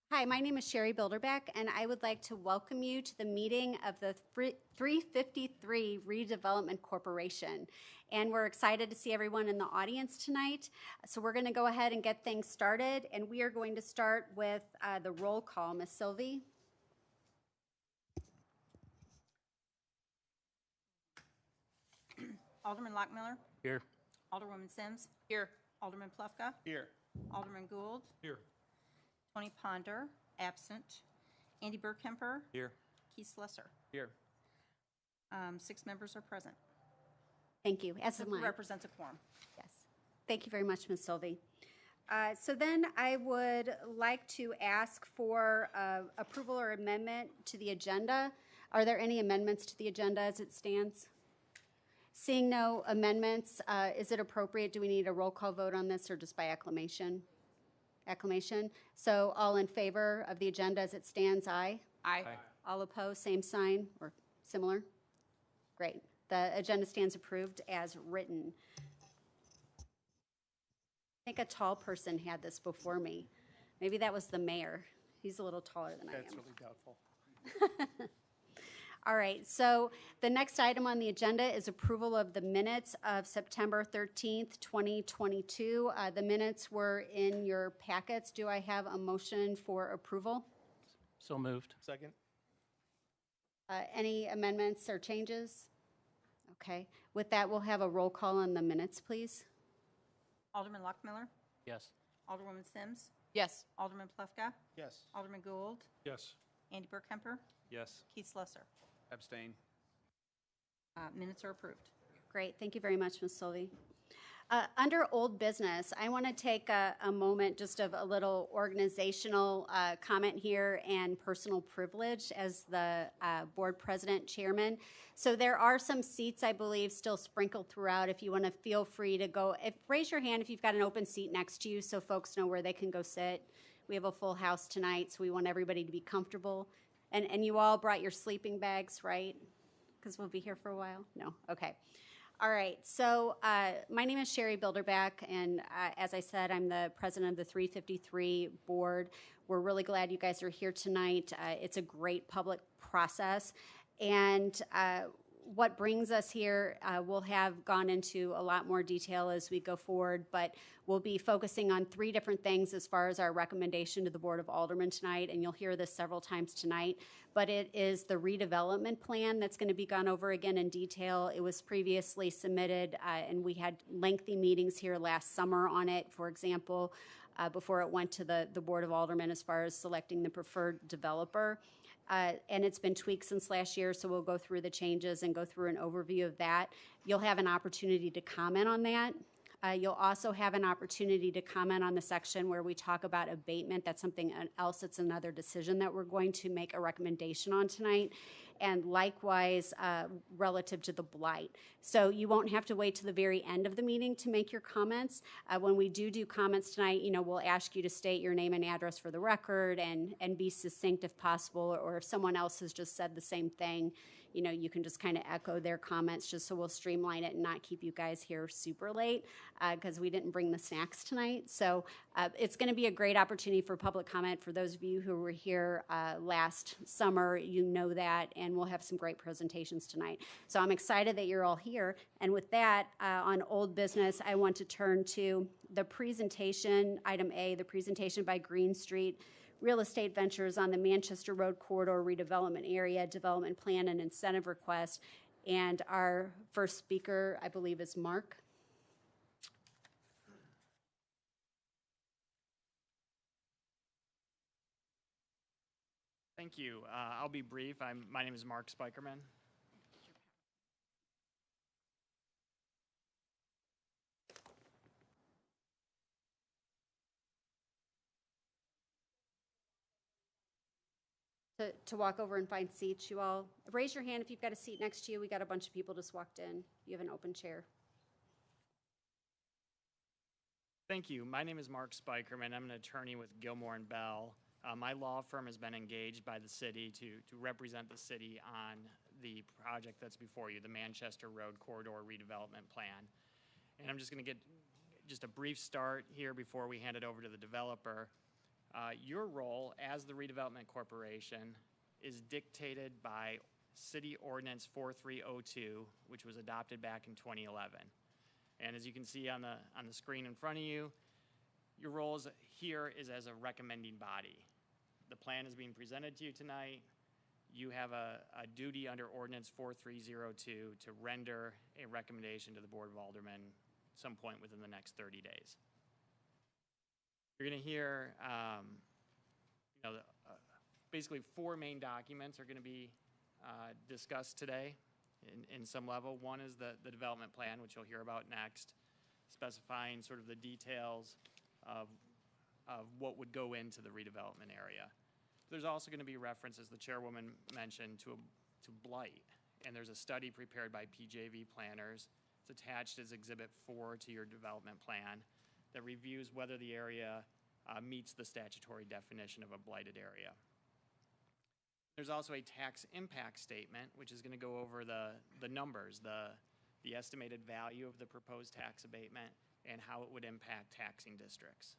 Hi, my name is Sherry Bilderbeck, and I would like to welcome you to the meeting of the 353 Redevelopment Corporation. And we're excited to see everyone in the audience tonight. So we're going to go ahead and get things started, and we are going to start with the roll call. Ms. Sylvie? Alderman Lockmiller. Here. Alderwoman Sims. Here. Alderman Plufka. Here. Alderman Gould. Here. Tony Ponder, absent. Andy Burkemper. Here. Keith Slesser. Here. 6 members are present. Thank you. As am I. Represents a quorum. Yes. Thank you very much, Ms. Sylvie. So then I would like to ask for approval or amendment to the agenda. Are there any amendments to the agenda as it stands? Seeing no amendments, is it appropriate? Do we need a roll call vote on this or just by acclamation? Acclamation. So all in favor of the agenda as it stands, aye? Aye. All opposed, same sign or similar? Great. The agenda stands approved as written. I think a tall person had this before me. Maybe that was the mayor. He's a little taller than I am. That's really doubtful. All right, so the next item on the agenda is approval of the minutes of September 13th, 2022. The minutes were in your packets. Do I have a motion for approval? So moved. Second. Any amendments or changes? Okay, with that, we'll have a roll call on the minutes, please. Alderman Lockmiller. Yes. Alderwoman Sims. Yes. Alderman Plufka. Yes. Alderman Gould. Yes. Andy Burkemper. Yes. Keith Slesser. Abstain. Minutes are approved. Great, thank you very much, Ms. Sylvie. Under old business, I want to take a moment just of a little organizational comment here and personal privilege as the board president chairman. So there are some seats, I believe, still sprinkled throughout. If you want to feel free to go, raise your hand if you've got an open seat next to you so folks know where they can go sit. We have a full house tonight, so we want everybody to be comfortable. And you all brought your sleeping bags, right? Because we'll be here for a while? No? Okay. All right. So my name is Sherry Bilderbeck, and as I said, I'm the president of the 353 board. We're really glad you guys are here tonight. It's a great public process. And what brings us here, we'll have gone into a lot more detail as we go forward, but we'll be focusing on 3 different things as far as our recommendation to the Board of Aldermen tonight, and you'll hear this several times tonight, but it is the redevelopment plan that's going to be gone over again in detail. It was previously submitted, and we had lengthy meetings here last summer on it, for example, before it went to the Board of Aldermen as far as selecting the preferred developer. And it's been tweaked since last year, so we'll go through the changes and go through an overview of that. You'll have an opportunity to comment on that. You'll also have an opportunity to comment on the section where we talk about abatement. That's something else. It's another decision that we're going to make a recommendation on tonight. And likewise, relative to the blight. So you won't have to wait to the very end of the meeting to make your comments. When we do comments tonight, we'll ask you to state your name and address for the record and be succinct if possible, or if someone else has just said the same thing, you can just kind of echo their comments just so we'll streamline it and not keep you guys here super late because we didn't bring the snacks tonight. So it's going to be a great opportunity for public comment. For those of you who were here last summer, you know that, and we'll have some great presentations tonight. So I'm excited that you're all here. And with that, on old business, I want to turn to the presentation, item A, the presentation by Green Street Real Estate Ventures on the Manchester Road Corridor Redevelopment Area Development Plan and Incentive Request. And our first speaker, I believe, is Mark. Thank you. I'll be brief. My name is Mark Spikerman. To walk over and find seats, you all. Raise your hand if you've got a seat next to you. We got a bunch of people just walked in. You have an open chair. Thank you. My name is Mark Spikerman. I'm an attorney with Gilmore and Bell. My law firm has been engaged by the city to represent the city on the project that's before you, the Manchester Road Corridor Redevelopment Plan. And I'm just going to get just a brief start here before we hand it over to the developer. Your role as the redevelopment corporation is dictated by City Ordinance 4302, which was adopted back in 2011. And as you can see on the screen in front of you, your role here is as a recommending body. The plan is being presented to you tonight. You have a duty under Ordinance 4302 to render a recommendation to the Board of Aldermen some point within the next 30 days. You're going to hear, basically 4 main documents are going to be discussed today in some level. One is the development plan, which you'll hear about next, specifying sort of the details of what would go into the redevelopment area. There's also going to be references, the chairwoman mentioned, to Blight. And there's a study prepared by PJV planners. It's attached as Exhibit 4 to your development plan that reviews whether the area meets the statutory definition of a blighted area. There's also a tax impact statement, which is going to go over the numbers, the estimated value of the proposed tax abatement, and how it would impact taxing districts.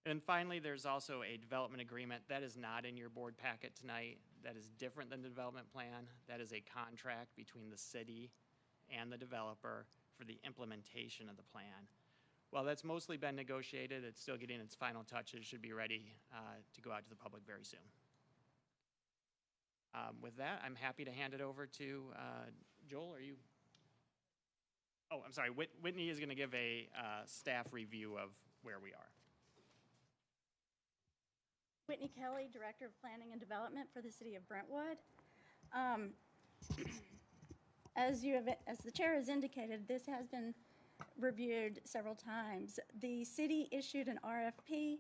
And finally, there's also a development agreement that is not in your board packet tonight. That is different than the development plan. That is a contract between the city and the developer for the implementation of the plan. While that's mostly been negotiated, it's still getting its final touches. Should be ready to go out to the public very soon. With that, I'm happy to hand it over to Joel. Are you? Oh, I'm sorry. Whitney is going to give a staff review of where we are. Whitney Kelly, Director of Planning and Development for the City of Brentwood. As the chair has indicated, this has been reviewed several times. The city issued an RFQ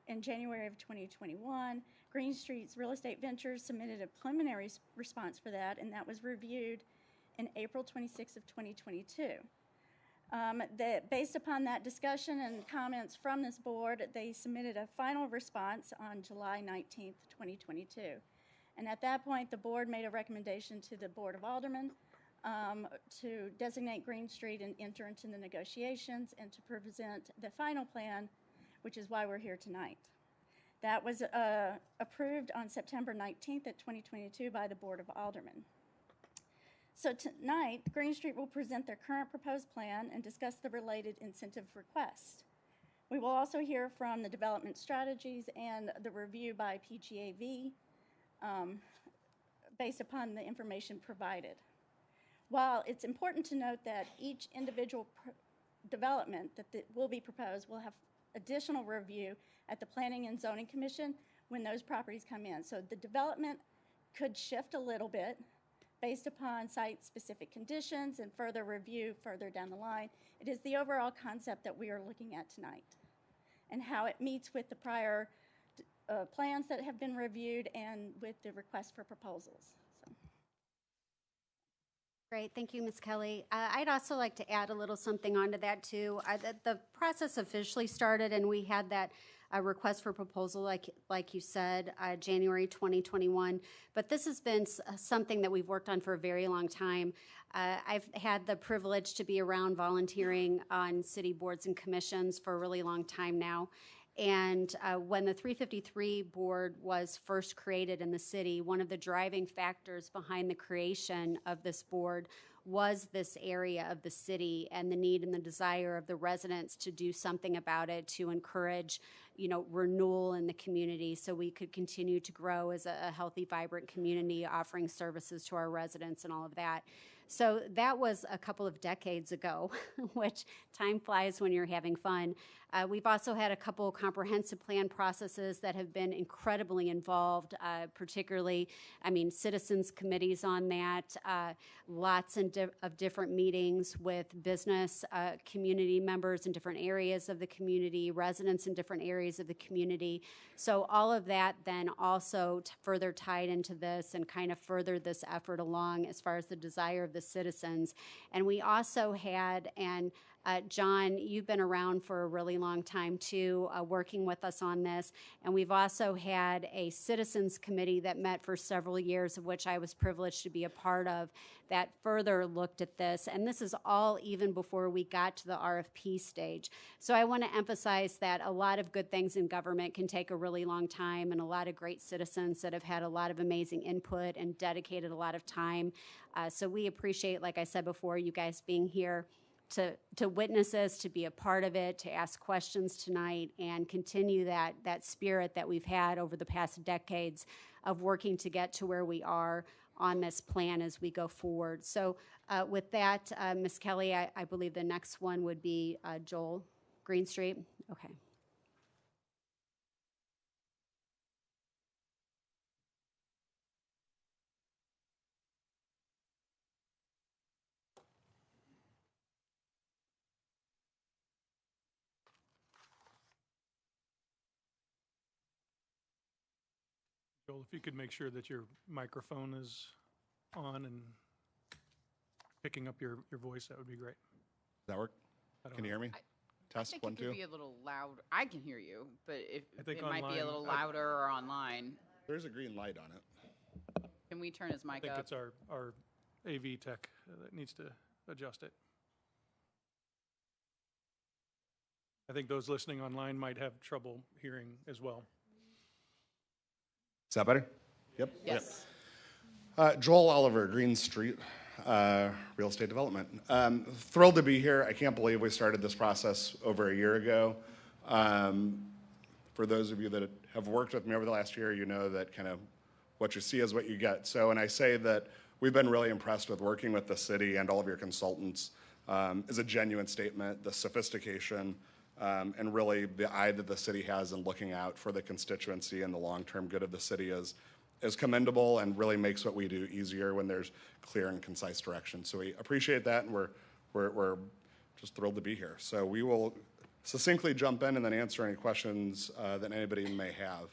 in January of 2021. Green Street's Real Estate Ventures submitted a preliminary response for that, and that was reviewed in April 26th of 2022. Based upon that discussion and comments from this board, they submitted a final response on July 19th, 2022. And at that point, the board made a recommendation to the Board of Aldermen to designate Green Street and enter into the negotiations and to present the final plan, which is why we're here tonight. That was approved on September 19th of 2022 by the Board of Aldermen. So tonight, Green Street will present their current proposed plan and discuss the related incentive request. We will also hear from the development strategies and the review by PGAV based upon the information provided. While it's important to note that each individual development that will be proposed will have additional review at the Planning and Zoning Commission when those properties come in. So the development could shift a little bit based upon site-specific conditions and further review further down the line. It is the overall concept that we are looking at tonight and how it meets with the prior plans that have been reviewed and with the request for proposals. So. Great, thank you, Ms. Kelly. I'd also like to add a little something onto that too. The process officially started and we had that request for proposal, like you said, January 2021. But this has been something that we've worked on for a very long time. I've had the privilege to be around volunteering on city boards and commissions for a really long time now. And when the 353 board was first created in the city, one of the driving factors behind the creation of this board was this area of the city and the need and the desire of the residents to do something about it, to encourage, renewal in the community so we could continue to grow as a healthy, vibrant community, offering services to our residents and all of that. So that was a couple of decades ago, which time flies when you're having fun. We've also had a couple of comprehensive plan processes that have been incredibly involved, particularly, citizens committees on that, lots of different meetings with business community members in different areas of the community, residents in different areas of the community. So all of that then also further tied into this and kind of furthered this effort along as far as the desire of the citizens. And we also had, and John, you've been around for a really long time too, working with us on this. And we've also had a citizens committee that met for several years, of which I was privileged to be a part of, that further looked at this, and this is all even before we got to the RFP stage. So I want to emphasize that a lot of good things in government can take a really long time, and a lot of great citizens that have had a lot of amazing input and dedicated a lot of time. So we appreciate, like I said before, you guys being here to witness this, to be a part of it, to ask questions tonight, and continue that spirit that we've had over the past decades of working to get to where we are on this plan as we go forward. So with that, Ms. Kelly, I believe the next one would be Joel Greenstreet. Okay. Joel, if you could make sure that your microphone is on and picking up your voice, that would be great. Does that work? I don't Can you know. hear me? I Test, think 1, it could 2. be a little loud. I can hear you, but I think it might be a online- little louder or online. There's a green light on it. Can we turn his I mic think up? it's our AV tech that needs to adjust it. I think those listening online might have trouble hearing as well. Is that better? Yep. Yes. Joel Oliver, Green Street, Real Estate Development. Thrilled to be here. I can't believe we started this process over a year ago. For those of you that have worked with me over the last year, you know that kind of what you see is what you get. So when I say that we've been really impressed with working with the city and all of your consultants is a genuine statement. The sophistication and really the eye that the city has in looking out for the constituency and the long-term good of the city is commendable and really makes what we do easier when there's clear and concise direction. So we appreciate that, and we're just thrilled to be here. So we will succinctly jump in and then answer any questions that anybody may have.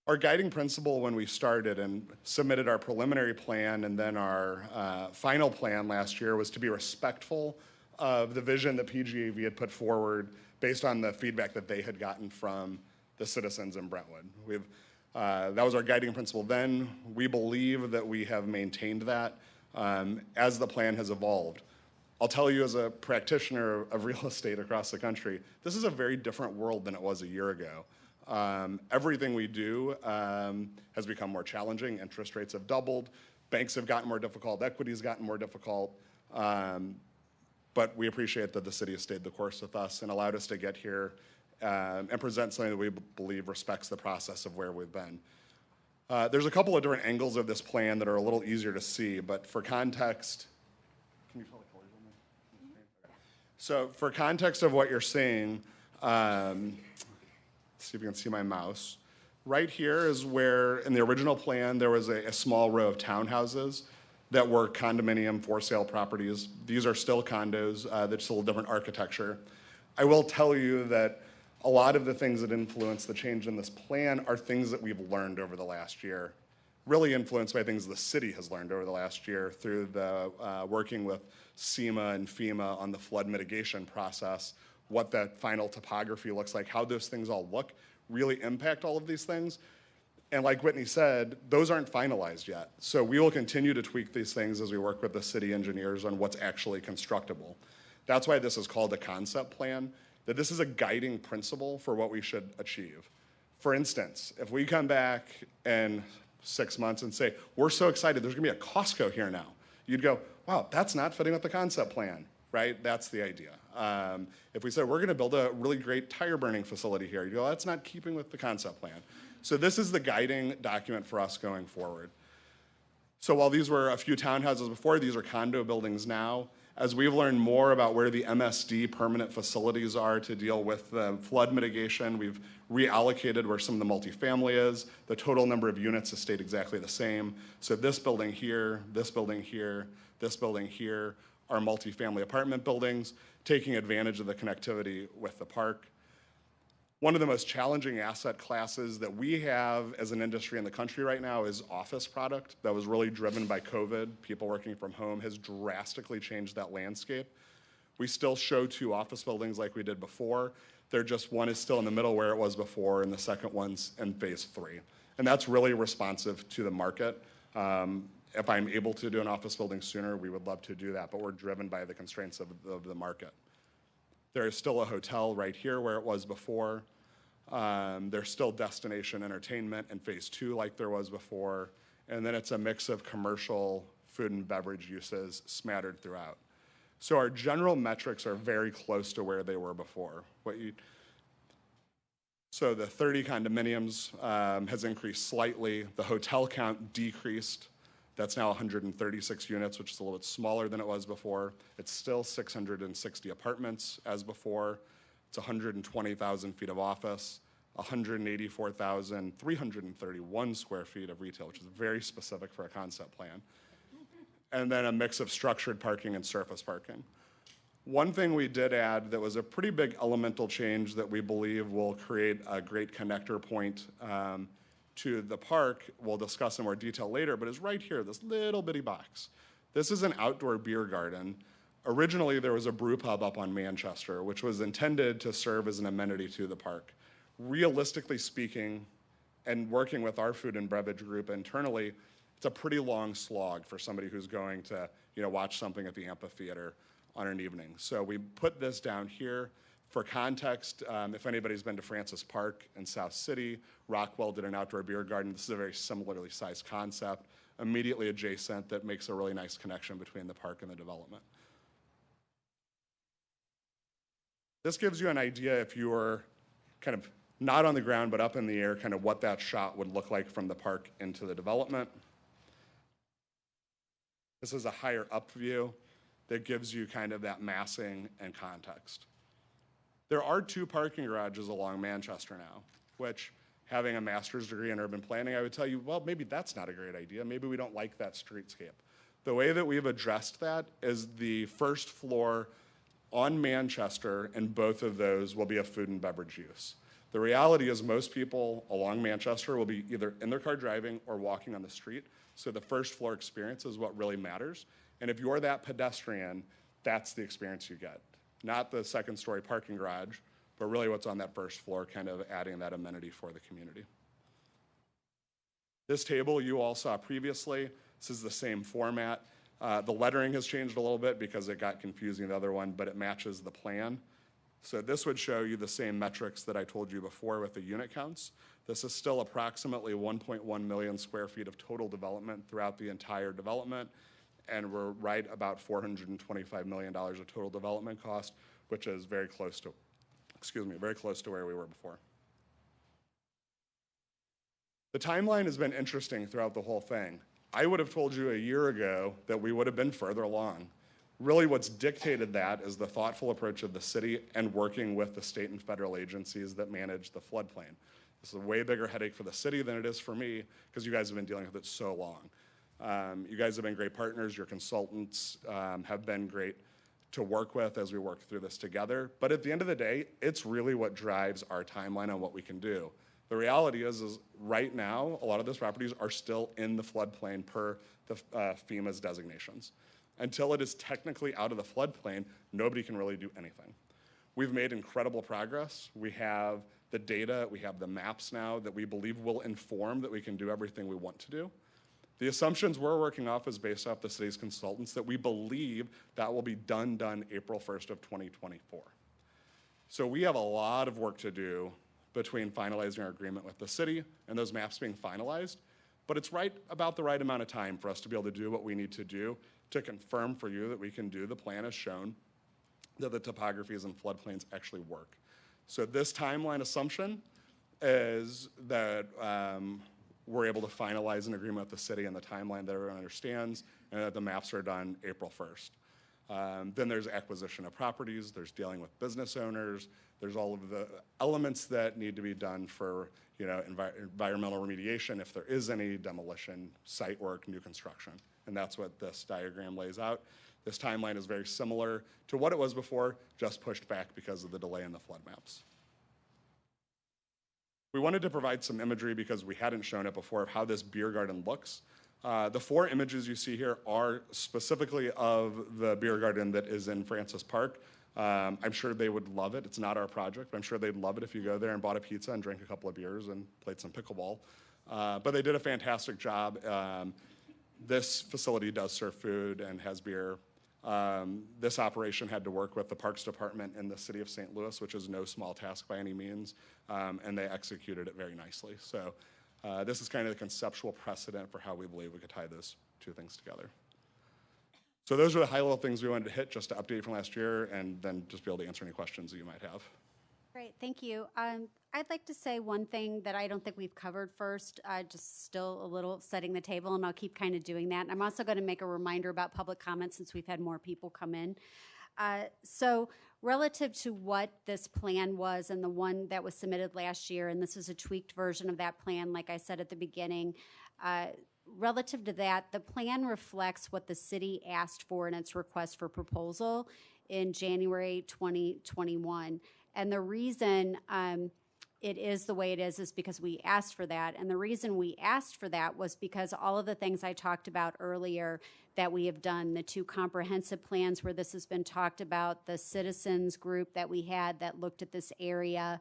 Our guiding principle when we started and submitted our preliminary plan and then our final plan last year was to be respectful of the vision that PGAV had put forward based on the feedback that they had gotten from the citizens in Brentwood. That was our guiding principle then. We believe that we have maintained that as the plan has evolved. I'll tell you, as a practitioner of real estate across the country, this is a very different world than it was a year ago. Everything we do has become more challenging. Interest rates have doubled. Banks have gotten more difficult. Equity has gotten more difficult. But we appreciate that the city has stayed the course with us and allowed us to get here and present something that we believe respects the process of where we've been. There's a couple of different angles of this plan that are a little easier to see, but for context, can you tell the colors on there? So for context of what you're seeing, see if you can see my mouse. Right here is where, in the original plan, there was a small row of townhouses that were condominium for sale properties. These are still condos. There's still a different architecture. I will tell you that a lot of the things that influence the change in this plan are things that we've learned over the last year, really influenced by things the city has learned over the last year through the working with SEMA and FEMA on the flood mitigation process, what that final topography looks like, how those things all look, really impact all of these things. And like Whitney said, those aren't finalized yet. So we will continue to tweak these things as we work with the city engineers on what's actually constructible. That's why this is called a concept plan, that this is a guiding principle for what we should achieve. For instance, if we come back in 6 months and say, we're so excited, there's gonna be a Costco here now, you'd go, wow, that's not fitting with the concept plan, right? That's the idea. If we said, we're gonna build a really great tire burning facility here, you go, that's not keeping with the concept plan. So this is the guiding document for us going forward. So while these were a few townhouses before, these are condo buildings now. As we've learned more about where the MSD permanent facilities are to deal with the flood mitigation, we've reallocated where some of the multifamily is. The total number of units has stayed exactly the same. So this building here, this building here, this building here are multifamily apartment buildings, taking advantage of the connectivity with the park. One of the most challenging asset classes that we have as an industry in the country right now is office product. That was really driven by COVID. People working from home has drastically changed that landscape. We still show 2 office buildings like we did before. They're just, one is still in the middle where it was before, and the second one's in phase 3. And that's really responsive to the market. If I'm able to do an office building sooner, we would love to do that, but we're driven by the constraints of the market. There is still a hotel right here where it was before. There's still destination entertainment in phase 2 like there was before. And then it's a mix of commercial, food and beverage uses smattered throughout. So our general metrics are very close to where they were before. So the 30 condominiums has increased slightly. The hotel count decreased. That's now 136 units, which is a little bit smaller than it was before. It's still 660 apartments as before. It's 120,000 feet of office, 184,331 square feet of retail, which is very specific for a concept plan. And then a mix of structured parking and surface parking. One thing we did add that was a pretty big elemental change that we believe will create a great connector point to the park, we'll discuss in more detail later, but is right here, this little bitty box. This is an outdoor beer garden. Originally, there was a brew pub up on Manchester, which was intended to serve as an amenity to the park. Realistically speaking, and working with our food and beverage group internally, it's a pretty long slog for somebody who's going to, watch something at the amphitheater on an evening. So we put this down here. For context, if anybody's been to Francis Park in South City, Rockwell did an outdoor beer garden. This is a very similarly sized concept, immediately adjacent, that makes a really nice connection between the park and the development. This gives you an idea, if you were kind of not on the ground but up in the air, kind of what that shot would look like from the park into the development. This is a higher up view that gives you kind of that massing and context. There are 2 parking garages along Manchester now, which, having a master's degree in urban planning, I would tell you, well, maybe that's not a great idea. Maybe we don't like that streetscape. The way that we've addressed that is the first floor on Manchester, and both of those will be a food and beverage use. The reality is most people along Manchester will be either in their car driving or walking on the street, so the first floor experience is what really matters. And if you're that pedestrian, that's the experience you get. Not the second story parking garage, but really what's on that first floor, kind of adding that amenity for the community. This table you all saw previously. This is the same format. The lettering has changed a little bit because it got confusing the other one, but it matches the plan. So this would show you the same metrics that I told you before with the unit counts. This is still approximately 1.1 million square feet of total development throughout the entire development. And we're right about $425 million of total development cost, which is very close to where we were before. The timeline has been interesting throughout the whole thing. I would have told you a year ago that we would have been further along. Really what's dictated that is the thoughtful approach of the city and working with the state and federal agencies that manage the floodplain. This is a way bigger headache for the city than it is for me because you guys have been dealing with it so long. You guys have been great partners. Your consultants have been great to work with as we work through this together. But at the end of the day, it's really what drives our timeline on what we can do. The reality is right now, a lot of those properties are still in the floodplain per the FEMA's designations. Until it is technically out of the floodplain, nobody can really do anything. We've made incredible progress. We have the data, we have the maps now that we believe will inform that we can do everything we want to do. The assumptions we're working off is based off the city's consultants that we believe that will be done April 1st of 2024. So we have a lot of work to do between finalizing our agreement with the city and those maps being finalized, but it's right about the right amount of time for us to be able to do what we need to do to confirm for you that we can do the plan as shown, that the topographies and floodplains actually work. So this timeline assumption is that we're able to finalize an agreement with the city and the timeline that everyone understands, and that the maps are done April 1st. Then there's acquisition of properties, there's dealing with business owners, there's all of the elements that need to be done for environmental remediation, if there is any demolition, site work, new construction. And that's what this diagram lays out. This timeline is very similar to what it was before, just pushed back because of the delay in the flood maps. We wanted to provide some imagery because we hadn't shown it before of how this beer garden looks. The 4 images you see here are specifically of the beer garden that is in Francis Park. I'm sure they would love it. It's not our project, but I'm sure they'd love it if you go there and bought a pizza and drank a couple of beers and played some pickleball. But they did a fantastic job This facility does serve food and has beer. This operation had to work with the Parks Department in the city of St. Louis, which is no small task by any means, and they executed it very nicely. So this is kind of the conceptual precedent for how we believe we could tie those two things together. So those are the high-level things we wanted to hit, just to update from last year, and then just be able to answer any questions that you might have. Great, thank you. I'd like to say one thing that I don't think we've covered first, just still a little setting the table, and I'll keep kind of doing that. And I'm also going to make a reminder about public comments since we've had more people come in. So relative to what this plan was and the one that was submitted last year, and this is a tweaked version of that plan, like I said at the beginning, relative to that, the plan reflects what the city asked for in its request for proposal in January 2021. And the reason it is the way it is because we asked for that. And the reason we asked for that was because all of the things I talked about earlier that we have done, the 2 comprehensive plans where this has been talked about, the citizens group that we had that looked at this area,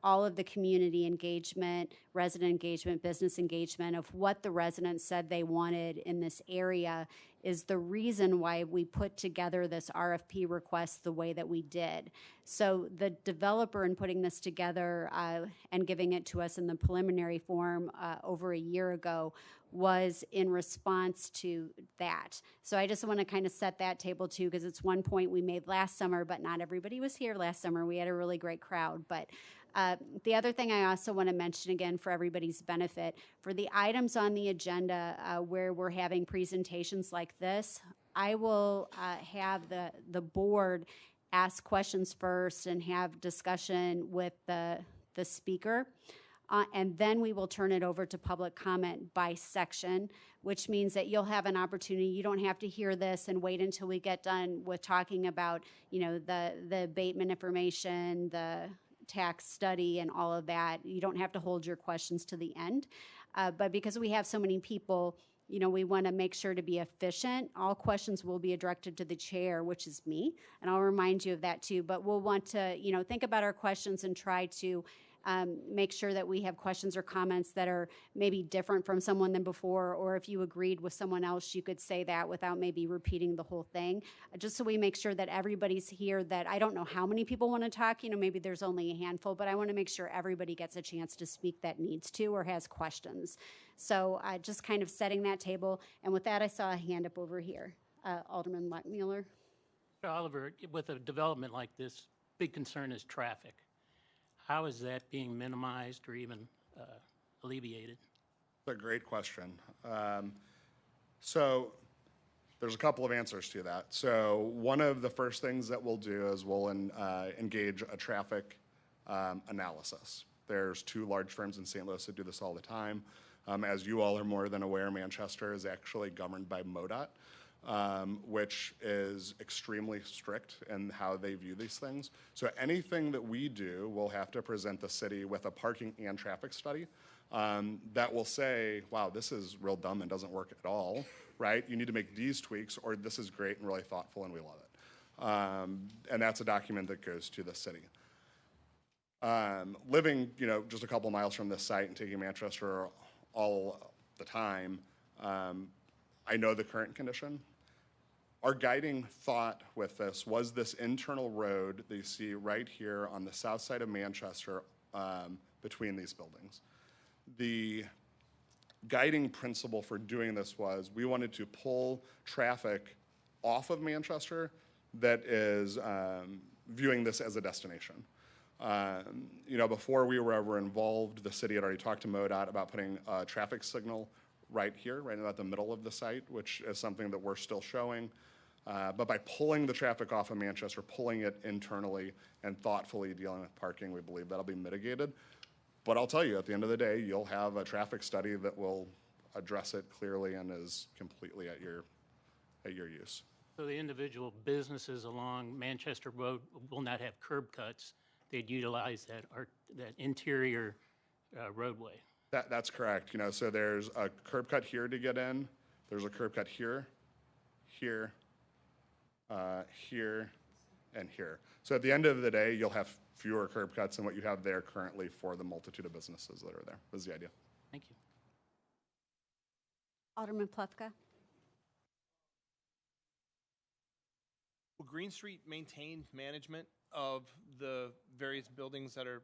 all of the community engagement, resident engagement, business engagement of what the residents said they wanted in this area is the reason why we put together this RFP request the way that we did. So the developer in putting this together and giving it to us in the preliminary form over a year ago was in response to that. So I just want to kind of set that table too, because it's one point we made last summer, but not everybody was here last summer. We had a really great crowd. But the other thing I also want to mention again for everybody's benefit, for the items on the agenda where we're having presentations like this, I will have the board ask questions first and have discussion with the speaker. And then we will turn it over to public comment by section, which means that you'll have an opportunity. You don't have to hear this and wait until we get done with talking about, you know, the abatement information, the tax study and all of that. You don't have to hold your questions to the end. But because we have so many people, you know, we want to make sure to be efficient. All questions will be directed to the chair, which is me, and I'll remind you of that too. But we'll want to, you know, think about our questions and try to make sure that we have questions or comments that are maybe different from someone than before, or if you agreed with someone else, you could say that without maybe repeating the whole thing, just so we make sure that everybody's here. That I don't know how many people want to talk, you know, maybe there's only a handful, but I want to make sure everybody gets a chance to speak that needs to or has questions. So just kind of setting that table. And with that, I saw a hand up over here. Alderman Mueller. Oliver, with a development like this, big concern is traffic. How is that being minimized or even alleviated? That's a great question. So there's a couple of answers to that. So one of the first things that we'll do is we'll engage a traffic analysis. There's 2 large firms in St. Louis that do this all the time. As you all are more than aware, Manchester is actually governed by MoDOT, which is extremely strict in how they view these things. So anything that we do, we'll have to present the city with a parking and traffic study that will say, wow, this is real dumb and doesn't work at all, right? You need to make these tweaks, or this is great and really thoughtful and we love it. And that's a document that goes to the city. Living, you know, just a couple miles from this site and taking Manchester all the time, I know the current condition. Our guiding thought with this was this internal road that you see right here on the south side of Manchester between these buildings. The guiding principle for doing this was we wanted to pull traffic off of Manchester that is viewing this as a destination. You know, before we were ever involved, the city had already talked to MoDOT about putting a traffic signal right here, right about the middle of the site, which is something that we're still showing. But by pulling the traffic off of Manchester, pulling it internally and thoughtfully dealing with parking, we believe that'll be mitigated. But I'll tell you, at the end of the day, you'll have a traffic study that will address it clearly and is completely at your use. So the individual businesses along Manchester Road will not have curb cuts. They'd utilize that interior roadway. That's correct. You know, so there's a curb cut here to get in. There's a curb cut here, here, here, and here. So at the end of the day, you'll have fewer curb cuts than what you have there currently for the multitude of businesses that are there, is the idea. Thank you. Alderman Plufka? Will Green Street maintain management of the various buildings that are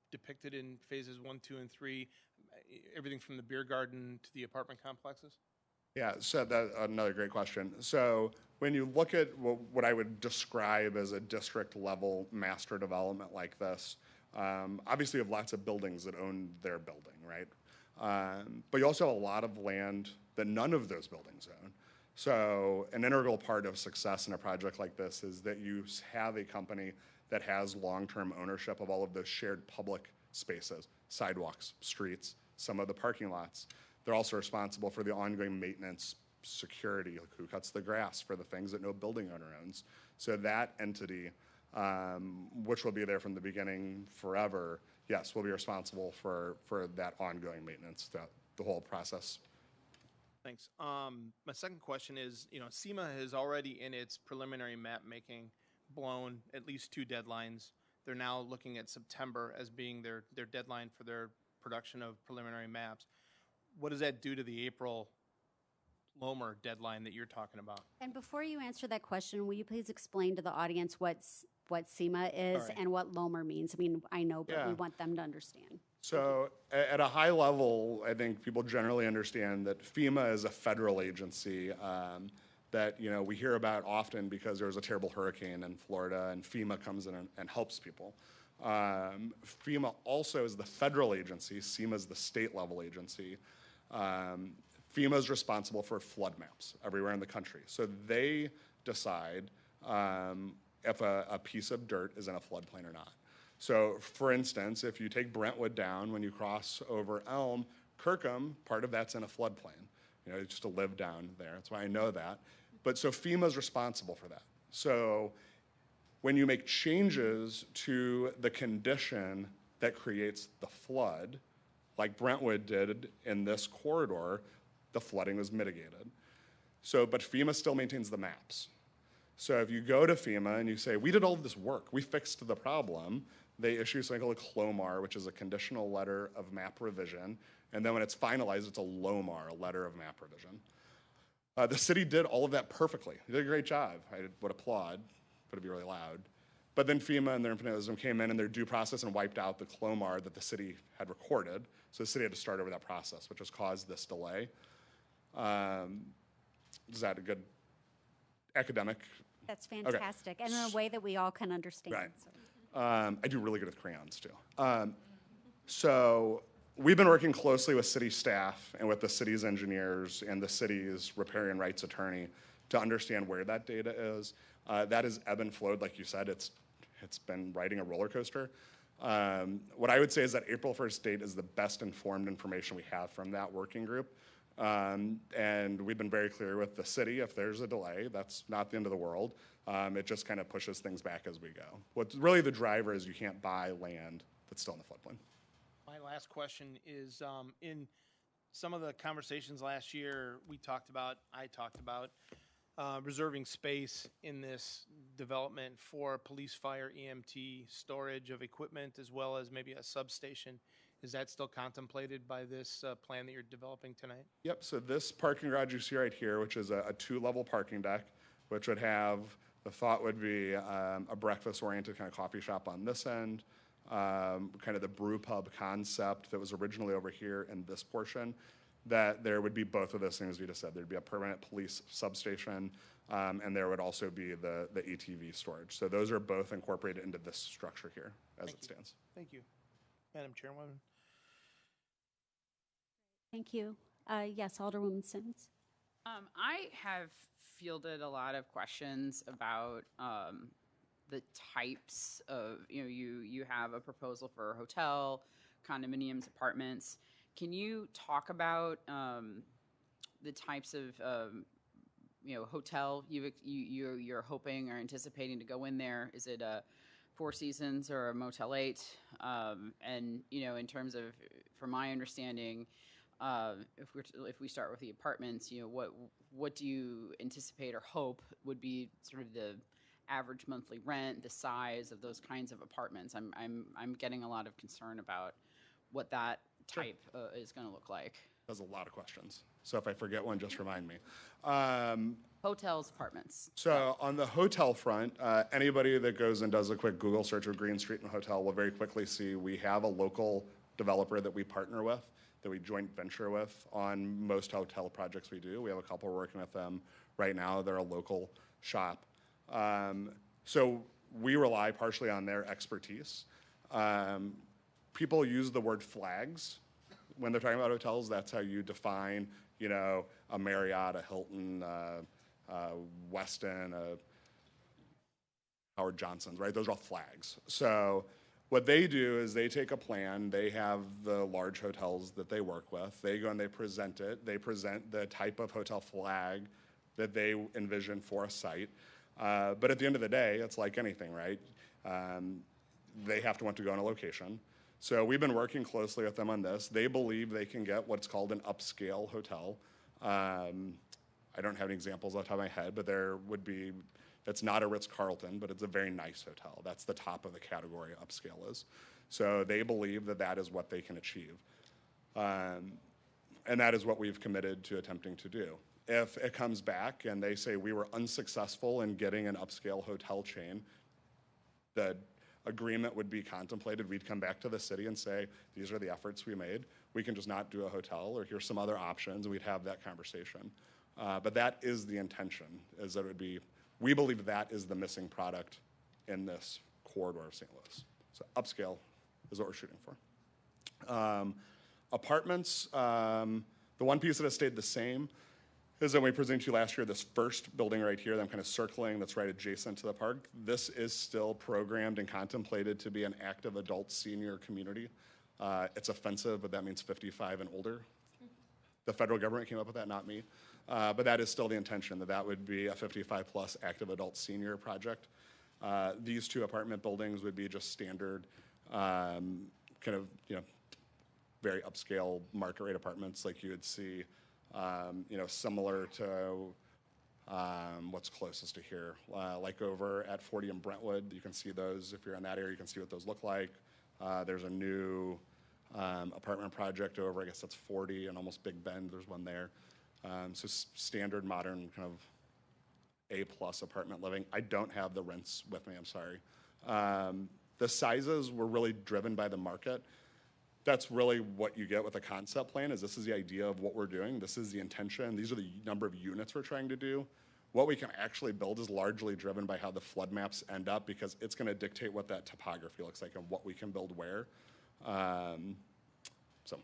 depicted in phases 1, 2, and 3? Everything from the beer garden to the apartment complexes? Yeah, so that's another great question. So when you look at what I would describe as a district level master development like this, obviously you have lots of buildings that own their building, right? But you also have a lot of land that none of those buildings own. So an integral part of success in a project like this is that you have a company that has long-term ownership of all of those shared public spaces, sidewalks, streets, some of the parking lots. They're also responsible for the ongoing maintenance, security, like who cuts the grass for the things that no building owner owns. So that entity, which will be there from the beginning forever, yes, will be responsible for that ongoing maintenance throughout the whole process. Thanks. My second question is, SEMA has already in its preliminary map making blown at least 2 deadlines. They're now looking at September as being their deadline for their production of preliminary maps. What does that do to the April Lomer deadline that you're talking about? And before you answer that question, will you please explain to the audience what SEMA is right. and what Lomer means? I mean, I know, but we Yeah. want them to understand. So at a high level, I think people generally understand that FEMA is a federal agency that we hear about often because there was a terrible hurricane in Florida and FEMA comes in and helps people. FEMA also is the federal agency. SEMA is the state level agency. FEMA is responsible for flood maps everywhere in the country. So they decide if a piece of dirt is in a floodplain or not. So for instance, if you take Brentwood down, when you cross over Elm, Kirkham, part of that's in a floodplain. Just to live down there. That's why I know that. But so FEMA is responsible for that. So when you make changes to the condition that creates the flood, like Brentwood did in this corridor, the flooding was mitigated. So, but FEMA still maintains the maps. So if you go to FEMA and you say, we did all of this work, we fixed the problem, they issue something called a CLOMAR, which is a conditional letter of map revision. And then when it's finalized, it's a LOMAR, a letter of map revision. The city did all of that perfectly. They did a great job. I would applaud, but it'd be really loud. But then FEMA and their infinite wisdom came in their due process and wiped out the CLOMAR that the city had recorded. So the city had to start over that process, which has caused this delay. Is that a good academic? That's fantastic, and in a way that we all can understand. Right. So. I do really good with crayons, too. So we've been working closely with city staff and with the city's engineers and the city's riparian rights attorney to understand where that data is. That is ebb and flowed, like you said. It's been riding a roller coaster. What I would say is that April 1st date is the best informed information we have from that working group. And we've been very clear with the city, if there's a delay, that's not the end of the world. It just kind of pushes things back as we go. What's really the driver is you can't buy land that's still in the floodplain. My last question is, in some of the conversations last year, I talked about reserving space in this development for police, fire, EMT, storage of equipment, as well as maybe a substation. Is that still contemplated by this plan that you're developing tonight? Yep, so this parking garage you see right here, which is a 2-level parking deck, which would have, the thought would be a breakfast-oriented kind of coffee shop on this end, kind of the brew pub concept that was originally over here in this portion, that there would be both of those things you just said. There'd be a permanent police substation, and there would also be the ATV storage. So those are both incorporated into this structure here as it stands. Thank you. Madam Chairwoman. Thank you. Yes, Alderwoman Sims. I have fielded a lot of questions about the types of, you have a proposal for a hotel, condominiums, apartments. Can you talk about the types of, hotel you're hoping or anticipating to go in there? Is it a Four Seasons or a Motel 8? And, in terms of, from my understanding, if we start with the apartments, what do you anticipate or hope would be sort of the average monthly rent, the size of those kinds of apartments? I'm getting a lot of concern about what that type is going to look like. That's a lot of questions. So if I forget one, just remind me. Hotels, apartments. So on the hotel front, anybody that goes and does a quick Google search of Green Street and hotel will very quickly see we have a local developer that we partner with, that we joint venture with on most hotel projects we do. We have a couple working with them right now. They're a local shop. So we rely partially on their expertise. People use the word flags when they're talking about hotels. That's how you define, you know, a Marriott, a Hilton, Westin, Howard Johnson's, right? Those are all flags. So what they do is they take a plan. They have the large hotels that they work with. They go and they present it. They present the type of hotel flag that they envision for a site. But at the end of the day, it's like anything, right? They have to want to go on a location. So we've been working closely with them on this. They believe they can get what's called an upscale hotel. I don't have any examples off the top of my head, but there would be, it's not a Ritz-Carlton, but it's a very nice hotel. That's the top of the category upscale is. So they believe that that is what they can achieve. And that is what we've committed to attempting to do. If it comes back and they say we were unsuccessful in getting an upscale hotel chain, the agreement would be contemplated. We'd come back to the city and say, these are the efforts we made. We can just not do a hotel, or here's some other options. We'd have that conversation. But that is the intention, is that it would be, we believe that is the missing product in this corridor of St. Louis. So upscale is what we're shooting for. Apartments, the one piece that has stayed the same is that we presented to you last year, this first building right here that I'm kind of circling that's right adjacent to the park. This is still programmed and contemplated to be an active adult senior community. It's offensive, but that means 55 and older. The federal government came up with that, not me. But that is still the intention, that that would be a 55-plus active adult senior project. These two apartment buildings would be just standard, kind of, you know, very upscale market rate apartments like you would see, you know, similar to what's closest to here. Like over at 40 in Brentwood, you can see those. If you're in that area, you can see what those look like. There's a new apartment project over, I guess that's 40 and almost Big Bend. There's one there. So standard modern kind of A-plus apartment living. I don't have the rents with me, I'm sorry. The sizes were really driven by the market. That's really what you get with a concept plan, is this is the idea of what we're doing. This is the intention. These are the number of units we're trying to do. What we can actually build is largely driven by how the flood maps end up, because it's going to dictate what that topography looks like and what we can build where. So,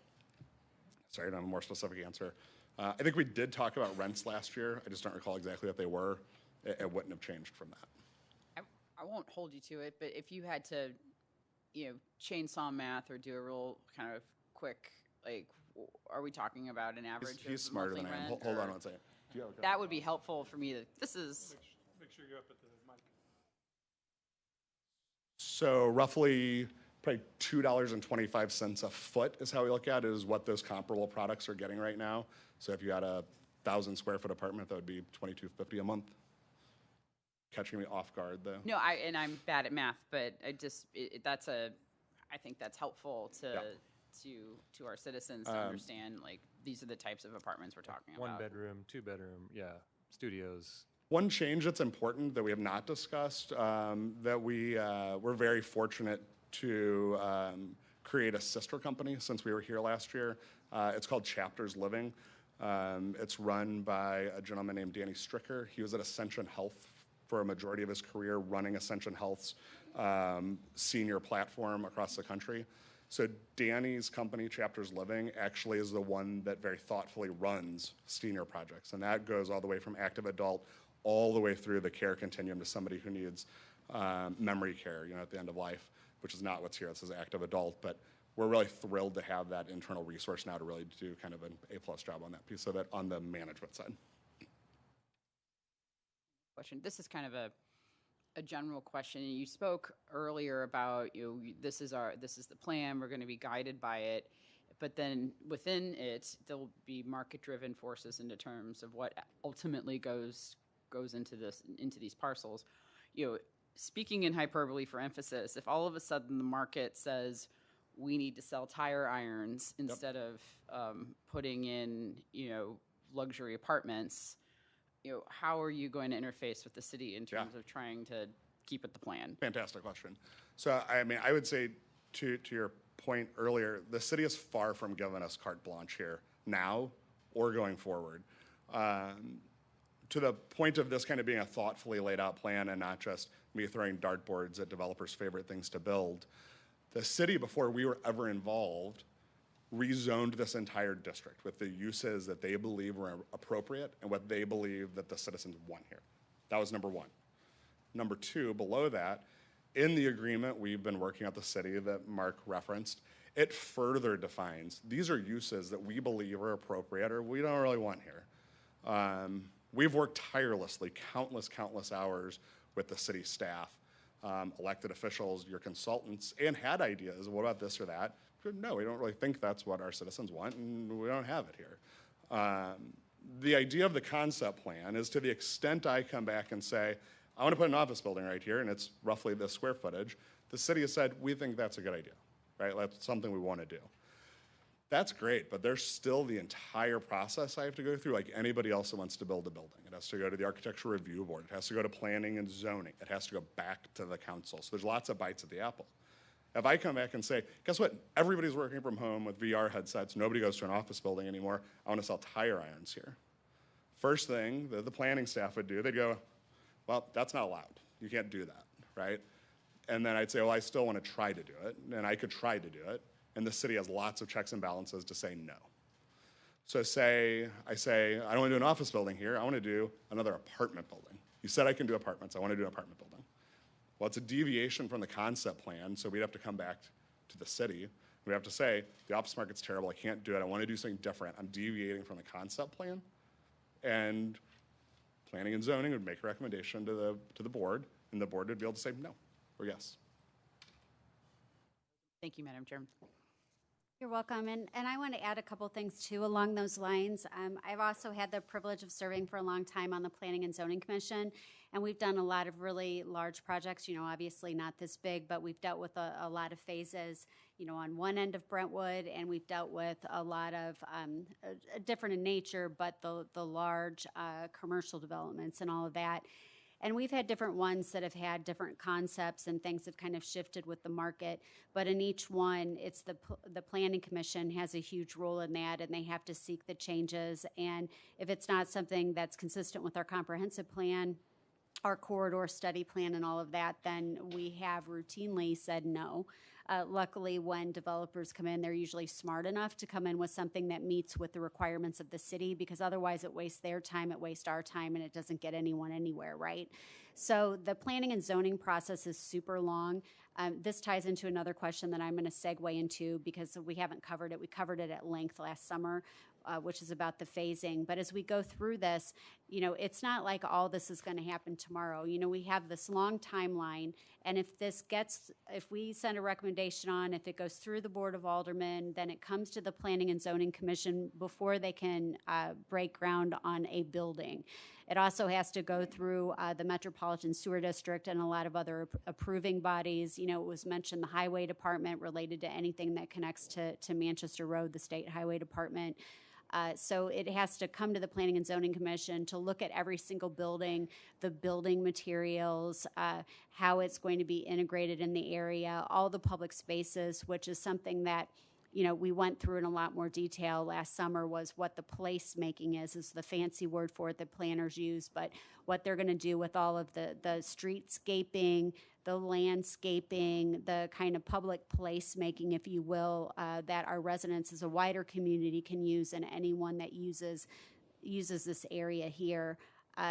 sorry, I don't have a more specific answer. I think we did talk about rents last year. I just don't recall exactly what they were. It wouldn't have changed from that. I won't hold you to it, but if you had to, you know, chainsaw math or do a real kind of quick, like, are we talking about an average? He's smarter than I am. Hold on one second. That would be helpful for me. This is. Make sure you're up at the mic. So roughly, probably $2.25 a foot is how we look at it, is what those comparable products are getting right now. So if you had a 1,000 square foot apartment, that would be $22.50 a month. Catching me off guard, though. No, I'm bad at math, but I think that's helpful to our citizens to understand, like, these are the types of apartments we're talking about. One bedroom, two bedroom, studios. One change that's important that we have not discussed, that we're very fortunate to create a sister company since we were here last year. It's called Chapters Living. It's run by a gentleman named Danny Stricker. He was at Ascension Health for a majority of his career, running Ascension Health's senior platform across the country. So Danny's company, Chapters Living, actually is the one that very thoughtfully runs senior projects. And that goes all the way from active adult all the way through the care continuum to somebody who needs memory care, you know, at the end of life, which is not what's here. It says active adult, but we're really thrilled to have that internal resource now to really do kind of an A-plus job on that piece of it on the management side. Question. This is kind of a general question. You spoke earlier about, you know, this is the plan. We're going to be guided by it, but then within it, there'll be market-driven forces into terms of what ultimately goes into these parcels. You know, speaking in hyperbole for emphasis, if all of a sudden the market says we need to sell tire irons instead of putting in, luxury apartments, how are you going to interface with the city in terms of trying to keep with the plan? Fantastic question. So, I mean, I would say to your point earlier, the city is far from giving us carte blanche here now or going forward. To the point of this kind of being a thoughtfully laid out plan and not just me throwing dartboards at developers' favorite things to build, the city, before we were ever involved, rezoned this entire district with the uses that they believe were appropriate and what they believe that the citizens want here. That was number one. Number two, below that, in the agreement we've been working at the city that Mark referenced, it further defines these are uses that we believe are appropriate or we don't really want here. We've worked tirelessly, countless hours with the city staff, elected officials, your consultants, and had ideas. What about this or that? No, we don't really think that's what our citizens want, and we don't have it here. The idea of the concept plan is, to the extent I come back and say, I want to put an office building right here, and it's roughly this square footage, the city has said, we think that's a good idea, right? That's something we want to do. That's great, but there's still the entire process I have to go through like anybody else that wants to build a building. It has to go to the Architecture Review Board. It has to go to planning and zoning. It has to go back to the council. So there's lots of bites at the apple. If I come back and say, guess what? Everybody's working from home with VR headsets. Nobody goes to an office building anymore. I want to sell tire irons here. First thing that the planning staff would do, they'd go, well, that's not allowed. You can't do that, right? And then I'd say, well, I still want to try to do it, and I could try to do it. And the city has lots of checks and balances to say no. So I say, I don't want to do an office building here. I want to do another apartment building. You said I can do apartments. I want to do an apartment building. Well, it's a deviation from the concept plan, so we'd have to come back to the city. We'd have to say, the office market's terrible. I can't do it. I want to do something different. I'm deviating from the concept plan. And planning and zoning would make a recommendation to the board, and the board would be able to say no or yes. Thank you, Madam Chairman. You're welcome. And I want to add a couple things too along those lines. I've also had the privilege of serving for a long time on the Planning and Zoning Commission, and we've done a lot of really large projects, obviously not this big, but we've dealt with a lot of phases, on one end of Brentwood, and we've dealt with a lot of different in nature, but the large commercial developments and all of that. And we've had different ones that have had different concepts and things have kind of shifted with the market. But in each one, it's the Planning Commission has a huge role in that, and they have to seek the changes. And if it's not something that's consistent with our comprehensive plan, our corridor study plan and all of that, then we have routinely said no. Luckily, when developers come in, they're usually smart enough to come in with something that meets with the requirements of the city, because otherwise it wastes their time, it wastes our time, and it doesn't get anyone anywhere, right? So the planning and zoning process is super long. This ties into another question that I'm going to segue into because we haven't covered it. We covered it at length last summer, which is about the phasing. But as we go through this, it's not like all this is going to happen tomorrow. We have this long timeline, and if we send a recommendation on, if it goes through the Board of Aldermen, then it comes to the Planning and Zoning Commission before they can break ground on a building. It also has to go through the Metropolitan Sewer District and a lot of other approving bodies. It was mentioned the Highway Department related to anything that connects to Manchester Road, the State Highway Department. So it has to come to the Planning and Zoning Commission to look at every single building, the building materials, how it's going to be integrated in the area, all the public spaces, which is something that we went through in a lot more detail last summer. Was what the placemaking is the fancy word for it that planners use, but what they're going to do with all of the streetscaping, the landscaping, the kind of public placemaking, if you will, that our residents as a wider community can use, and anyone that uses this area here.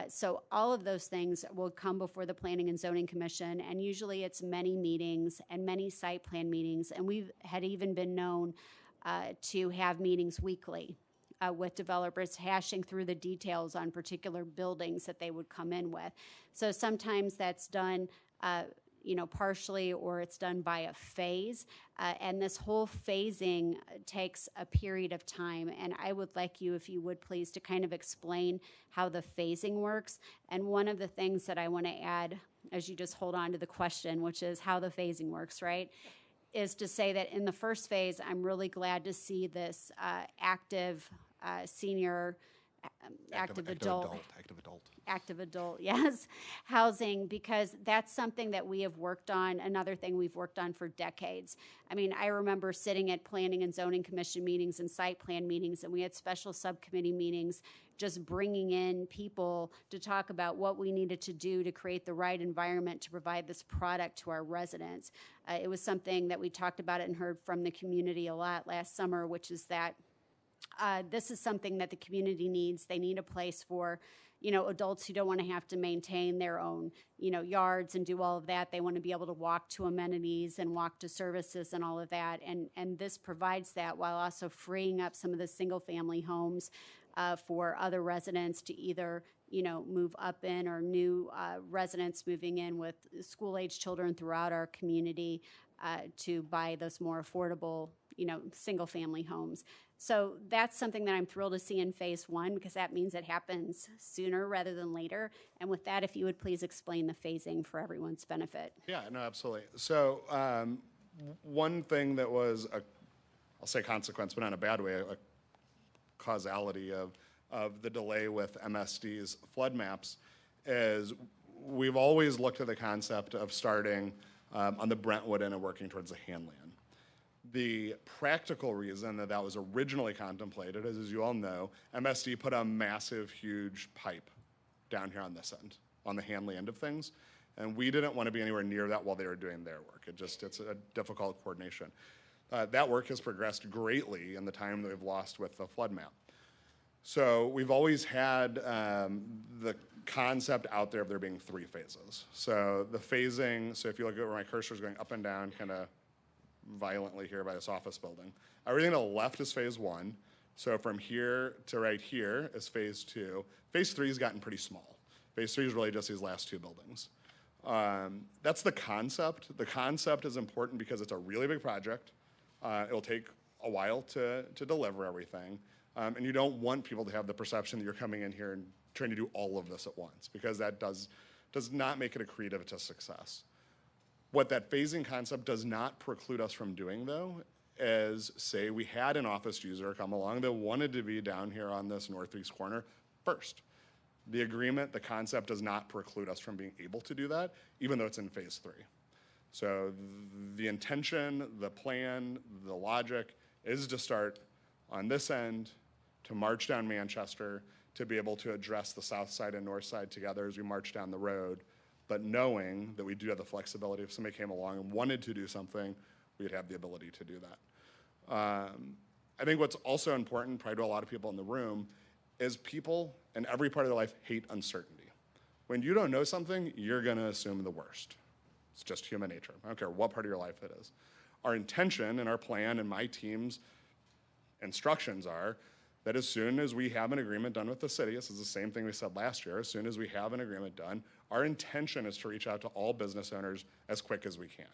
So all of those things will come before the Planning and Zoning Commission, and usually it's many meetings and many site plan meetings, and we've had even been known to have meetings weekly with developers hashing through the details on particular buildings that they would come in with. So sometimes that's done partially, or it's done by a phase. And this whole phasing takes a period of time. And I would like you, if you would please, to kind of explain how the phasing works. And one of the things that I want to add, as you just hold on to the question, which is how the phasing works, right, is to say that in the first phase, I'm really glad to see this active senior, active adult, yes, housing, because that's something that we have worked on, another thing we've worked on for decades. I mean, I remember sitting at Planning and Zoning Commission meetings and site plan meetings, and we had special subcommittee meetings just bringing in people to talk about what we needed to do to create the right environment to provide this product to our residents. It was something that we talked about and heard from the community a lot last summer, which is that this is something that the community needs. They need a place for, adults who don't want to have to maintain their own, yards and do all of that. They want to be able to walk to amenities and walk to services and all of that. And this provides that while also freeing up some of the single-family homes for other residents to either, move up in, or new residents moving in with school-age children throughout our community to buy those more affordable, single-family homes. So that's something that I'm thrilled to see in phase one, because that means it happens sooner rather than later. And with that, if you would please explain the phasing for everyone's benefit. Yeah, no, absolutely. So one thing that was I'll say consequence, but not in a bad way, a causality of the delay with MSD's flood maps is we've always looked at the concept of starting on the Brentwood and working towards the Hanland. The practical reason that was originally contemplated is, as you all know, MSD put a massive, huge pipe down here on this end, on the Hanley end of things, and we didn't want to be anywhere near that while they were doing their work. It's a difficult coordination. That work has progressed greatly in the time that we've lost with the flood map. So we've always had the concept out there of there being three phases. So the phasing, so if you look at where my cursor is going up and down kind of violently here by this office building, everything to the left is phase one. So from here to right here is phase two. Phase three has gotten pretty small. Phase three is really just these last two buildings. That's the concept. The concept is important because it's a really big project. It'll take a while to deliver everything. And you don't want people to have the perception that you're coming in here and trying to do all of this at once, because that does not make it accretive to success. What that phasing concept does not preclude us from doing, though, is say we had an office user come along that wanted to be down here on this northeast corner first. The agreement, the concept does not preclude us from being able to do that, even though it's in phase three. So the intention, the plan, the logic is to start on this end, to march down Manchester, to be able to address the south side and north side together as we march down the road, but knowing that we do have the flexibility. If somebody came along and wanted to do something, we'd have the ability to do that. I think what's also important, probably to a lot of people in the room, is people in every part of their life hate uncertainty. When you don't know something, you're gonna assume the worst. It's just human nature. I don't care what part of your life it is. Our intention and our plan and my team's instructions are that as soon as we have an agreement done with the city, this is the same thing we said last year, as soon as we have an agreement done, our intention is to reach out to all business owners as quick as we can.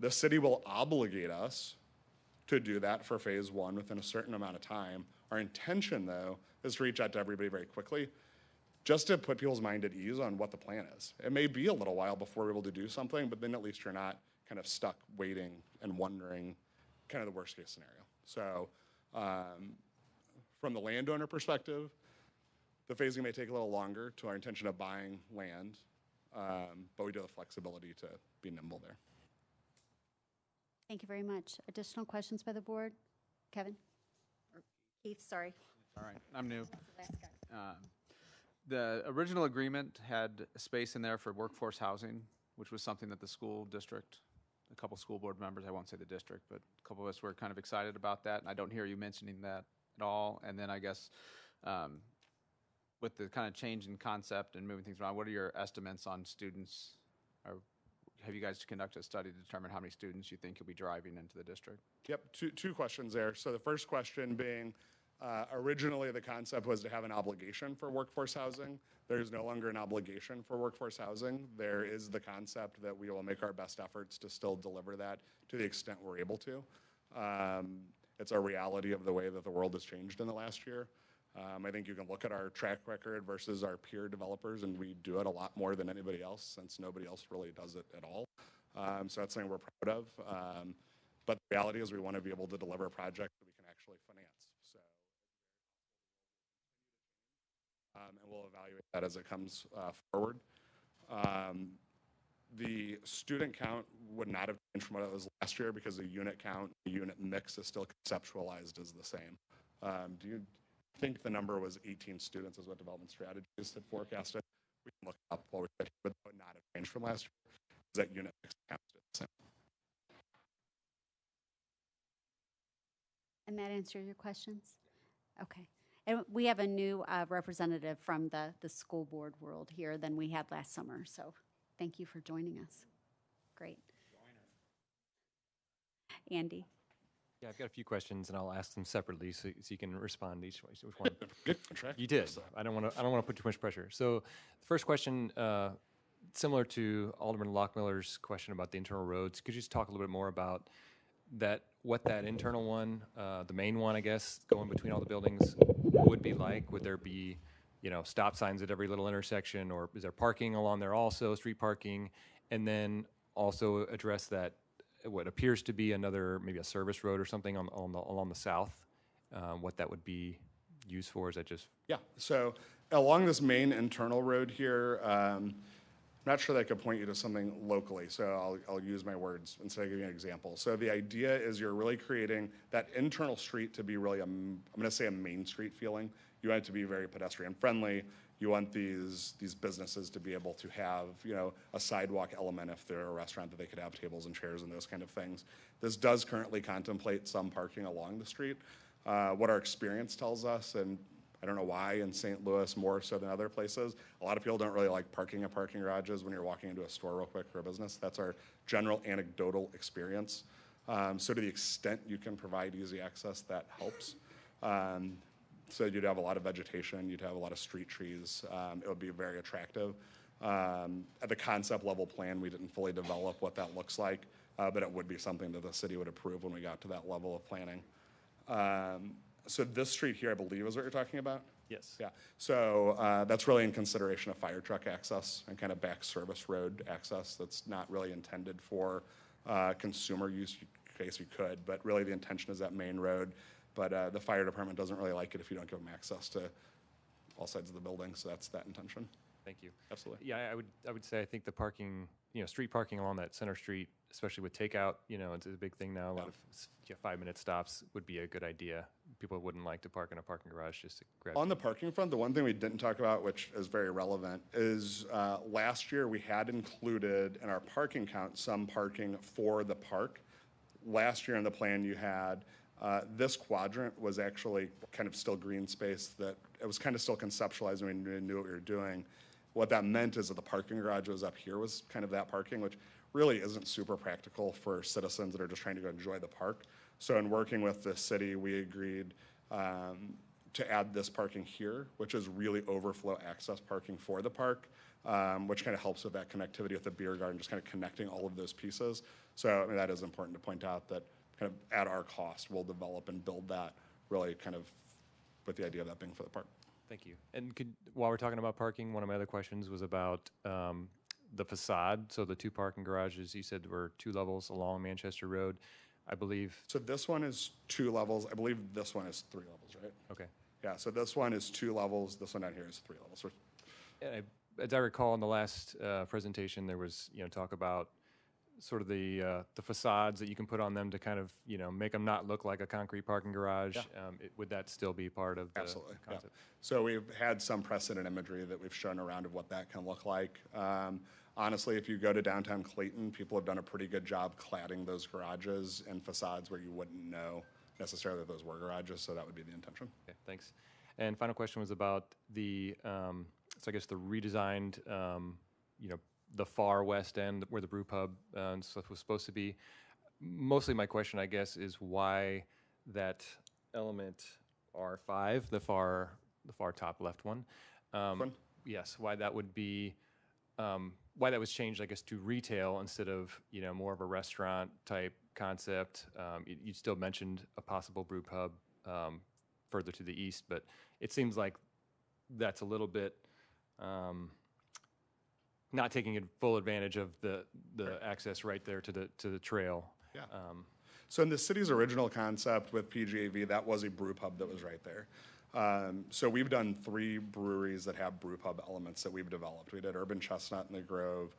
The city will obligate us to do that for phase one within a certain amount of time. Our intention, though, is to reach out to everybody very quickly, just to put people's mind at ease on what the plan is. It may be a little while before we're able to do something, but then at least you're not kind of stuck waiting and wondering, kind of the worst case scenario. So from the landowner perspective, the phasing may take a little longer to our intention of buying land, but we do have the flexibility to be nimble there. Thank you very much. Additional questions by the board? Kevin? Or Keith, sorry. All right, I'm new. That's the last guy. The original agreement had a space in there for workforce housing, which was something that the school district, a couple school board members, I won't say the district, but a couple of us were kind of excited about that, and I don't hear you mentioning that at all. And then I guess with the kind of change in concept and moving things around, what are your estimates on students? Or have you guys conducted a study to determine how many students you think you'll be driving into the district? Yep, two questions there. So the first question being, originally the concept was to have an obligation for workforce housing. There is no longer an obligation for workforce housing. There is the concept that we will make our best efforts to still deliver that to the extent we're able to. It's a reality of the way that the world has changed in the last year. I think you can look at our track record versus our peer developers, and we do it a lot more than anybody else, since nobody else really does it at all. So that's something we're proud of. But the reality is we want to be able to deliver a project that we can actually finance. So, and we'll evaluate that as it comes forward. The student count would not have changed from what it was last year because the unit count, the unit mix is still conceptualized as the same. Do you think the number was 18 students is what development strategies had forecasted? We can look up while we sit here, but that would not have changed from last year because that unit mix count is the same. And that answer your questions? Okay. And we have a new representative from the school board world here than we had last summer. So thank you for joining us. Great. Andy. Yeah, I've got a few questions, and I'll ask them separately so you can respond to each one. Good track. You did. I don't want to put too much pressure. So the first question, similar to Alderman Lockmiller's question about the internal roads, could you just talk a little bit more about that, what that internal one, the main one, I guess, going between all the buildings would be like? Would there be, stop signs at every little intersection, or is there parking along there also, street parking? And then also address that, what appears to be another, maybe a service road or something along the south, what that would be used for? Is that just? Yeah, so along this main internal road here, I'm not sure that I could point you to something locally, so I'll use my words instead of giving you an example. So the idea is you're really creating that internal street to be really, I'm gonna say a main street feeling. You want it to be very pedestrian friendly. You want these businesses to be able to have, a sidewalk element if they're a restaurant, that they could have tables and chairs and those kind of things. This does currently contemplate some parking along the street. What our experience tells us, and I don't know why in St. Louis more so than other places, a lot of people don't really like parking at parking garages when you're walking into a store real quick for a business. That's our general anecdotal experience. So to the extent you can provide easy access, that helps. So you'd have a lot of vegetation, you'd have a lot of street trees. It would be very attractive. At the concept level plan, we didn't fully develop what that looks like, but it would be something that the city would approve when we got to that level of planning. So this street here, I believe, is what you're talking about? Yes. Yeah. So that's really in consideration of fire truck access and kind of back service road access. That's not really intended for consumer use. In case you could, but really the intention is that main road. But the fire department doesn't really like it if you don't give them access to all sides of the building. So that's that intention. Thank you. Absolutely. Yeah, I would say I think the parking, street parking along that center street, especially with takeout, it's a big thing now. A lot of 5-minute stops would be a good idea. People wouldn't like to park in a parking garage just to grab. On the parking front, the one thing we didn't talk about, which is very relevant, is last year we had included in our parking count some parking for the park. Last year in the plan you had, this quadrant was actually kind of still green space, that it was kind of still conceptualized when we knew what we were doing. What that meant is that the parking garage was up here was kind of that parking, which really isn't super practical for citizens that are just trying to go enjoy the park. So in working with the city, we agreed to add this parking here, which is really overflow access parking for the park, which kind of helps with that connectivity with the beer garden, just kind of connecting all of those pieces. So I mean, that is important to point out that kind of at our cost, we'll develop and build that really kind of with the idea of that being for the park. Thank you. And while we're talking about parking, one of my other questions was about the facade. So the 2 parking garages, you said were 2 levels along Manchester Road, I believe. So this one is 2 levels. I believe this one is 3 levels, right? Okay. Yeah, so this one is 2 levels. This one down here is 3 levels. As I recall in the last presentation, there was talk about sort of the facades that you can put on them to kind of make them not look like a concrete parking garage. Yeah. Would that still be part of the Absolutely. concept? Yeah. So we've had some precedent imagery that we've shown around of what that can look like. Honestly, if you go to downtown Clayton, people have done a pretty good job cladding those garages and facades where you wouldn't know necessarily that those were garages. So that would be the intention. Okay, thanks. And final question was about the, so I guess the redesigned, the far west end where the brew pub and stuff was supposed to be. Mostly my question, I guess, is why that element R5, the far top left one. Yes, why that would be, why that was changed, I guess, to retail instead of more of a restaurant type concept. You still mentioned a possible brew pub further to the east, but it seems like that's a little bit not taking full advantage of the access right there to the trail. Yeah. So in the city's original concept with PGAV, that was a brew pub that was right there. So we've done 3 breweries that have brew pub elements that we've developed. We did Urban Chestnut in the Grove,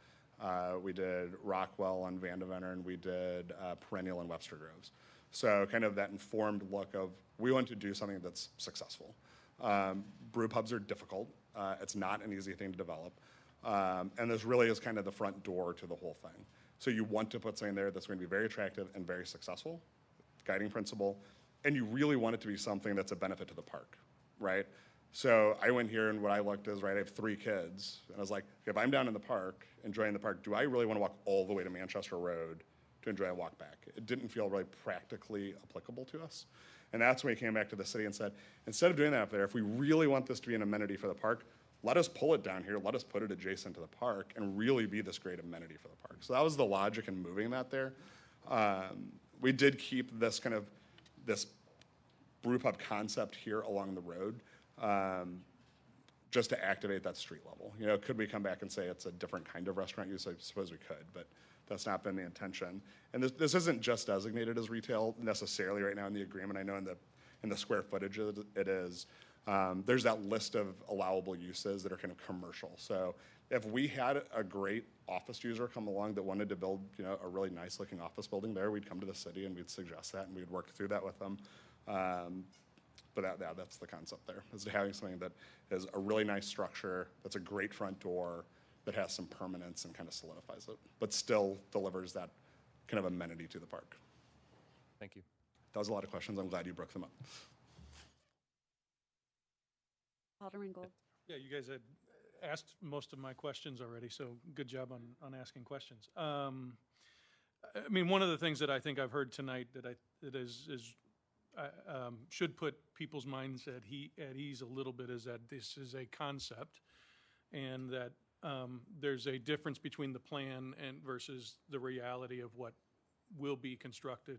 we did Rockwell on Vandevenner, and we did Perennial in Webster Groves. So kind of that informed look of, we want to do something that's successful. Brew pubs are difficult. It's not an easy thing to develop. And this really is kind of the front door to the whole thing. So you want to put something there that's going to be very attractive and very successful, guiding principle, and you really want it to be something that's a benefit to the park, right? So I went here and what I looked is, right, I have 3 kids, and I was like, if I'm down in the park, enjoying the park, do I really want to walk all the way to Manchester Road to enjoy a walk back? It didn't feel really practically applicable to us. And that's when we came back to the city and said, instead of doing that up there, if we really want this to be an amenity for the park, let us pull it down here, let us put it adjacent to the park and really be this great amenity for the park. So that was the logic in moving that there. We did keep this kind of, this brew pub concept here along the road, just to activate that street level. You know, could we come back and say it's a different kind of restaurant use? I suppose we could, but that's not been the intention. And this isn't just designated as retail necessarily right now in the agreement. I know in the square footage it is. There's that list of allowable uses that are kind of commercial. So if we had a great office user come along that wanted to build, you know, a really nice looking office building there, we'd come to the city and we'd suggest that and we'd work through that with them. But that's the concept there, is having something that is a really nice structure, that's a great front door, that has some permanence and kind of solidifies it, but still delivers that kind of amenity to the park. Thank you. That was a lot of questions. I'm glad you broke them up. Alderman Gold. Yeah, you guys had asked most of my questions already, so good job on asking questions. I mean, one of the things that I think I've heard tonight that should put people's minds at ease a little bit is that this is a concept, and that there's a difference between the plan and versus the reality of what will be constructed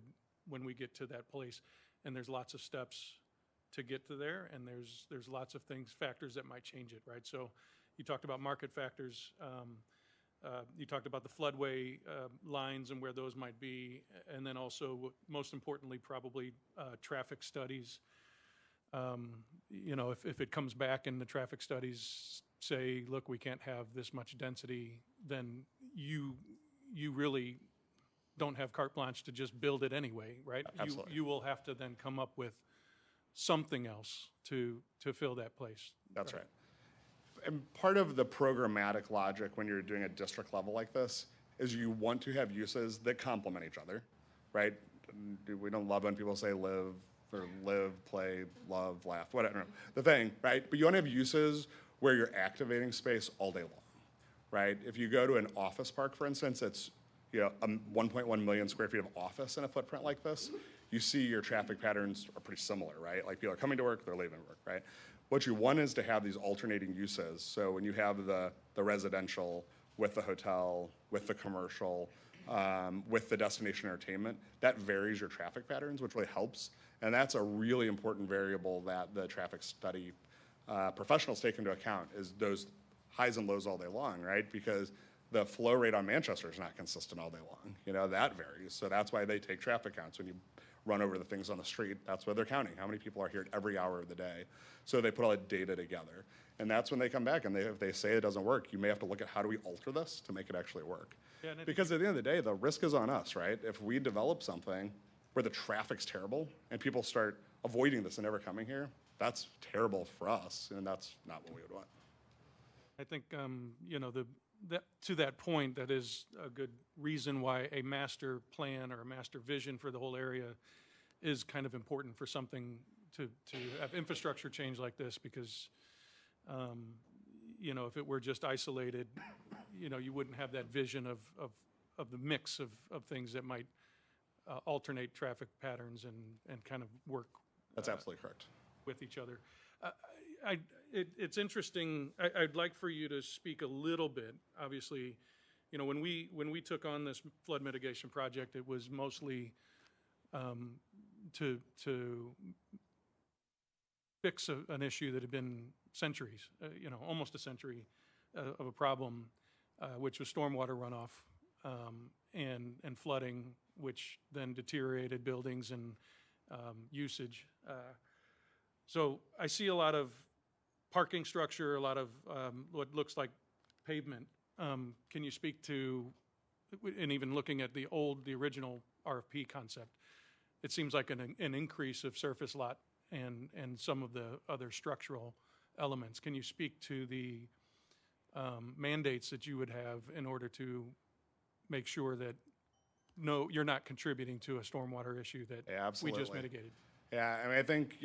when we get to that place. And there's lots of steps to get to there, and there's lots of factors that might change it, right? So you talked about market factors. You talked about the floodway lines and where those might be, and then also, most importantly, probably traffic studies. You know, if it comes back and the traffic studies say, look, we can't have this much density, then you really don't have carte blanche to just build it anyway, right? Absolutely. You will have to then come up with something else to fill that place. That's right. And part of the programmatic logic when you're doing a district level like this is you want to have uses that complement each other, right? We don't love when people say live, play, love, laugh, whatever. The thing, right? But you want to have uses where you're activating space all day long, right? If you go to an office park, for instance, it's, you know, 1.1 million square feet of office in a footprint like this, you see your traffic patterns are pretty similar, right? Like people are coming to work, they're leaving work, right? What you want is to have these alternating uses. So when you have the residential with the hotel, with the commercial, with the destination entertainment, that varies your traffic patterns, which really helps. And that's a really important variable that the traffic study professionals take into account, is those highs and lows all day long, right? Because the flow rate on Manchester is not consistent all day long. You know, that varies. So that's why they take traffic counts. When you run over the things on the street, that's what they're counting. How many people are here at every hour of the day? So they put all that data together. And that's when they come back and if they say it doesn't work, you may have to look at how do we alter this to make it actually work. Yeah, because at the end of the day, the risk is on us, right? If we develop something where the traffic's terrible and people start avoiding this and never coming here, that's terrible for us, and that's not what we would want. I think, you know, to that point, that is a good reason why a master plan or a master vision for the whole area is kind of important for something to have infrastructure change like this, because, you know, if it were just isolated, you know, you wouldn't have that vision of the mix of things that might alternate traffic patterns and kind of work. That's absolutely correct. With each other. It's interesting. I'd like for you to speak a little bit. Obviously, you know, when we took on this flood mitigation project, it was mostly to fix an issue that had been centuries, you know, almost a century of a problem, which was stormwater runoff. and flooding, which then deteriorated buildings and usage. So I see a lot of parking structure, a lot of what looks like pavement. Can you speak to, and even looking at the original RFP concept, it seems like an increase of surface lot and some of the other structural elements. Can you speak to the mandates that you would have in order to make sure that you're not contributing to a stormwater issue that we just Absolutely. mitigated? Yeah, I mean, I think,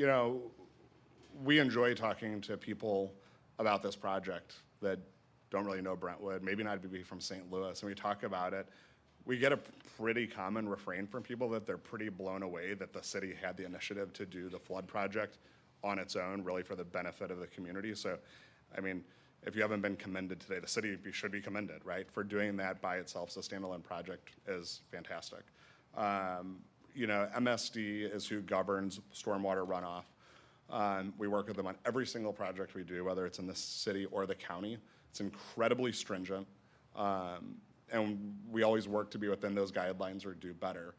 we enjoy talking to people about this project that don't really know Brentwood, maybe not be from St. Louis, and we talk about it. We get a pretty common refrain from people that they're pretty blown away that the city had the initiative to do the flood project on its own, really for the benefit of the community. So, I mean, if you haven't been commended today, the city should be commended, right? For doing that by itself, so a standalone project is fantastic. MSD is who governs stormwater runoff. We work with them on every single project we do, whether it's in the city or the county. It's incredibly stringent, and we always work to be within those guidelines or do better.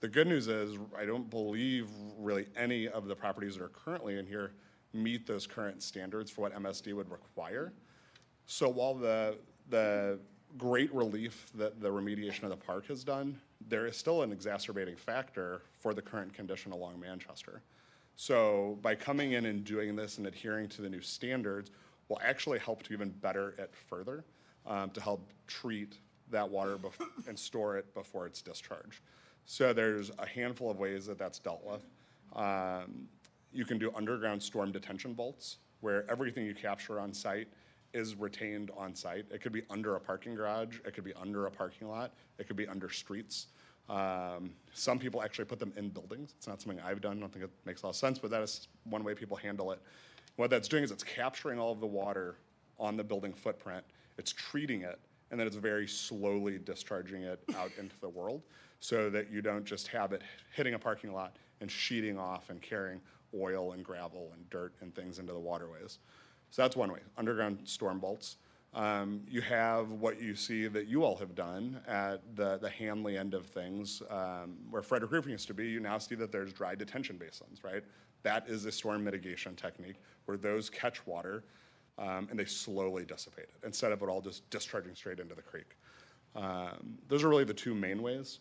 The good news is I don't believe really any of the properties that are currently in here meet those current standards for what MSD would require. So while the great relief that the remediation of the park has done, there is still an exacerbating factor for the current condition along Manchester. So by coming in and doing this and adhering to the new standards will actually help to even better it further, to help treat that water and store it before it's discharged. So there's a handful of ways that that's dealt with. You can do underground storm detention vaults, where everything you capture on site is retained on site. It could be under a parking garage, it could be under a parking lot, it could be under streets. Some people actually put them in buildings. It's not something I've done. I don't think it makes a lot of sense, but that is one way people handle it. What that's doing is it's capturing all of the water on the building footprint, it's treating it, and then it's very slowly discharging it out into the world so that you don't just have it hitting a parking lot and sheeting off and carrying oil and gravel and dirt and things into the waterways. So that's one way, underground storm vaults. You have what you see that you all have done at the Hanley end of things, where Frederick Roofing used to be. You now see that there's dry detention basins, right? That is a storm mitigation technique where those catch water and they slowly dissipate it instead of it all just discharging straight into the creek. Those are really the two main ways.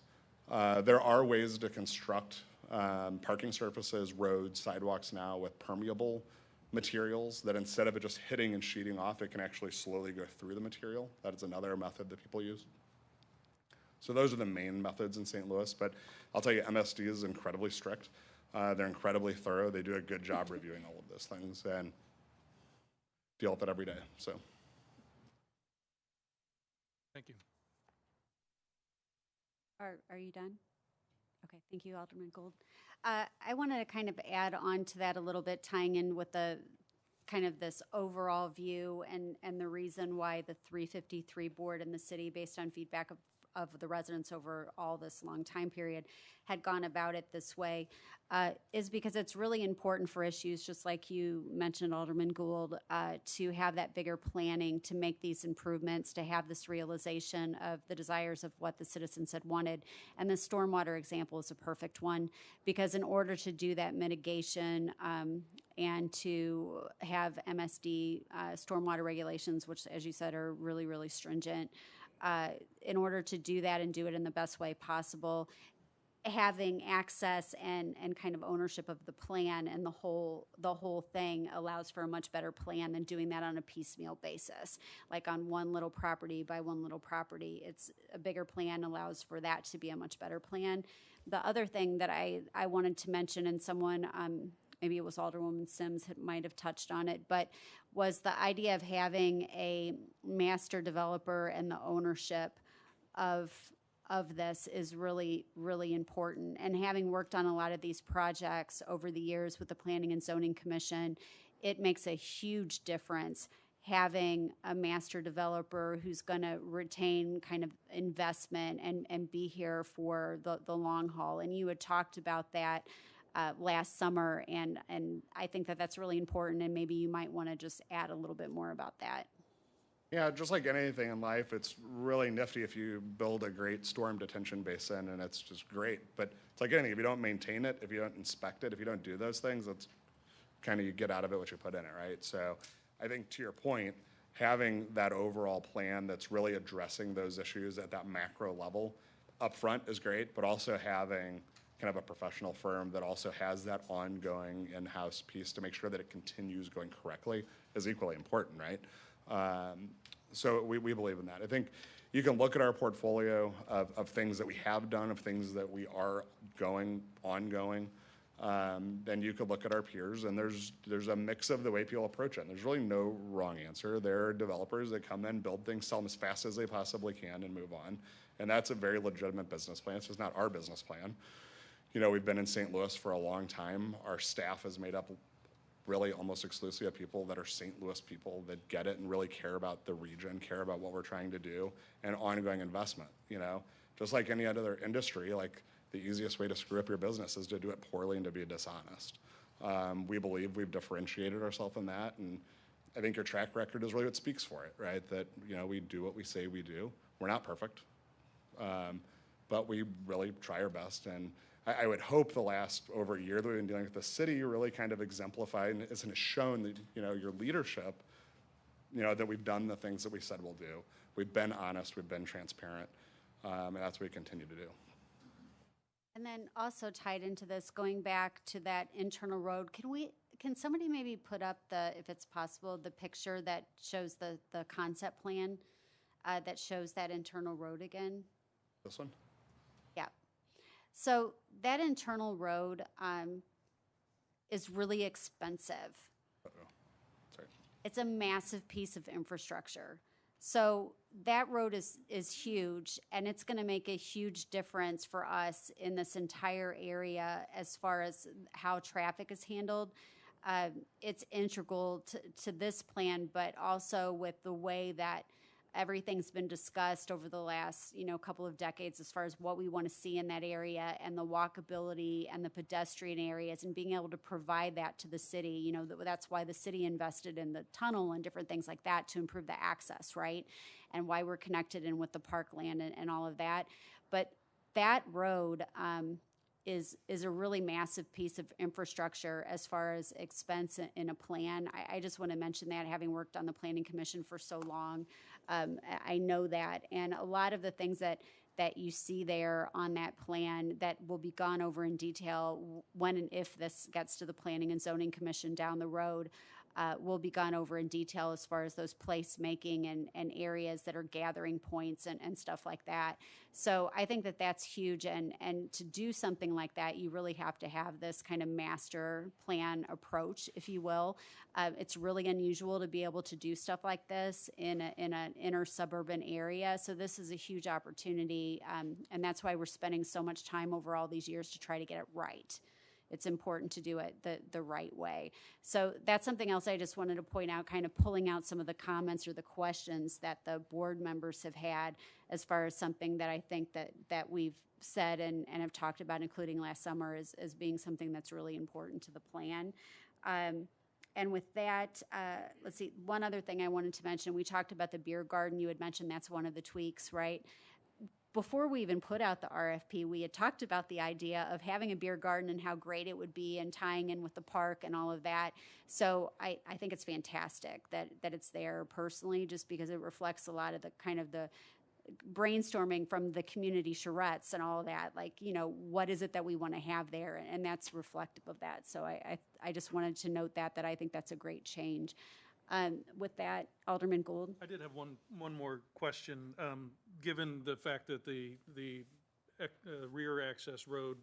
There are ways to construct parking surfaces, roads, sidewalks now with permeable materials that instead of it just hitting and sheeting off, it can actually slowly go through the material. That is another method that people use. So those are the main methods in St. Louis, but I'll tell you, MSD is incredibly strict. They're incredibly thorough. They do a good job reviewing all of those things and deal with it every day, so. Thank you. Are you done? Okay, thank you, Alderman Gould. I wanted to kind of add on to that a little bit, tying in with the kind of this overall view and the reason why the 353 board in the city, based on feedback of the residents over all this long time period, had gone about it this way, is because it's really important for issues, just like you mentioned, Alderman Gould, to have that bigger planning, to make these improvements, to have this realization of the desires of what the citizens had wanted. And the stormwater example is a perfect one, because in order to do that mitigation and to have MSD stormwater regulations, which, as you said, are really, really stringent, in order to do that and do it in the best way possible, having access and kind of ownership of the plan and the whole thing allows for a much better plan than doing that on a piecemeal basis, like on one little property by one little property. It's a bigger plan allows for that to be a much better plan. The other thing that I wanted to mention, and someone maybe it was Alderwoman Sims might have touched on it, but was the idea of having a master developer and the ownership of this is really, really important. And having worked on a lot of these projects over the years with the Planning and Zoning Commission, it makes a huge difference having a master developer who's going to retain kind of investment and be here for the long haul. And you had talked about that last summer, and I think that that's really important, and maybe you might want to just add a little bit more about that. Yeah, just like anything in life, it's really nifty if you build a great storm detention basin and it's just great. But it's like anything, if you don't maintain it, if you don't inspect it, if you don't do those things, it's kind of you get out of it what you put in it, right? So I think to your point, having that overall plan that's really addressing those issues at that macro level up front is great, but also having kind of a professional firm that also has that ongoing in-house piece to make sure that it continues going correctly is equally important, right? So we believe in that. I think you can look at our portfolio of things that we have done, of things that we are ongoing. Then you could look at our peers, and there's a mix of the way people approach it. And there's really no wrong answer. There are developers that come in, build things, sell them as fast as they possibly can, and move on. And that's a very legitimate business plan. It's just not our business plan. You know, we've been in St. Louis for a long time. Our staff is made up really almost exclusively of people that are St. Louis people that get it and really care about the region, care about what we're trying to do, and ongoing investment, you know? Just like any other industry, like the easiest way to screw up your business is to do it poorly and to be dishonest. We believe we've differentiated ourselves in that, and I think your track record is really what speaks for it, right? That, you know, we do what we say we do. We're not perfect, but we really try our best, and I would hope the last over a year that we've been dealing with the city really kind of exemplified and has shown that, you know, your leadership, you know, that we've done the things that we said we'll do. We've been honest, we've been transparent, and that's what we continue to do. And then also tied into this, going back to that internal road, can somebody maybe put up if it's possible, the picture that shows the concept plan that shows that internal road again? This one? Yeah. So that internal road is really expensive. Uh-oh. Sorry. It's a massive piece of infrastructure. So that road is huge, and it's going to make a huge difference for us in this entire area as far as how traffic is handled. It's integral to this plan, but also with the way that everything's been discussed over the last, you know, couple of decades as far as what we want to see in that area and the walkability and the pedestrian areas and being able to provide that to the city. You know, that's why the city invested in the tunnel and different things like that to improve the access, right? And why we're connected in with the parkland and all of that. But that road is a really massive piece of infrastructure as far as expense in a plan. I just want to mention that, having worked on the Planning Commission for so long, I know that. And a lot of the things that you see there on that plan that will be gone over in detail when and if this gets to the Planning and Zoning Commission down the road, will be gone over in detail as far as those placemaking and areas that are gathering points and stuff like that. So I think that that's huge, and to do something like that, you really have to have this kind of master plan approach, if you will. It's really unusual to be able to do stuff like this in an inner suburban area. So this is a huge opportunity, and that's why we're spending so much time over all these years to try to get it right. It's important to do it the right way. So that's something else I just wanted to point out, kind of pulling out some of the comments or the questions that the board members have had as far as something that I think that we've said and have talked about, including last summer, as being something that's really important to the plan. And with that, let's see, one other thing I wanted to mention, we talked about the beer garden. You had mentioned that's one of the tweaks, right? Before we even put out the RFP, we had talked about the idea of having a beer garden and how great it would be and tying in with the park and all of that. So I think it's fantastic that it's there personally, just because it reflects a lot of the kind of the brainstorming from the community charrettes and all of that. Like, you know, what is it that we want to have there? And that's reflective of that. So I just wanted to note that I think that's a great change. With that, Alderman Gould. I did have one more question. Given the fact that the rear access road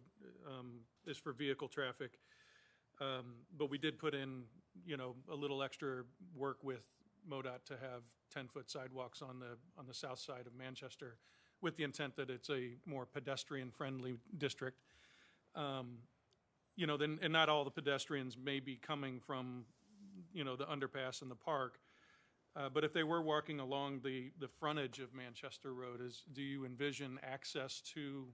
is for vehicle traffic, but we did put in, you know, a little extra work with MoDOT to have 10-foot sidewalks on the south side of Manchester, with the intent that it's a more pedestrian-friendly district. You know, then, and not all the pedestrians may be coming from, you know, the underpass and the park. But if they were walking along the frontage of Manchester Road, do you envision access to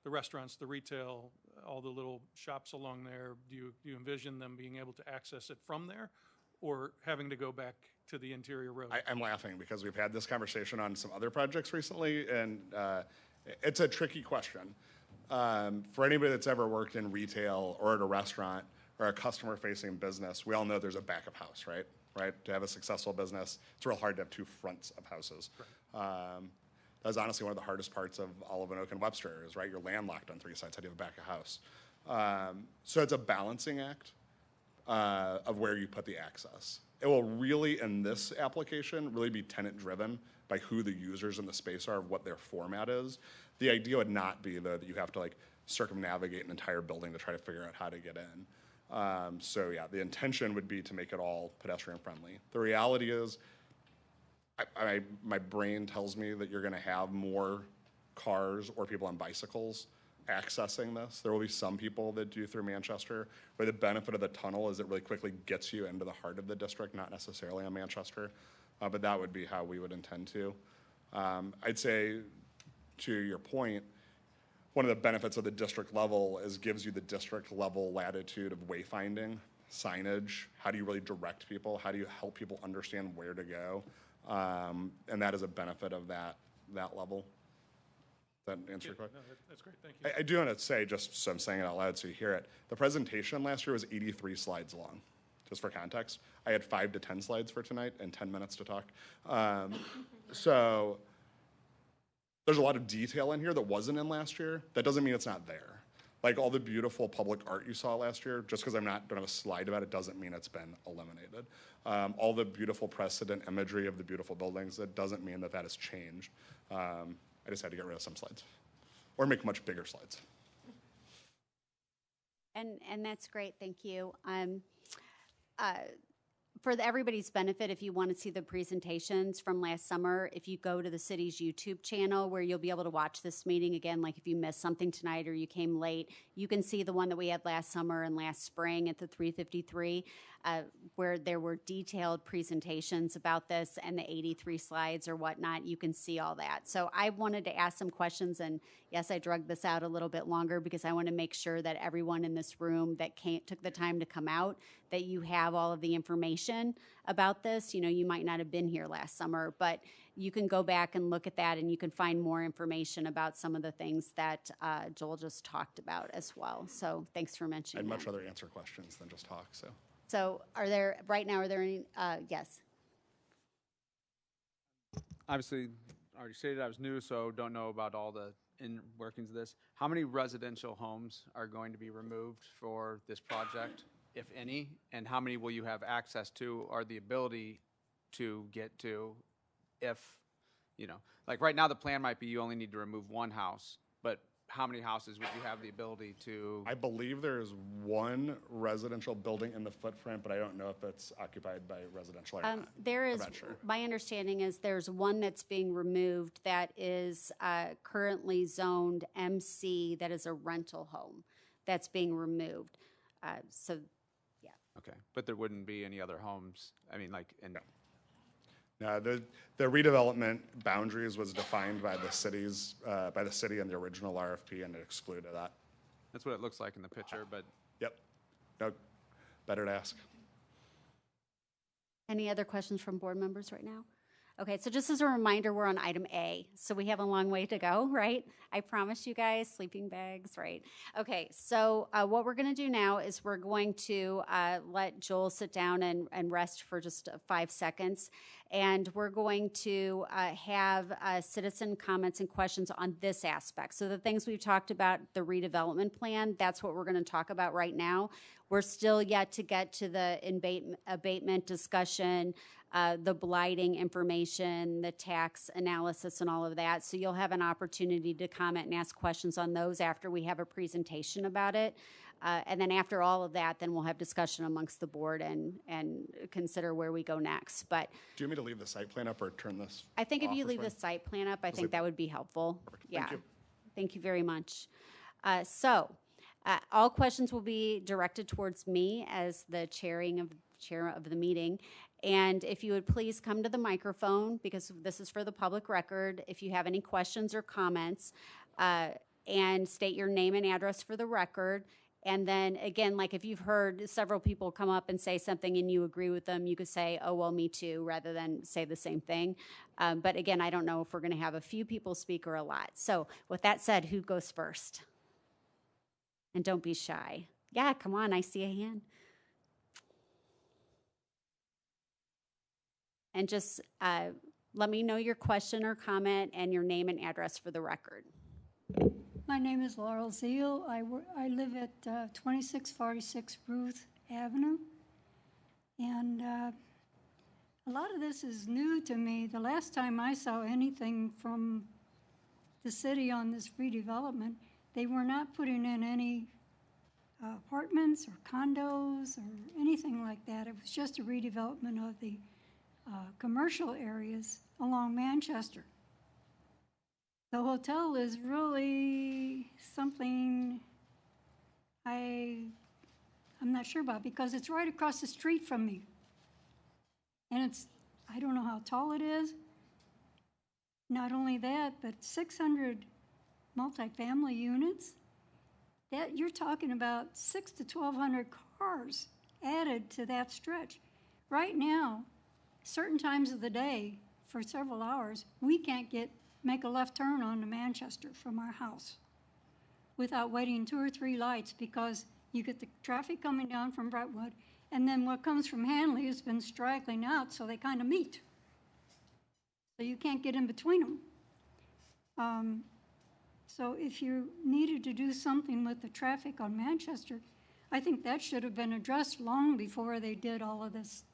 the restaurants, the retail, all the little shops along there? Do you envision them being able to access it from there, or having to go back to the interior road. I'm laughing because we've had this conversation on some other projects recently, and it's a tricky question. For anybody that's ever worked in retail or at a restaurant or a customer-facing business, we all know there's a back of house, right? Right? To have a successful business, it's real hard to have two fronts of houses. That's honestly one of the hardest parts of Olive and Oak and Webster is, right? You're landlocked on three sides. How do you have a back of house? So it's a balancing act of where you put the access. It will really, in this application, really be tenant-driven by who the users in the space are, what their format is. The idea would not be, though, that you have to like circumnavigate an entire building to try to figure out how to get in. So yeah, the intention would be to make it all pedestrian-friendly. The reality is, my brain tells me that you're going to have more cars or people on bicycles accessing this. There will be some people that do through Manchester, where the benefit of the tunnel is it really quickly gets you into the heart of the district, not necessarily on Manchester, but that would be how we would intend to. I'd say, to your point, one of the benefits of the district level is gives you the district level latitude of wayfinding, signage, how do you really direct people, how do you help people understand where to go, and that is a benefit of that level. That answer your question? No, that's great, thank you. I do want to say, just so I'm saying it out loud so you hear it, the presentation last year was 83 slides long, just for context. I had 5 to 10 slides for tonight and 10 minutes to talk. So there's a lot of detail in here that wasn't in last year. That doesn't mean it's not there. Like all the beautiful public art you saw last year, just because don't have a slide about it doesn't mean it's been eliminated. All the beautiful precedent imagery of the beautiful buildings, that doesn't mean that has changed. I just had to get rid of some slides or make much bigger slides. And that's great, thank you. For everybody's benefit, if you want to see the presentations from last summer, if you go to the city's YouTube channel where you'll be able to watch this meeting again, like if you missed something tonight or you came late, you can see the one that we had last summer and last spring at the 353, where there were detailed presentations about this and the 83 slides or whatnot. You can see all that. So I wanted to ask some questions, and yes, I drug this out a little bit longer because I want to make sure that everyone in this room that took the time to come out, that you have all of the information about this. You know, you might not have been here last summer, but you can go back and look at that and you can find more information about some of the things that Joel just talked about as well. So thanks for mentioning I'd that. much rather answer questions than just talk, so. So are there any, yes? Obviously, already stated I was new, so don't know about all the in workings of this. How many residential homes are going to be removed for this project, if any? And how many will you have access to or the ability to get to if, you know, like right now the plan might be you only need to remove one house, but how many houses would you have the ability to? I believe there's one residential building in the footprint, but I don't know if it's occupied by residential or not. There is, I'm not sure. my understanding is there's one that's being removed that is currently zoned MC, that is a rental home that's being removed. So, yeah. Okay, but there wouldn't be any other homes, I mean, like, in. No. No, the redevelopment boundaries was defined by the city in the original RFP, and it excluded that. That's what it looks like in the picture, but. Yep. No, better to ask. Any other questions from board members right now? Okay, so just as a reminder, we're on item A, so we have a long way to go, right? I promised you guys sleeping bags, right? Okay, so what we're going to do now is we're going to let Joel sit down and rest for just 5 seconds, and we're going to have citizen comments and questions on this aspect. So the things we've talked about, the redevelopment plan, that's what we're going to talk about right now. We're still yet to get to the abatement discussion, the blighting information, the tax analysis, and all of that. So you'll have an opportunity to comment and ask questions on those after we have a presentation about it. And then after all of that, then we'll have discussion amongst the board and consider where we go next. But Do you want me to leave the site plan up or turn this I think if off you this leave way? the site plan up, I think that would be helpful. Perfect. Yeah. Thank you. Thank you very much. All questions will be directed towards me as the chair of the meeting. And if you would please come to the microphone, because this is for the public record, if you have any questions or comments, and state your name and address for the record, And then again, like if you've heard several people come up and say something and you agree with them, you could say, oh, well, me too, rather than say the same thing. But again, I don't know if we're going to have a few people speak or a lot. So with that said, who goes first? And don't be shy. Yeah, come on, I see a hand. And just let me know your question or comment and your name and address for the record. My name is Laurel Zeal. I live at 2646 Ruth Avenue. And a lot of this is new to me. The last time I saw anything from the city on this redevelopment, they were not putting in any apartments or condos or anything like that. It was just a redevelopment of the commercial areas along Manchester. The hotel is really something I'm not sure about because it's right across the street from me. And I don't know how tall it is. Not only that, but 600 multifamily units. That you're talking about 600 to 1,200 cars added to that stretch. Right now, certain times of the day, for several hours, we can't make a left turn onto Manchester from our house without waiting 2 or 3 lights because you get the traffic coming down from Brentwood, and then what comes from Hanley has been straggling out, so they kind of meet. So you can't get in between them. So if you needed to do something with the traffic on Manchester, I think that should have been addressed long before they did all of this,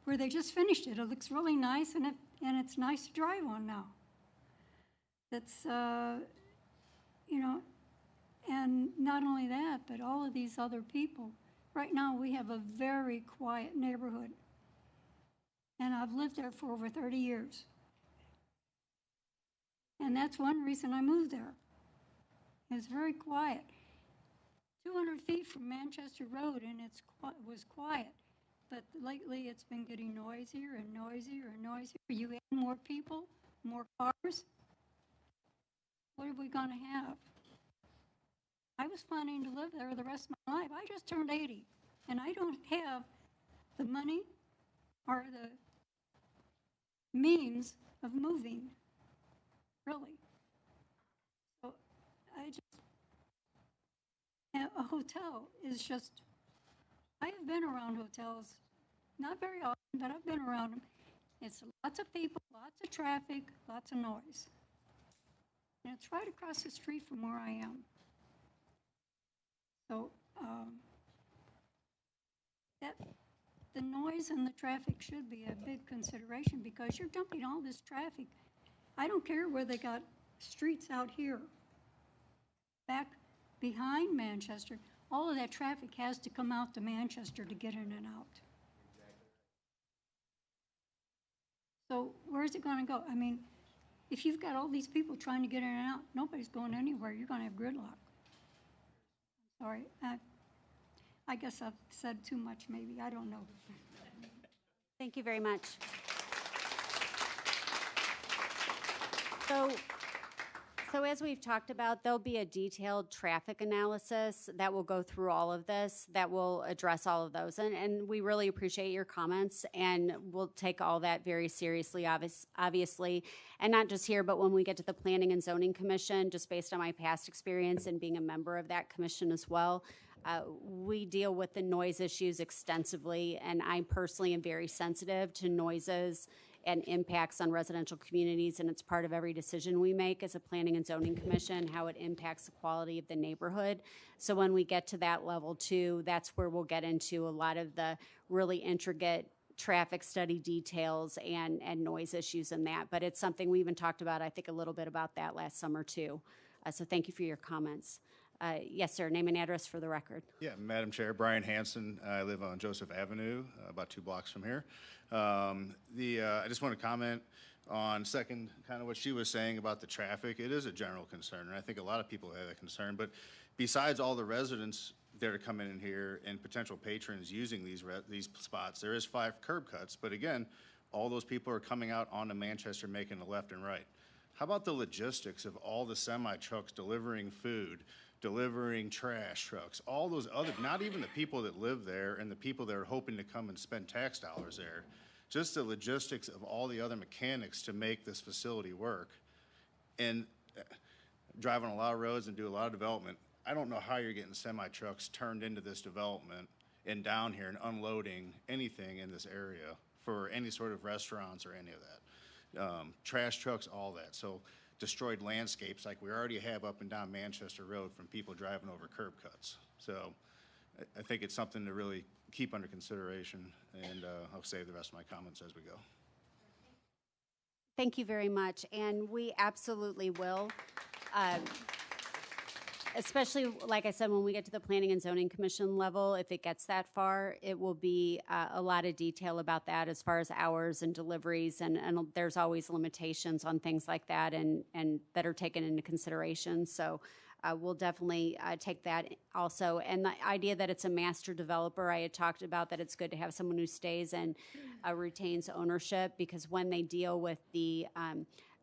where they just finished it. It looks really nice, and it's nice to drive on now. That's, and not only that, but all of these other people. Right now, we have a very quiet neighborhood, and I've lived there for over 30 years. And that's one reason I moved there. It's very quiet. 200 feet from Manchester Road, and it was quiet. But lately, it's been getting noisier and noisier and noisier. You add more people, more cars. What are we going to have? I was planning to live there the rest of my life. I just turned 80, and I don't have the money or the means of moving, really. So a hotel is just, I have been around hotels, not very often, but I've been around them. It's lots of people, lots of traffic, lots of noise. And it's right across the street from where I am. So the noise and the traffic should be a big consideration because you're dumping all this traffic. I don't care where they got streets out here. Back behind Manchester, all of that traffic has to come out to Manchester to get in and out. So where's it going to go? I mean, if you've got all these people trying to get in and out, nobody's going anywhere. You're going to have gridlock. Sorry. I guess I've said too much, maybe. I don't know. Thank you very much. So as we've talked about, there'll be a detailed traffic analysis that will go through all of this, that will address all of those. And we really appreciate your comments, and we'll take all that very seriously, obviously. And not just here, but when we get to the Planning and Zoning Commission, just based on my past experience and being a member of that commission as well, we deal with the noise issues extensively. And I personally am very sensitive to noises and impacts on residential communities, and it's part of every decision we make as a Planning and Zoning Commission, how it impacts the quality of the neighborhood. So when we get to that level too, that's where we'll get into a lot of the really intricate traffic study details and noise issues in that. But it's something we even talked about, I think, a little bit about that last summer too. So thank you for your comments. Yes, sir, name and address for the record. Yeah, Madam Chair, Brian Hanson. I live on Joseph Avenue, about 2 blocks from here. I just want to comment on second kind of what she was saying about the traffic. It is a general concern, and I think a lot of people have that concern. But besides all the residents that are coming in here and potential patrons using these spots, there is 5 curb cuts. But again, all those people are coming out onto Manchester making a left and right. How about the logistics of all the semi trucks delivering food, delivering trash trucks, all those other, not even the people that live there and the people that are hoping to come and spend tax dollars there, just the logistics of all the other mechanics to make this facility work. And driving a lot of roads and do a lot of development, I don't know how you're getting semi trucks turned into this development and down here and unloading anything in this area for any sort of restaurants or any of that. Trash trucks, all that. So destroyed landscapes like we already have up and down Manchester Road from people driving over curb cuts. So I think it's something to really keep under consideration, and I'll save the rest of my comments as we go. Thank you very much, and we absolutely will. Especially, like I said, when we get to the Planning and Zoning Commission level, if it gets that far, it will be a lot of detail about that as far as hours and deliveries, and there's always limitations on things like that and that are taken into consideration. So we'll definitely take that also. And the idea that it's a master developer, I had talked about that it's good to have someone who stays and retains ownership, because when they deal with the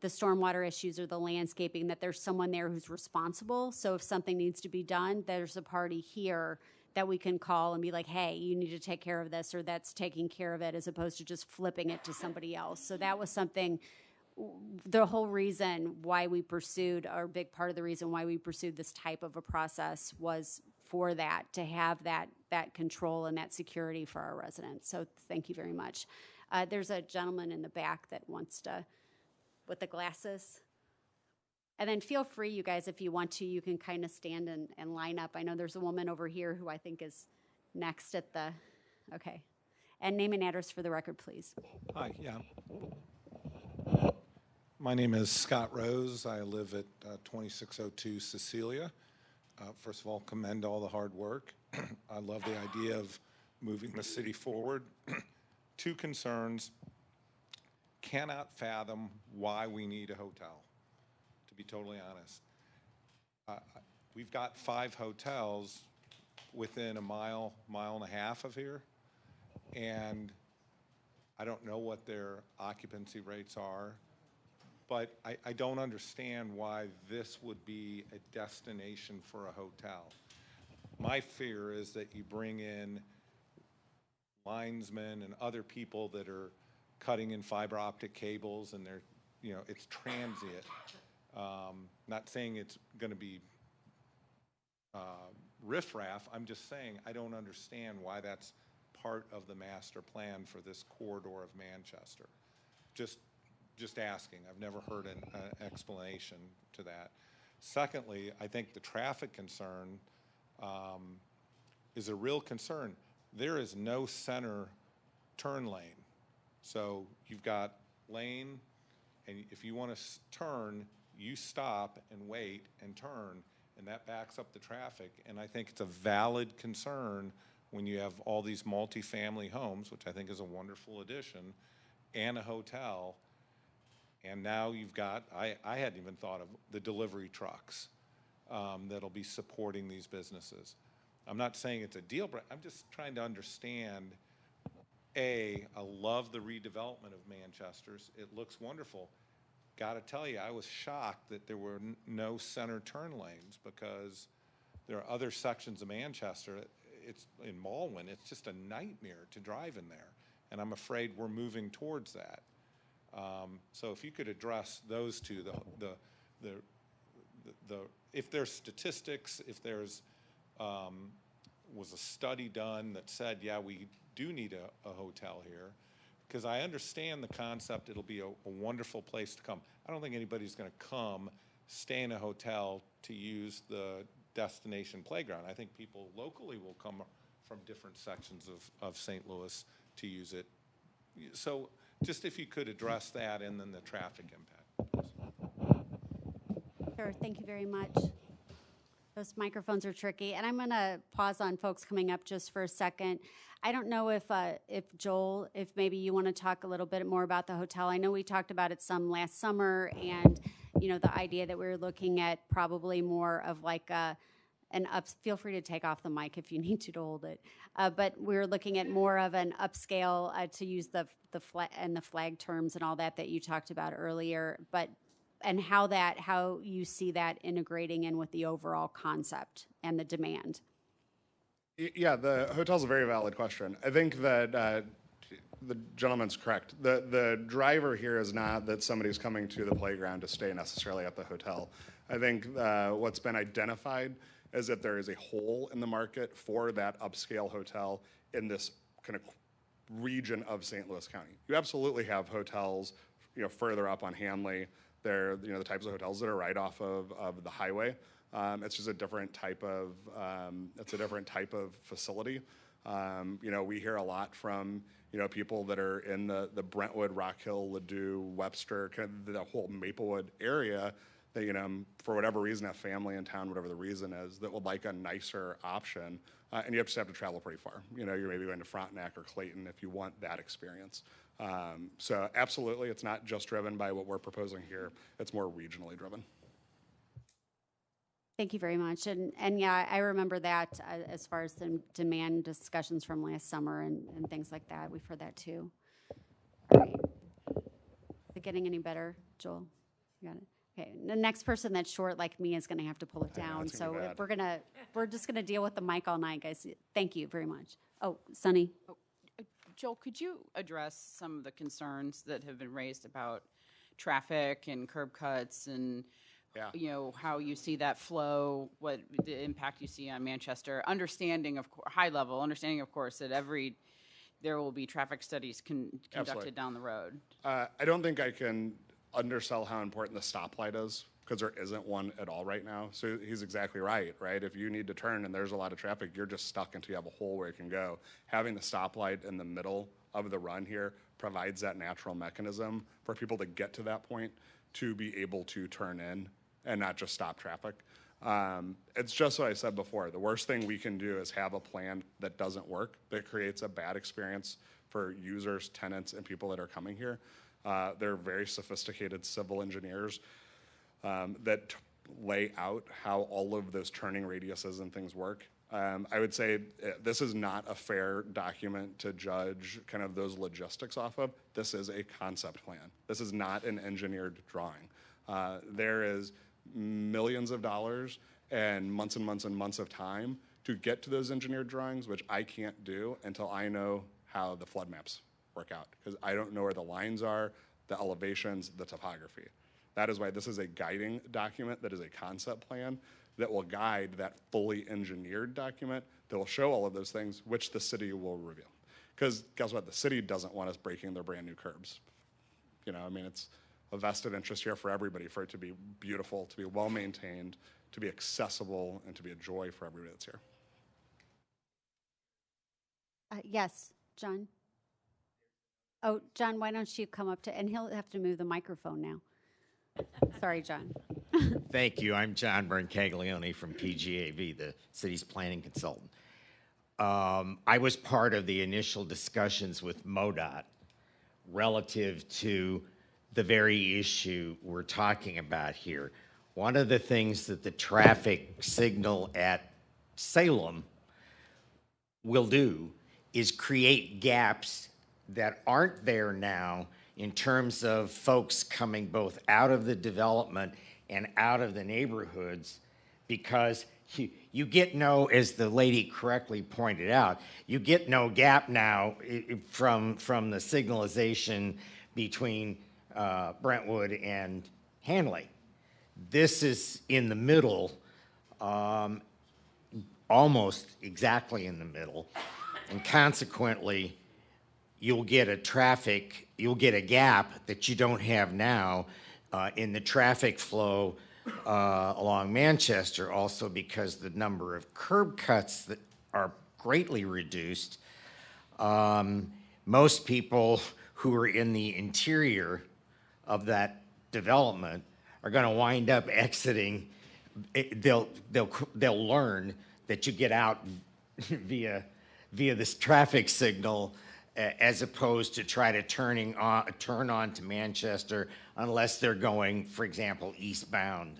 stormwater issues or the landscaping, that there's someone there who's responsible. So if something needs to be done, there's a party here that we can call and be like, hey, you need to take care of this, or that's taking care of it, as opposed to just flipping it to somebody else. So that was something, the whole reason why we pursued, or a big part of the reason why we pursued this type of a process was for that, to have that control and that security for our residents. So thank you very much. There's a gentleman in the back that wants to, with the glasses. And then feel free, you guys, if you want to, you can kind of stand and line up. I know there's a woman over here who I think is next at the, okay. And name and address for the record, please. Hi, yeah. My name is Scott Rose. I live at 2602 Cecilia. First of all, commend all the hard work. I love the idea of moving the city forward. Two concerns. Cannot fathom why we need a hotel, to be totally honest. We've got 5 hotels within a mile and a half of here, and I don't know what their occupancy rates are, but I don't understand why this would be a destination for a hotel. My fear is that you bring in linesmen and other people that are cutting in fiber optic cables, and they're, you know, it's transient. Not saying it's going to be riffraff. I'm just saying I don't understand why that's part of the master plan for this corridor of Manchester. Just asking. I've never heard an explanation to that. Secondly, I think the traffic concern is a real concern. There is no center turn lane. So you've got lane, and if you want to turn, you stop and wait and turn, and that backs up the traffic. And I think it's a valid concern when you have all these multifamily homes, which I think is a wonderful addition, and a hotel. And now you've got, I hadn't even thought of the delivery trucks that'll be supporting these businesses. I'm not saying it's a deal breaker. I'm just trying to understand. I love the redevelopment of Manchester's. It looks wonderful. Got to tell you, I was shocked that there were no center turn lanes, because there are other sections of Manchester. It's in Malwyn. It's just a nightmare to drive in there, and I'm afraid we're moving towards that. So if you could address those two, if there's statistics, if there's was a study done that said, yeah, we do need a hotel here, because I understand the concept. It'll be a wonderful place to come. I don't think anybody's going to come, stay in a hotel to use the destination playground. I think people locally will come from different sections of St. Louis to use it. So just if you could address that, and then the traffic impact. Sure, thank you very much. Those microphones are tricky, and I'm going to pause on folks coming up just for a second. I don't know if Joel, if maybe you want to talk a little bit more about the hotel. I know we talked about it some last summer, and you know, the idea that we were looking at probably more of like feel free to take off the mic if you need to hold it. But we're looking at more of an upscale to use the flag terms and all that you talked about earlier. But how you see that integrating in with the overall concept and the demand. Yeah, the hotel's a very valid question. I think that the gentleman's correct. The driver here is not that somebody's coming to the playground to stay necessarily at the hotel. I think what's been identified is that there is a hole in the market for that upscale hotel in this kind of region of St. Louis County. You absolutely have hotels, further up on Hanley. They're, the types of hotels that are right off of the highway. It's just a different type of, facility. We hear a lot from, people that are in the Brentwood, Rock Hill, Ladue, Webster, kind of the whole Maplewood area that, for whatever reason, have family in town, whatever the reason is, that would like a nicer option. And you just have to travel pretty far. You're maybe going to Frontenac or Clayton if you want that experience. So absolutely, it's not just driven by what we're proposing here. It's more regionally driven. Thank you very much. And yeah, I remember that as far as the demand discussions from last summer and things like that. We've heard that too. All right. Is it getting any better, Joel? You got it? Okay. The next person that's short like me is going to have to pull it down. So we're just going to deal with the mic all night, guys. Thank you very much. Oh, Sunny. Joel, could you address some of the concerns that have been raised about traffic and curb cuts and how you see that flow, what the impact you see on Manchester, understanding of high level, understanding of course that there will be traffic studies conducted Absolutely. down the road. I don't think I can undersell how important the stoplight is, because there isn't one at all right now. So he's exactly right? If you need to turn and there's a lot of traffic, you're just stuck until you have a hole where you can go. Having the stoplight in the middle of the run here provides that natural mechanism for people to get to that point to be able to turn in and not just stop traffic. It's just what I said before. The worst thing we can do is have a plan that doesn't work, that creates a bad experience for users, tenants, and people that are coming here. They're very sophisticated civil engineers that lay out how all of those turning radiuses and things work. I would say this is not a fair document to judge kind of those logistics off of. This is a concept plan. This is not an engineered drawing. There is millions of dollars and months and months and months of time to get to those engineered drawings, which I can't do until I know how the flood maps work out, because I don't know where the lines are, the elevations, the topography. That is why this is a guiding document that is a concept plan that will guide that fully engineered document that will show all of those things, which the city will reveal. Because guess what? The city doesn't want us breaking their brand new curbs. It's a vested interest here for everybody, for it to be beautiful, to be well-maintained, to be accessible, and to be a joy for everybody that's here. Yes, John. Oh, John, why don't you come up and he'll have to move the microphone now. Sorry, John. Thank you. I'm John Berncaglione from PGAV, the city's planning consultant. I was part of the initial discussions with MoDOT relative to the very issue we're talking about here. One of the things that the traffic signal at Salem will do is create gaps that aren't there now in terms of folks coming both out of the development and out of the neighborhoods, because you get no, as the lady correctly pointed out, you get no gap now from the signalization between Brentwood and Hanley. This is in the middle, almost exactly in the middle, and consequently, you'll get a gap that you don't have now in the traffic flow along Manchester, also because the number of curb cuts that are greatly reduced. Most people who are in the interior of that development are going to wind up exiting. They'll learn that you get out via this traffic signal, as opposed to try to turn on to Manchester unless they're going, for example, eastbound.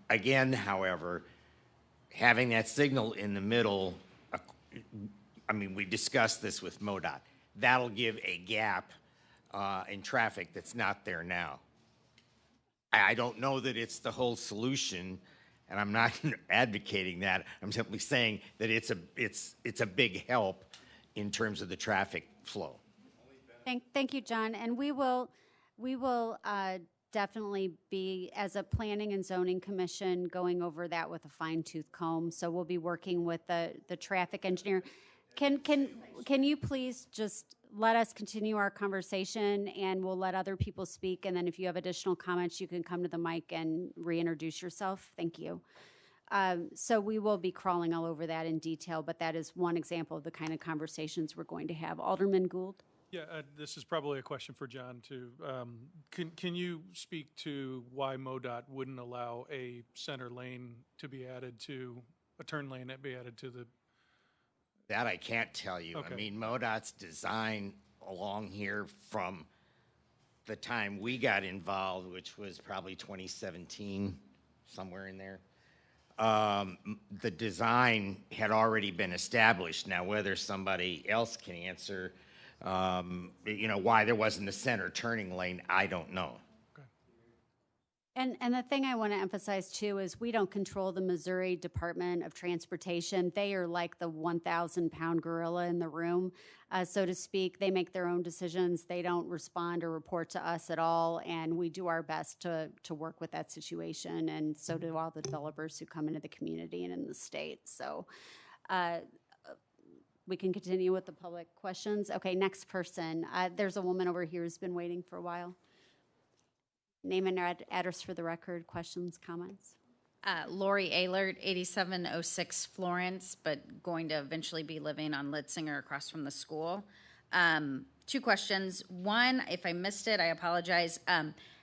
Again, however, having that signal in the middle, we discussed this with MoDOT. That'll give a gap in traffic that's not there now. I don't know that it's the whole solution, and I'm not advocating that. I'm simply saying that it's a big help in terms of the traffic flow. Thank you, John. And we will definitely be, as a planning and zoning commission, going over that with a fine tooth comb. So we'll be working with the traffic engineer. Can you please just let us continue our conversation, and we'll let other people speak. And then if you have additional comments, you can come to the mic and reintroduce yourself. Thank you. So we will be crawling all over that in detail, but that is one example of the kind of conversations we're going to have. Alderman Gould? Yeah, this is probably a question for John too. Can you speak to why MoDOT wouldn't allow a center lane to be added to, a turn lane that be added to the? That I can't tell you. Okay. I mean, MoDOT's design along here from the time we got involved, which was probably 2017, somewhere in there. The design had already been established. Now, whether somebody else can answer, why there wasn't a center turning lane, I don't know. And the thing I want to emphasize too is we don't control the Missouri Department of Transportation. They are like the 1,000-pound gorilla in the room, so to speak. They make their own decisions. They don't respond or report to us at all, and we do our best to work with that situation, and so do all the developers who come into the community and in the state. So we can continue with the public questions. Okay, next person. There's a woman over here who's been waiting for a while. Name and address for the record. Questions, comments? Lori Ehlert, 8706 Florence, but going to eventually be living on Litzinger across from the school. 2 questions. One, if I missed it, I apologize.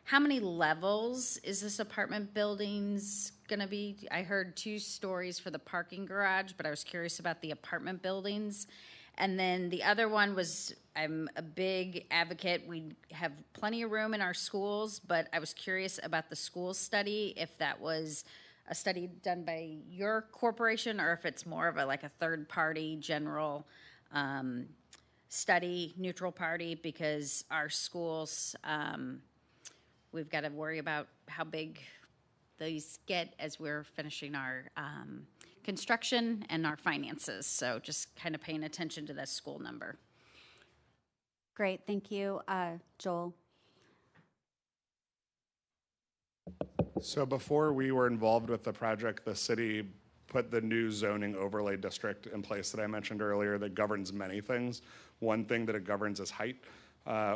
How many levels is this apartment building's going to be? I heard 2 stories for the parking garage, but I was curious about the apartment buildings. And then the other one was, I'm a big advocate. We have plenty of room in our schools, but I was curious about the school study, if that was a study done by your corporation or if it's more of a third-party general study, neutral party, because our schools, we've got to worry about how big these get as we're finishing our construction and our finances. So just kind of paying attention to that school number. Great, thank you. Joel? So before we were involved with the project, the city put the new zoning overlay district in place that I mentioned earlier that governs many things. One thing that it governs is height.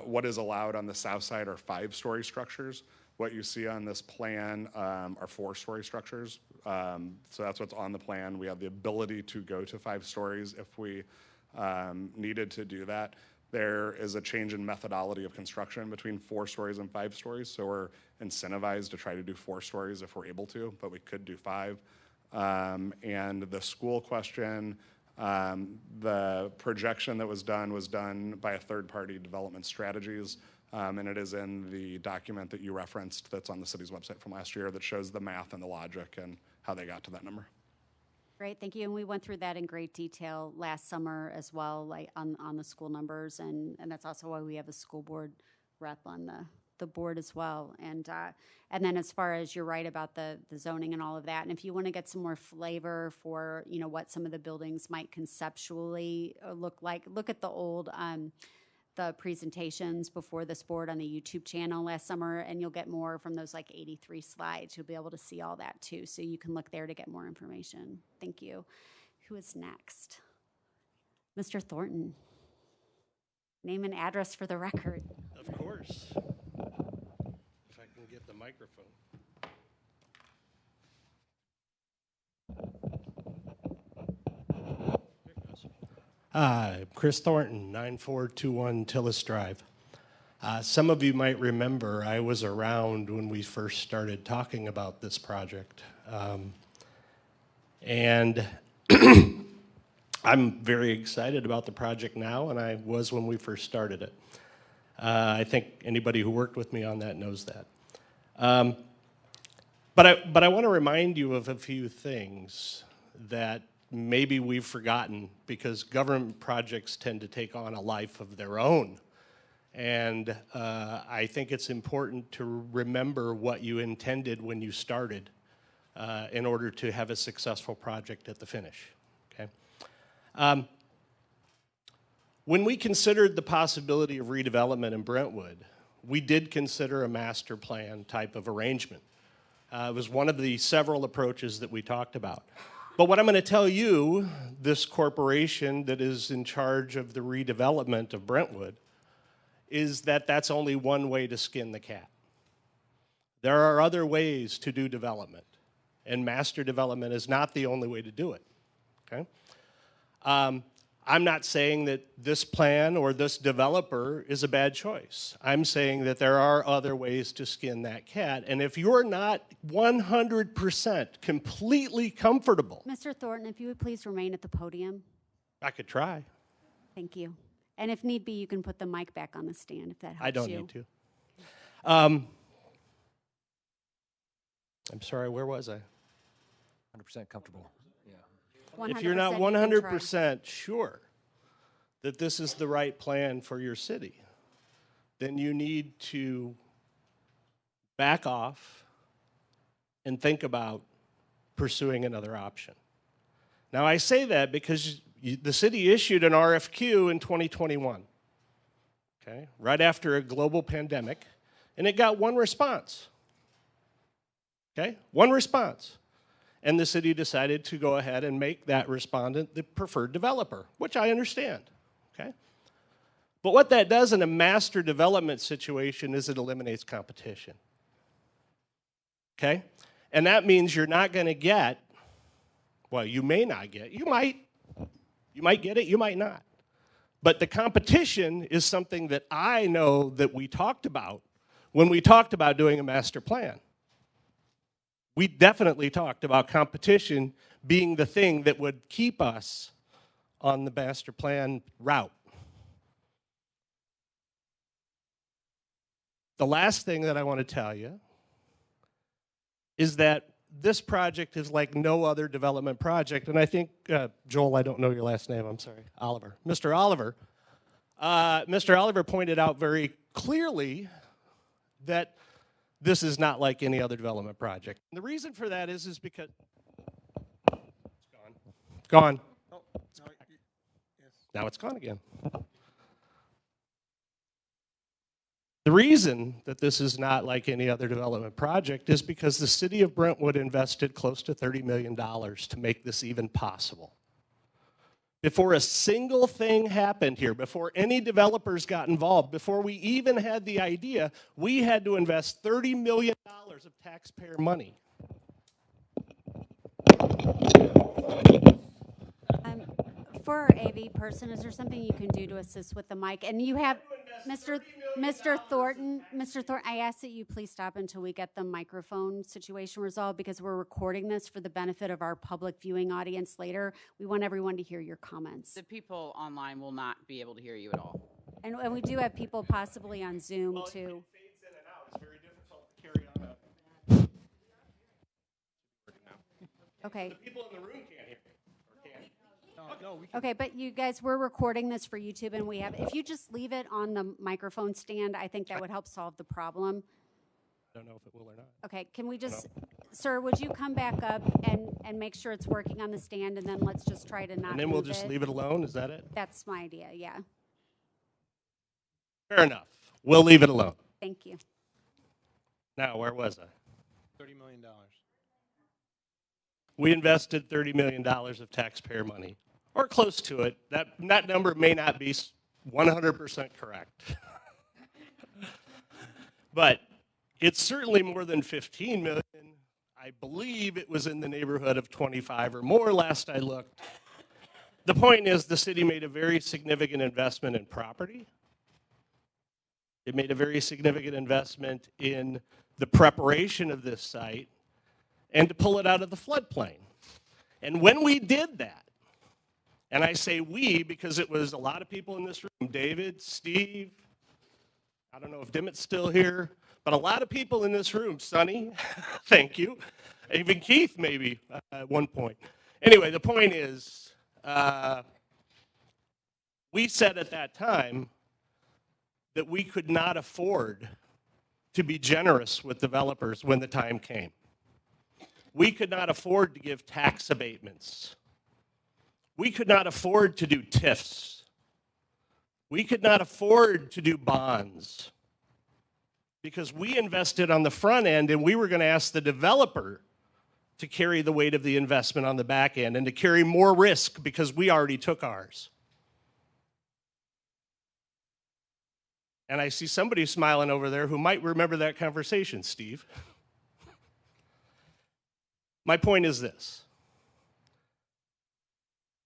What is allowed on the south side are 5-story structures. What you see on this plan are 4-story structures. So that's what's on the plan. We have the ability to go to 5 stories if we needed to do that. There is a change in methodology of construction between 4 stories and 5 stories. So we're incentivized to try to do 4 stories if we're able to, but we could do 5. And the school question, the projection that was done by a third-party development strategies. And it is in the document that you referenced that's on the city's website from last year that shows the math and the logic and how they got to that number. Great, thank you. And we went through that in great detail last summer as well, like on the school numbers. And that's also why we have a school board rep on the board as well. And then as far as you're right about the zoning and all of that, and if you want to get some more flavor for, what some of the buildings might conceptually look like, look at the old the presentations before this board on the YouTube channel last summer, and you'll get more from those 83 slides. You'll be able to see all that too, so you can look there to get more information. Thank you. Who is next? Mr. Thornton. Name and address for the record. Of course. If I can get the microphone. Chris Thornton, 9421 Tillis Drive. Some of you might remember I was around when we first started talking about this project. And I'm very excited about the project now, and I was when we first started it. I think anybody who worked with me on that knows that. But I want to remind you of a few things that maybe we've forgotten, because government projects tend to take on a life of their own. And I think it's important to remember what you intended when you started in order to have a successful project at the finish. Okay. When we considered the possibility of redevelopment in Brentwood, we did consider a master plan type of arrangement. It was one of the several approaches that we talked about. But what I'm going to tell you, this corporation that is in charge of the redevelopment of Brentwood, is that that's only one way to skin the cat. There are other ways to do development, and master development is not the only way to do it. Okay? I'm not saying that this plan or this developer is a bad choice. I'm saying that there are other ways to skin that cat. And if you're not 100% completely comfortable, Mr. Thornton, if you would please remain at the podium. I could try. Thank you. And if need be, you can put the mic back on the stand if that helps you. I don't need to. I'm sorry, where was I? 100% comfortable. If you're not 100% sure that this is the right plan for your city, then you need to back off and think about pursuing another option. Now, I say that because the city issued an RFQ in 2021, okay, right after a global pandemic, and it got one response. Okay, one response. And the city decided to go ahead and make that respondent the preferred developer, which I understand, okay? But what that does in a master development situation is it eliminates competition, okay? And that means you're not gonna get, well, you may not get, you might get it, you might not. But the competition is something that I know that we talked about when we talked about doing a master plan. We definitely talked about competition being the thing that would keep us on the master plan route. The last thing that I want to tell you is that this project is like no other development project, and I think, Joel, I don't know your last name, I'm sorry, Oliver. Mr. Oliver pointed out very clearly that this is not like any other development project. And the reason for that is because it's gone. Oh, no, yes. Now it's gone again. The reason that this is not like any other development project is because the city of Brentwood invested close to $30 million to make this even possible. Before a single thing happened here, before any developers got involved, before we even had the idea, we had to invest $30 million of taxpayer money. For our AV person, is there something you can do to assist with the mic? And you have, Mr. Thornton, I ask that you please stop until we get the microphone situation resolved because we're recording this for the benefit of our public viewing audience later. We want everyone to hear your comments. The people online will not be able to hear you at all. And we do have people possibly on Zoom too. It fades in and out. It's very difficult to carry on. Okay. The people in the room can't hear. Okay, but you guys, we're recording this for YouTube, and we have, if you just leave it on the microphone stand, I think that would help solve the problem. I don't know if it will or not. Okay, can we just, sir, would you come back up and make sure it's working on the stand, and then let's just try to not And then we'll move just it? leave it alone, is that it? That's my idea, yeah. Fair enough. We'll leave it alone. Thank you. Now, where was I? $30 million. We invested $30 million of taxpayer money, or close to it. That number may not be 100% correct. But it's certainly more than 15 million. I believe it was in the neighborhood of 25 or more last I looked. The point is the city made a very significant investment in property. It made a very significant investment in the preparation of this site and to pull it out of the floodplain. And when we did that, and I say we because it was a lot of people in this room, David, Steve, I don't know if Dimmitt's still here, but a lot of people in this room, Sonny, thank you, even Keith maybe at one point. Anyway, the point is, we said at that time that we could not afford to be generous with developers when the time came. We could not afford to give tax abatements. We could not afford to do TIFs. We could not afford to do bonds because we invested on the front end and we were going to ask the developer to carry the weight of the investment on the back end and to carry more risk because we already took ours. And I see somebody smiling over there who might remember that conversation, Steve. My point is this.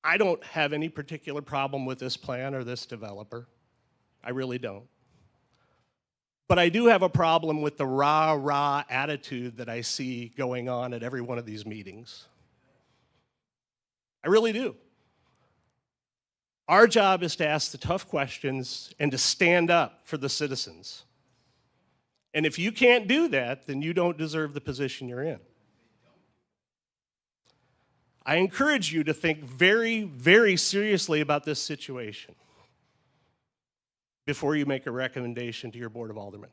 I don't have any particular problem with this plan or this developer. I really don't. But I do have a problem with the rah-rah attitude that I see going on at every one of these meetings. I really do. Our job is to ask the tough questions and to stand up for the citizens. And if you can't do that, then you don't deserve the position you're in. I encourage you to think very, very seriously about this situation before you make a recommendation to your Board of Aldermen,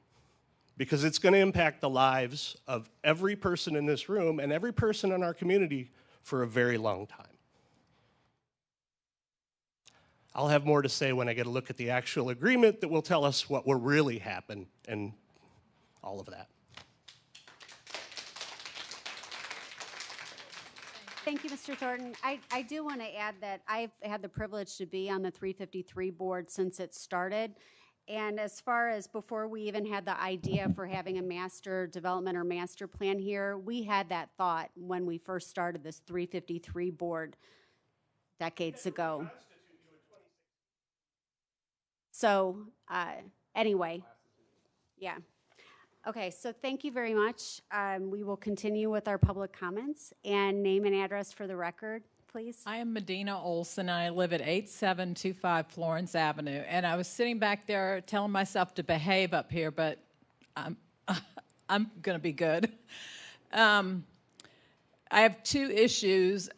because it's going to impact the lives of every person in this room and every person in our community for a very long time. I'll have more to say when I get a look at the actual agreement that will tell us what will really happen and all of that. Thank you, Mr. Thornton. I do want to add that I've had the privilege to be on the 353 board since it started. And as far as before we even had the idea for having a master development or master plan here, we had that thought when we first started this 353 board decades ago. So anyway, yeah. Okay, so thank you very much. We will continue with our public comments and name and address for the record, please. I am Medina Olson, and I live at 8725 Florence Avenue. And I was sitting back there telling myself to behave up here, but I'm going to be good. I have two issues.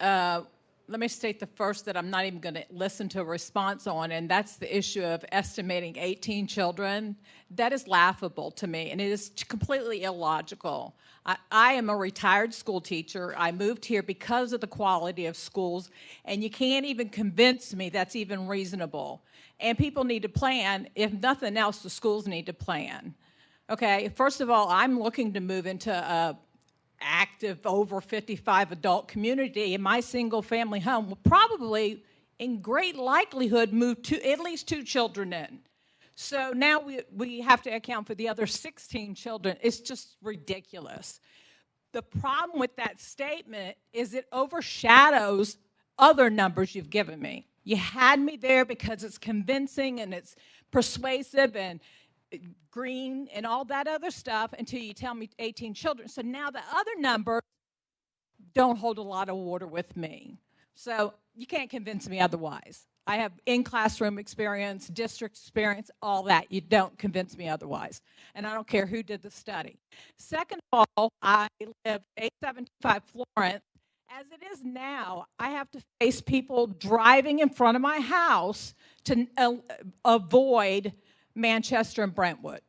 Let me state the first that I'm not even going to listen to a response on, and that's the issue of estimating 18 children. That is laughable to me, and it is completely illogical. I am a retired school teacher. I moved here because of the quality of schools, and you can't even convince me that's even reasonable. And people need to plan. If nothing else, the schools need to plan. Okay, first of all, I'm looking to move into a active over 55 adult community, and my single family home will probably in great likelihood move at least 2 children in. So now we have to account for the other 16 children. It's just ridiculous. The problem with that statement is it overshadows other numbers you've given me. You had me there because it's convincing and it's persuasive and green and all that other stuff until you tell me 18 children. So now the other numbers don't hold a lot of water with me. So you can't convince me otherwise. I have in-classroom experience, district experience, all that. You don't convince me otherwise. And I don't care who did the study. Second of all, I live 875 Florence. As it is now, I have to face people driving in front of my house to avoid Manchester and Brentwood.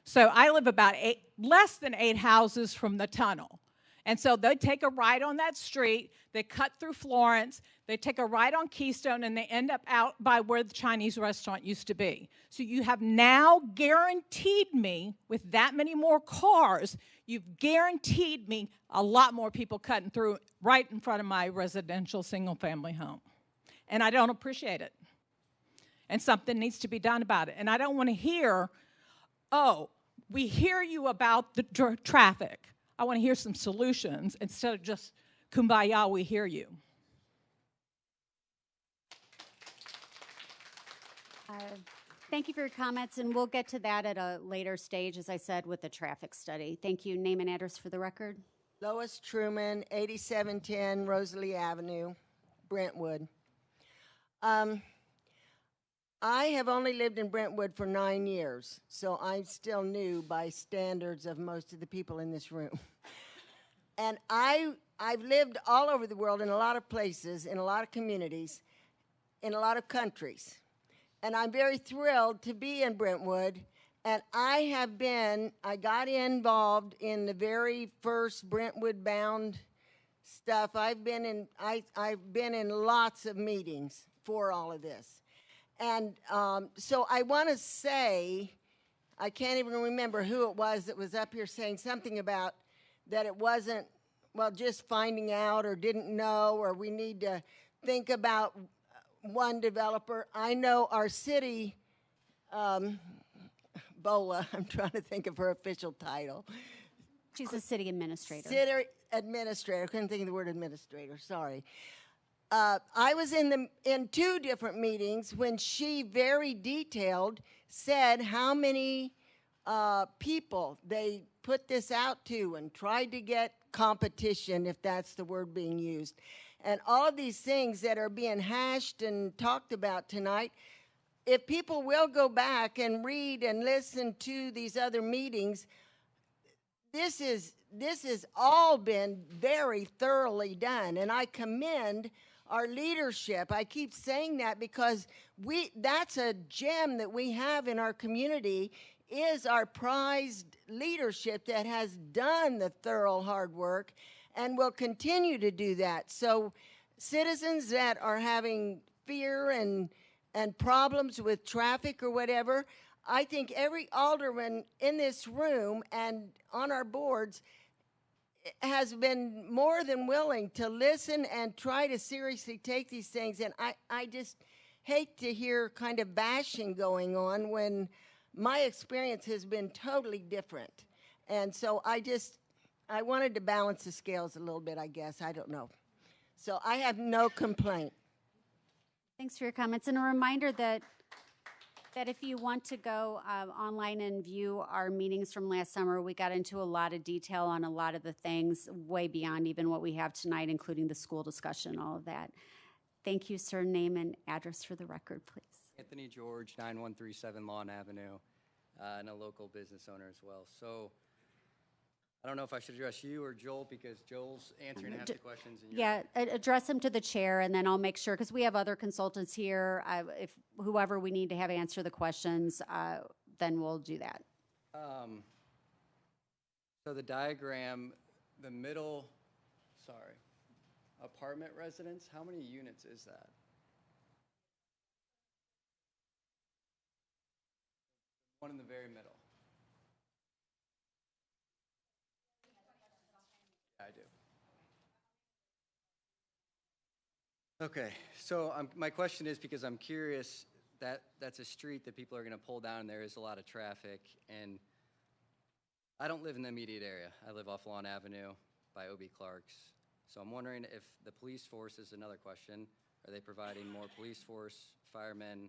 So I live about less than 8 houses from the tunnel. And so they take a right on that street, they cut through Florence, they take a right on Keystone, and they end up out by where the Chinese restaurant used to be. So you have now guaranteed me, with that many more cars, you've guaranteed me a lot more people cutting through right in front of my residential single-family home. And I don't appreciate it. And something needs to be done about it. And I don't want to hear, oh, we hear you about the traffic. I want to hear some solutions instead of just kumbaya, we hear you. Thank you for your comments, and we'll get to that at a later stage, as I said, with the traffic study. Thank you. Name and address for the record. Lois Truman, 8710 Rosalie Avenue, Brentwood. I have only lived in Brentwood for 9 years, so I'm still new by standards of most of the people in this room. And I've lived all over the world in a lot of places, in a lot of communities, in a lot of countries. And I'm very thrilled to be in Brentwood And I got involved in the very first Brentwood bound stuff. I've been in lots of meetings for all of this. And so I want to say, I can't even remember who it was that was up here saying something about that it wasn't, well, just finding out or didn't know, or we need to think about one developer. I know our city, Bola, I'm trying to think of her official title. She's a city administrator. City administrator, couldn't think of the word administrator, sorry. I was in two different meetings when she very detailed said how many people they put this out to and tried to get competition, if that's the word being used. And all of these things that are being hashed and talked about tonight, if people will go back and read and listen to these other meetings, this has all been very thoroughly done, and I commend our leadership. I keep saying that because that's a gem that we have in our community, is our prized leadership that has done the thorough hard work and will continue to do that. So citizens that are having fear and problems with traffic or whatever, I think every alderman in this room and on our boards has been more than willing to listen and try to seriously take these things. And I just hate to hear kind of bashing going on when my experience has been totally different. And so I wanted to balance the scales a little bit, I guess. I don't know. So I have no complaint. Thanks for your comments. And a reminder that if you want to go online and view our meetings from last summer, we got into a lot of detail on a lot of the things, way beyond even what we have tonight, including the school discussion, all of that. Thank you, sir. Name and address for the record, please. Anthony George, 9137 Lawn Avenue, and a local business owner as well. So I don't know if I should address you or Joel, because Joel's answering half the questions. And Yeah, address them to the chair, and then I'll make sure, because we have other consultants here. If whoever we need to have answer the questions, then we'll do that. So the diagram, the middle, apartment residence, how many units is that? One in the very middle. I do. Okay, so my question is, because I'm curious, that's a street that people are going to pull down, and there is a lot of traffic, and I don't live in the immediate area. I live off Lawn Avenue by O.B. Clark's. So I'm wondering if the police force is another question. Are they providing more police force, firemen,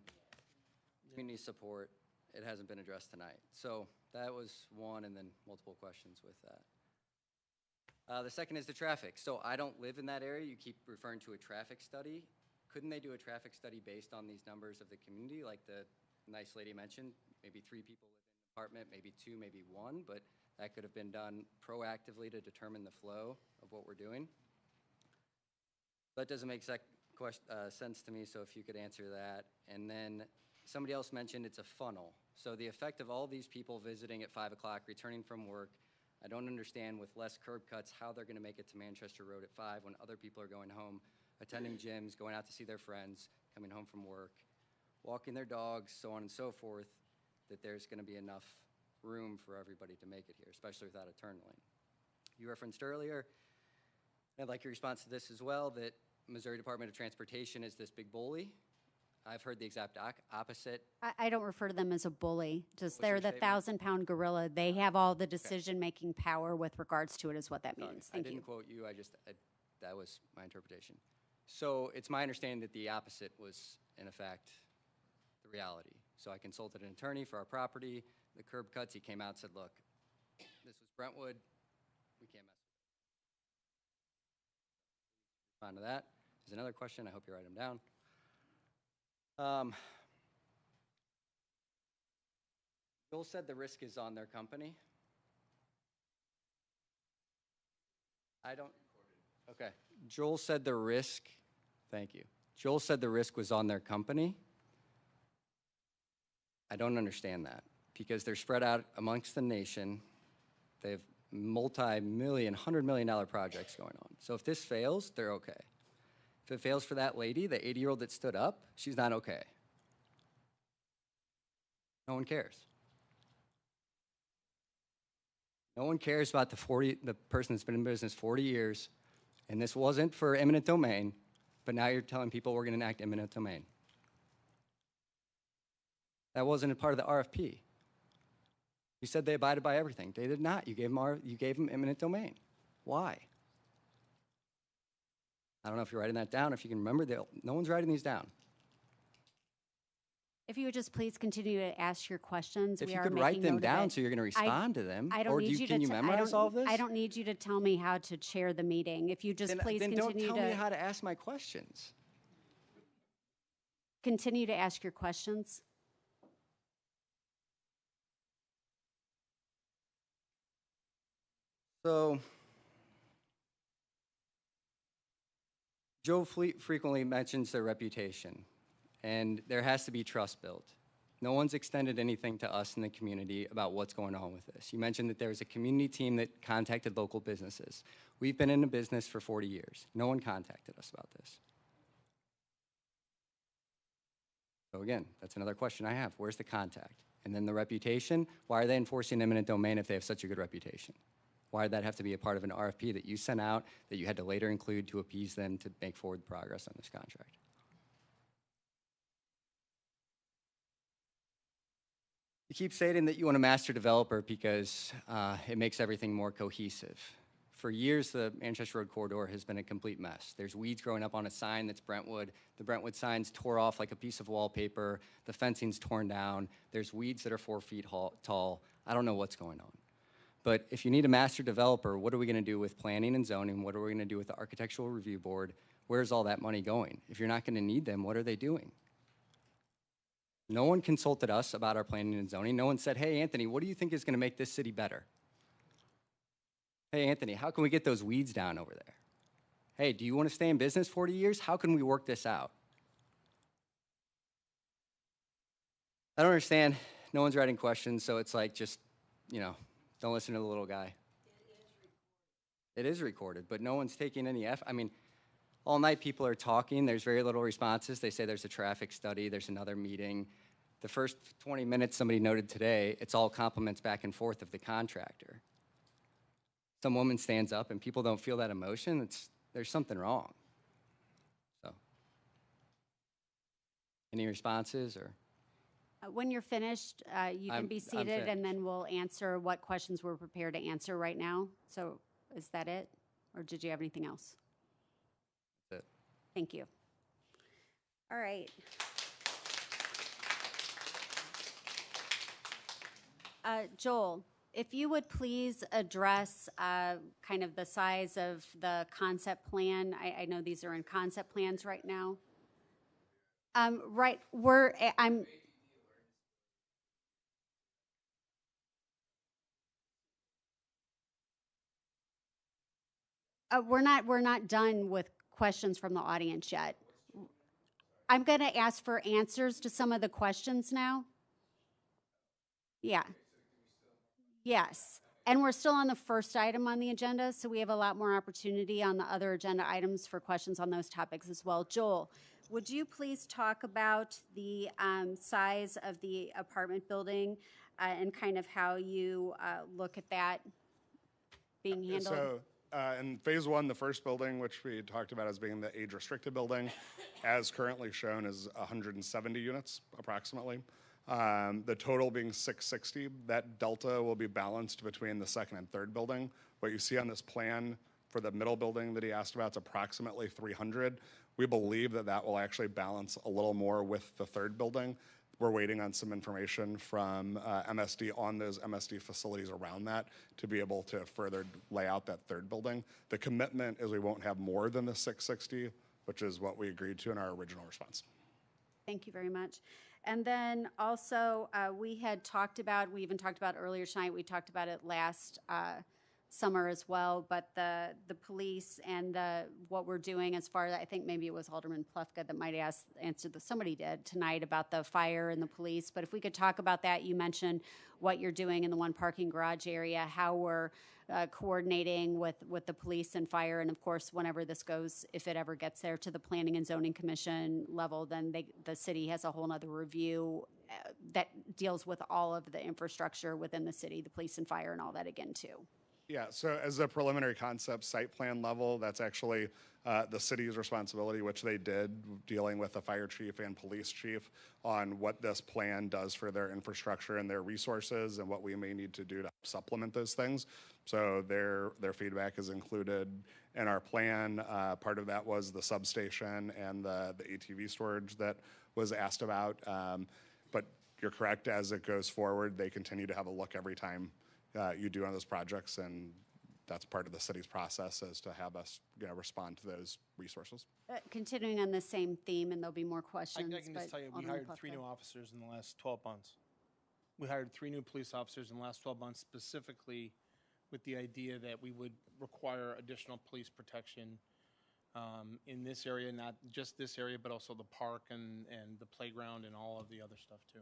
community support? It hasn't been addressed tonight. So that was one, and then multiple questions with that. The second is the traffic. So I don't live in that area. You keep referring to a traffic study. Couldn't they do a traffic study based on these numbers of the community, like the nice lady mentioned? Maybe 3 people live in an apartment, maybe 2, maybe 1, but that could have been done proactively to determine the flow of what we're doing. That doesn't make sense to me, so if you could answer that. And then somebody else mentioned it's a funnel. So the effect of all these people visiting at 5 o'clock, returning from work, I don't understand with less curb cuts how they're going to make it to Manchester Road at 5 when other people are going home, attending gyms, going out to see their friends, coming home from work, walking their dogs, so on and so forth, that there's going to be enough room for everybody to make it here, especially without a turn lane. You referenced earlier, I'd like your response to this as well, that Missouri Department of Transportation is this big bully. I've heard the exact opposite. I don't refer to them as a bully. Just What's they're your the statement? 1,000-pound gorilla. They have all the decision-making power with regards to it, is what that means. I didn't quote you. That was my interpretation. So it's my understanding that the opposite was, in effect, the reality. So I consulted an attorney for our property. The curb cuts, he came out and said, look, this was Brentwood. We can't mess with it. Respond to that. There's another question. I hope you write them down. Joel said the risk is on their company. Okay. Joel said the risk, thank you. Joel said the risk was on their company. I don't understand that. because they're spread out amongst the nation. They have multi-million, $100 million projects going on. So if this fails, they're okay. If it fails for that lady, the 80-year-old that stood up, she's not okay. No one cares. No one cares about the person that's been in business 40 years, and this wasn't for eminent domain, but now you're telling people we're going to enact eminent domain. That wasn't a part of the RFP. You said they abided by everything. They did not. You gave them eminent domain. Why? I don't know if you're writing that down. If you can remember, no one's writing these down. If you would just please continue to ask your questions. If we you are could making write them note of down it. so you're going to respond to them, I don't or need you can you to memorize all of this? I don't need you to tell me how to chair the meeting. If you just please then continue don't tell to me how to ask my questions. continue to ask your questions. So, Joe frequently mentions their reputation, and there has to be trust built. No one's extended anything to us in the community about what's going on with this. You mentioned that there was a community team that contacted local businesses. We've been in the business for 40 years. No one contacted us about this. So again, that's another question I have. Where's the contact? And then the reputation, why are they enforcing eminent domain if they have such a good reputation? Why did that have to be a part of an RFP that you sent out that you had to later include to appease them to make forward progress on this contract? You keep stating that you want a master developer because it makes everything more cohesive. For years, the Manchester Road corridor has been a complete mess. There's weeds growing up on a sign that's Brentwood. The Brentwood sign's tore off like a piece of wallpaper. The fencing's torn down. There's weeds that are 4 feet tall. I don't know what's going on. But if you need a master developer, what are we going to do with planning and zoning? What are we going to do with the architectural review board? Where's all that money going? If you're not going to need them, what are they doing? No one consulted us about our planning and zoning. No one said, hey, Anthony, what do you think is going to make this city better? Hey, Anthony, how can we get those weeds down over there? Hey, do you want to stay in business 40 years? How can we work this out? I don't understand. No one's writing questions, so it's like just, don't listen to the little guy. It is recorded, but no one's taking any effort. I mean, all night people are talking. There's very little responses. They say there's a traffic study. There's another meeting. The first 20 minutes somebody noted today, it's all compliments back and forth of the contractor. Some woman stands up and people don't feel that emotion. There's something wrong. So, any responses or? When you're finished, you can be seated, and then we'll answer what questions we're prepared to answer right now. So is that it? Or did you have anything else? That's it. Thank you. All right. Joel, if you would please address kind of the size of the concept plan. I know these are in concept plans right now. Right, we're not done with questions from the audience yet. I'm going to ask for answers to some of the questions now. Yeah. Yes. And we're still on the first item on the agenda, so we have a lot more opportunity on the other agenda items for questions on those topics as well. Joel, would you please talk about the size of the apartment building and kind of how you look at that being handled? So in phase one, the first building, which we talked about as being the age-restricted building, as currently shown is 170 units approximately. The total being 660. That delta will be balanced between the second and third building. What you see on this plan for the middle building that he asked about is approximately 300. We believe that that will actually balance a little more with the third building. We're waiting on some information from MSD on those MSD facilities around that to be able to further lay out that third building. The commitment is we won't have more than the 660, which is what we agreed to in our original response. Thank you very much. And then also we even talked about earlier tonight, we talked about it last summer as well, but the police and what we're doing as far as, I think maybe it was Alderman Plufka that might answer somebody did tonight about the fire and the police, but if we could talk about that. You mentioned what you're doing in the one parking garage area, how we're coordinating with the police and fire, and of course, whenever this goes, if it ever gets there to the Planning and Zoning Commission level, then the city has a whole nother review that deals with all of the infrastructure within the city, the police and fire and all that again too. Yeah, so as a preliminary concept site plan level, that's actually the city's responsibility, which they did, dealing with the fire chief and police chief on what this plan does for their infrastructure and their resources and what we may need to do to supplement those things. So their feedback is included in our plan. Part of that was the substation and the ATV storage that was asked about. But you're correct, as it goes forward, they continue to have a look every time you do on those projects, and that's part of the city's process, is to have us respond to those resources. Continuing on the same theme, and there'll be more questions. I can just tell you, we hired 3 new officers in the last 12 months. We hired 3 new police officers in the last 12 months, specifically with the idea that we would require additional police protection in this area, not just this area, but also the park and the playground and all of the other stuff too.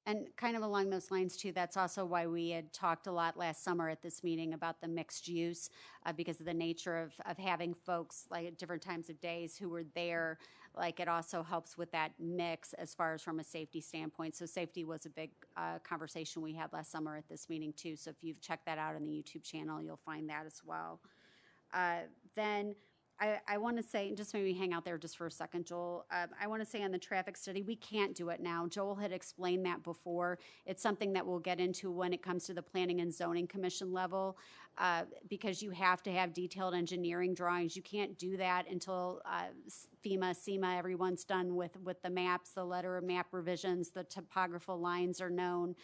And kind of along those lines too, that's also why we had talked a lot last summer at this meeting about the mixed use, because of the nature of having folks like at different times of days who were there. Like, it also helps with that mix as far as from a safety standpoint. So safety was a big conversation we had last summer at this meeting too. So if you've checked that out on the YouTube channel, you'll find that as well. Then I want to say, just maybe hang out there just for a second, Joel. I want to say on the traffic study, we can't do it now. Joel had explained that before. It's something that we'll get into when it comes to the Planning and Zoning Commission level, because you have to have detailed engineering drawings. You can't do that until FEMA, SEMA, everyone's done with the maps, the letter of map revisions, the topographical lines are known.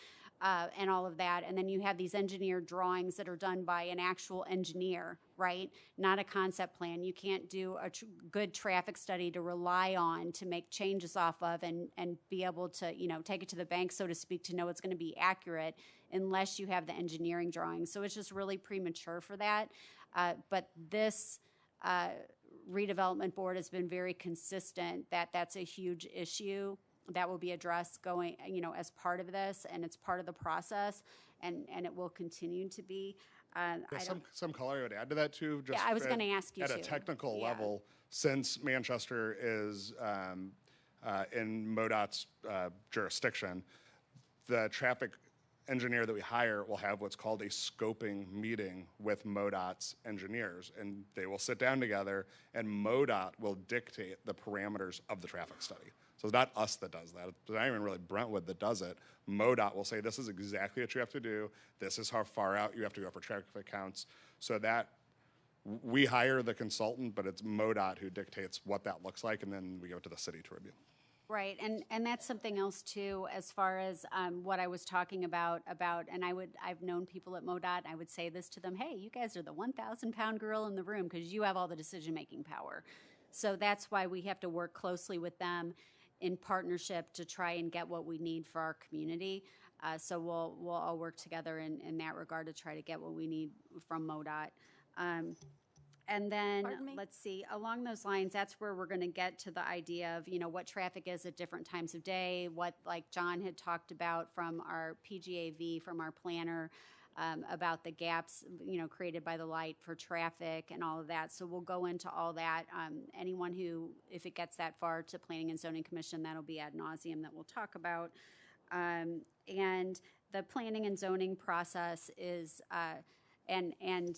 And all of that. And then you have these engineered drawings that are done by an actual engineer, right? Not a concept plan. You can't do a good traffic study to rely on to make changes off of and be able to, take it to the bank, so to speak, to know it's going to be accurate unless you have the engineering drawings. So it's just really premature for that. But this redevelopment board has been very consistent that that's a huge issue that will be addressed going, as part of this, and it's part of the process, and it will continue to be. Some color I would add to that too. Just I was going to ask you at a technical level, since Manchester is in MoDOT's jurisdiction, the traffic engineer that we hire will have what's called a scoping meeting with MoDOT's engineers, and they will sit down together, and MoDOT will dictate the parameters of the traffic study. So it's not us that does that. It's not even really Brentwood that does it. MoDOT will say, this is exactly what you have to do. This is how far out you have to go for traffic counts. So that we hire the consultant, but it's MoDOT who dictates what that looks like, and then we go to the city to review. Right, and that's something else too, as far as what I was talking about, and I've known people at MoDOT, and I would say this to them, hey, you guys are the 1,000-pound gorilla in the room because you have all the decision-making power. So that's why we have to work closely with them in partnership to try and get what we need for our community. So we'll all work together in that regard to try to get what we need from MoDOT. And then, let's see, along those lines, that's where we're going to get to the idea of, what traffic is at different times of day, what, like John had talked about from our PGAV, from our planner, about the gaps, created by the light for traffic and all of that. So we'll go into all that. Anyone who, if it gets that far to Planning and Zoning Commission, that'll be ad nauseum that we'll talk about. And the planning and zoning process is, and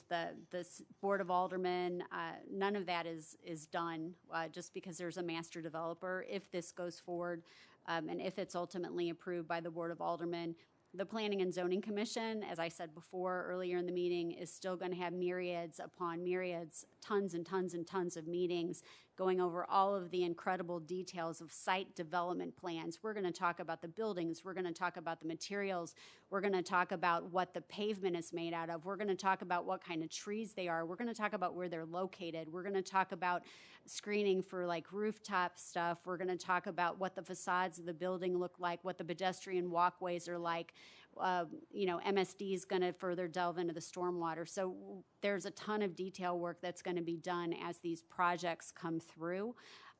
the Board of Aldermen, none of that is done just because there's a master developer. If this goes forward, and if it's ultimately approved by the Board of Aldermen, the Planning and Zoning Commission, as I said before earlier in the meeting, is still going to have myriads upon myriads, tons and tons and tons of meetings going over all of the incredible details of site development plans. We're going to talk about the buildings. We're going to talk about the materials. We're going to talk about what the pavement is made out of. We're going to talk about what kind of trees they are. We're going to talk about where they're located. We're going to talk about screening for like rooftop stuff. We're going to talk about what the facades of the building look like, what the pedestrian walkways are like. MSD is going to further delve into the stormwater. So there's a ton of detail work that's going to be done as these projects come through.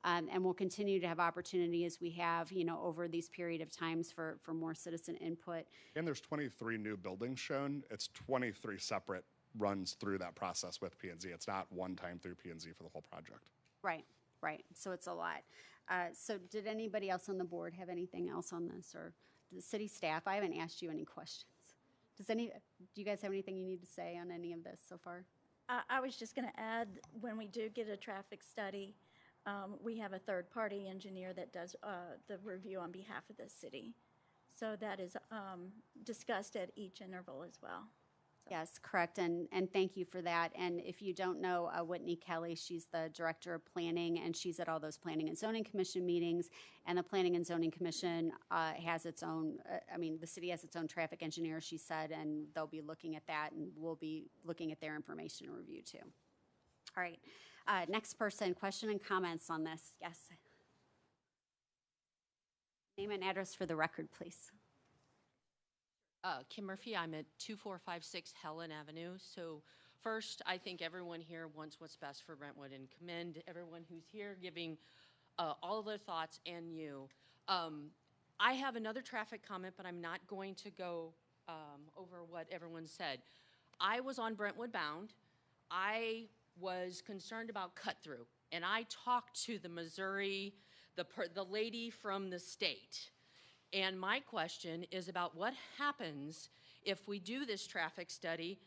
And we'll continue to have opportunity as we have, over these period of times for more citizen input. And there's 23 new buildings shown. It's 23 separate runs through that process with P&Z. It's not one time through P&Z for the whole project. Right. So it's a lot. So did anybody else on the board have anything else on this, or the city staff? I haven't asked you any questions. Do you guys have anything you need to say on any of this so far? I was just going to add, when we do get a traffic study, we have a third-party engineer that does the review on behalf of the city. So that is discussed at each interval as well. Yes, correct, and thank you for that. And if you don't know Whitney Kelly, she's the Director of Planning, and she's at all those Planning and Zoning Commission meetings, and the Planning and Zoning Commission has its own, the city has its own traffic engineer, she said, and they'll be looking at that, and we'll be looking at their information and review too. All right, next person, question and comments on this, yes. Name and address for the record, please. Kim Murphy, I'm at 2456 Helen Avenue. So first, I think everyone here wants what's best for Brentwood and commend everyone who's here giving all their thoughts and you. I have another traffic comment, but I'm not going to go over what everyone said. I was on Brentwood bound. I was concerned about cut-through, and I talked to the Missouri, the lady from the state. And my question is about what happens if we do this traffic study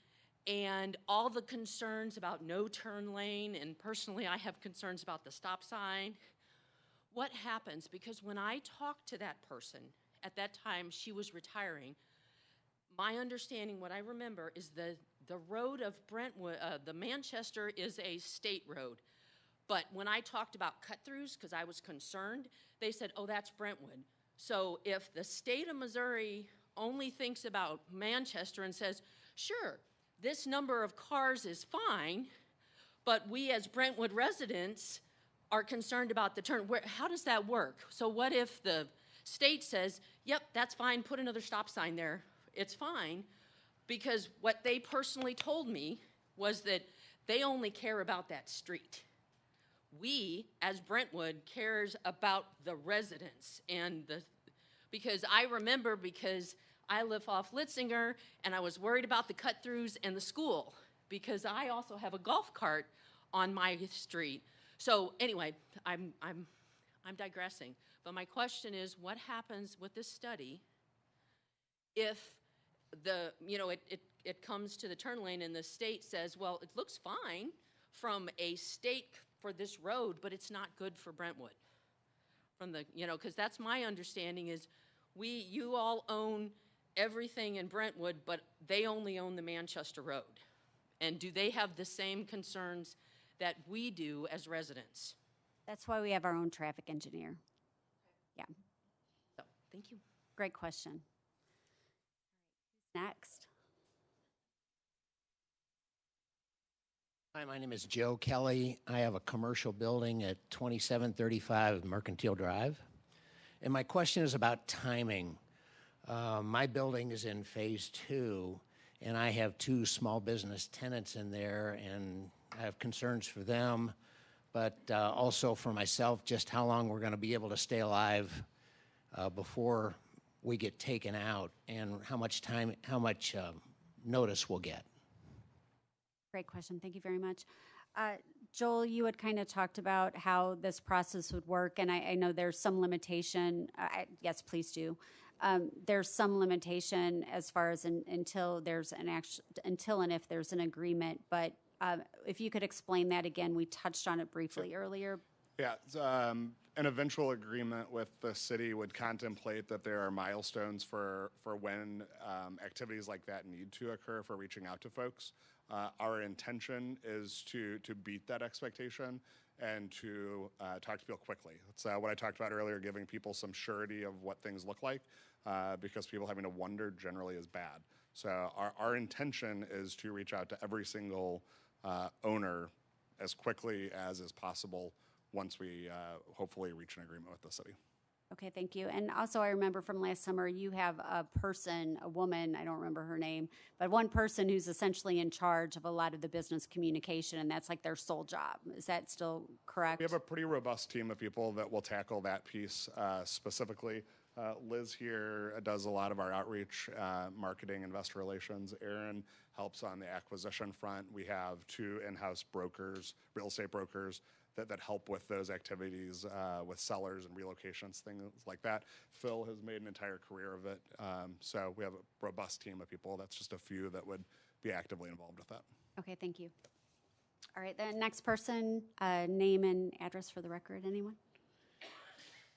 and all the concerns about no turn lane, and personally I have concerns about the stop sign. What happens? Because when I talked to that person, at that time she was retiring, my understanding, what I remember, is the road of Brentwood, the Manchester is a state road. But when I talked about cut-throughs, because I was concerned, they said, oh, that's Brentwood. So if the state of Missouri only thinks about Manchester and says, sure, this number of cars is fine, but we as Brentwood residents are concerned about the turn, how does that work? So what if the state says, yep, that's fine, put another stop sign there, it's fine, because what they personally told me was that they only care about that street. We, as Brentwood, cares about the residents and because I remember, because I live off Litzinger and I was worried about the cut-throughs and the school because I also have a golf cart on my street. So anyway, I'm digressing. But my question is, what happens with this study if it comes to the turn lane and the state says, well, it looks fine from a state for this road, but it's not good for Brentwood. From the, because that's my understanding is you all own everything in Brentwood, but they only own the Manchester Road. And do they have the same concerns that we do as residents? That's why we have our own traffic engineer. Yeah. So, thank you. Great question. Next. Hi, my name is Joe Kelly. I have a commercial building at 2735 Mercantile Drive. And my question is about timing. My building is in phase 2, and I have 2 small business tenants in there, and I have concerns for them, but also for myself, just how long we're going to be able to stay alive before we get taken out, and how much notice we'll get. Great question. Thank you very much. Joel, you had kind of talked about how this process would work, and I know there's some limitation. Yes, please do. There's some limitation as far as until and if there's an agreement. But if you could explain that again, we touched on it briefly earlier. Yeah, an eventual agreement with the city would contemplate that there are milestones for when activities like that need to occur for reaching out to folks. Our intention is to beat that expectation and to talk to people quickly. That's what I talked about earlier, giving people some surety of what things look like, because people having to wonder generally is bad. So our intention is to reach out to every single owner as quickly as is possible once we hopefully reach an agreement with the city. Okay, thank you. And also, I remember from last summer, you have a person, a woman, I don't remember her name, but one person who's essentially in charge of a lot of the business communication, and that's like their sole job. Is that still correct? We have a pretty robust team of people that will tackle that piece specifically. Liz here does a lot of our outreach, marketing, investor relations. Aaron helps on the acquisition front. We have 2 in-house brokers, real estate brokers, that help with those activities with sellers and relocations, things like that. Phil has made an entire career of it. So we have a robust team of people. That's just a few that would be actively involved with that. Okay, thank you. All right, the next person, name and address for the record, anyone?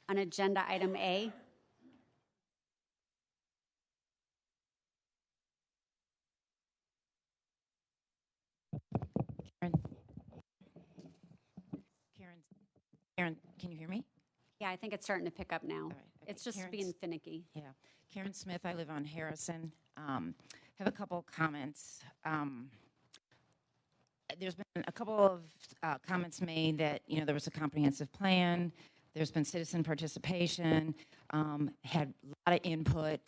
On agenda item A. Karen, can you hear me? Yeah, I think it's starting to pick up now. All right, okay. It's just Karen's- being finicky. Yeah. Karen Smith, I live on Harrison. Have a couple comments. There's been a couple of comments made that, there was a comprehensive plan. There's been citizen participation, had a lot of input,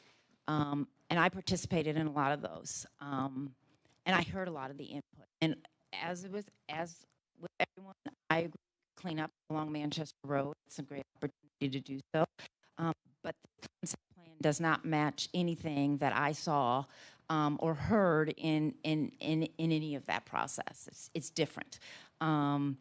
and I participated in a lot of those. And I heard a lot of the input. And as with everyone, I agree. Clean up along Manchester Road. It's a great opportunity to do so. But the concept plan does not match anything that I saw or heard in any of that process. It's different. And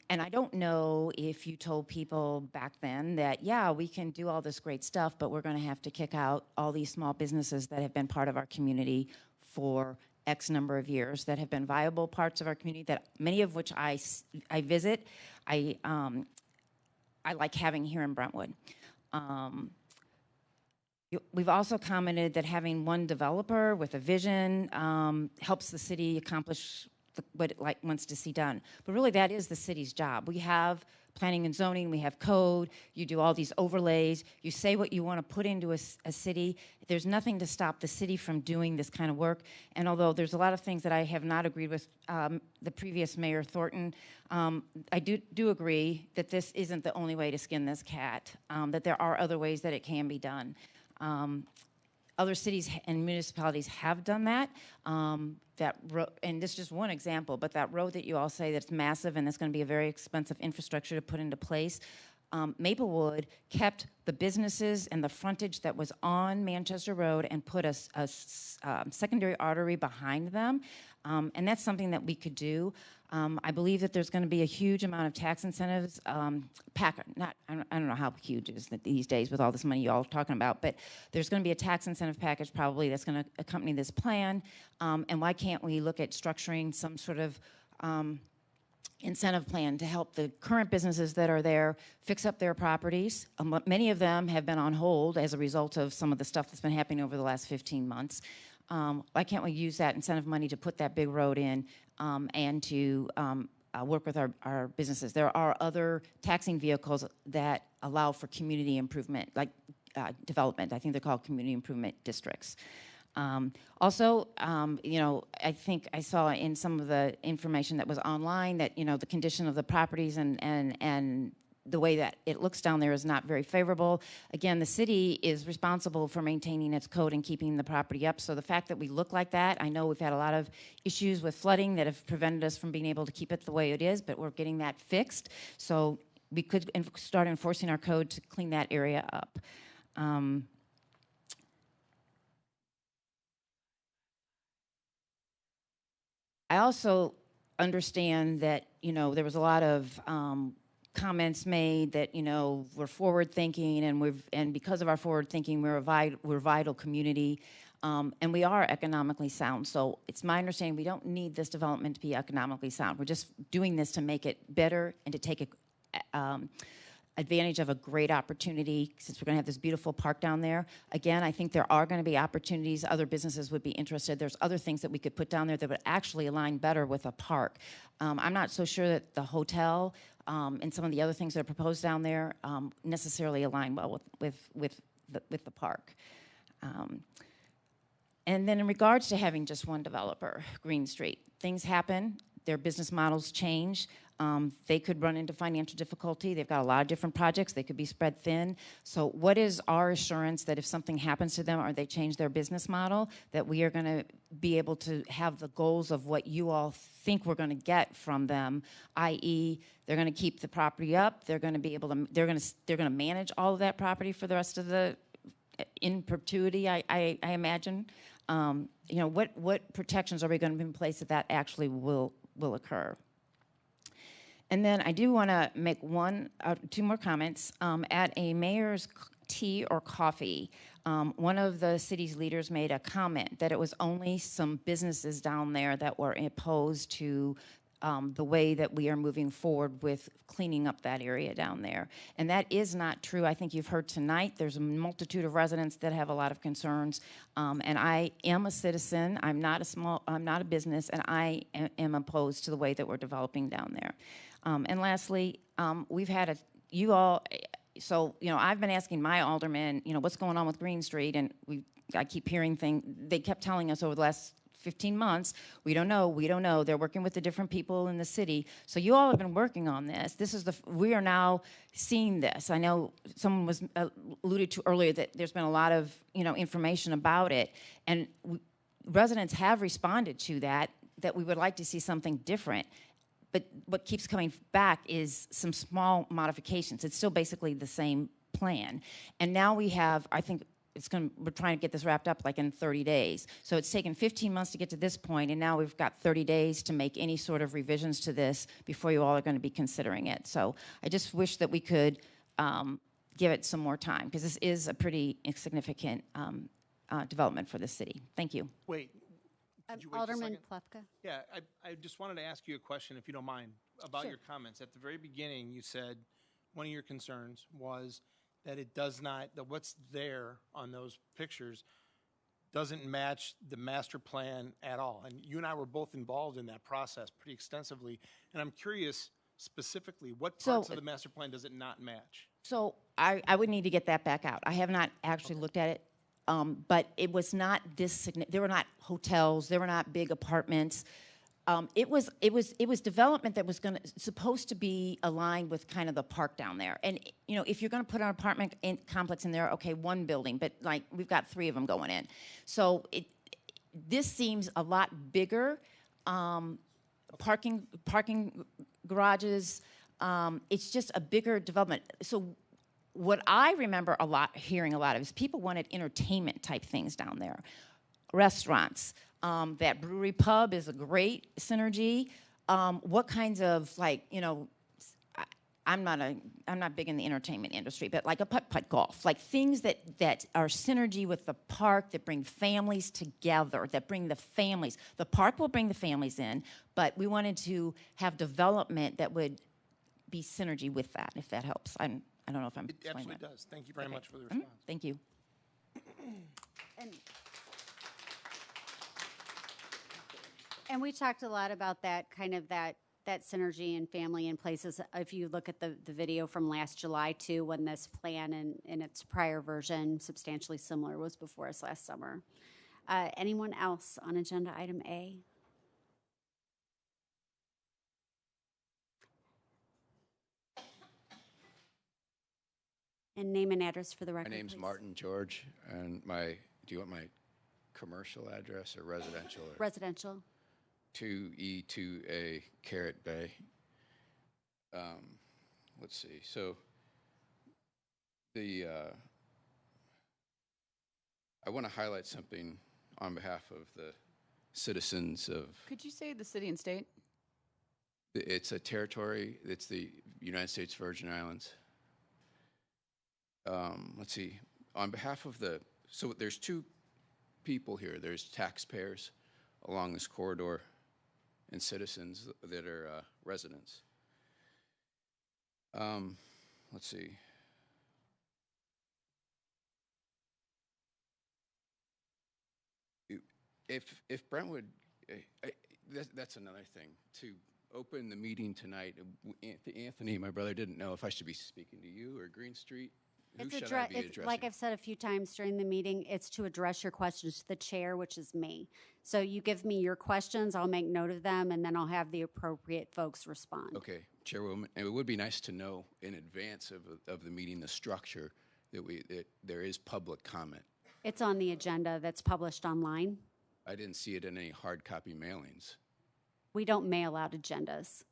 I don't know if you told people back then that, yeah, we can do all this great stuff, but we're going to have to kick out all these small businesses that have been part of our community for X number of years, that have been viable parts of our community, that many of which I visit, I like having here in Brentwood. We've also commented that having one developer with a vision helps the city accomplish what it wants to see done. But really, that is the city's job. We have planning and zoning, we have code, you do all these overlays, you say what you want to put into a city. There's nothing to stop the city from doing this kind of work. And although there's a lot of things that I have not agreed with the previous Mayor Thornton, I do agree that this isn't the only way to skin this cat, that there are other ways that it can be done. Other cities and municipalities have done that. And this is just one example, but that road that you all say that's massive and that's going to be a very expensive infrastructure to put into place, Maplewood kept the businesses and the frontage that was on Manchester Road and put a secondary artery behind them. And that's something that we could do. I believe that there's going to be a huge amount of tax incentives. I don't know how huge it is these days with all this money you all are talking about, but there's going to be a tax incentive package probably that's going to accompany this plan. And why can't we look at structuring some sort of incentive plan to help the current businesses that are there fix up their properties? Many of them have been on hold as a result of some of the stuff that's been happening over the last 15 months. Why can't we use that incentive money to put that big road in and to work with our businesses? There are other taxing vehicles that allow for community improvement, like development. I think they're called community improvement districts. Also, I think I saw in some of the information that was online that, the condition of the properties and the way that it looks down there is not very favorable. Again, the city is responsible for maintaining its code and keeping the property up. So the fact that we look like that, I know we've had a lot of issues with flooding that have prevented us from being able to keep it the way it is, but we're getting that fixed. So we could start enforcing our code to clean that area up. I also understand that, there was a lot of comments made that, we're forward thinking and because of our forward thinking, we're a vital community. And we are economically sound. So it's my understanding we don't need this development to be economically sound. We're just doing this to make it better and to take advantage of a great opportunity since we're going to have this beautiful park down there. Again, I think there are going to be opportunities. Other businesses would be interested. There's other things that we could put down there that would actually align better with a park. I'm not so sure that the hotel and some of the other things that are proposed down there necessarily align well with the park. And then in regards to having just one developer, Green Street, things happen. Their business models change. they could run into financial difficulty. They've got a lot of different projects. They could be spread thin. So what is our assurance that if something happens to them or they change their business model, that we are going to be able to have the goals of what you all think we're going to get from them, i.e., they're going to keep the property up, they're going to be able to, they're going to manage all of that property for the rest of the, in perpetuity, I imagine. What protections are we going to be in place that actually will occur? And then I do want to make two more comments. At a mayor's tea or coffee, one of the city's leaders made a comment that it was only some businesses down there that were opposed to the way that we are moving forward with cleaning up that area down there. And that is not true. I think you've heard tonight there's a multitude of residents that have a lot of concerns. And I am a citizen. I'm not a business, and I am opposed to the way that we're developing down there. And lastly, we've had so, I've been asking my aldermen, what's going on with Green Street, and I keep hearing things. They kept telling us over the last 15 months, we don't know. They're working with the different people in the city. So you all have been working on this. We are now seeing this. I know someone was alluded to earlier that there's been a lot of, information about it, and residents have responded to that we would like to see something different. But what keeps coming back is some small modifications. It's still basically the same plan. And now we have, I think we're trying to get this wrapped up like in 30 days. So it's taken 15 months to get to this point, and now we've got 30 days to make any sort of revisions to this before you all are going to be considering it. So I just wish that we could give it some more time, because this is a pretty significant development for the city. Thank you. Wait. Could you wait Alderman just a second? Plefka. Yeah, I just wanted to ask you a question, if you don't mind, about Sure. your comments. At the very beginning, you said one of your concerns was that it does not, that what's there on those pictures doesn't match the master plan at all. And you and I were both involved in that process pretty extensively. And I'm curious specifically, what parts of the master plan does it not match? So I would need to get that back out. I have not actually looked at it. But it was not this significant. There were not hotels. There were not big apartments. It was development that was supposed to be aligned with kind of the park down there. And if you're going to put an apartment complex in there, okay, one building, but like we've got 3 of them going in. So this seems a lot bigger. Parking garages. It's just a bigger development. So what I remember hearing a lot of is people wanted entertainment type things down there, restaurants. That brewery pub is a great synergy. What kinds of I'm not big in the entertainment industry, but like a putt-putt golf, like things that are synergy with the park, that bring families together, that bring the families. The park will bring the families in, but we wanted to have development that would be synergy with that, if that helps. I don't know if I'm It explaining absolutely that. does. Thank you very much for the response. Thank you. And we talked a lot about that kind of that synergy and family in places. If you look at the video from last July too, when this plan in its prior version, substantially similar, was before us last summer. Anyone else on agenda item A? And name and address for the record. My name's please. Martin George, and do you want my commercial address or residential? Residential. 2E2A Carrot Bay. Let's see. So I want to highlight something on behalf of the citizens of. Could you say the city and state? It's a territory. It's the United States Virgin Islands. Let's see. On behalf of so there's 2 people here. There's taxpayers along this corridor and citizens that are residents. Let's see. If Brentwood, that's another thing. To open the meeting tonight, Anthony, my brother, didn't know if I should be speaking to you or Green Street Who It's should I be it's addressing? like I've said a few times during the meeting, it's to address your questions to the chair, which is me. So you give me your questions, I'll make note of them, and then I'll have the appropriate folks respond. Okay, Chairwoman, it would be nice to know in advance of the meeting, the structure, that there is public comment. It's on the agenda that's published online. I didn't see it in any hard copy mailings. We don't mail out agendas,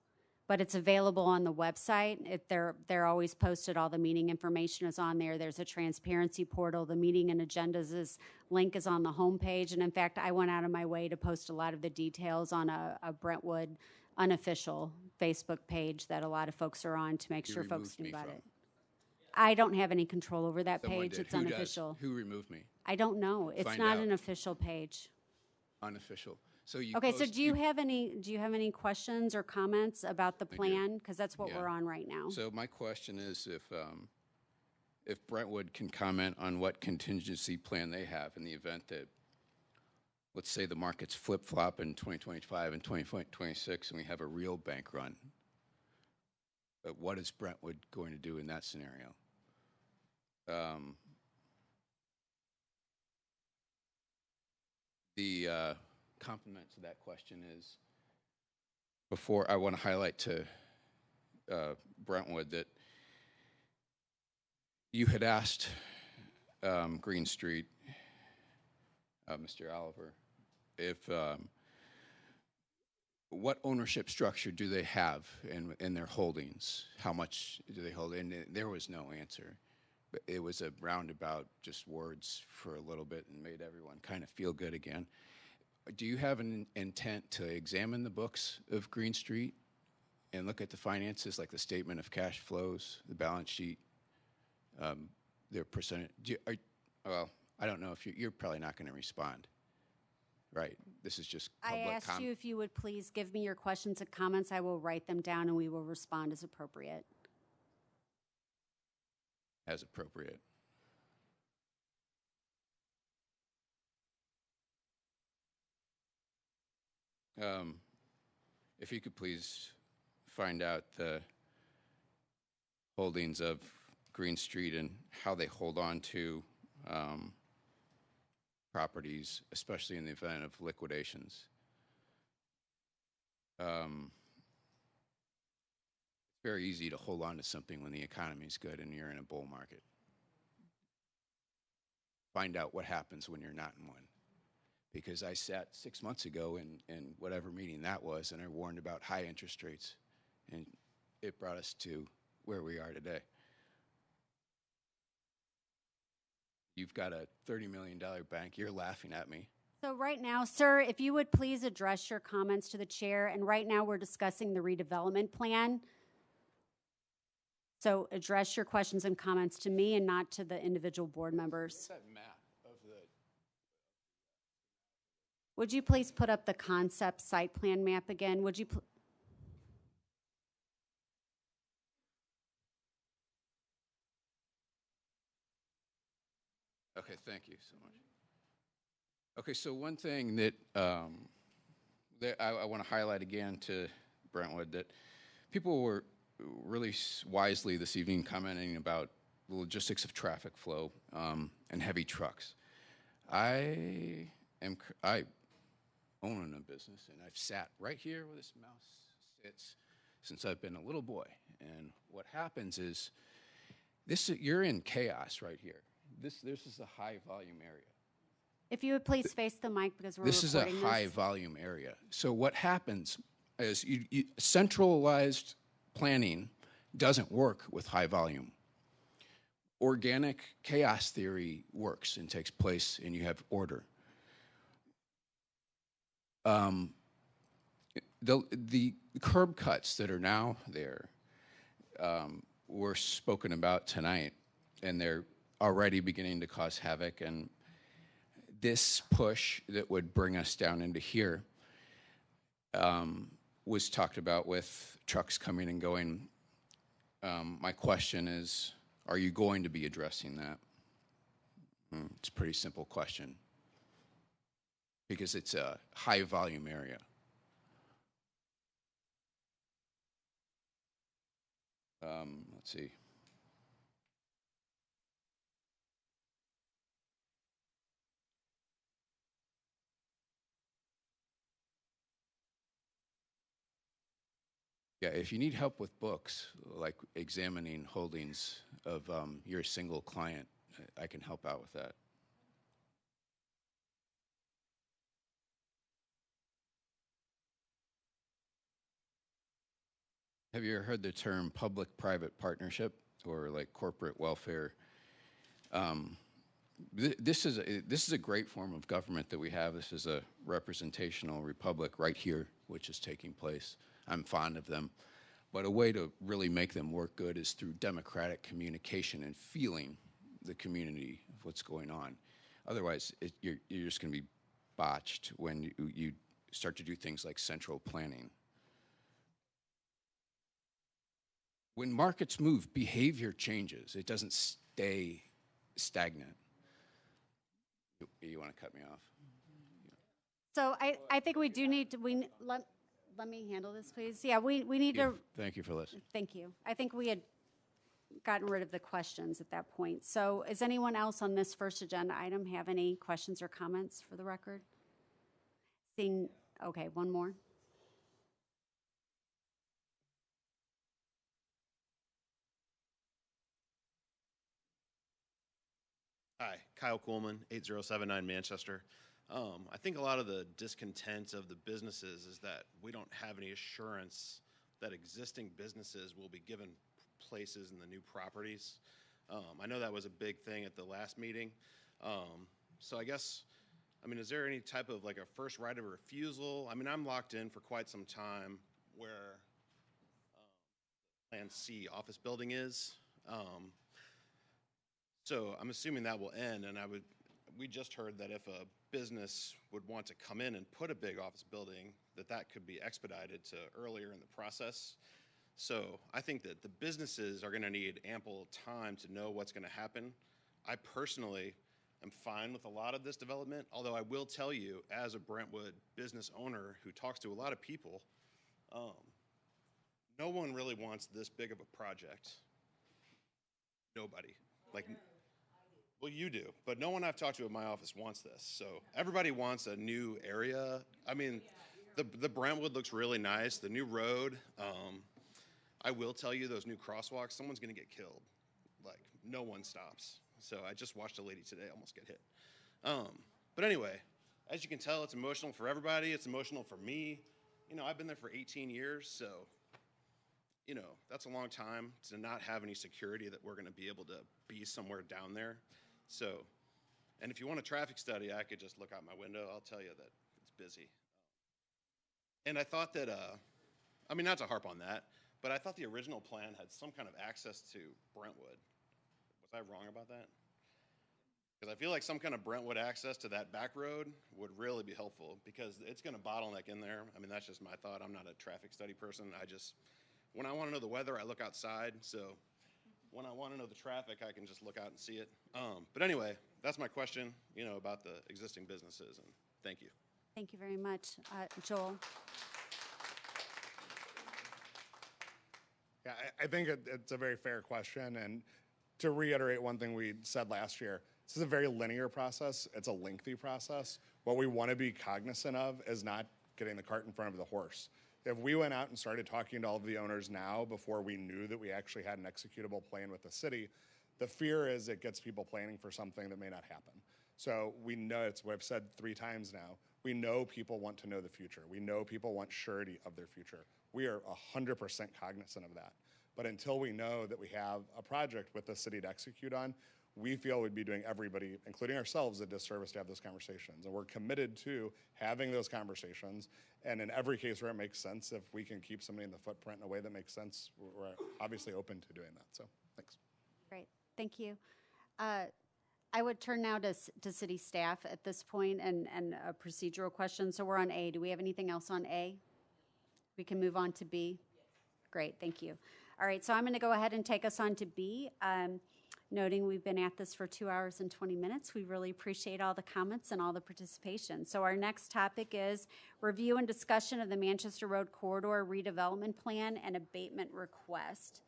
but it's available on the website. They're always posted. All the meeting information is on there. There's a transparency portal. The meeting and agendas link is on the homepage. And in fact, I went out of my way to post a lot of the details on a Brentwood unofficial Facebook page that a lot of folks are on to make sure folks knew about it. I don't have any control over that Someone page. did. It's Who does? unofficial. Who removed me? I don't know. It's Find not out. an official page. Unofficial. So you Okay, so post- do you have any questions or comments about the plan? Because that's what Yeah. we're on right now. So my question is if Brentwood can comment on what contingency plan they have in the event that, let's say the markets flip-flop in 2025 and 2026 and we have a real bank run. But what is Brentwood going to do in that scenario? The complement to that question is, before I want to highlight to Brentwood that you had asked Green Street, Mr. Oliver, if what ownership structure do they have in their holdings? How much do they hold? And there was no answer. But it was a roundabout, just words for a little bit and made everyone kind of feel good again. Do you have an intent to examine the books of Green Street and look at the finances, like the statement of cash flows, the balance sheet, their percentage? Well, I don't know if you're probably not going to respond, right? This is just I public asked you if you would please give me your questions and comments. I will write them down and we will respond as appropriate. as appropriate. If you could please find out the holdings of Green Street and how they hold on to properties, especially in the event of liquidations. It's very easy to hold on to something when the economy is good and you're in a bull market. Find out what happens when you're not in one. Because I sat 6 months ago in whatever meeting that was, and I warned about high interest rates, and it brought us to where we are today. You've got a $30 million bank. You're laughing at me. So right now, sir, if you would please address your comments to the chair, and right now we're discussing the redevelopment plan. So address your questions and comments to me and not to the individual board members. What's that map of the... Would you please put up the concept site plan map again? Would you? Okay, thank you so much. Okay, so one thing that, that I want to highlight again to Brentwood, that people were really wisely this evening commenting about the logistics of traffic flow and heavy trucks. I own a business, and I've sat right here where this mouse sits since I've been a little boy. And what happens is, you're in chaos right here. This is a high volume area. If you would please face the mic because we're This is a recording high volume area. So what happens is centralized planning doesn't work with high volume. Organic chaos theory works and takes place, and you have order. The curb cuts that are now there were spoken about tonight, and they're already beginning to cause havoc. And this push that would bring us down into here was talked about with trucks coming and going. My question is, are you going to be addressing that? It's a pretty simple question because it's a high volume area. Let's see. Yeah, if you need help with books, like examining holdings of your single client, I can help out with that. Have you ever heard the term public-private partnership or like corporate welfare? This is a great form of government that we have. This is a representational republic right here, which is taking place. I'm fond of them. But a way to really make them work good is through democratic communication and feeling the community of what's going on. Otherwise, you're just going to be botched when you start to do things like central planning. When markets move, behavior changes. It doesn't stay stagnant. You want to cut me off? So I think we do need to, let me handle this, please. Yeah, we need to. Thank you for listening. Thank you. I think we had gotten rid of the questions at that point. So is anyone else on this first agenda item have any questions or comments for the record? Seeing, okay, one more. Hi, Kyle Coolman, 8079 Manchester. I think a lot of the discontent of the businesses is that we don't have any assurance that existing businesses will be given places in the new properties. I know that was a big thing at the last meeting. So I guess, I mean, is there any type of like a first right of refusal? I mean, I'm locked in for quite some time where Plan C office building is. So I'm assuming that will end, and we just heard that if a business would want to come in and put a big office building, that could be expedited to earlier in the process. So I think that the businesses are gonna need ample time to know what's gonna happen. I personally am fine with a lot of this development, although I will tell you, as a Brentwood business owner who talks to a lot of people, no one really wants this big of a project. Nobody. Like, well, you do, but no one I've talked to in my office wants this. So everybody wants a new area. I mean, the Brentwood looks really nice. The new road. I will tell you, those new crosswalks, someone's gonna get killed. Like, no one stops. So I just watched a lady today almost get hit. But anyway, as you can tell, it's emotional for everybody. It's emotional for me. You know, I've been there for 18 years, so you know, that's a long time to not have any security that we're going to be able to be somewhere down there. So, and if you want a traffic study, I could just look out my window. I'll tell you that it's busy. And I thought that, I mean, not to harp on that, but I thought the original plan had some kind of access to Brentwood. Was I wrong about that? Because I feel like some kind of Brentwood access to that back road would really be helpful, because it's going to bottleneck in there. I mean, that's just my thought. I'm not a traffic study person. When I want to know the weather, I look outside. So when I want to know the traffic, I can just look out and see it. But anyway, that's my question, you know, about the existing businesses. And thank you. Thank you very much. Joel? Yeah, I think it's a very fair question. And to reiterate one thing we said last year, this is a very linear process. It's a lengthy process. What we want to be cognizant of is not getting the cart in front of the horse. If we went out and started talking to all of the owners now before we knew that we actually had an executable plan with the city, the fear is it gets people planning for something that may not happen. So we know, it's what I've said 3 times now, we know people want to know the future. We know people want surety of their future. We are 100% cognizant of that. But until we know that we have a project with the city to execute on, we feel we'd be doing everybody, including ourselves, a disservice to have those conversations. And we're committed to having those conversations. And in every case where it makes sense, if we can keep somebody in the footprint in a way that makes sense, we're obviously open to doing that. So thanks. Great, thank you. I would turn now to city staff at this point and a procedural question. So we're on A. Do we have anything else on A? We can move on to B. Great, thank you. All right, so I'm going to go ahead and take us on to B. Noting we've been at this for 2 hours and 20 minutes. We really appreciate all the comments and all the participation. So our next topic is review and discussion of the Manchester Road Corridor redevelopment plan and abatement request.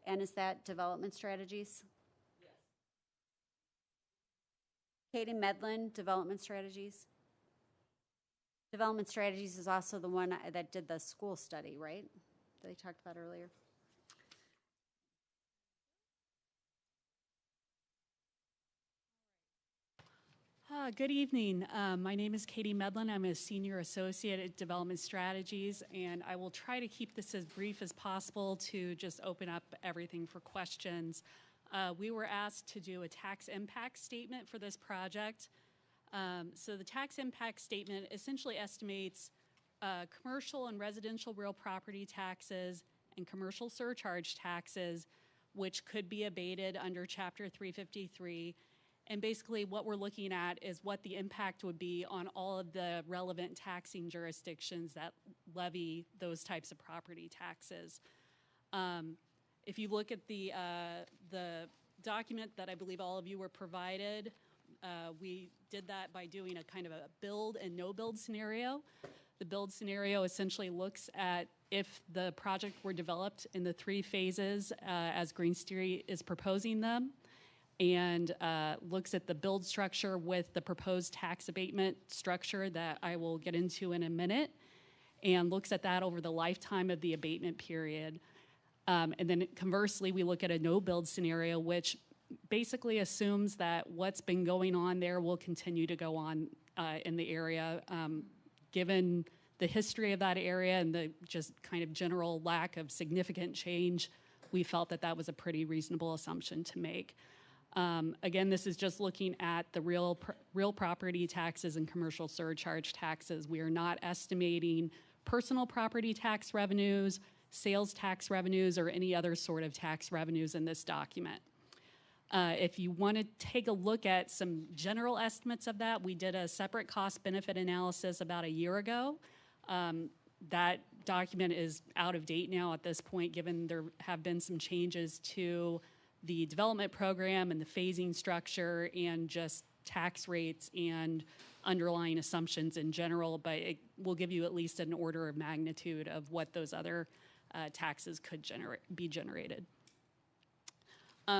And is that development strategies? Yes. Katie Medlin, development strategies. Development strategies is also the one that did the school study, right? that I talked about earlier. Good evening. My name is Katie Medlin. I'm a senior associate at Development Strategies, and I will try to keep this as brief as possible to just open up everything for questions. We were asked to do a tax impact statement for this project. So the tax impact statement essentially estimates commercial and residential real property taxes and commercial surcharge taxes, which could be abated under Chapter 353. And basically what we're looking at is what the impact would be on all of the relevant taxing jurisdictions that levy those types of property taxes. If you look at the document that I believe all of you were provided, we did that by doing a kind of a build and no build scenario. The build scenario essentially looks at if the project were developed in the 3 phases as Green Street is proposing them, and looks at the build structure with the proposed tax abatement structure that I will get into in a minute, and looks at that over the lifetime of the abatement period. And then conversely, we look at a no-build scenario, which basically assumes that what's been going on there will continue to go on in the area. Given the history of that area and the just kind of general lack of significant change, we felt that that was a pretty reasonable assumption to make. Again, this is just looking at the real property taxes and commercial surcharge taxes. We are not estimating personal property tax revenues, sales tax revenues, or any other sort of tax revenues in this document. If you want to take a look at some general estimates of that, we did a separate cost-benefit analysis about a year ago. That document is out of date now at this point, given there have been some changes to the development program and the phasing structure and just tax rates and underlying assumptions in general, but it will give you at least an order of magnitude of what those other taxes could be generated.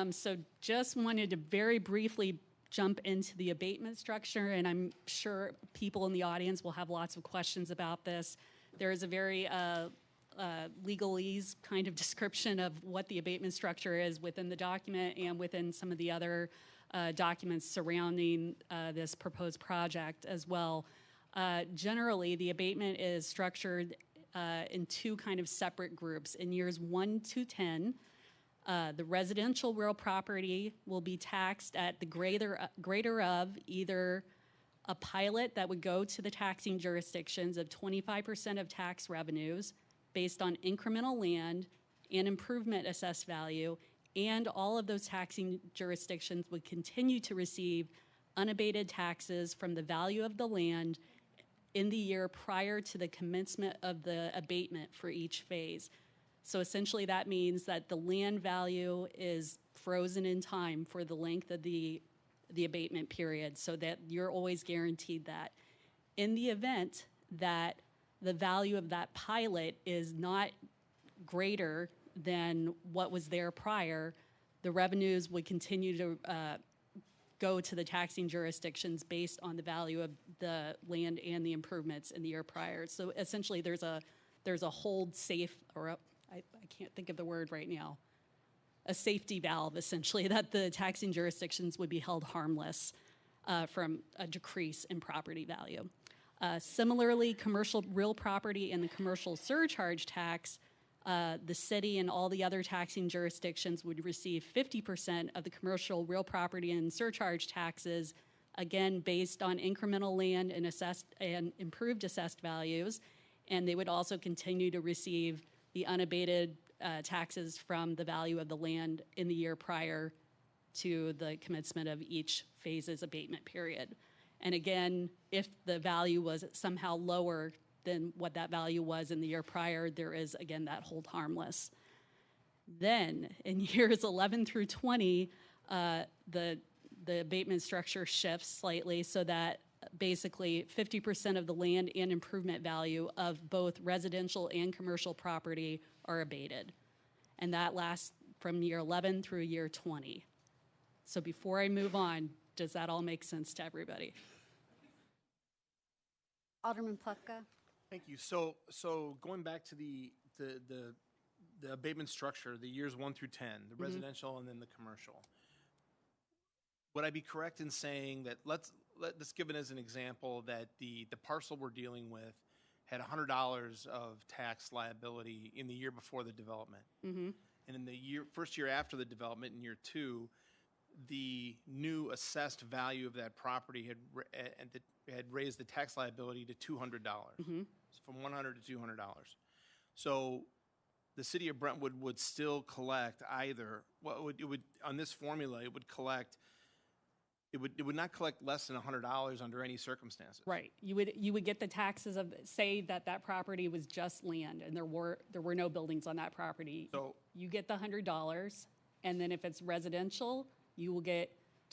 So just wanted to very briefly jump into the abatement structure, and I'm sure people in the audience will have lots of questions about this. There is a very legalese kind of description of what the abatement structure is within the document and within some of the other documents surrounding this proposed project as well. Generally, the abatement is structured in 2 kind of separate groups. In years 1 to 10, the residential real property will be taxed at the greater of either a pilot that would go to the taxing jurisdictions of 25% of tax revenues based on incremental land and improvement assessed value, and all of those taxing jurisdictions would continue to receive unabated taxes from the value of the land in the year prior to the commencement of the abatement for each phase. So essentially that means that the land value is frozen in time for the length of the abatement period, so that you're always guaranteed that. In the event that the value of that pilot is not greater than what was there prior, the revenues would continue to go to the taxing jurisdictions based on the value of the land and the improvements in the year prior. So essentially there's a hold safe, or I can't think of the word right now, a safety valve essentially, that the taxing jurisdictions would be held harmless from a decrease in property value. Similarly, commercial real property and the commercial surcharge tax, the city and all the other taxing jurisdictions would receive 50% of the commercial real property and surcharge taxes, again based on incremental land and assessed and improved assessed values, and they would also continue to receive the unabated taxes from the value of the land in the year prior to the commencement of each phase's abatement period. And again, if the value was somehow lower than what that value was in the year prior, there is, again, that hold harmless. Then, in years 11 through 20, the abatement structure shifts slightly so that basically 50% of the land and improvement value of both residential and commercial property are abated. And that lasts from year 11 through year 20. So before I move on, does that all make sense to everybody? Alderman Plufka. Thank you. So going back to the the abatement structure, the years 1 through 10, the residential and then the commercial. Would I be correct in saying that let's give it as an example that the parcel we're dealing with had $100 of tax liability in the year before the development, and in the first year after the development, in year 2, the new assessed value of that property had raised the tax liability to $200, so from $100 to $200. So the city of Brentwood would still collect either, well, it would on this formula, it would collect. It would not collect less than $100 under any circumstances. Right. You would get the taxes of, say that property was just land and there were no buildings on that property. So you get the $100, and then if it's residential, you will get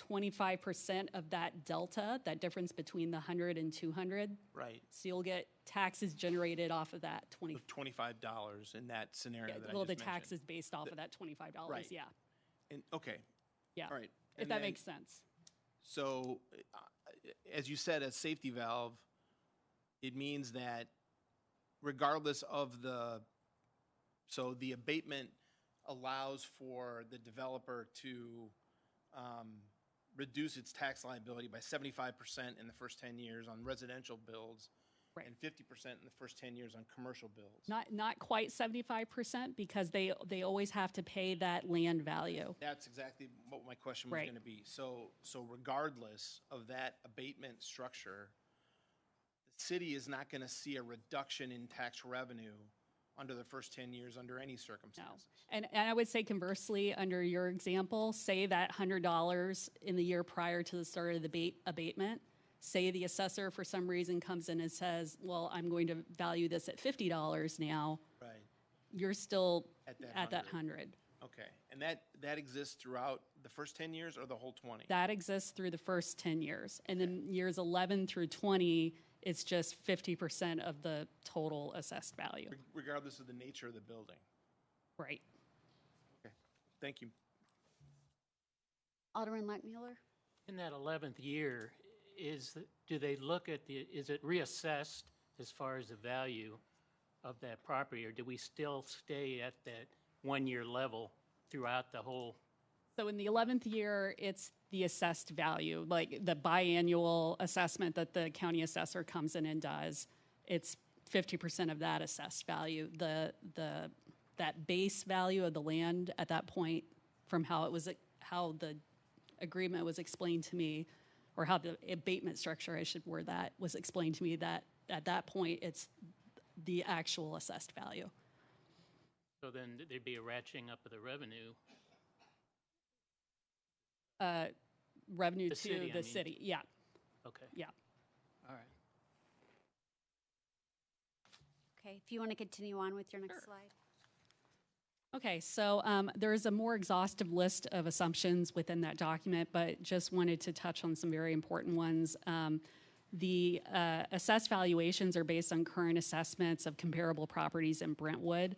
25% of that delta, that difference between the 100 and 200. Right. So you'll get taxes generated off of that $25 in that scenario. Yeah, that I well, just the mentioned. taxes based off of that $25. Right. Yeah. And okay. Yeah. All right. If And that then- makes sense. So, as you said, a safety valve, it means that regardless of so the abatement allows for the developer to reduce its tax liability by 75% in the first 10 years on residential builds, right, and 50% in the first 10 years on commercial builds. Not quite 75% because they always have to pay that land value. That's exactly what my question was Right. going to be. So regardless of that abatement structure, the city is not going to see a reduction in tax revenue under the first 10 years under any circumstances. And I would say conversely, under your example, say that $100 in the year prior to the start of the abatement, say the assessor for some reason comes in and says, well, I'm going to value this at $50 now. Right. You're still At that at that 100. 100. Okay. And that exists throughout the first 10 years or the whole 20? That exists through the first 10 years. And then years 11 through 20, it's just 50% of the total assessed value. Regardless of the nature of the building. Right. Okay. Thank you. Alderman Leckmueller? In that 11th year, do they look at is it reassessed as far as the value of that property, or do we still stay at that 1-year level throughout the whole? So in the 11th year, it's the assessed value, like the biannual assessment that the county assessor comes in and does. It's 50% of that assessed value. That base value of the land at that point, from how the agreement was explained to me, or how the abatement structure, I should word that, was explained to me, that at that point, it's the actual assessed value. So then there'd be a ratcheting up of the revenue. Revenue The to city, I the mean. city, yeah. Okay. Yeah. All right. Okay, if you want to continue on with your next slide. Okay, so there's a more exhaustive list of assumptions within that document, but just wanted to touch on some very important ones. The assessed valuations are based on current assessments of comparable properties in Brentwood.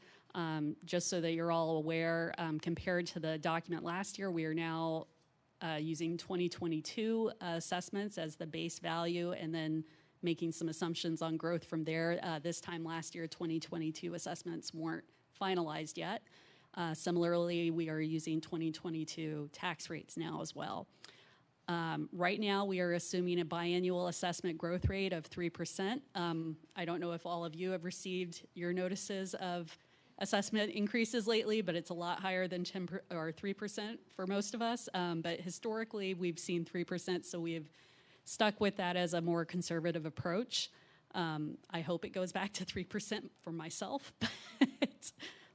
Just so that you're all aware, compared to the document last year, we are now using 2022 assessments as the base value and then making some assumptions on growth from there. This time last year, 2022 assessments weren't finalized yet. Similarly, we are using 2022 tax rates now as well. Right now, we are assuming a biannual assessment growth rate of 3%. I don't know if all of you have received your notices of assessment increases lately, but it's a lot higher than 3% for most of us. But historically, we've seen 3%, so we've stuck with that as a more conservative approach. I hope it goes back to 3% for myself, but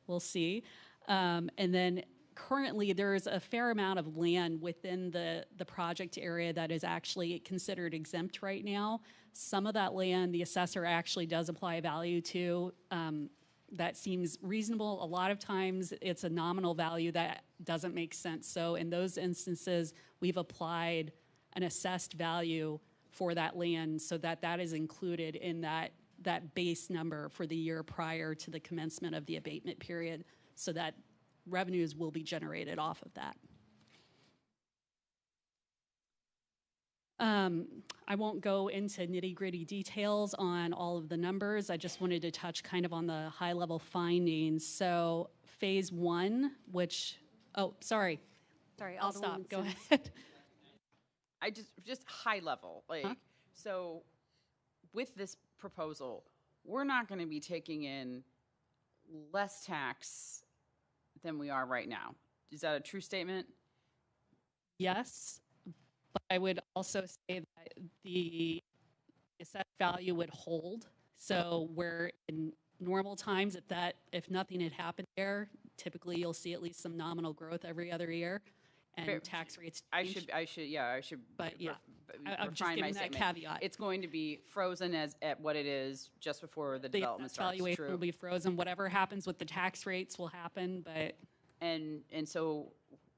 we'll see. And then currently, there's a fair amount of land within the project area that is actually considered exempt right now. Some of that land, the assessor actually does apply a value to. That seems reasonable. A lot of times, it's a nominal value that doesn't make sense. So in those instances, we've applied an assessed value for that land so that that is included in that base number for the year prior to the commencement of the abatement period, so that revenues will be generated off of that. I won't go into nitty-gritty details on all of the numbers. I just wanted to touch kind of on the high-level findings. So phase one, which, oh, sorry. Sorry, I'll stop. Alderwoman Go Sims. ahead. I just high level, like, so with this proposal, we're not going to be taking in less tax than we are right now. Is that a true statement? Yes, but I would also say that the assessed value would hold. So where in normal times, if nothing had happened there, typically you'll see at least some nominal growth every other year, and tax rates change. I should. But yeah, I'm just refine giving my that statement. caveat. It's going to be frozen at what it is just before the development assessed starts. valuation True. will be frozen. Whatever happens with the tax rates will happen, but And so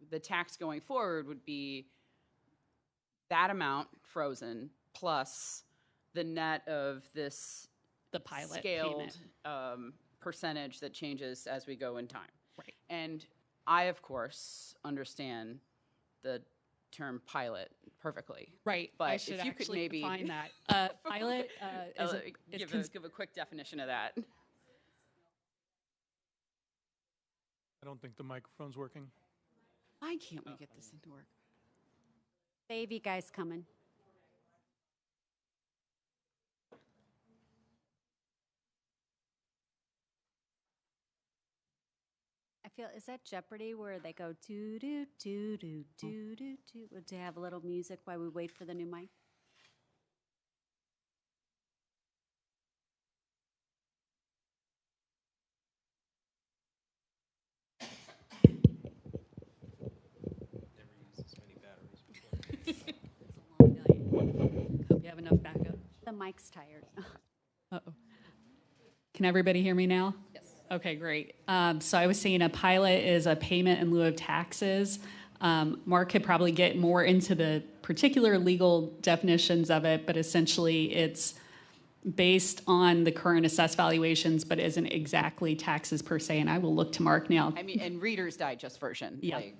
the tax going forward would be that amount frozen plus the net of this the pilot scaled payment. percentage that changes as we go in time. Right. And I, of course, understand the term pilot perfectly. Right. But I should if you could actually maybe define that. Pilot is give a quick definition of that. I don't think the microphone's working. Why can't we get this thing to work? Save you guys coming. I feel, is that Jeopardy where they go doo doo doo doo doo doo doo? To have a little music while we wait for the new mic? Hope you have enough backup. The mic's tired. Uh-oh. Can everybody hear me now? Yes. Okay, great. So I was saying a pilot is a payment in lieu of taxes. Mark could probably get more into the particular legal definitions of it, but essentially it's based on the current assessed valuations, but isn't exactly taxes per se. And I will look to Mark now. I mean, and Reader's Digest version. Yeah. Like,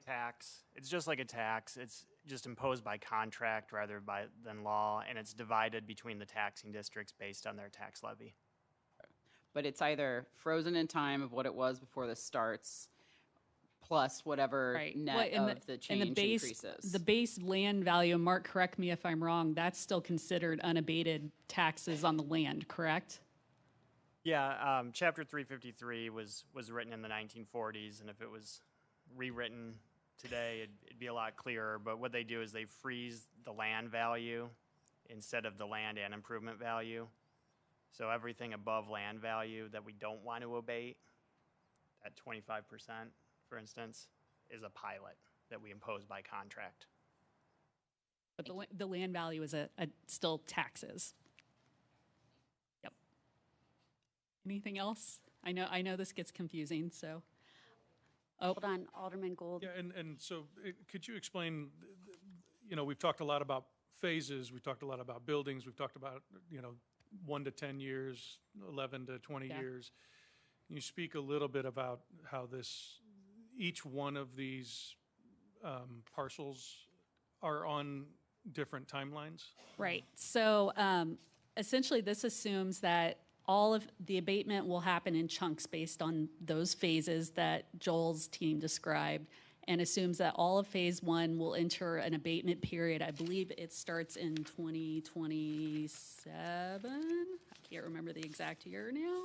tax. It's just like a tax. It's just imposed by contract rather than law, and it's divided between the taxing districts based on their tax levy. but it's either frozen in time of what it was before this starts, plus whatever Right. net Well, and of the change increases. The base land value, Mark, correct me if I'm wrong, that's still considered unabated taxes on the land, correct? Yeah, Chapter 353 was written in the 1940s, and if it was rewritten today, it'd be a lot clearer. But what they do is they freeze the land value instead of the land and improvement value. So everything above land value that we don't want to abate, at 25%, for instance, is a pilot that we impose by contract. But the land value is still taxes. Yep. Anything else? I know this gets confusing, so. Oh. Hold on, Alderman Gold. Yeah, and so could you explain, we've talked a lot about phases, we've talked a lot about buildings, we've talked about, 1 to 10 years, 11 to 20 years. Can you speak a little bit about how each one of these parcels are on different timelines? Right. So essentially, this assumes that all of the abatement will happen in chunks based on those phases that Joel's team described, and assumes that all of phase one will enter an abatement period. I believe it starts in 2027. I can't remember the exact year now.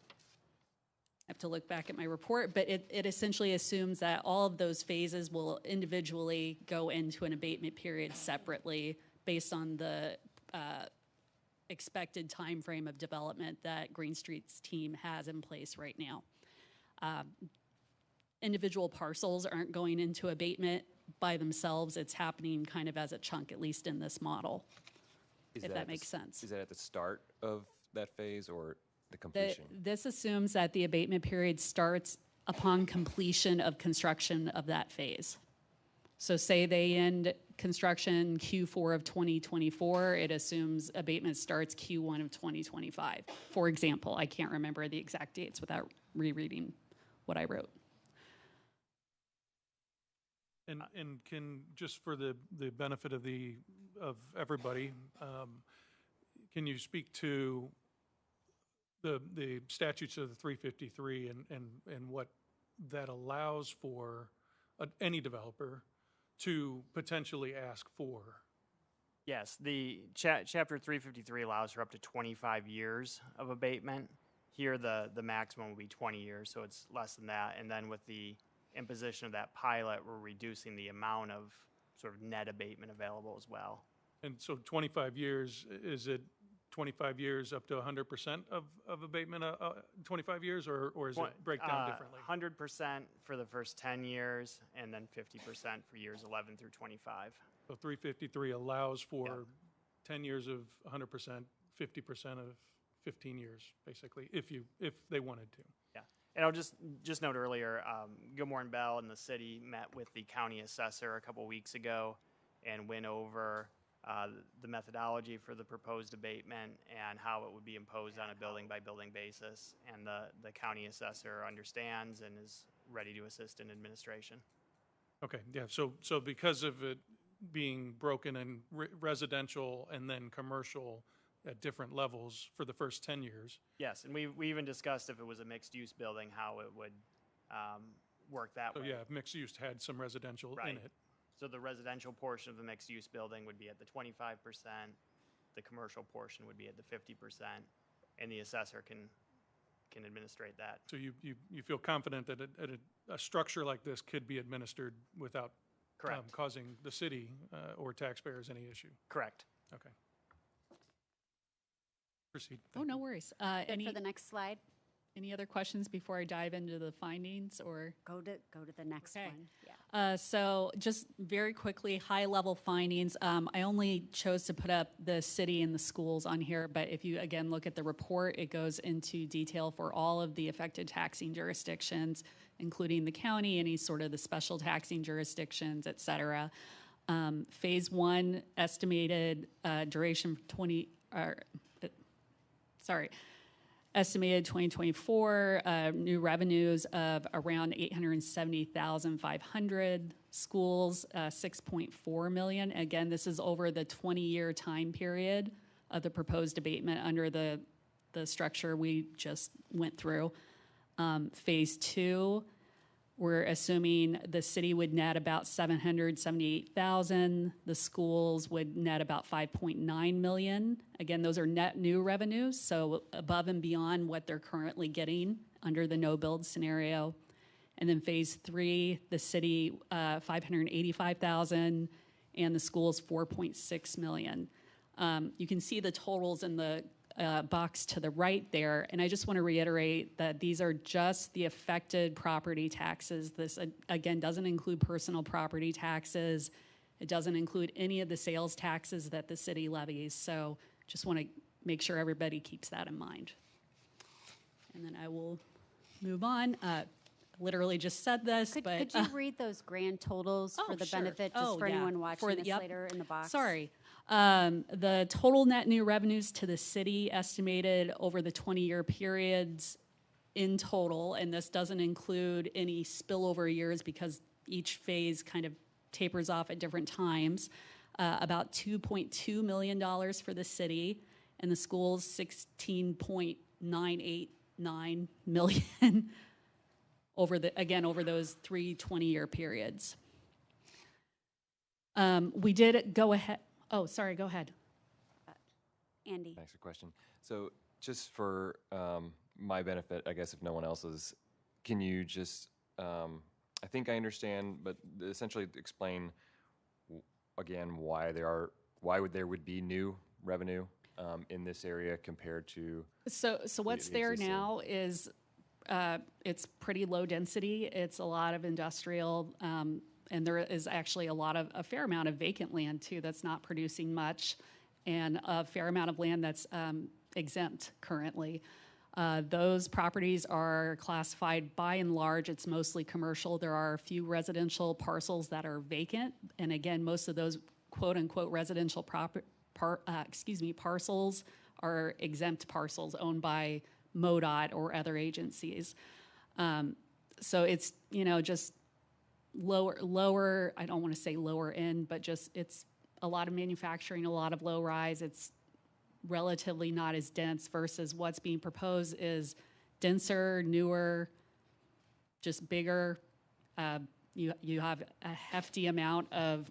I have to look back at my report, but it essentially assumes that all of those phases will individually go into an abatement period separately based on the expected time frame of development that Green Street's team has in place right now. Individual parcels aren't going into abatement by themselves. It's happening kind of as a chunk, at least in this model, if that makes sense. Is that at the start of that phase or the completion? This assumes that the abatement period starts upon completion of construction of that phase. So say they end construction Q4 of 2024, it assumes abatement starts Q1 of 2025. For example, I can't remember the exact dates without rereading what I wrote. And can, just for the benefit of everybody, can you speak to the statutes of the 353 and what that allows for any developer to potentially ask for. Yes, the chapter 353 allows for up to 25 years of abatement. Here, the maximum will be 20 years, so it's less than that. And then with the imposition of that pilot, we're reducing the amount of sort of net abatement available as well. And so 25 years, is it 25 years up to 100% of abatement, 25 years, or is it break down differently? 100% for the first 10 years, and then 50% for years 11 through 25. So 353 allows for 10 years of 100%, 50% of 15 years, basically, if they wanted to. Yeah, and I'll just note earlier, Gilmore and Bell and the city met with the county assessor a couple weeks ago and went over the methodology for the proposed abatement and how it would be imposed on a building-by-building basis. And the county assessor understands and is ready to assist in administration. Okay, yeah, so because of it being broken in residential and then commercial at different levels for the first 10 years. Yes, and we even discussed if it was a mixed-use building, how it would work that way. So yeah, if mixed use had some residential in it. So the residential portion of the mixed-use building would be at the 25%, the commercial portion would be at the 50%, and the assessor can administrate that. So you feel confident that a structure like this could be administered without causing the city or taxpayers any issue? Correct. Okay. Proceed. Oh, no worries. Good for the next slide. Any other questions before I dive into the findings, or? Go to the next one. Yeah. So just very quickly, high-level findings. I only chose to put up the city and the schools on here, but if you, again, look at the report, it goes into detail for all of the affected taxing jurisdictions, including the county, any sort of the special taxing jurisdictions, et cetera. Phase 1 estimated duration estimated 2024 new revenues of around $870,500. Schools 6.4 million. Again, this is over the 20-year time period of the proposed abatement under the structure we just went through. Phase 2, we're assuming the city would net about $778,000. The schools would net about $5.9 million. Again, those are net new revenues, so above and beyond what they're currently getting under the no-build scenario. And then phase 3, the city $585,000, and the schools $4.6 million. You can see the totals in the box to the right there, and I just want to reiterate that these are just the affected property taxes. This, again, doesn't include personal property taxes. It doesn't include any of the sales taxes that the city levies, so just want to make sure everybody keeps that in mind. And then I will move on. Literally just said this, but... Could you read those grand totals for the benefit, just for anyone watching this later in the box? Sorry. The total net new revenues to the city estimated over the 20-year periods in total, and this doesn't include any spillover years because each phase kind of tapers off at different times, about $2.2 million for the city, and the schools $16.989 million over those 3 20-year periods. We did go ahead. Oh, sorry, go ahead. Andy. Thanks for the question. So just for my benefit, I guess if no one else's, can you just, I think I understand, but essentially explain again why there would be new revenue in this area compared to So what's there now is it's pretty low density. It's a lot of industrial, and there is actually a fair amount of vacant land too that's not producing much, and a fair amount of land that's exempt currently. Those properties are classified by and large, it's mostly commercial. There are a few residential parcels that are vacant, and again, most of those quote unquote residential parcels are exempt parcels owned by MoDOT or other agencies. So it's, just lower, I don't want to say lower end, but just it's a lot of manufacturing, a lot of low rise. It's relatively not as dense versus what's being proposed is denser, newer, just bigger. You have a hefty amount of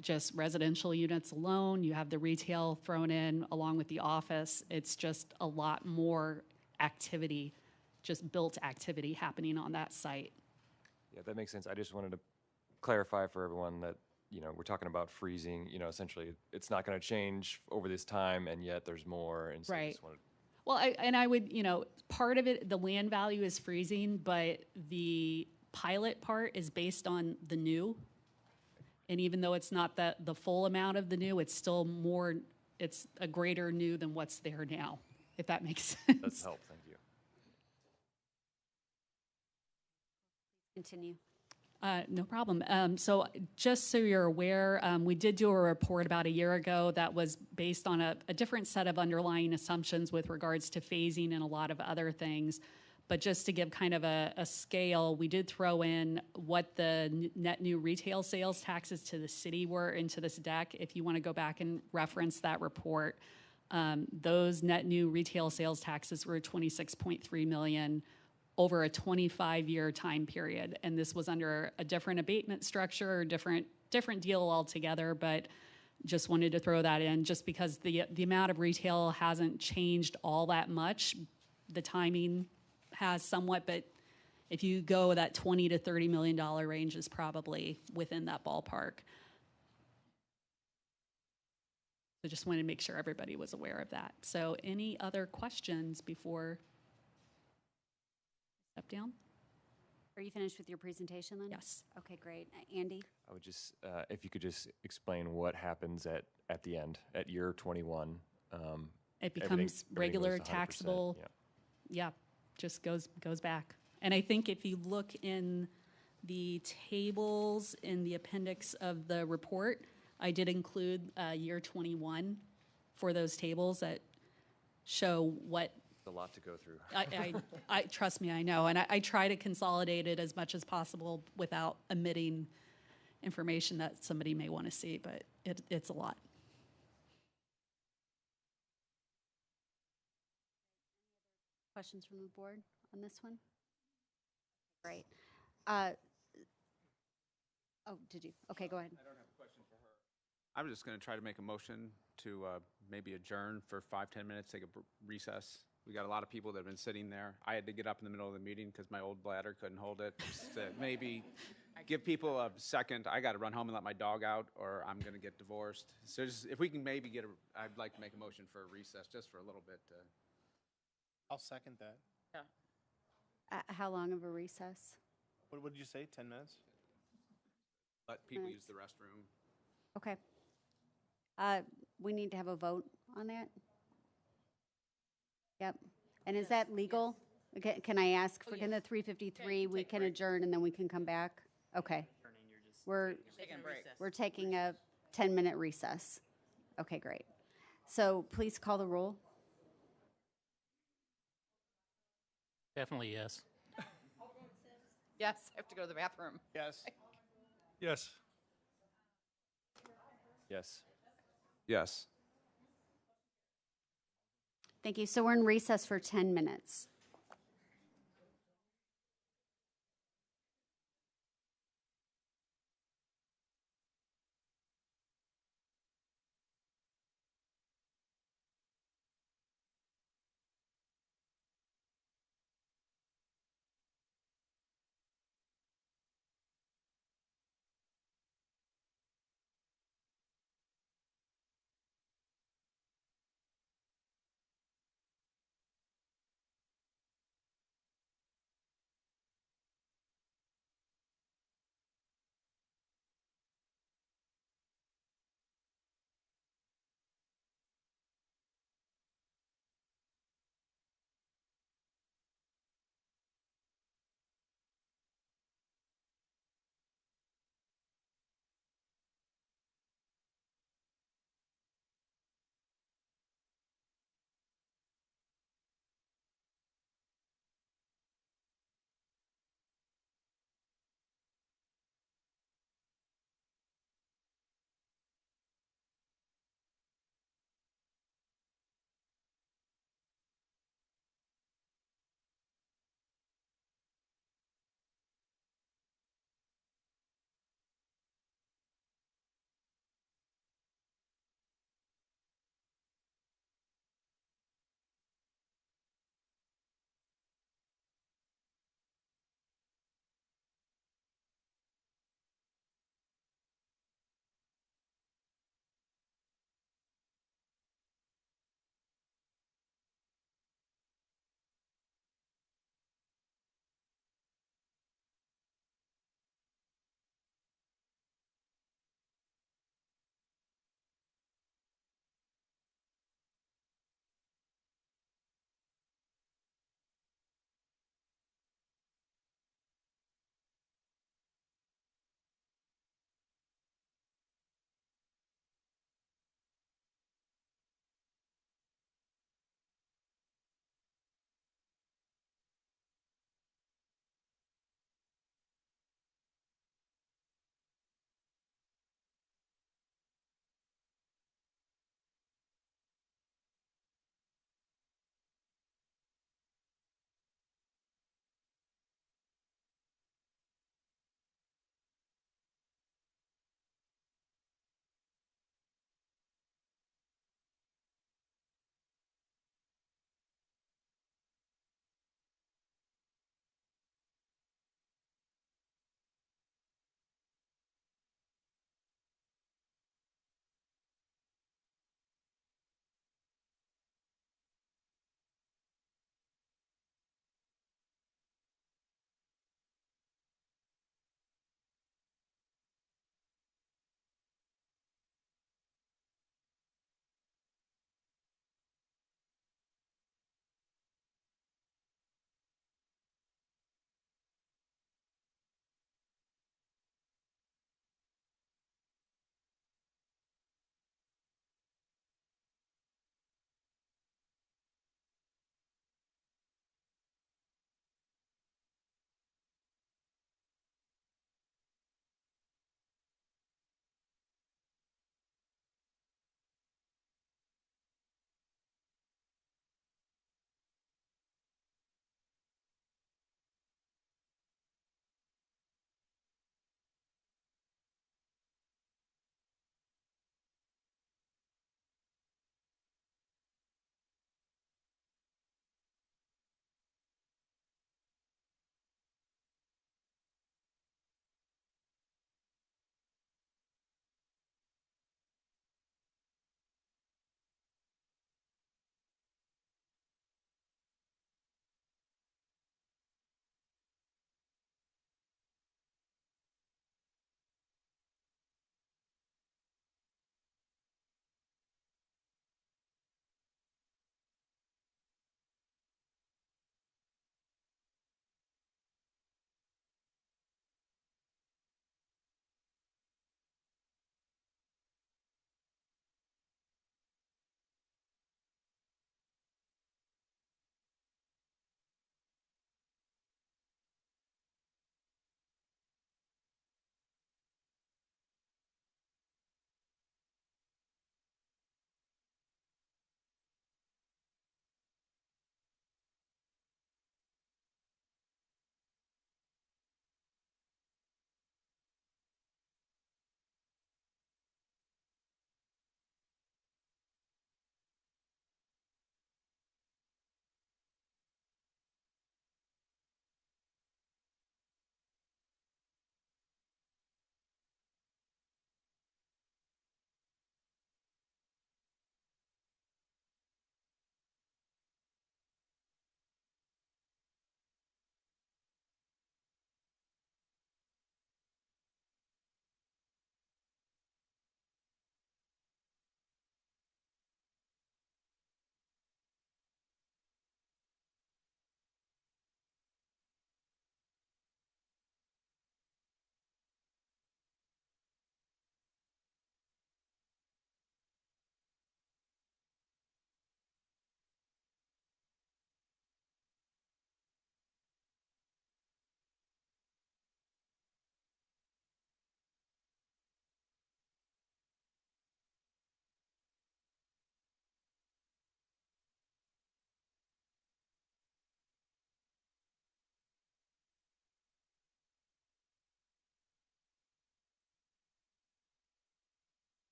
just residential units alone. You have the retail thrown in along with the office. It's just a lot more activity, just built activity happening on that site. Yeah, that makes sense. I just wanted to clarify for everyone that, we're talking about freezing, essentially it's not going to change over this time, and yet there's more. And so I Right. just wanted Well, I would, part of it, the land value is freezing, but the pilot part is based on the new. And even though it's not the full amount of the new, it's still more, it's a greater new than what's there now, if that makes sense. that's help. Thank you. Continue. No problem. So just so you're aware, we did do a report about a year ago that was based on a different set of underlying assumptions with regards to phasing and a lot of other things. But just to give kind of a scale, we did throw in what the net new retail sales taxes to the city were into this deck. If you want to go back and reference that report, those net new retail sales taxes were 26.3 million over a 25-year time period. And this was under a different abatement structure, different deal altogether, but just wanted to throw that in just because the amount of retail hasn't changed all that much. The timing has somewhat, but if you go that $20 to $30 million range is probably within that ballpark. So just wanted to make sure everybody was aware of that. So any other questions before I step down? Are you finished with your presentation then? Yes. Okay, great. Andy? I would just, if you could just explain what happens at the end, at year 21. It becomes regular taxable. Yeah, just goes back. And I think if you look in the tables in the appendix of the report, I did include year 21 for those tables that show what. It's a lot to go through. I trust me, I know. And I try to consolidate it as much as possible without omitting information that somebody may want to see, but it's a lot. Questions from the board on this one? Great. Did you? Okay, go ahead. I don't have a question for her. I'm just going to try to make a motion to maybe adjourn for 5-10 minutes, take a recess. We got a lot of people that have been sitting there. I had to get up in the middle of the meeting because my old bladder couldn't hold it. Just to maybe give people a second. I got to run home and let my dog out, or I'm going to get divorced. So just, if we can maybe I'd like to make a motion for a recess just for a little bit. I'll second that. Yeah. How long of a recess? What did you say, 10 minutes? Let people use the restroom. Okay. We need to have a vote on that? Yep. And is that legal? Okay, can I ask, for in the 353, we can adjourn and then we can come back? Okay. We're taking a 10-minute recess. Okay, great. So please call the roll. Definitely yes. Yes, I have to go to the bathroom. Yes. Yes. Yes. Yes. Thank you. So we're in recess for 10 minutes.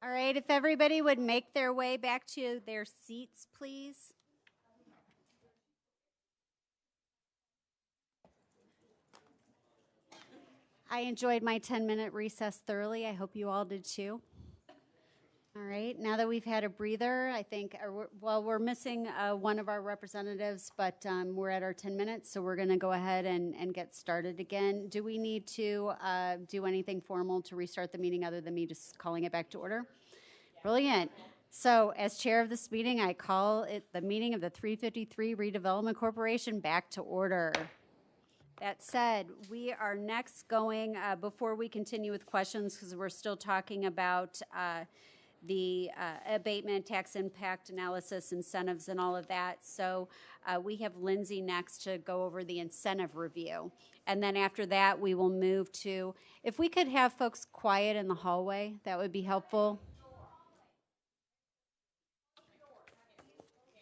All right, if everybody would make their way back to their seats, please. I enjoyed my 10-minute recess thoroughly. I hope you all did too. All right, now that we've had a breather, I think, well, we're missing one of our representatives, but we're at our 10 minutes, so we're going to go ahead and get started again. Do we need to do anything formal to restart the meeting other than me just calling it back to order? Brilliant. So as chair of this meeting, I call it the meeting of the 353 Redevelopment Corporation back to order. That said, we are next going, before we continue with questions, because we're still talking about the abatement, tax impact analysis, incentives, and all of that. So we have Lindsay next to go over the incentive review. And then after that, we will move to, if we could have folks quiet in the hallway, that would be helpful.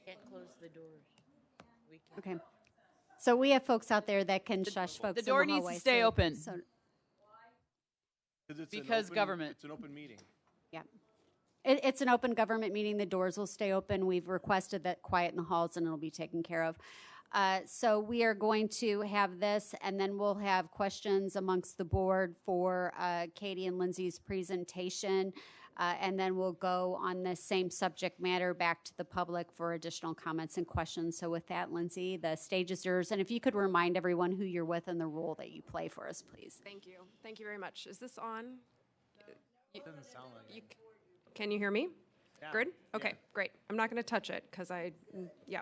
Can't close the doors. Okay. So we have folks out there that can shush folks The door in the needs hallway. to stay open. Because government. It's an open meeting. Yeah. It's an open government meeting. The doors will stay open. We've requested that quiet in the halls, and it'll be taken care of. So we are going to have this, and then we'll have questions amongst the board for Katie and Lindsay's presentation, and then we'll go on the same subject matter back to the public for additional comments and questions. So with that, Lindsay, the stage is yours. And if you could remind everyone who you're with and the role that you play for us, please. Thank you. Thank you very much. Is this on? It doesn't sound like it. Can you hear me? Yeah. Good? Okay, Yeah. great. I'm not going to touch it because yeah.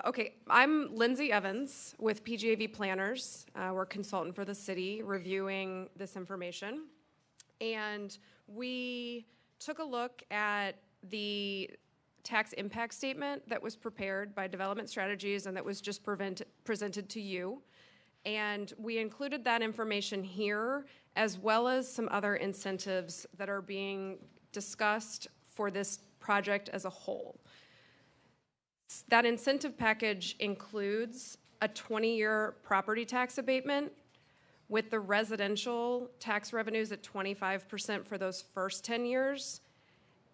Okay, I'm Lindsay Evans with PGAV Planners. We're a consultant for the city reviewing this information. And we took a look at the tax impact statement that was prepared by Development Strategies and that was just presented to you. And we included that information here, as well as some other incentives that are being discussed for this project as a whole. That incentive package includes a 20-year property tax abatement with the residential tax revenues at 25% for those first 10 years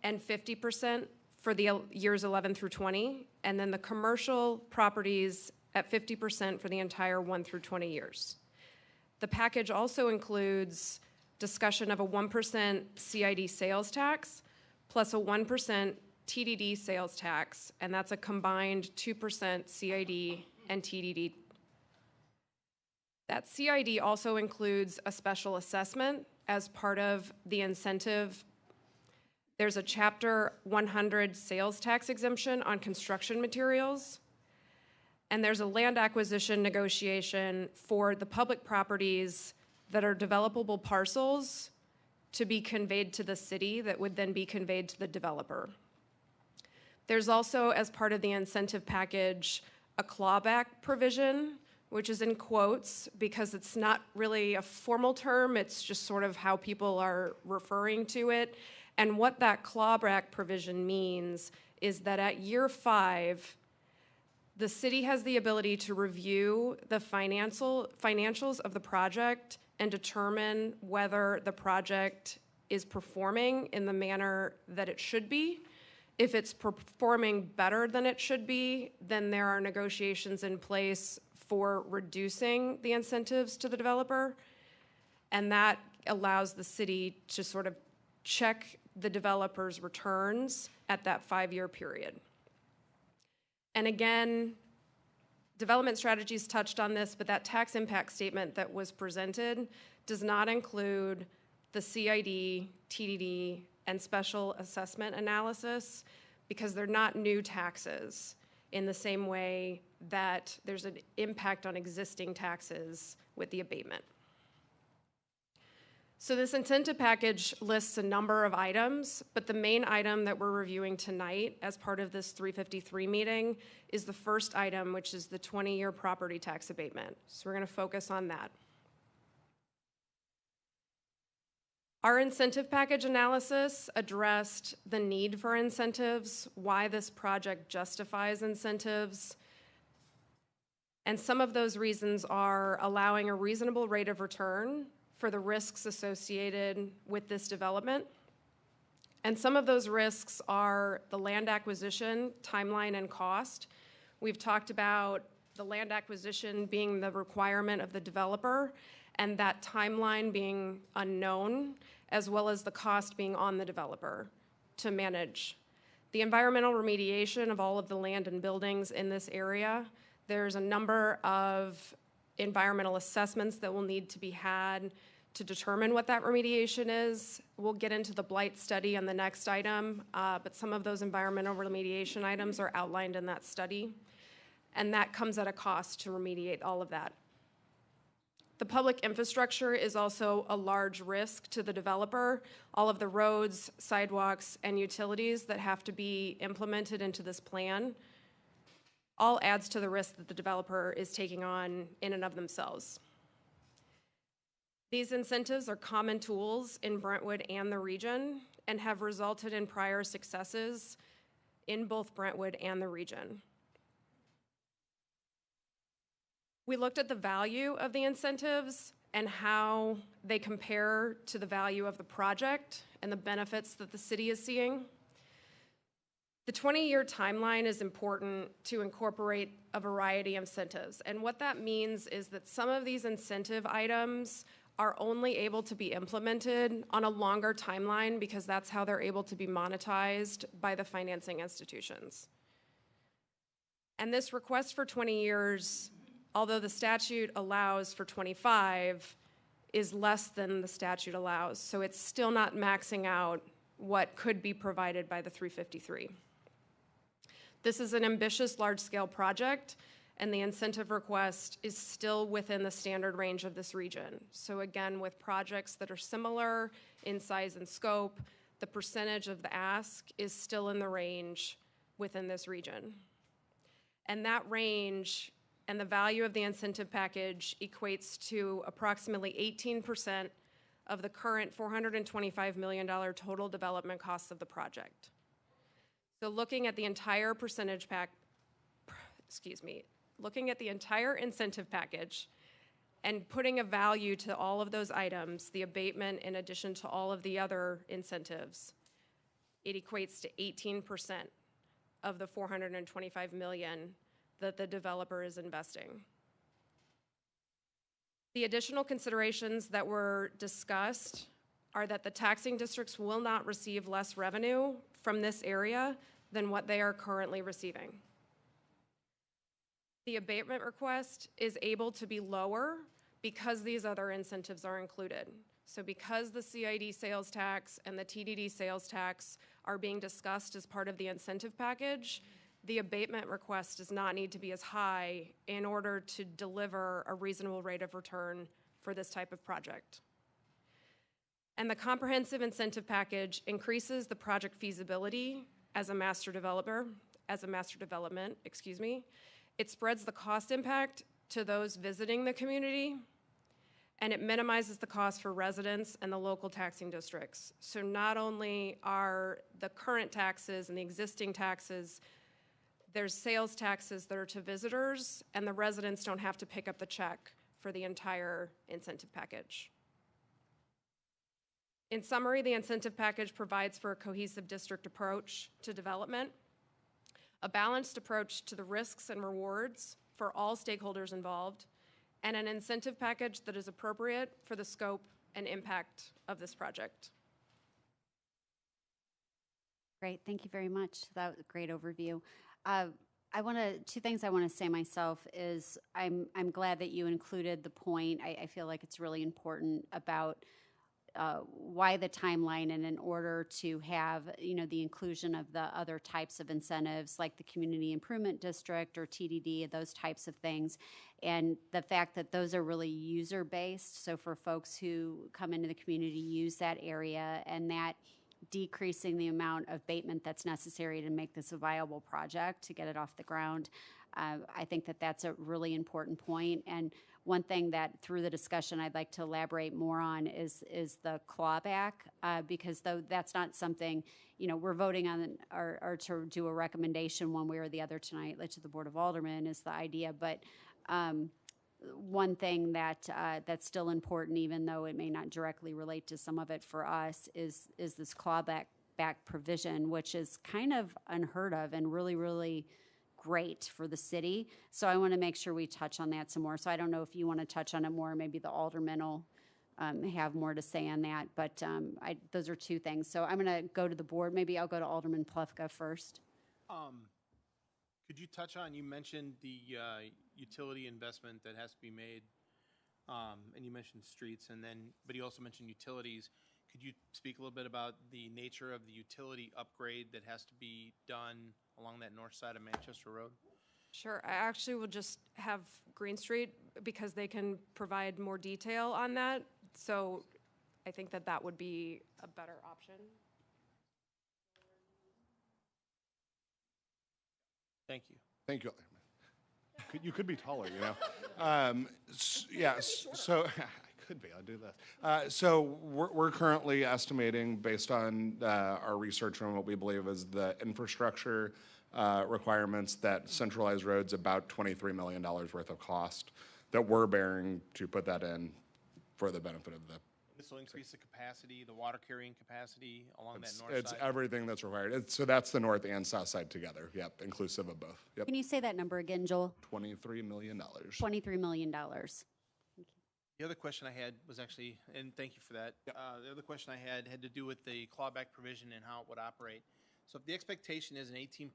and 50% for the years 11 through 20, and then the commercial properties at 50% for the entire 1 through 20 years. The package also includes discussion of a 1% CID sales tax plus a 1% TDD sales tax, and that's a combined 2% CID and TDD. That CID also includes a special assessment as part of the incentive. There's a Chapter 100 sales tax exemption on construction materials, and there's a land acquisition negotiation for the public properties that are developable parcels to be conveyed to the city that would then be conveyed to the developer. There's also, as part of the incentive package, a clawback provision, which is in quotes because it's not really a formal term, it's just sort of how people are referring to it. And what that clawback provision means is that at year 5, the city has the ability to review the financials of the project and determine whether the project is performing in the manner that it should be. If it's performing better than it should be, then there are negotiations in place for reducing the incentives to the developer. And that allows the city to sort of check the developer's returns at that 5-year period. And again, Development Strategies touched on this, but that tax impact statement that was presented does not include the CID, TDD, and special assessment analysis because they're not new taxes in the same way that there's an impact on existing taxes with the abatement. So this incentive package lists a number of items, but the main item that we're reviewing tonight as part of this 353 meeting is the first item, which is the 20-year property tax abatement. So we're going to focus on that. Our incentive package analysis addressed the need for incentives, why this project justifies incentives, and some of those reasons are allowing a reasonable rate of return for the risks associated with this development. And some of those risks are the land acquisition, timeline, and cost. We've talked about the land acquisition being the requirement of the developer and that timeline being unknown, as well as the cost being on the developer to manage. The environmental remediation of all of the land and buildings in this area, there's a number of environmental assessments that will need to be had to determine what that remediation is. We'll get into the Blight study on the next item, but some of those environmental remediation items are outlined in that study, and that comes at a cost to remediate all of that. The public infrastructure is also a large risk to the developer. All of the roads, sidewalks, and utilities that have to be implemented into this plan all adds to the risk that the developer is taking on in and of themselves. These incentives are common tools in Brentwood and the region and have resulted in prior successes in both Brentwood and the region. We looked at the value of the incentives and how they compare to the value of the project and the benefits that the city is seeing. The 20-year timeline is important to incorporate a variety of incentives. And what that means is that some of these incentive items are only able to be implemented on a longer timeline because that's how they're able to be monetized by the financing institutions. And this request for 20 years, although the statute allows for 25, is less than the statute allows. So it's still not maxing out what could be provided by the 353. This is an ambitious large-scale project, and the incentive request is still within the standard range of this region. So again, with projects that are similar in size and scope, the percentage of the ask is still in the range within this region. And that range and the value of the incentive package equates to approximately 18% of the current $425 million total development costs of the project. So looking at the entire looking at the entire incentive package and putting a value to all of those items, the abatement in addition to all of the other incentives, it equates to 18% of the $425 million that the developer is investing. The additional considerations that were discussed are that the taxing districts will not receive less revenue from this area than what they are currently receiving. The abatement request is able to be lower because these other incentives are included. So because the CID sales tax and the TDD sales tax are being discussed as part of the incentive package, the abatement request does not need to be as high in order to deliver a reasonable rate of return for this type of project. And the comprehensive incentive package increases the project feasibility as a master development. It spreads the cost impact to those visiting the community, and it minimizes the cost for residents and the local taxing districts. So not only are the current taxes and the existing taxes, there's sales taxes that are to visitors, and the residents don't have to pick up the check for the entire incentive package. In summary, the incentive package provides for a cohesive district approach to development, a balanced approach to the risks and rewards for all stakeholders involved, and an incentive package that is appropriate for the scope and impact of this project. Great, thank you very much. That was a great overview. Two things I want to say myself is I'm glad that you included the point. I feel like it's really important about why the timeline, and in order to have the inclusion of the other types of incentives like the community improvement district or TDD, those types of things, and the fact that those are really user based. So for folks who come into the community, use that area, and that decreasing the amount of abatement that's necessary to make this a viable project, to get it off the ground. I think that that's a really important point. And one thing that through the discussion I'd like to elaborate more on is the clawback, because though that's not something, we're voting on or to do a recommendation one way or the other tonight, to the Board of Aldermen is the idea. But one thing that that's still important, even though it may not directly relate to some of it for us, is this clawback provision, which is kind of unheard of and really, really great for the city. So I want to make sure we touch on that some more. So I don't know if you want to touch on it more. Maybe the alderman will have more to say on that. But those are two things. So I'm going to go to the board. Maybe I'll go to Alderman Plufka first. Could you touch on, you mentioned the utility investment that has to be made, and you mentioned streets, but you also mentioned utilities. Could you speak a little bit about the nature of the utility upgrade that has to be done along that north side of Manchester Road? Sure. I actually will just have Green Street because they can provide more detail on that. So I think that would be a better option. Thank you. Thank you. You could be taller, you know. Yes. So I could be. I'll do this. So we're currently estimating, based on our research on what we believe is the infrastructure requirements, that centralized roads about $23 million worth of cost that we're bearing to put that in for the benefit of the. This will increase the capacity, the water carrying capacity along that north It's side? everything that's required. So that's the north and south side together. Yep, inclusive of both. Yep. Can you say that number again, Joel? $23 million. $23 million. The other question I had was actually, and thank you for that. The other question I had to do with the clawback provision and how it would operate. So if the expectation is an 18%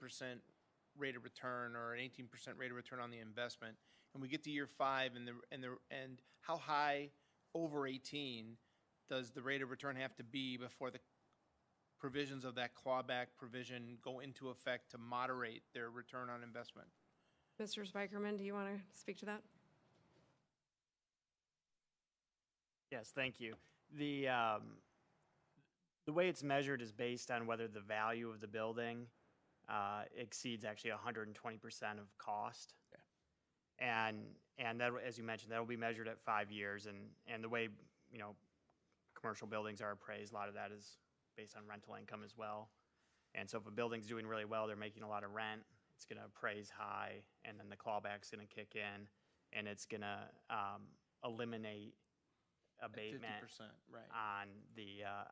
rate of return or an 18% rate of return on the investment, and we get to year 5, and how high over 18 does the rate of return have to be before the provisions of that clawback provision go into effect to moderate their return on investment? Mr. Spikerman, do you want to speak to that? Yes, thank you. The way it's measured is based on whether the value of the building exceeds actually 120% of cost. Okay. And that, as you mentioned, that will be measured at 5 years. And the way, commercial buildings are appraised, a lot of that is based on rental income as well. And so if a building's doing really well, they're making a lot of rent, it's going to appraise high, and then the clawback's going to kick in, and it's going to eliminate abatement 50%, right.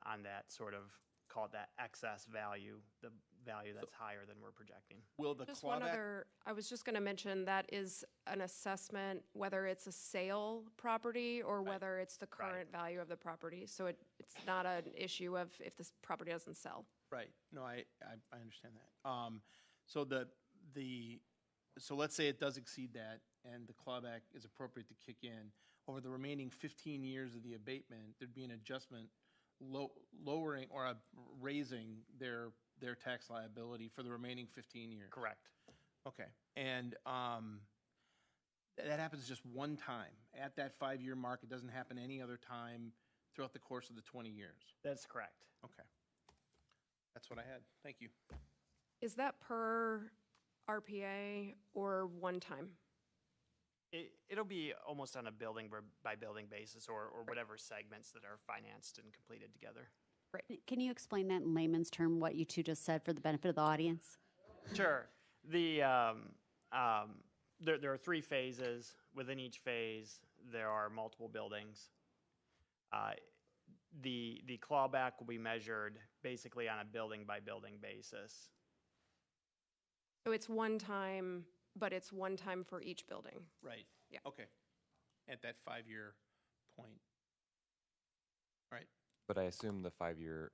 on that sort of, call it that excess value, the value that's higher than we're projecting. Will the Just one clawback? other, I was just going to mention that is an assessment, whether it's a sale property or whether it's the current value of the property. So it's not an issue of if this property doesn't sell. Right. No, I understand that. So let's say it does exceed that, and the clawback is appropriate to kick in. Over the remaining 15 years of the abatement, there'd be an adjustment lowering or raising their tax liability for the remaining 15 years. Correct. Okay. And that happens just one time. At that 5-year mark, it doesn't happen any other time throughout the course of the 20 years. That's correct. Okay. That's what I had. Thank you. Is that per RPA or one time? It'll be almost on a building by building basis or whatever segments that are financed and completed together. Right. Can you explain that in layman's term, what you two just said, for the benefit of the audience? Sure. There are 3 phases. Within each phase, there are multiple buildings. The clawback will be measured basically on a building by building basis. So it's one time, but it's one time for each building. Right. Yeah. Okay. At that 5-year point. Right. But I assume the 5-year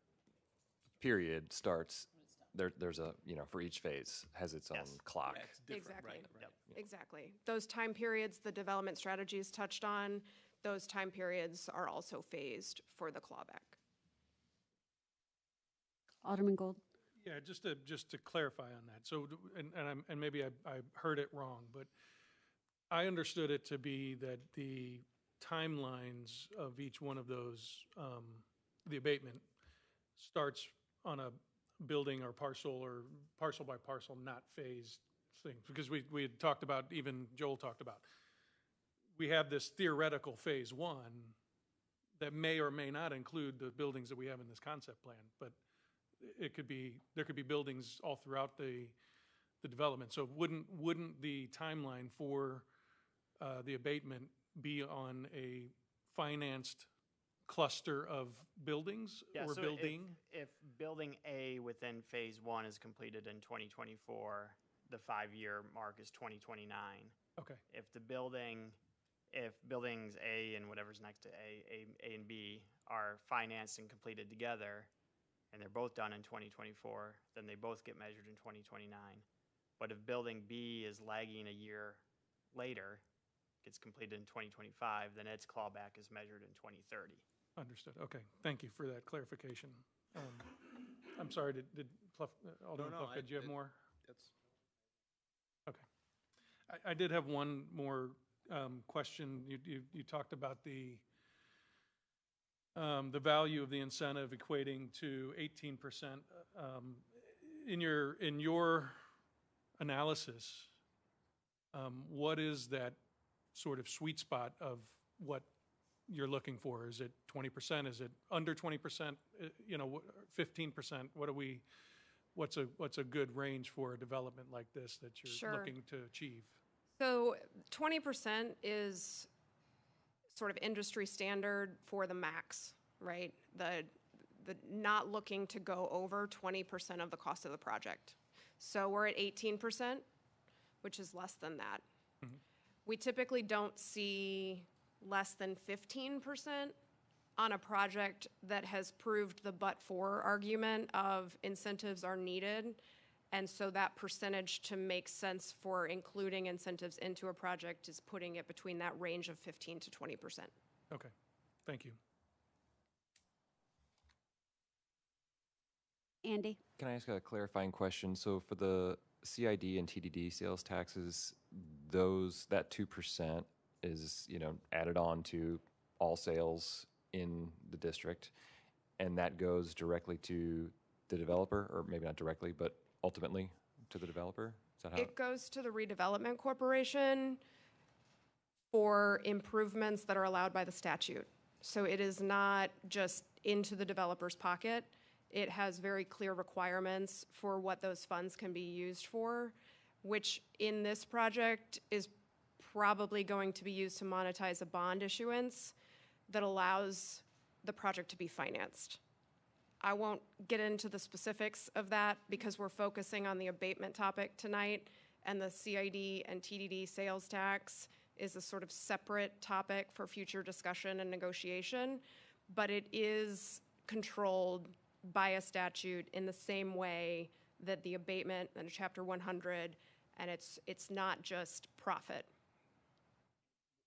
period starts, there's a, for each phase has its own clock. Exactly. Right. Yep. Exactly. Those time periods the development strategies touched on, those time periods are also phased for the clawback. Alderman Gold. Yeah, just to clarify on that. So, and maybe I heard it wrong, but I understood it to be that the timelines of each one of those, the abatement starts on a building or parcel by parcel, not phased thing. Because we had talked about, even Joel talked about, we have this theoretical phase 1 that may or may not include the buildings that we have in this concept plan, but there could be buildings all throughout the development. So wouldn't the timeline for the abatement be on a financed cluster of buildings Yeah, or so building? if building A within phase one is completed in 2024, the 5-year mark is 2029. Okay. If buildings A and whatever's next to A and B are financed and completed together, and they're both done in 2024, then they both get measured in 2029. But if building B is lagging a year later, gets completed in 2025, then its clawback is measured in 2030. Understood. Okay. Thank you for that clarification. I'm sorry, did Alderman Plufka, did you have more? Okay. I did have one more question. You talked about the value of the incentive equating to 18%. In your analysis, what is that sort of sweet spot of what you're looking for? Is it 20%? Is it under 20%? 15%? What's a good range for a development like this that you're Sure. looking to achieve? So 20% is sort of industry standard for the max, right? The not looking to go over 20% of the cost of the project. So we're at 18%, which is less than that. Mm-hmm. We typically don't see less than 15% on a project that has proved the but-for argument of incentives are needed. And so that percentage to make sense for including incentives into a project is putting it between that range of 15 to 20%. Okay, thank you. Andy? Can I ask a clarifying question? So for the CID and TDD sales taxes, that 2% is, added on to all sales in the district, and that goes directly to the developer, or maybe not directly, but ultimately to the developer? Is that how? It goes to the redevelopment corporation for improvements that are allowed by the statute. So it is not just into the developer's pocket. It has very clear requirements for what those funds can be used for, which in this project is probably going to be used to monetize a bond issuance that allows the project to be financed. I won't get into the specifics of that because we're focusing on the abatement topic tonight, and the CID and TDD sales tax is a sort of separate topic for future discussion and negotiation, but it is controlled by a statute in the same way that the abatement and Chapter 100, and it's not just profit.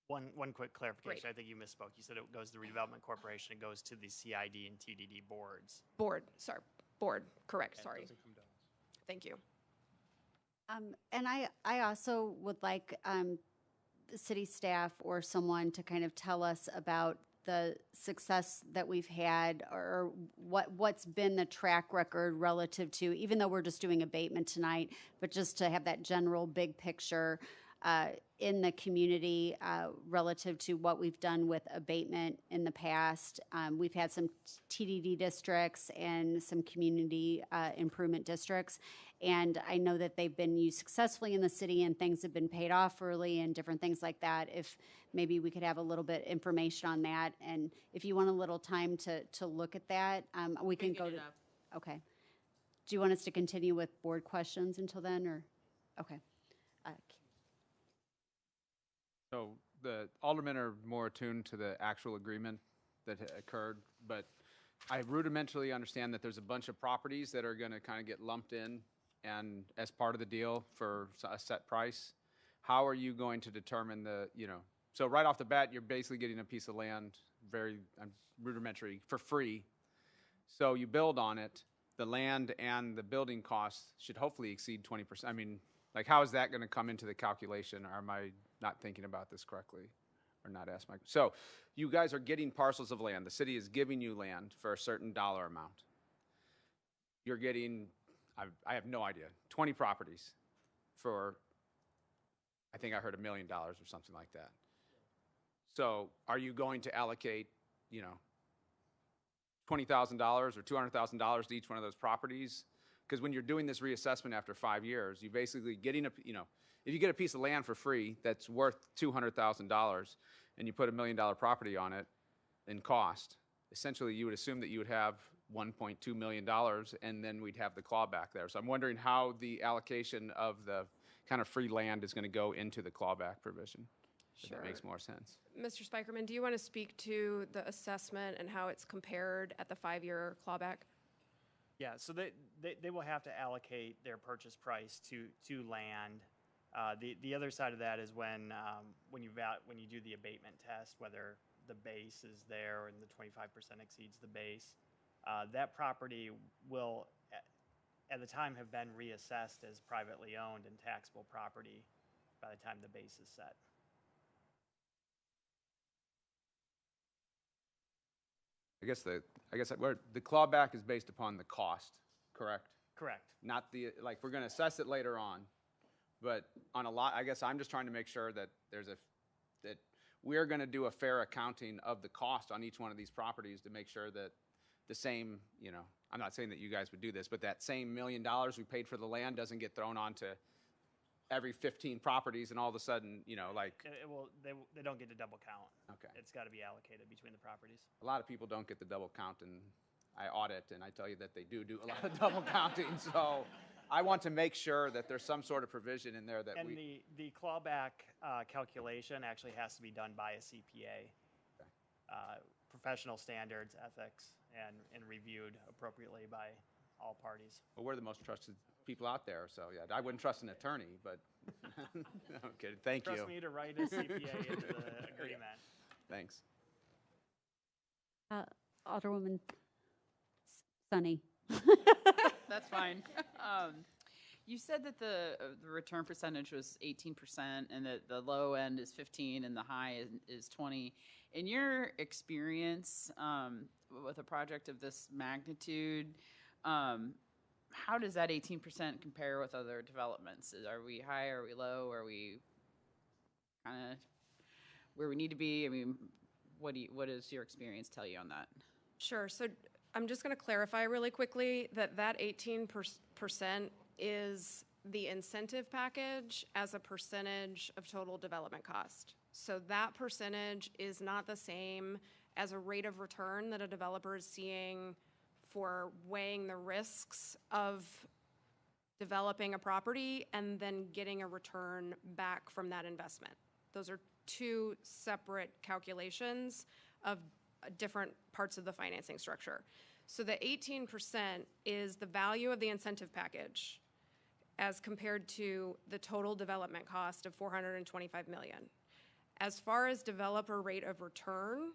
One quick clarification. Great. I think you misspoke. You said it goes to the redevelopment corporation. It goes to the CID and TDD boards. Board, correct, And sorry. it doesn't come to us. Thank you. And I also would like the city staff or someone to kind of tell us about the success that we've had, or what's been the track record relative to, even though we're just doing abatement tonight, but just to have that general big picture in the community relative to what we've done with abatement in the past. We've had some TDD districts and some community improvement districts, and I know that they've been used successfully in the city and things have been paid off early and different things like that. If maybe we could have a little bit information on that, and if you want a little time to look at that, we can go to. Okay. Do you want us to continue with board questions until then, or? Okay. So the aldermen are more attuned to the actual agreement that occurred, but I rudimentarily understand that there's a bunch of properties that are going to kind of get lumped in and as part of the deal for a set price. How are you going to determine so right off the bat, you're basically getting a piece of land, very rudimentary, for free. So you build on it. The land and the building costs should hopefully exceed 20%. I mean, how is that going to come into the calculation? Or am I not thinking about this correctly, or not ask my? So you guys are getting parcels of land. The city is giving you land for a certain dollar amount. You're getting, I have no idea, 20 properties for, I think I heard $1 million or something like that. So are you going to allocate, $20,000 or $200,000 to each one of those properties Because when you're doing this reassessment after 5 years, you're basically getting if you get a piece of land for free that's worth $200,000 and you put $1 million property on it in cost, essentially you would assume that you would have $1.2 million and then we'd have the clawback there. So I'm wondering how the allocation of the kind of free land is going to go into the clawback provision. If that makes more sense. Mr. Spikerman, do you want to speak to the assessment and how it's compared at the 5-year clawback? Yeah, so they will have to allocate their purchase price to land. The other side of that is when you do the abatement test, whether the base is there and the 25% exceeds the base, that property will at the time have been reassessed as privately owned and taxable property by the time the base is set. I guess the clawback is based upon the cost, correct? Correct. Not like we're going to assess it later on, but on a lot. I guess I'm just trying to make sure that that we're going to do a fair accounting of the cost on each one of these properties to make sure that the same, I'm not saying that you guys would do this, but that same $1 million we paid for the land doesn't get thrown onto every 15 properties and all of a sudden, they don't get to double count. Okay. It's got to be allocated between the properties. A lot of people don't get the double count, and I audit, and I tell you that they do a lot of double counting. So I want to make sure that there's some sort of provision in there that the clawback calculation actually has to be done by a CPA. Okay. Professional standards, ethics, and reviewed appropriately by all parties. Well, we're the most trusted people out there, so yeah, I wouldn't trust an attorney, but okay, thank you. Trust me to write a CPA into the agreement. Thanks. Alderwoman Sunny. That's fine. You said that the return percentage was 18% and that the low end is 15 and the high is 20. In your experience with a project of this magnitude, how does that 18% compare with other developments? Are we high? Are we low? Are we kind of where we need to be? I mean, what does your experience tell you on that? Sure. So I'm just going to clarify really quickly that 18% is the incentive package as a percentage of total development cost. So that percentage is not the same as a rate of return that a developer is seeing for weighing the risks of developing a property and then getting a return back from that investment. Those are two separate calculations of different parts of the financing structure. So the 18% is the value of the incentive package as compared to the total development cost of $425 million. As far as developer rate of return,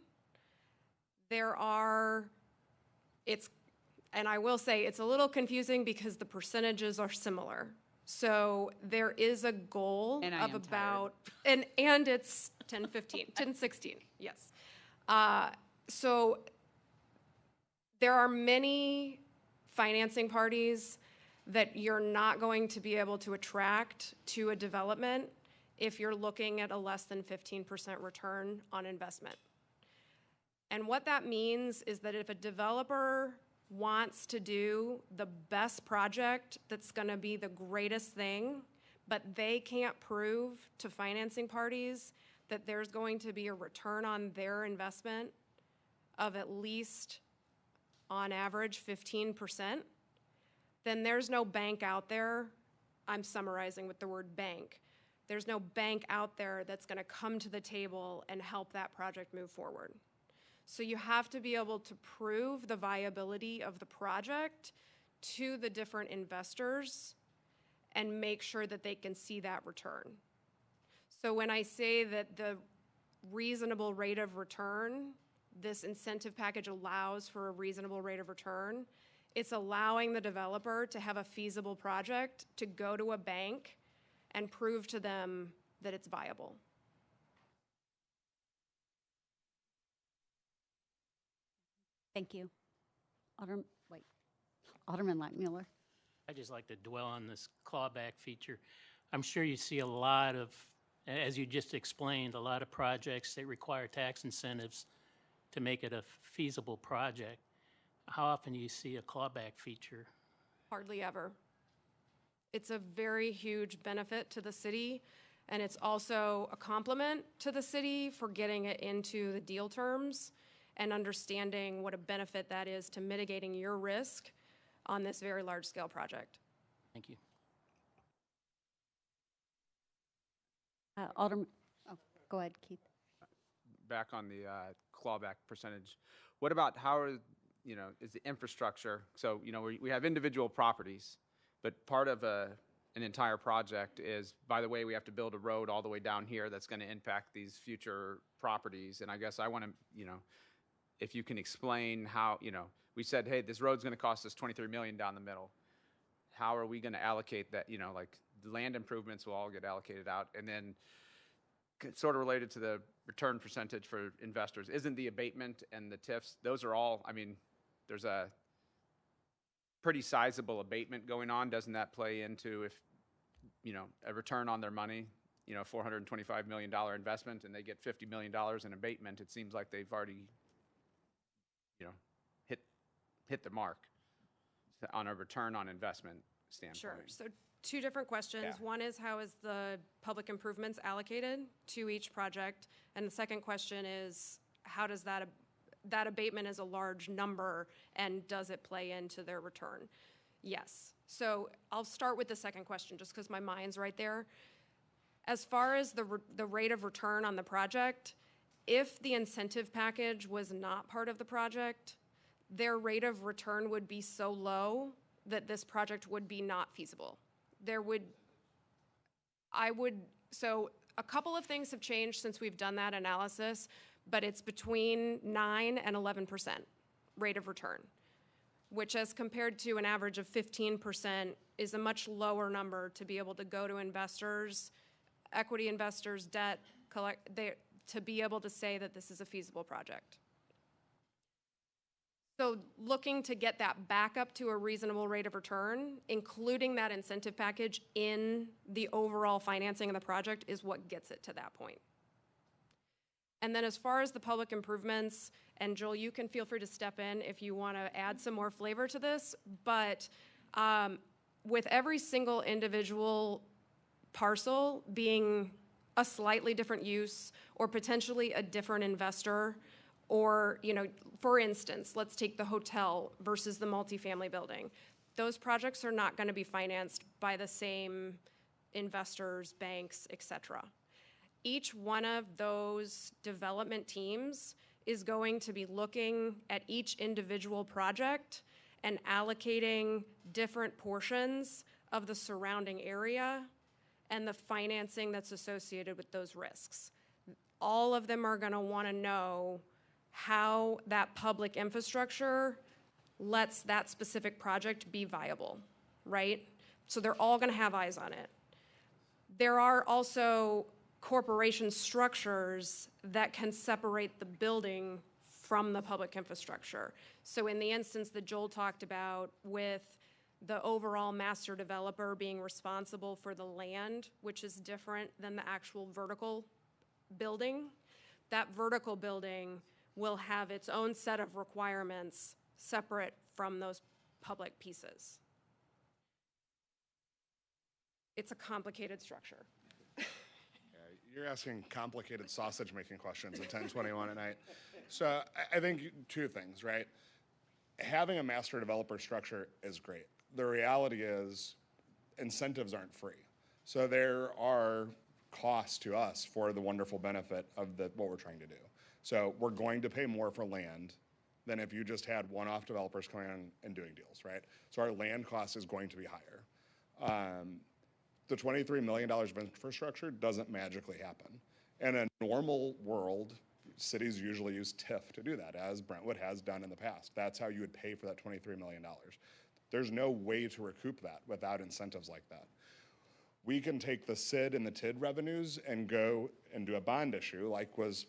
and I will say it's a little confusing because the percentages are similar. So there is a goal of about, and it's 10-15, 10-16, yes. So there are many financing parties that you're not going to be able to attract to a development if you're looking at a less than 15% return on investment. And what that means is that if a developer wants to do the best project that's going to be the greatest thing, but they can't prove to financing parties that there's going to be a return on their investment of at least, on average, 15%, then there's no bank out there. I'm summarizing with the word bank. There's no bank out there that's going to come to the table and help that project move forward. So you have to be able to prove the viability of the project to the different investors and make sure that they can see that return. So when I say that the reasonable rate of return, this incentive package allows for a reasonable rate of return, it's allowing the developer to have a feasible project to go to a bank and prove to them that it's viable. Thank you. Alderman Leitmuller. I just like to dwell on this clawback feature. I'm sure you see a lot of, as you just explained, a lot of projects that require tax incentives to make it a feasible project. How often do you see a clawback feature Hardly ever. It's a very huge benefit to the city, and it's also a compliment to the city for getting it into the deal terms and understanding what a benefit that is to mitigating your risk on this very large-scale project. Thank you. Alderman, oh, go ahead, Keith. Back on the clawback percentage, what about how are, is the infrastructure? So, we have individual properties, but part of an entire project is, by the way, we have to build a road all the way down here that's going to impact these future properties. And I guess I want to, if you can explain how, we said, hey, this road's going to cost us $23 million down the middle. How are we going to allocate that? Like the land improvements will all get allocated out. And then sort of related to the return percentage for investors, isn't the abatement and the TIFs, those are all, there's a pretty sizable abatement going on. Doesn't that play into if, a return on their money, $425 million investment and they get $50 million in abatement, it seems like they've already, hit the mark on a return on investment standpoint. Sure. So 2 different questions. Yeah. One is how is the public improvements allocated to each project? And the second question is how does that abatement is a large number and does it play into their return? Yes. So I'll start with the second question just because my mind's right there. As far as the rate of return on the project, if the incentive package was not part of the project, their rate of return would be so low that this project would be not feasible. So a couple of things have changed since we've done that analysis, but it's between 9 and 11% rate of return, which as compared to an average of 15% is a much lower number to be able to go to investors, equity investors, debt, to be able to say that this is a feasible project. So looking to get that back up to a reasonable rate of return, including that incentive package in the overall financing of the project is what gets it to that point. And then as far as the public improvements, and Joel, you can feel free to step in if you want to add some more flavor to this, but with every single individual parcel being a slightly different use or potentially a different investor, or, for instance, let's take the hotel versus the multifamily building. Those projects are not going to be financed by the same investors, banks, et cetera. Each one of those development teams is going to be looking at each individual project and allocating different portions of the surrounding area and the financing that's associated with those risks. All of them are going to want to know how that public infrastructure lets that specific project be viable, right? So they're all going to have eyes on it. There are also corporation structures that can separate the building from the public infrastructure. So in the instance that Joel talked about with the overall master developer being responsible for the land, which is different than the actual vertical building, that vertical building will have its own set of requirements separate from those public pieces. It's a complicated structure. You're asking complicated sausage-making questions at 10:21 at night. So I think 2 things, right? Having a master developer structure is great. The reality is incentives aren't free. So there are costs to us for the wonderful benefit of what we're trying to do. So we're going to pay more for land than if you just had one-off developers coming in and doing deals, right? So our land cost is going to be higher. The $23 million of infrastructure doesn't magically happen. In a normal world, cities usually use TIF to do that, as Brentwood has done in the past. That's how you would pay for that $23 million. There's no way to recoup that without incentives like that. We can take the SID and the TID revenues and go and do a bond issue, like was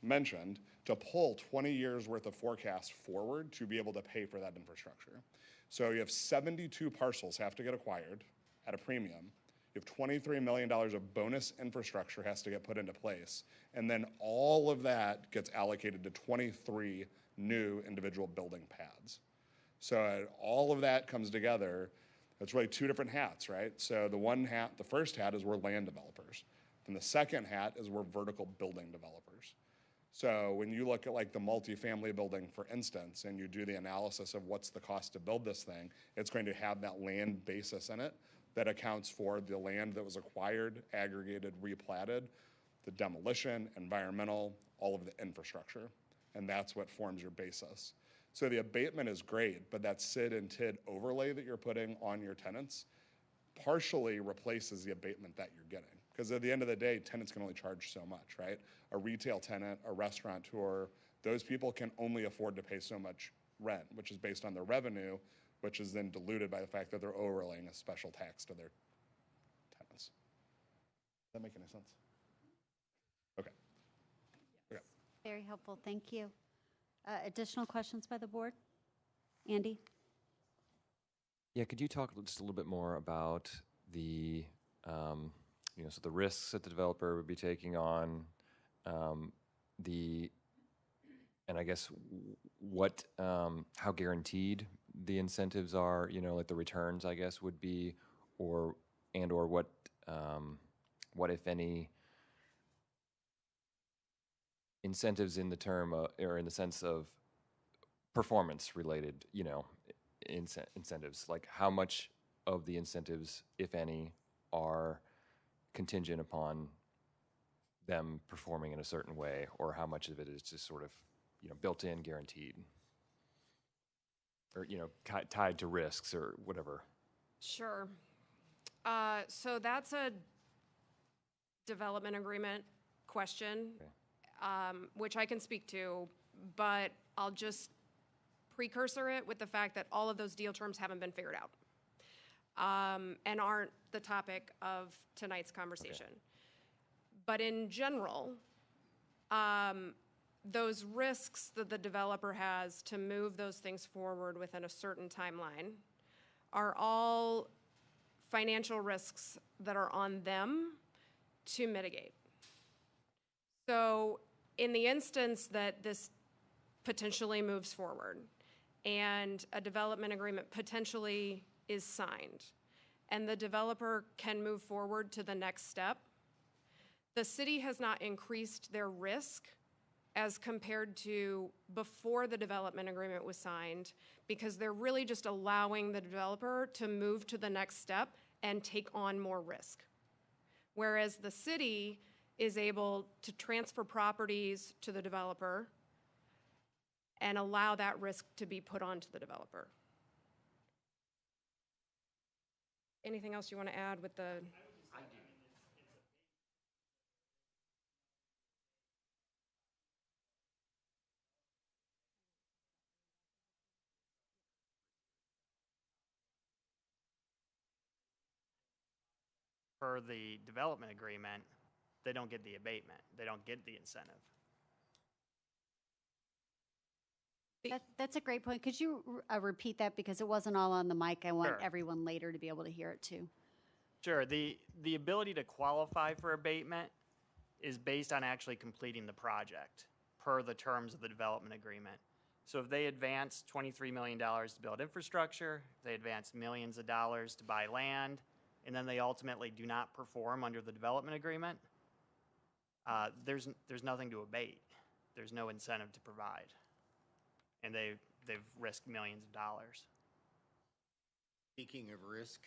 mentioned, to pull 20 years worth of forecast forward to be able to pay for that infrastructure. So you have 72 parcels have to get acquired at a premium. You have $23 million of bonus infrastructure has to get put into place. And then all of that gets allocated to 23 new individual building pads. So all of that comes together It's really two different hats, right? So the first hat is we're land developers. And the second hat is we're vertical building developers. So when you look at like the multifamily building, for instance, and you do the analysis of what's the cost to build this thing, it's going to have that land basis in it that accounts for the land that was acquired, aggregated, replatted, the demolition, environmental, all of the infrastructure. And that's what forms your basis. So the abatement is great, but that SID and TID overlay that you're putting on your tenants partially replaces the abatement that you're getting. Because at the end of the day, tenants can only charge so much, right? A retail tenant, a restaurateur, those people can only afford to pay so much rent, which is based on their revenue, which is then diluted by the fact that they're overlaying a special tax to their tenants. Does that make any sense? Okay. Okay. Very helpful, thank you. Additional questions by the board? Andy? Yeah, could you talk just a little bit more about the, so the risks that the developer would be taking on, and I guess what, how guaranteed the incentives are, like the returns, I guess, would be, or what, if any, incentives in the term, or in the sense of performance-related, incentives, like how much of the incentives, if any, are contingent upon them performing in a certain way, or how much of it is just sort of, built in, guaranteed, or, tied to risks or whatever. Sure. So that's a development agreement question, which I can speak to, but I'll just precursor it with the fact that all of those deal terms haven't been figured out and aren't the topic of tonight's conversation. But in general, those risks that the developer has to move those things forward within a certain timeline are all financial risks that are on them to mitigate. So in the instance that this potentially moves forward and a development agreement potentially is signed and the developer can move forward to the next step, the city has not increased their risk as compared to before the development agreement was signed, because they're really just allowing the developer to move to the next step and take on more risk. Whereas the city is able to transfer properties to the developer and allow that risk to be put onto the developer. Anything else you want to add with the? I do. Per the development agreement, they don't get the abatement. They don't get the incentive. That's a great point. Could you repeat that, because it wasn't all on the mic? I want Sure. everyone later to be able to hear it too. Sure. The ability to qualify for abatement is based on actually completing the project per the terms of the development agreement. So if they advance $23 million to build infrastructure, they advance millions of dollars to buy land, and then they ultimately do not perform under the development agreement, there's nothing to abate. There's no incentive to provide. And they've risked millions of dollars. Speaking of risk,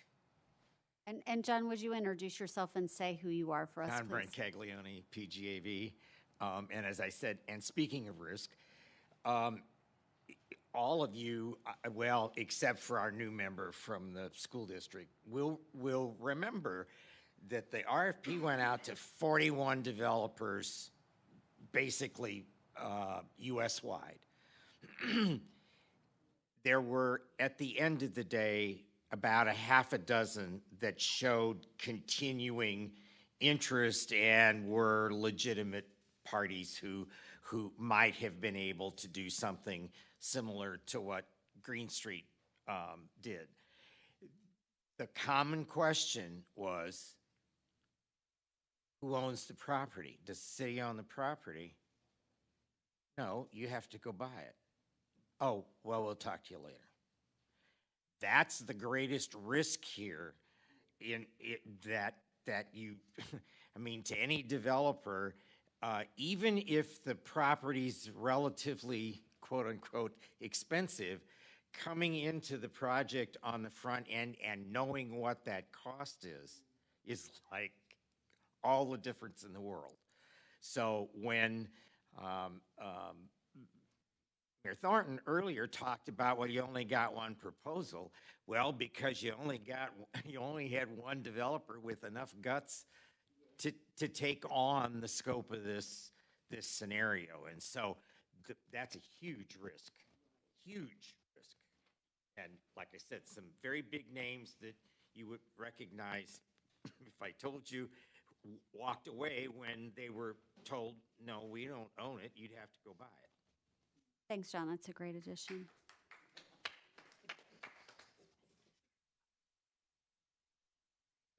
And John, would you introduce yourself and say who you are for us, I'm please? Brent Caglione, PGAV. And as I said, and speaking of risk, all of you, well, except for our new member from the school district, will remember that the RFP went out to 41 developers, basically US-wide. There were, at the end of the day, about a half a dozen that showed continuing interest and were legitimate parties who might have been able to do something similar to what Green Street did. The common question was, who owns the property? Does the city own the property? No, you have to go buy it. Oh, well, we'll talk to you later. That's the greatest risk here in it, that you, I mean, to any developer, even if the property's relatively quote unquote expensive, coming into the project on the front end and knowing what that cost is like all the difference in the world. So when Mayor Thornton earlier talked about, well, you only got one proposal. Well, because you only had one developer with enough guts to take on the scope of this scenario. And so that's a huge risk, huge risk. And like I said, some very big names that you would recognize if I told you walked away when they were told, no, we don't own it, you'd have to go buy it. Thanks, John. That's a great addition.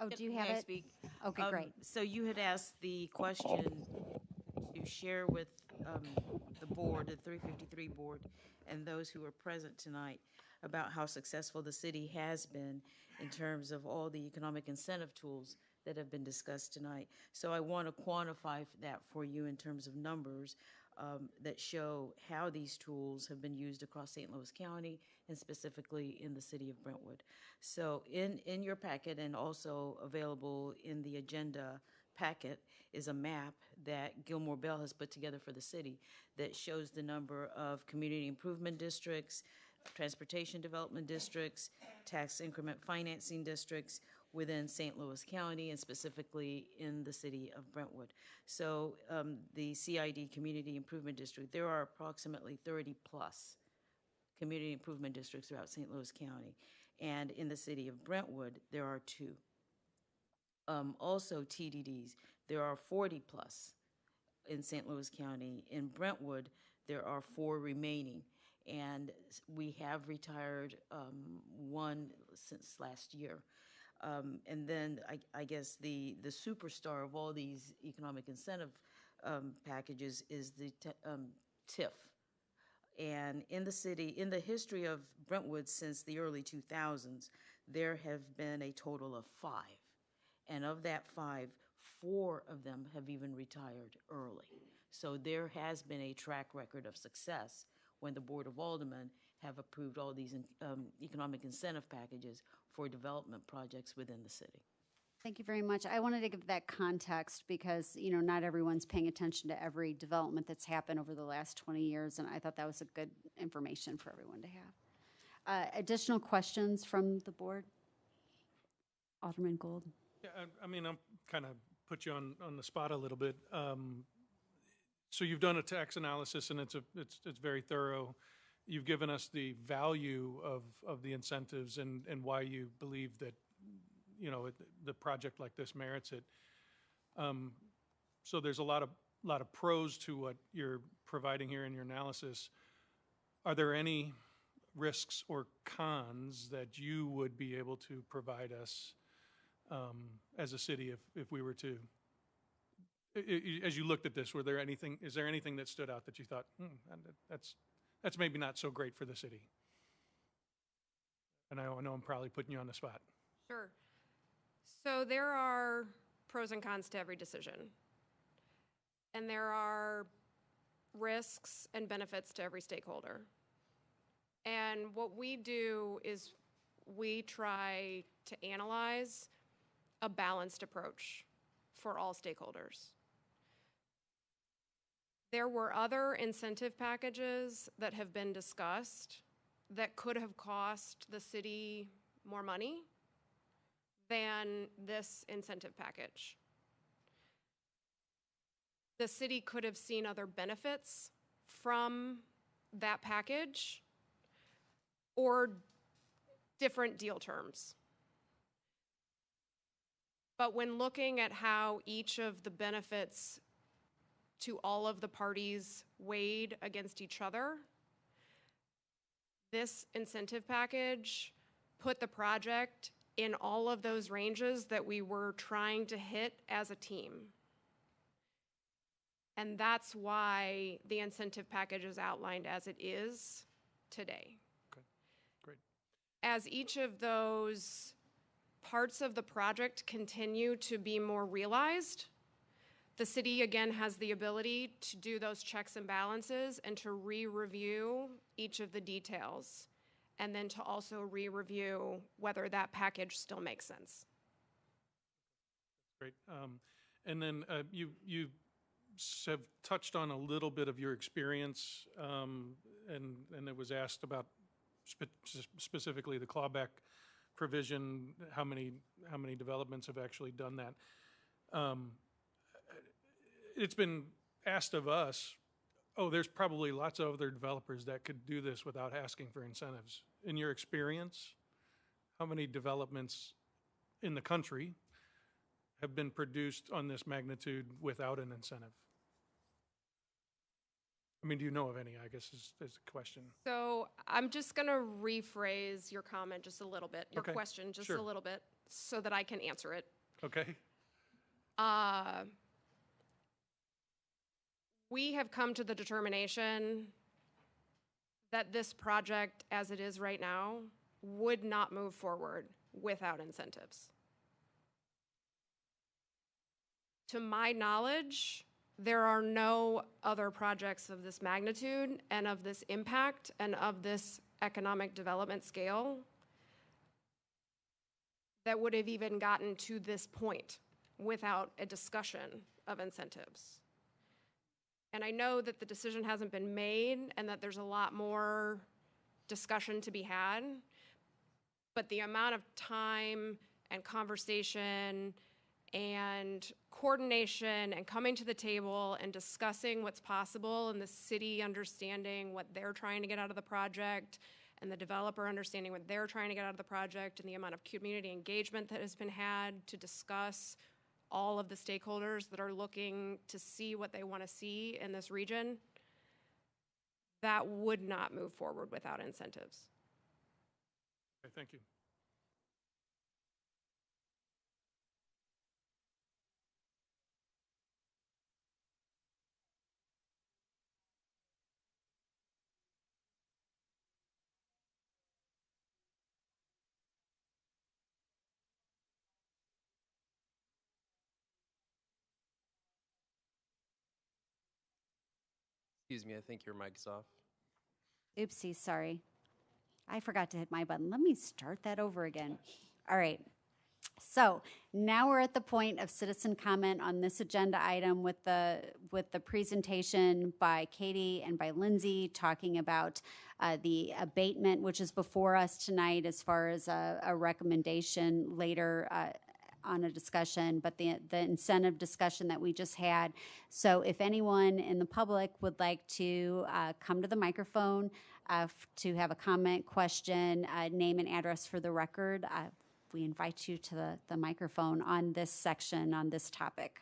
Oh, do you have May I it? speak? Okay, great. So you had asked the question to share with the board, the 353 board, and those who are present tonight about how successful the city has been in terms of all the economic incentive tools that have been discussed tonight. So I want to quantify that for you in terms of numbers that show how these tools have been used across St. Louis County and specifically in the city of Brentwood. So in your packet and also available in the agenda packet is a map that Gilmore Bell has put together for the city that shows the number of community improvement districts, transportation development districts, tax increment financing districts within St. Louis County and specifically in the city of Brentwood. So the CID Community Improvement District, there are approximately 30 plus community improvement districts throughout St. Louis County. And in the city of Brentwood, there are 2. Also TDDs, there are 40 plus in St. Louis County. In Brentwood, there are 4 remaining. And we have retired 1 since last year. And then I guess the superstar of all these economic incentive packages is the TIF. And in the city, in the history of Brentwood since the early 2000s, there have been a total of 5. And of that 5, 4 of them have even retired early. So there has been a track record of success when the Board of Aldermen have approved all these economic incentive packages for development projects within the city. Thank you very much. I wanted to give that context because, you know, not everyone's paying attention to every development that's happened over the last 20 years, and I thought that was a good information for everyone to have. Additional questions from the board? Alderman Gould. Yeah, I mean, I'm kind of put you on the spot a little bit. So you've done a tax analysis, and it's very thorough. You've given us the value of the incentives and why you believe that, you know, the project like this merits it. So there's a lot of pros to what you're providing here in your analysis. Are there any risks or cons that you would be able to provide us as a city if we were to, as you looked at this, is there anything that stood out that you thought, that's maybe not so great for the city? And I know I'm probably putting you on the spot. Sure. So there are pros and cons to every decision. And there are risks and benefits to every stakeholder. And what we do is we try to analyze a balanced approach for all stakeholders. There were other incentive packages that have been discussed that could have cost the city more money than this incentive package. The city could have seen other benefits from that package or different deal terms. But when looking at how each of the benefits to all of the parties weighed against each other, this incentive package put the project in all of those ranges that we were trying to hit as a team. And that's why the incentive package is outlined as it is today. Okay, great. as each of those parts of the project continue to be more realized, the city again has the ability to do those checks and balances and to re-review each of the details, and then to also re-review whether that package still makes sense. Great. And then you have touched on a little bit of your experience, and it was asked about specifically the clawback provision. How many developments have actually done that? It's been asked of us, oh, there's probably lots of other developers that could do this without asking for incentives. In your experience, how many developments in the country have been produced on this magnitude without an incentive? I mean, do you know of any, I guess, is the question. So I'm just going to rephrase your comment just a little bit, your Okay, question just sure. a little bit, so that I can answer it. Okay. We have come to the determination that this project, as it is right now, would not move forward without incentives. To my knowledge, there are no other projects of this magnitude and of this impact and of this economic development scale that would have even gotten to this point without a discussion of incentives. And I know that the decision hasn't been made and that there's a lot more discussion to be had, but the amount of time and conversation and coordination and coming to the table and discussing what's possible, and the city understanding what they're trying to get out of the project, and the developer understanding what they're trying to get out of the project, and the amount of community engagement that has been had to discuss all of the stakeholders that are looking to see what they want to see in this region, that would not move forward without incentives. Okay, thank you. Excuse me, I think your mic's off. Oopsie, sorry. I forgot to hit my button. Let me start that over again. All right. So now we're at the point of citizen comment on this agenda item with the presentation by Katie and by Lindsay talking about the abatement, which is before us tonight as far as a recommendation later on a discussion, but the incentive discussion that we just had. So if anyone in the public would like to come to the microphone to have a comment, question, name and address for the record, we invite you to the microphone on this section, on this topic.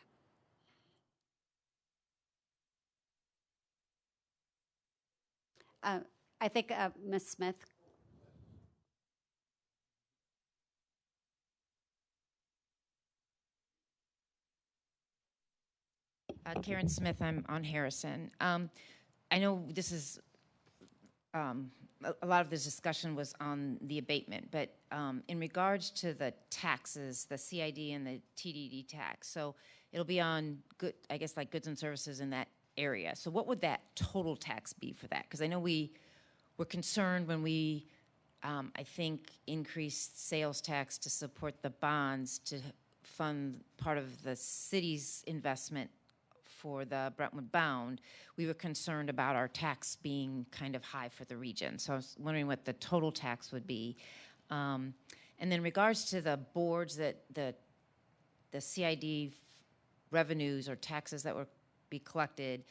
I think Ms. Smith. Karen Smith, I'm on Harrison. I know this is, a lot of this discussion was on the abatement, but in regards to the taxes, the CID and the TDD tax, so it'll be on good, I guess, like goods and services in that area. So what would that total tax be for that? Because I know we were concerned when we, I think, increased sales tax to support the bonds to fund part of the city's investment for the Brentwood Bound, we were concerned about our tax being kind of high for the region. So I was wondering what the total tax would be. And then in regards to the boards that the CID revenues or taxes that would be collected,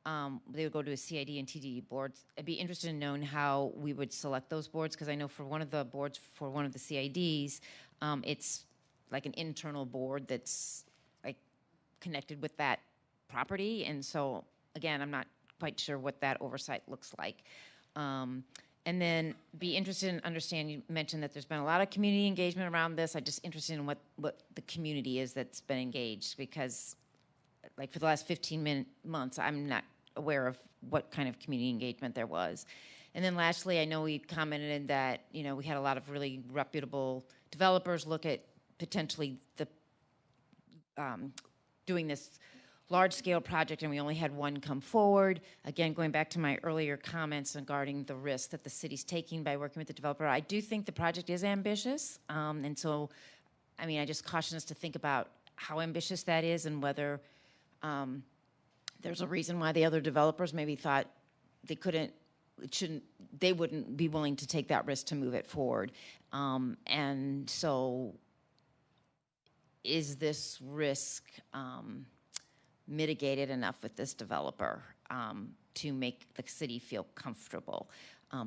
they would go to a CID and TDD boards. I'd be interested in knowing how we would select those boards, because I know for one of the boards for one of the CIDs, it's like an internal board that's like connected with that property, and so again, I'm not quite sure what that oversight looks like. And then be interested in understanding, you mentioned that there's been a lot of community engagement around this. I'm just interested in what the community is that's been engaged, because like for the last 15 months, I'm not aware of what kind of community engagement there was. And then lastly, I know we commented that, you know, we had a lot of really reputable developers look at potentially doing this large-scale project, and we only had one come forward. Again, going back to my earlier comments regarding the risk that the city's taking by working with the developer, I do think the project is ambitious. And so, I mean, I just caution us to think about how ambitious that is and whether there's a reason why the other developers maybe thought they wouldn't be willing to take that risk to move it forward. And so is this risk mitigated enough with this developer to make the city feel comfortable?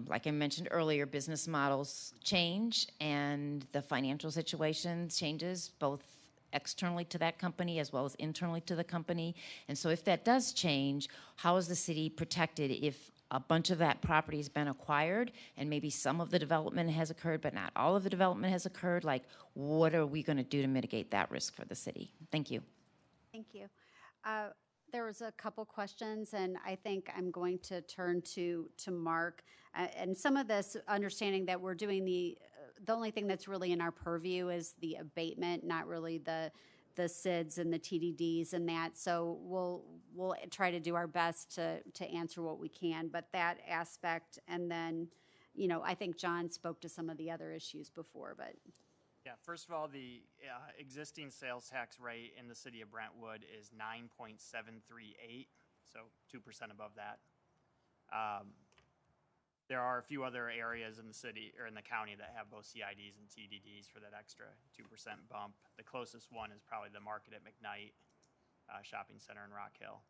Like I mentioned earlier, business models change and the financial situation changes both externally to that company as well as internally to the company. And so if that does change, how is the city protected if a bunch of that property has been acquired and maybe some of the development has occurred but not all of the development has occurred? Like, what are we going to do to mitigate that risk for the city? Thank you. Thank you. There was a couple questions, and I think I'm going to turn to Mark. And some of this, understanding that we're doing the only thing that's really in our purview is the abatement, not really the SIDs and the TDDs and that. So we'll try to do our best to answer what we can. But that aspect, and then, you know, I think John spoke to some of the other issues before, but. Yeah, first of all, the existing sales tax rate in the city of Brentwood is 9.738, so 2% above that. There are a few other areas in the city or in the county that have both CIDs and TDDs for that extra 2% bump. The closest one is probably the Market at McKnight Shopping Center in Rock Hill.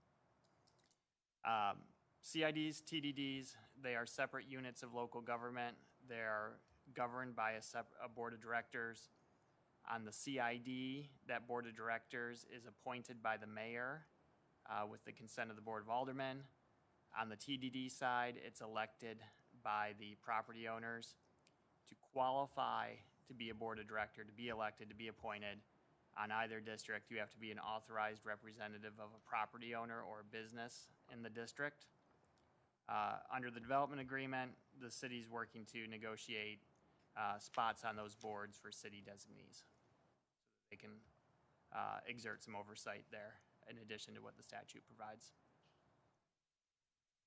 CIDs, TDDs, they are separate units of local government. They are governed by a board of directors. On the CID, that board of directors is appointed by the mayor with the consent of the board of aldermen. On the TDD side, it's elected by the property owners. To qualify to be a board of director, to be elected, to be appointed on either district, you have to be an authorized representative of a property owner or a business in the district. Under the development agreement, the city's working to negotiate spots on those boards for city designees. They can exert some oversight there in addition to what the statute provides.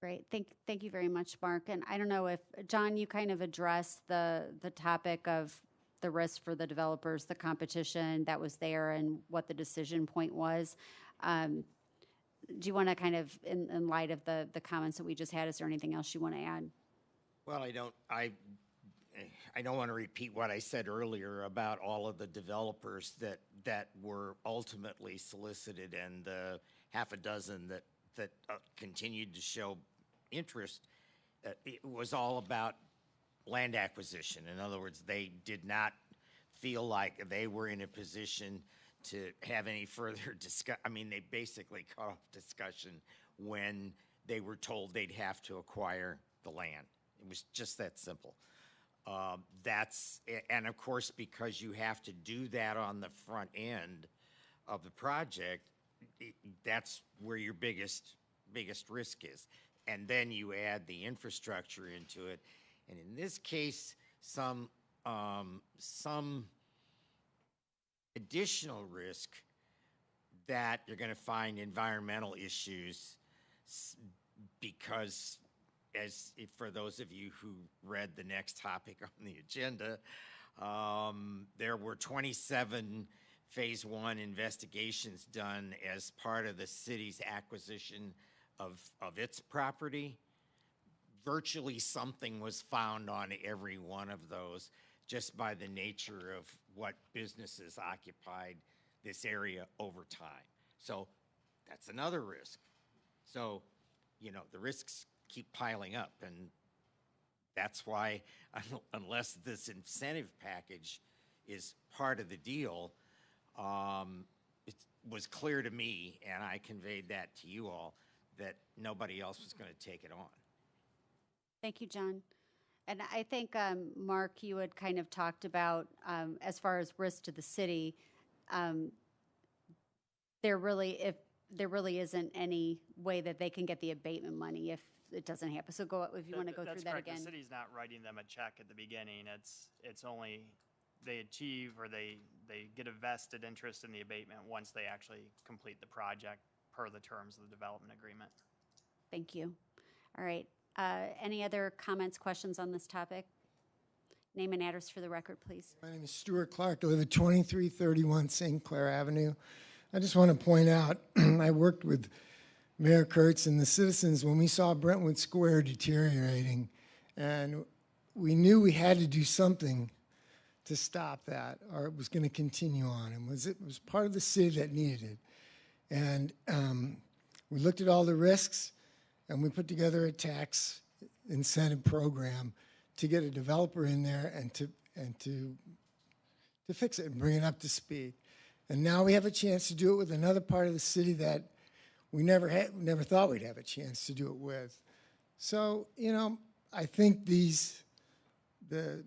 Great. Thank you very much, Mark. And I don't know if, John, you kind of addressed the topic of the risk for the developers, the competition that was there and what the decision point was. Do you want to kind of, in light of the comments that we just had, is there anything else you want to add? Well, I don't want to repeat what I said earlier about all of the developers that were ultimately solicited and the half a dozen that continued to show interest. It was all about land acquisition. In other words, they did not feel like they were in a position to have any further discussion. I mean, they basically cut off discussion when they were told they'd have to acquire the land. It was just that simple. And of course, because you have to do that on the front end of the project, that's where your biggest risk is. And then you add the infrastructure into it. And in this case, some additional risk that you're going to find environmental issues because, for those of you who read the next topic on the agenda, there were 27 Phase 1 investigations done as part of the city's acquisition of its property. Virtually something was found on every one of those just by the nature of what businesses occupied this area over time. So that's another risk. So, you know, the risks keep piling up, and that's why unless this incentive package is part of the deal, it was clear to me, and I conveyed that to you all, that nobody else was going to take it on. Thank you, John. And I think, Mark, you had kind of talked about, as far as risk to the city, there really, if there really isn't any way that they can get the abatement money if it doesn't happen. So go, if you want to go through That's that correct. again. The city's not writing them a check at the beginning. It's only they achieve or they get a vested interest in the abatement once they actually complete the project per the terms of the development agreement. Thank you. All right. Any other comments, questions on this topic? Name and address for the record, please. My name is Stuart Clark. I live at 2331 St. Clair Avenue. I just want to point out, I worked with Mayor Kurtz and the citizens when we saw Brentwood Square deteriorating, and we knew we had to do something to stop that, or it was going to continue on. And it was part of the city that needed it. And we looked at all the risks, and we put together a tax incentive program to get a developer in there and to fix it and bring it up to speed. And now we have a chance to do it with another part of the city that we never thought we'd have a chance to do it with. So, I think the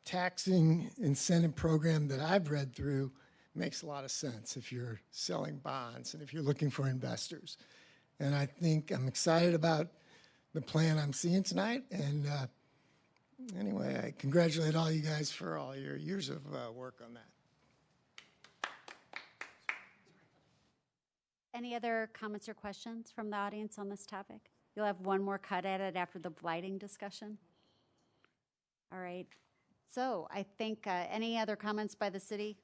taxing incentive program that I've read through makes a lot of sense if you're selling bonds and if you're looking for investors. And I think I'm excited about the plan I'm seeing tonight. And anyway, I congratulate all you guys for all your years of work on that. Any other comments or questions from the audience on this topic? You'll have one more cut at it after the blighting discussion. All right. So I think any other comments by the city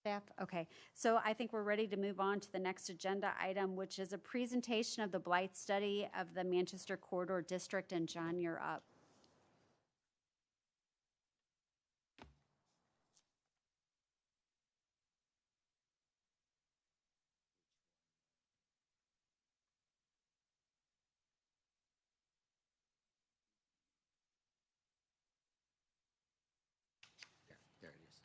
staff? Okay. So I think we're ready to move on to the next agenda item, which is a presentation of the blight study of the Manchester Corridor District. And John, you're up. There it is.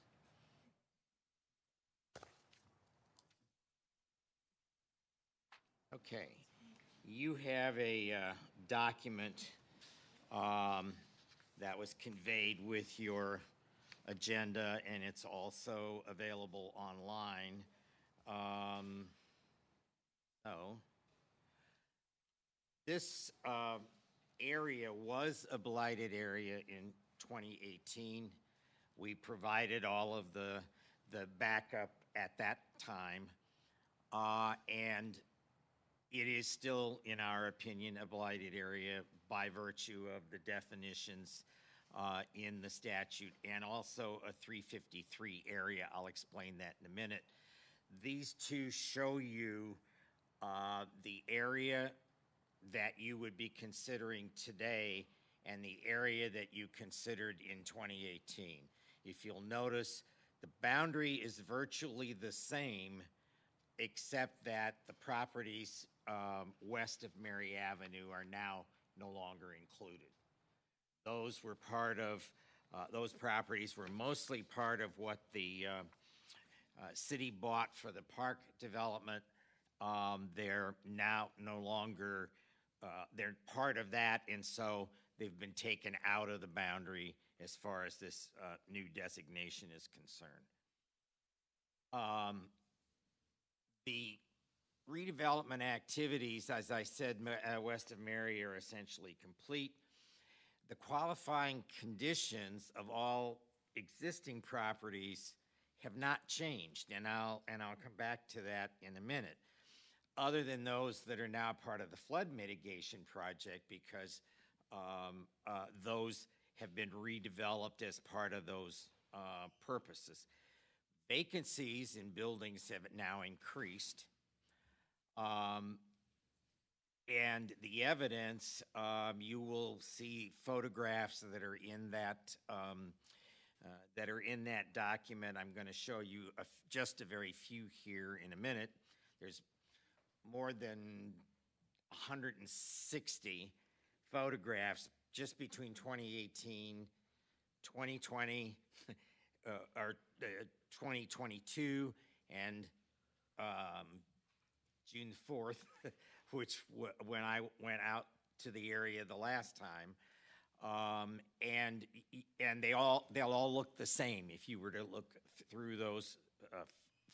Okay, you have a document that was conveyed with your agenda, and it's also available online. This area was a blighted area in 2018. We provided all of the backup at that time, and it is still, in our opinion, a blighted area by virtue of the definitions in the statute and also a 353 area. I'll explain that in a minute. These two show you the area that you would be considering today and the area that you considered in 2018. If you'll notice, the boundary is virtually the same, except that the properties west of Mary Avenue are now no longer included. Those were part of, those properties were mostly part of what the city bought for the park development. They're now no longer, they're part of that, and so they've been taken out of the boundary as far as this new designation is concerned. The redevelopment activities, as I said, west of Mary are essentially complete. The qualifying conditions of all existing properties have not changed, and I'll come back to that in a minute, other than those that are now part of the flood mitigation project, because those have been redeveloped as part of those purposes. Vacancies in buildings have now increased, and the evidence, you will see photographs that are in that document. I'm going to show you just a very few here in a minute. There's more than 160 photographs just between 2018, 2020, or 2022, and June 4th, which when I went out to the area the last time, and they'll all look the same if you were to look through those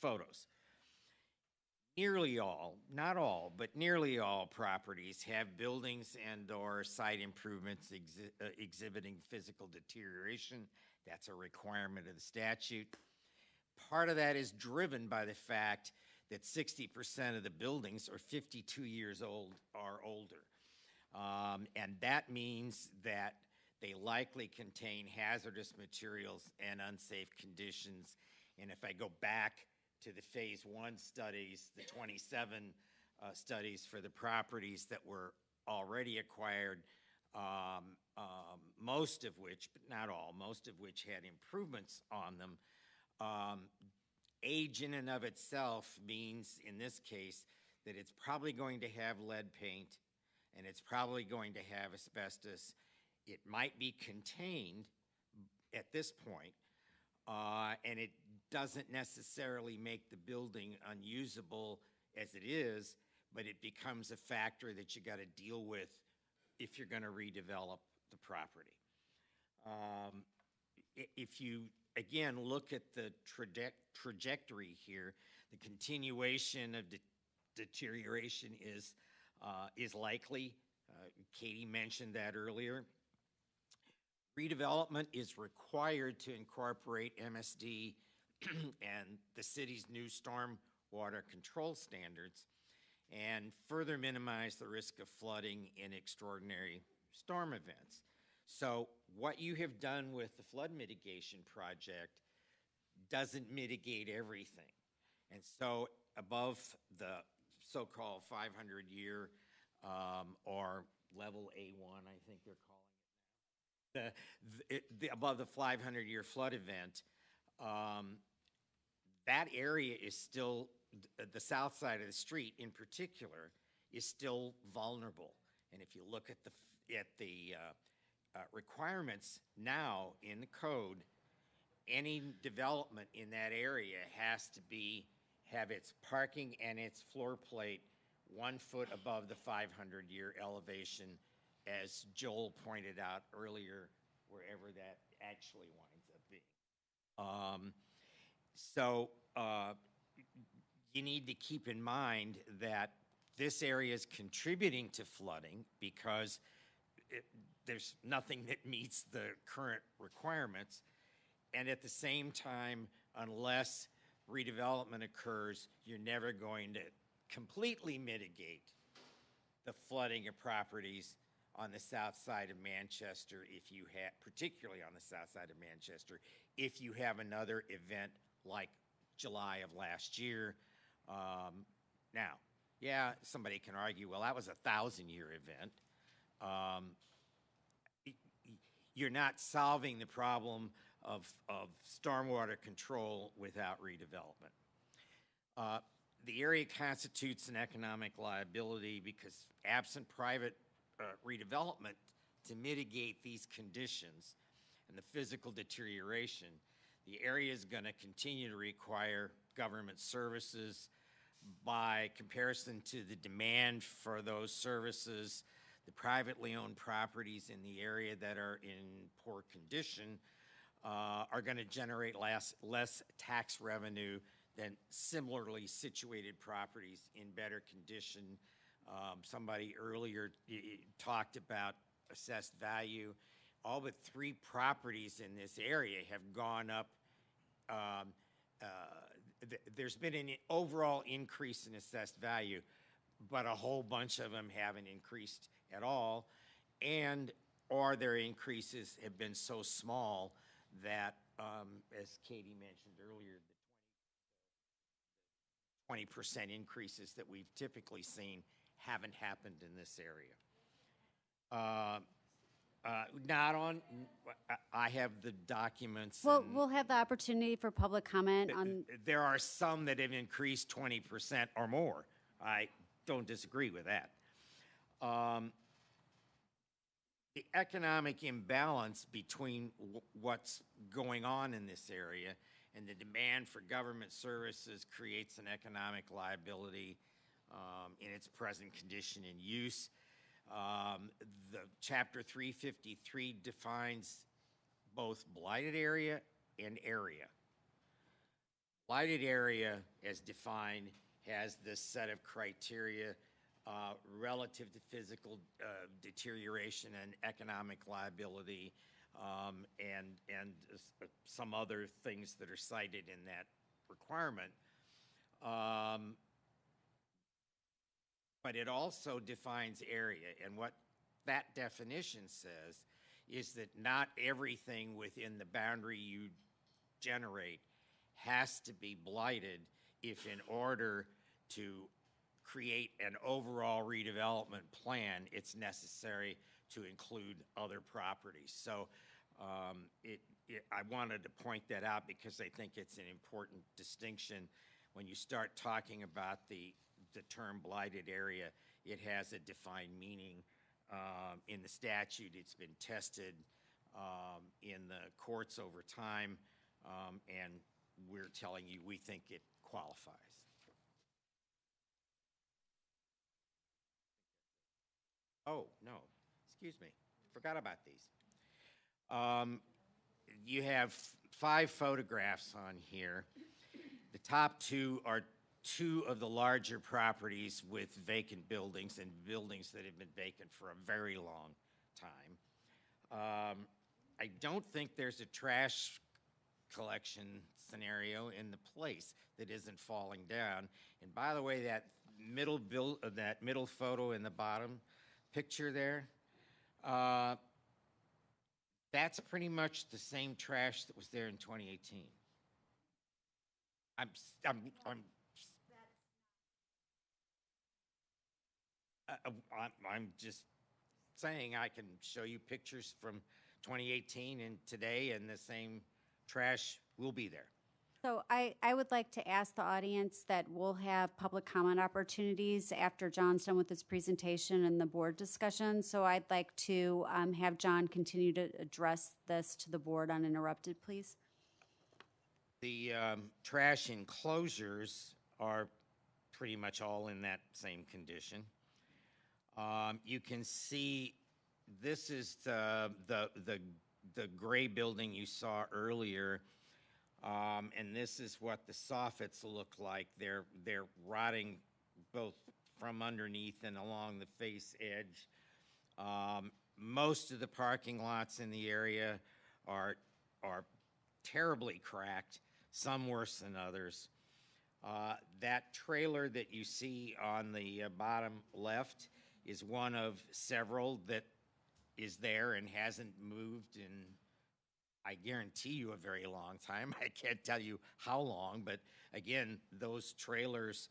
photos. nearly all, not all, but nearly all properties have buildings and/or site improvements exhibiting physical deterioration. That's a requirement of the statute. Part of that is driven by the fact that 60% of the buildings are 52 years old or older. And that means that they likely contain hazardous materials and unsafe conditions. And if I go back to the phase 1 studies, the 27 studies for the properties that were already acquired, most of which, but not all, most of which had improvements on them. Age in and of itself means, in this case, that it's probably going to have lead paint and it's probably going to have asbestos. It might be contained at this point, and it doesn't necessarily make the building unusable as it is, but it becomes a factor that you got to deal with if you're going to redevelop the property. If you, again, look at the trajectory here, the continuation of deterioration is likely. Katie mentioned that earlier. Redevelopment is required to incorporate MSD and the city's new stormwater control standards and further minimize the risk of flooding in extraordinary storm events. So what you have done with the flood mitigation project doesn't mitigate everything. And so above the so-called 500-year or level A1, I think they're calling it, above the 500-year flood event, that area is still, the south side of the street in particular, is still vulnerable. And if you look at the requirements now in the code, any development in that area has to have its parking and its floor plate 1 foot above the 500-year elevation, as Joel pointed out earlier, wherever that actually winds up being. So you need to keep in mind that this area is contributing to flooding because there's nothing that meets the current requirements. And at the same time, unless redevelopment occurs, you're never going to completely mitigate the flooding of properties on the south side of Manchester if you have, particularly on the south side of Manchester, if you have another event like July of last year. Now, yeah, somebody can argue, well, that was a 1,000-year event. You're not solving the problem of stormwater control without redevelopment. The area constitutes an economic liability because absent private redevelopment to mitigate these conditions and the physical deterioration, the area is going to continue to require government services. By comparison to the demand for those services, the privately owned properties in the area that are in poor condition are going to generate less tax revenue than similarly situated properties in better condition. Somebody earlier talked about assessed value. All but 3 properties in this area have gone up. There's been an overall increase in assessed value, but a whole bunch of them haven't increased at all, or their increases have been so small that, as Katie mentioned earlier, the 20% increases that we've typically seen haven't happened in this area. I have the documents. Well, we'll have the opportunity for public comment on. There are some that have increased 20% or more. I don't disagree with that. The economic imbalance between what's going on in this area and the demand for government services creates an economic liability in its present condition and use. The Chapter 353 defines both blighted area and area. Blighted area, as defined, has this set of criteria relative to physical deterioration and economic liability, and some other things that are cited in that requirement. But it also defines area, and what that definition says is that not everything within the boundary you generate has to be blighted if, in order to create an overall redevelopment plan, it's necessary to include other properties. So I wanted to point that out because I think it's an important distinction. When you start talking about the term blighted area, it has a defined meaning. In the statute, it's been tested in the courts over time, and we're telling you we think it qualifies. Oh, no, excuse me, forgot about these. You have 5 photographs on here. The top 2 are 2 of the larger properties with vacant buildings and buildings that have been vacant for a very long time. I don't think there's a trash collection scenario in the place that isn't falling down. And by the way, that middle photo in the bottom picture there, that's pretty much the same trash that was there in 2018. I'm just saying I can show you pictures from 2018 and today, and the same trash will be there. So I would like to ask the audience that we'll have public comment opportunities after John's done with his presentation and the board discussion. So I'd like to have John continue to address this to the board uninterrupted, please. The trash enclosures are pretty much all in that same condition. You can see this is the gray building you saw earlier, and this is what the soffits look like. They're rotting both from underneath and along the face edge. Most of the parking lots in the area are terribly cracked, some worse than others. That trailer that you see on the bottom left is one of several that is there and hasn't moved in, I guarantee you, a very long time. I can't tell you how long, but again, those trailers,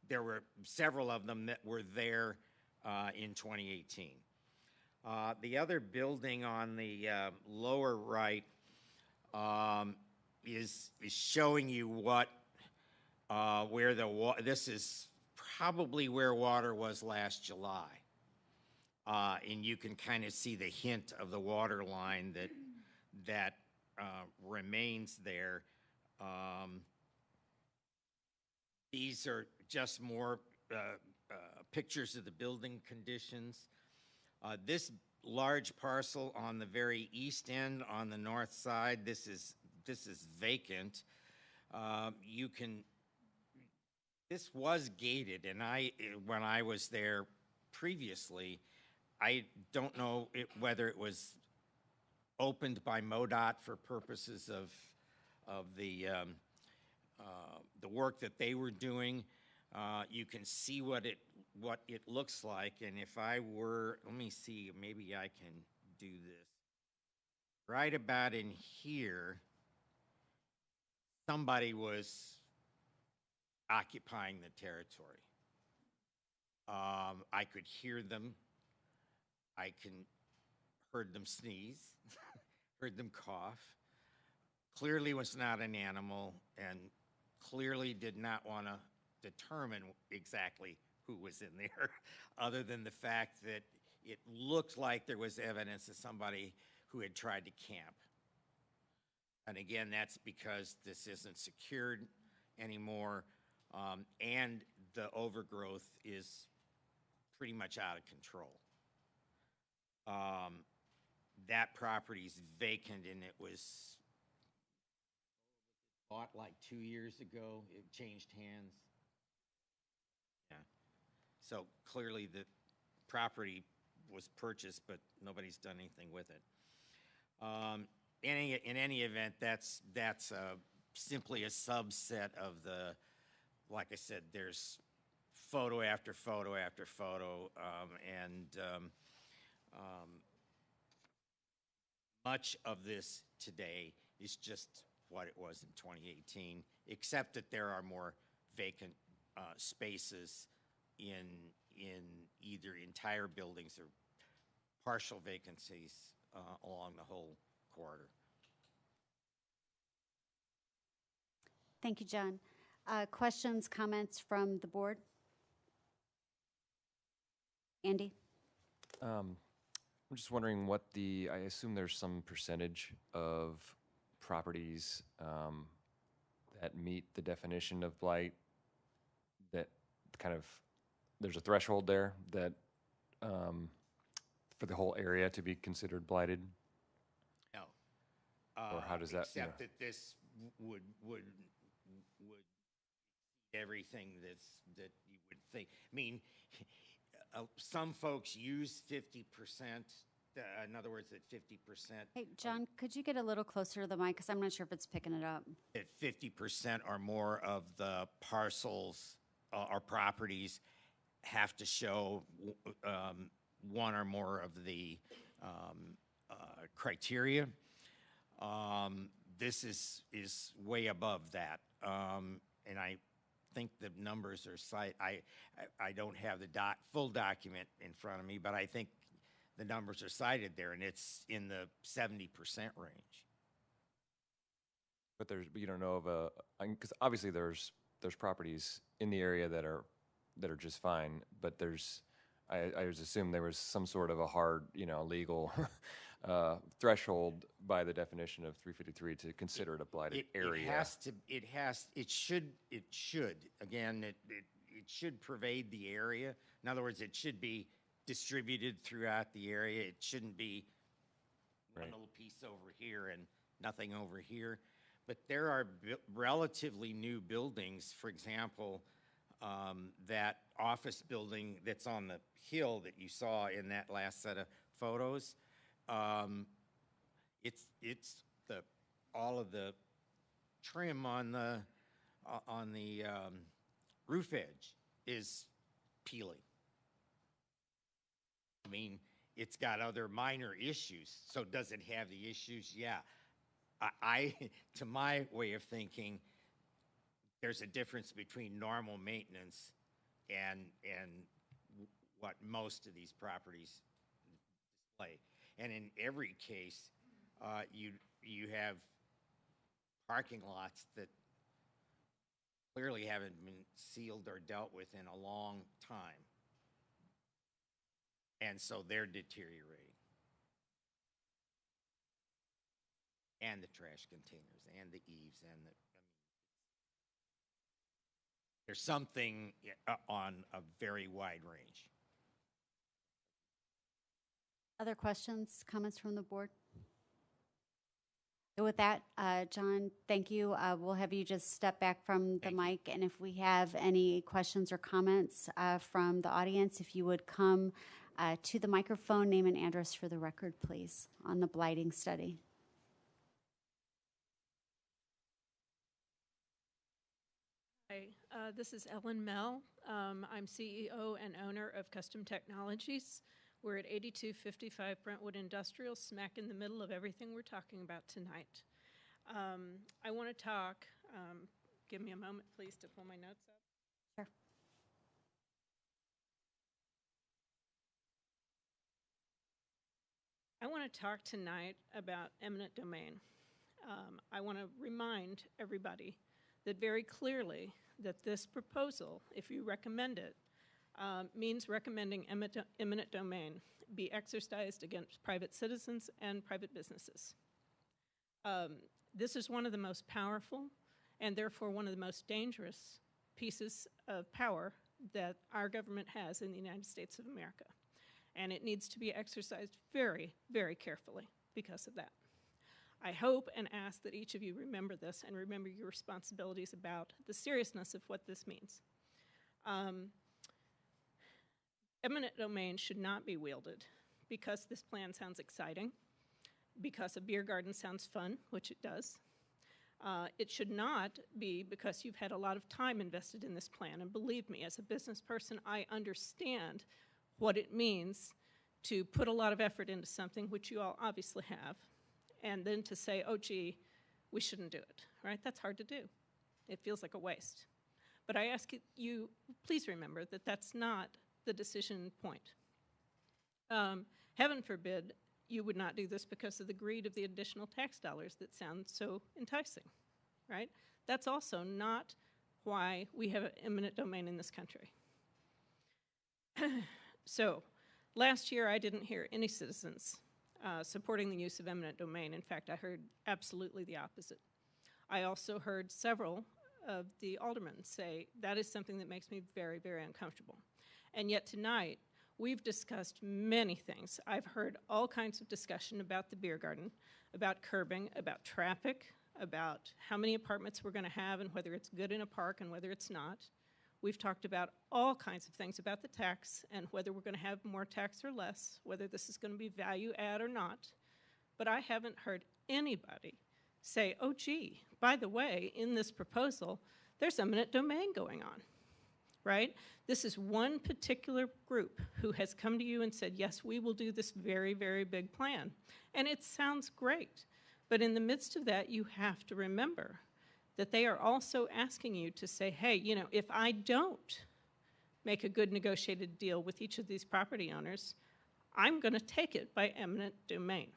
there were several of them that were there in 2018. The other building on the lower right is showing you what where this is probably where water was last July, and you can kind of see the hint of the water line that remains there. These are just more pictures of the building conditions. This large parcel on the very east end, on the north side, this is vacant. This was gated, and when I was there previously, I don't know whether it was opened by MoDOT for purposes of the work that they were doing. You can see what it looks like, and if I were, let me see, maybe I can do this. Right about in here, somebody was occupying the territory. I could hear them. I heard them sneeze, heard them cough. Clearly was not an animal, and clearly did not want to determine exactly who was in there, other than the fact that it looked like there was evidence of somebody who had tried to camp. And again, that's because this isn't secured anymore, and the overgrowth is pretty much out of control. That property's vacant, and it was bought like 2 years ago. It changed hands. Yeah. So clearly the property was purchased, but nobody's done anything with it. In any event, that's simply a subset of the, like I said, there's photo after photo after photo, much of this today is just what it was in 2018, except that there are more vacant spaces in either entire buildings or partial vacancies along the whole corridor. Thank you, John. Questions, comments from the board? Andy? I'm just wondering what I assume there's some percentage of properties that meet the definition of blight, that kind of, there's a threshold there that for the whole area to be considered blighted? No. Or how does that? Except that this would everything that you would think. I mean, some folks use 50%. In other words, that 50%. Hey, John, could you get a little closer to the mic? Because I'm not sure if it's picking it up. That 50% or more of the parcels or properties have to show one or more of the criteria. This is way above that, and I think the numbers are I don't have the full document in front of me, but I think the numbers are cited there, and it's in the 70% range. But you don't know of because obviously there's properties in the area that are just fine, but I just assume there was some sort of a hard, legal threshold by the definition of 353 to consider it a blighted area. It should, again, it should pervade the area. In other words, it should be distributed throughout the area. It shouldn't be one little piece over here and nothing over here. But there are relatively new buildings, for example, that office building that's on the hill that you saw in that last set of photos. It's all of the trim on the roof edge is peeling. I mean, it's got other minor issues. So does it have the issues? Yeah. To my way of thinking, there's a difference between normal maintenance and what most of these properties display. And in every case, you have parking lots that clearly haven't been sealed or dealt with in a long time. And so they're deteriorating. And the trash containers, and the eaves, there's something on a very wide range. Other questions, comments from the board? So with that, John, thank you. We'll have you just step back from the mic, and if we have any questions or comments from the audience, if you would come to the microphone, name and address for the record, please, on the blighting study. Hi, this is Ellen Mell. I'm CEO and owner of Custom Technologies. We're at 8255 Brentwood Industrial, smack in the middle of everything we're talking about tonight. I want to talk, give me a moment please to pull my notes up. Sure. I want to talk tonight about eminent domain. I want to remind everybody that very clearly that this proposal, if you recommend it, means recommending eminent domain be exercised against private citizens and private businesses. This is one of the most powerful and therefore one of the most dangerous pieces of power that our government has in the United States of America. And it needs to be exercised very, very carefully because of that. I hope and ask that each of you remember this and remember your responsibilities about the seriousness of what this means. Eminent domain should not be wielded because this plan sounds exciting, because a beer garden sounds fun, which it does. It should not be because you've had a lot of time invested in this plan. And believe me, as a business person, I understand what it means to put a lot of effort into something, which you all obviously have, and then to say, oh, gee, we shouldn't do it, right? That's hard to do. It feels like a waste. But I ask you, please remember that that's not the decision point. Heaven forbid you would not do this because of the greed of the additional tax dollars that sound so enticing, right? That's also not why we have an eminent domain in this country. So, last year I didn't hear any citizens supporting the use of eminent domain. In fact, I heard absolutely the opposite. I also heard several of the aldermen say, that is something that makes me very, very uncomfortable. And yet tonight, we've discussed many things. I've heard all kinds of discussion about the beer garden, about curbing, about traffic, about how many apartments we're going to have and whether it's good in a park and whether it's not. We've talked about all kinds of things about the tax and whether we're going to have more tax or less, whether this is going to be value add or not. But I haven't heard anybody say, oh, gee, by the way, in this proposal, there's eminent domain going on, right? This is one particular group who has come to you and said, yes, we will do this very, very big plan. And it sounds great. But in the midst of that, you have to remember that they are also asking you to say, hey, you know, if I don't make a good negotiated deal with each of these property owners, I'm going to take it by eminent domain.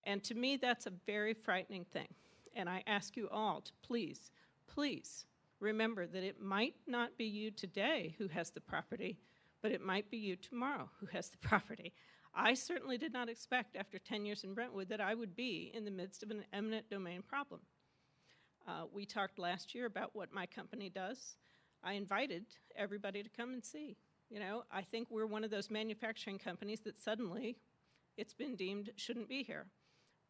And to me, that's a very frightening thing. And I ask you all to please, please remember that it might not be you today who has the property, but it might be you tomorrow who has the property. I certainly did not expect after 10 years in Brentwood that I would be in the midst of an eminent domain problem. We talked last year about what my company does. I invited everybody to come and see. You know, I think we're one of those manufacturing companies that suddenly it's been deemed shouldn't be here.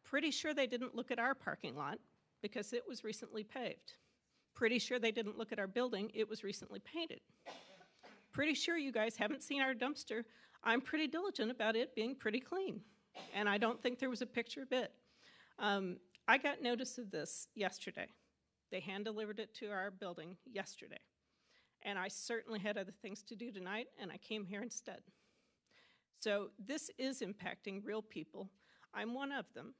Pretty sure they didn't look at our parking lot because it was recently paved. Pretty sure they didn't look at our building, it was recently painted. Pretty sure you guys haven't seen our dumpster. I'm pretty diligent about it being pretty clean, and I don't think there was a picture bit. I got notice of this yesterday. They hand-delivered it to our building yesterday, and I certainly had other things to do tonight, and I came here instead. So this is impacting real people. I'm one of them,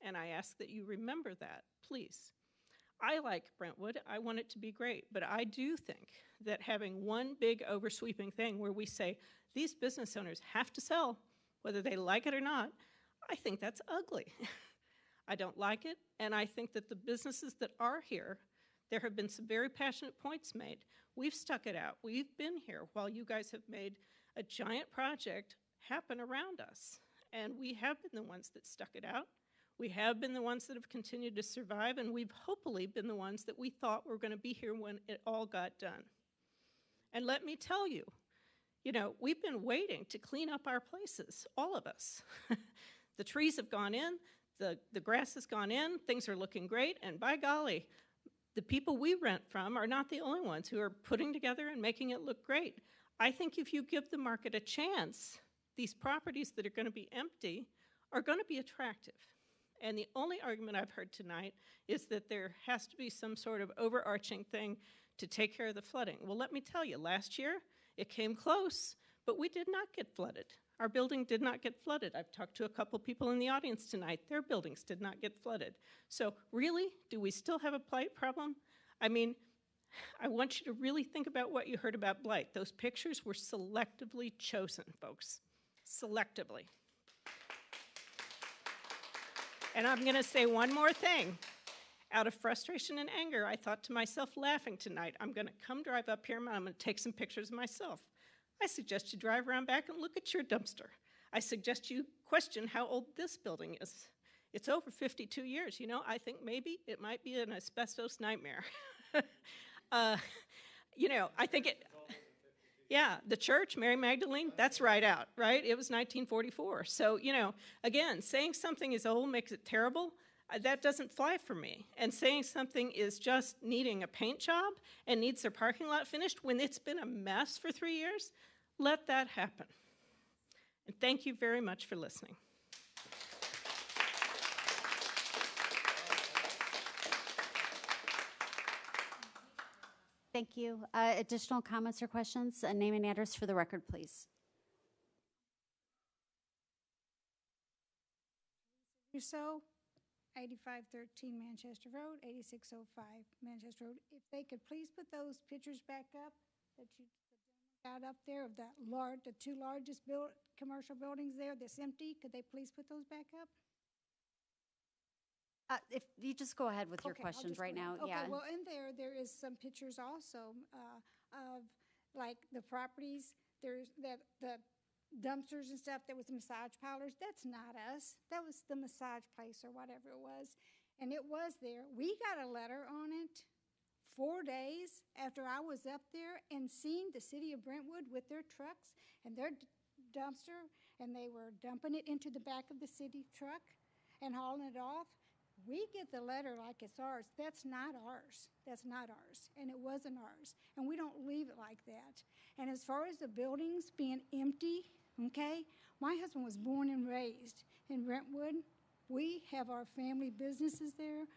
and I ask that you remember that, please. I like Brentwood. I want it to be great, but I do think that having one big oversweeping thing where we say these business owners have to sell, whether they like it or not, I think that's ugly. I don't like it, and I think that the businesses that are here, there have been some very passionate points made. We've stuck it out. We've been here while you guys have made a giant project happen around us, and we have been the ones that stuck it out. We have been the ones that have continued to survive, and we've hopefully been the ones that we thought were going to be here when it all got done. And let me tell you, you know, we've been waiting to clean up our places, all of us. The trees have gone in, the grass has gone in, things are looking great, and by golly, the people we rent from are not the only ones who are putting together and making it look great. I think if you give the market a chance, these properties that are going to be empty are going to be attractive. And the only argument I've heard tonight is that there has to be some sort of overarching thing to take care of the flooding. Well, let me tell you, last year it came close, but we did not get flooded. Our building did not get flooded. I've talked to a couple people in the audience tonight. Their buildings did not get flooded. So really, do we still have a blight problem? I mean, I want you to really think about what you heard about blight. Those pictures were selectively chosen, folks. Selectively. And I'm going to say one more thing. Out of frustration and anger, I thought to myself, laughing tonight, I'm going to come drive up here and I'm going to take some pictures of myself. I suggest you drive around back and look at your dumpster. I suggest you question how old this building is. It's over 52 years. You know, I think maybe it might be an asbestos nightmare. You know, I think it... Yeah, the church, Mary Magdalene, that's right out, right? It was 1944. So, again, saying something is old makes it terrible. That doesn't fly for me. And saying something is just needing a paint job and needs their parking lot finished when it's been a mess for 3 years, let that happen. And thank you very much for listening. Thank you. Additional comments or questions? Name and address for the record, please. Rousseau, 8513 Manchester Road, 8605 Manchester Road. If they could please put those pictures back up that you got up there of the two largest commercial buildings there that's empty, could they please put those back up? If you just go ahead with your questions right now. Okay, Yeah. well, in there is some pictures also of like the properties. There's the dumpsters and stuff. There was massage parlors. That's not us. That was the massage place or whatever it was. And it was there. We got a letter on it 4 days after I was up there and seen the city of Brentwood with their trucks and their dumpster, and they were dumping it into the back of the city truck and hauling it off. We get the letter like it's ours. That's not ours. That's not ours. And it wasn't ours. And we don't leave it like that. And as far as the buildings being empty, okay, my husband was born and raised in Brentwood. We have our family businesses there.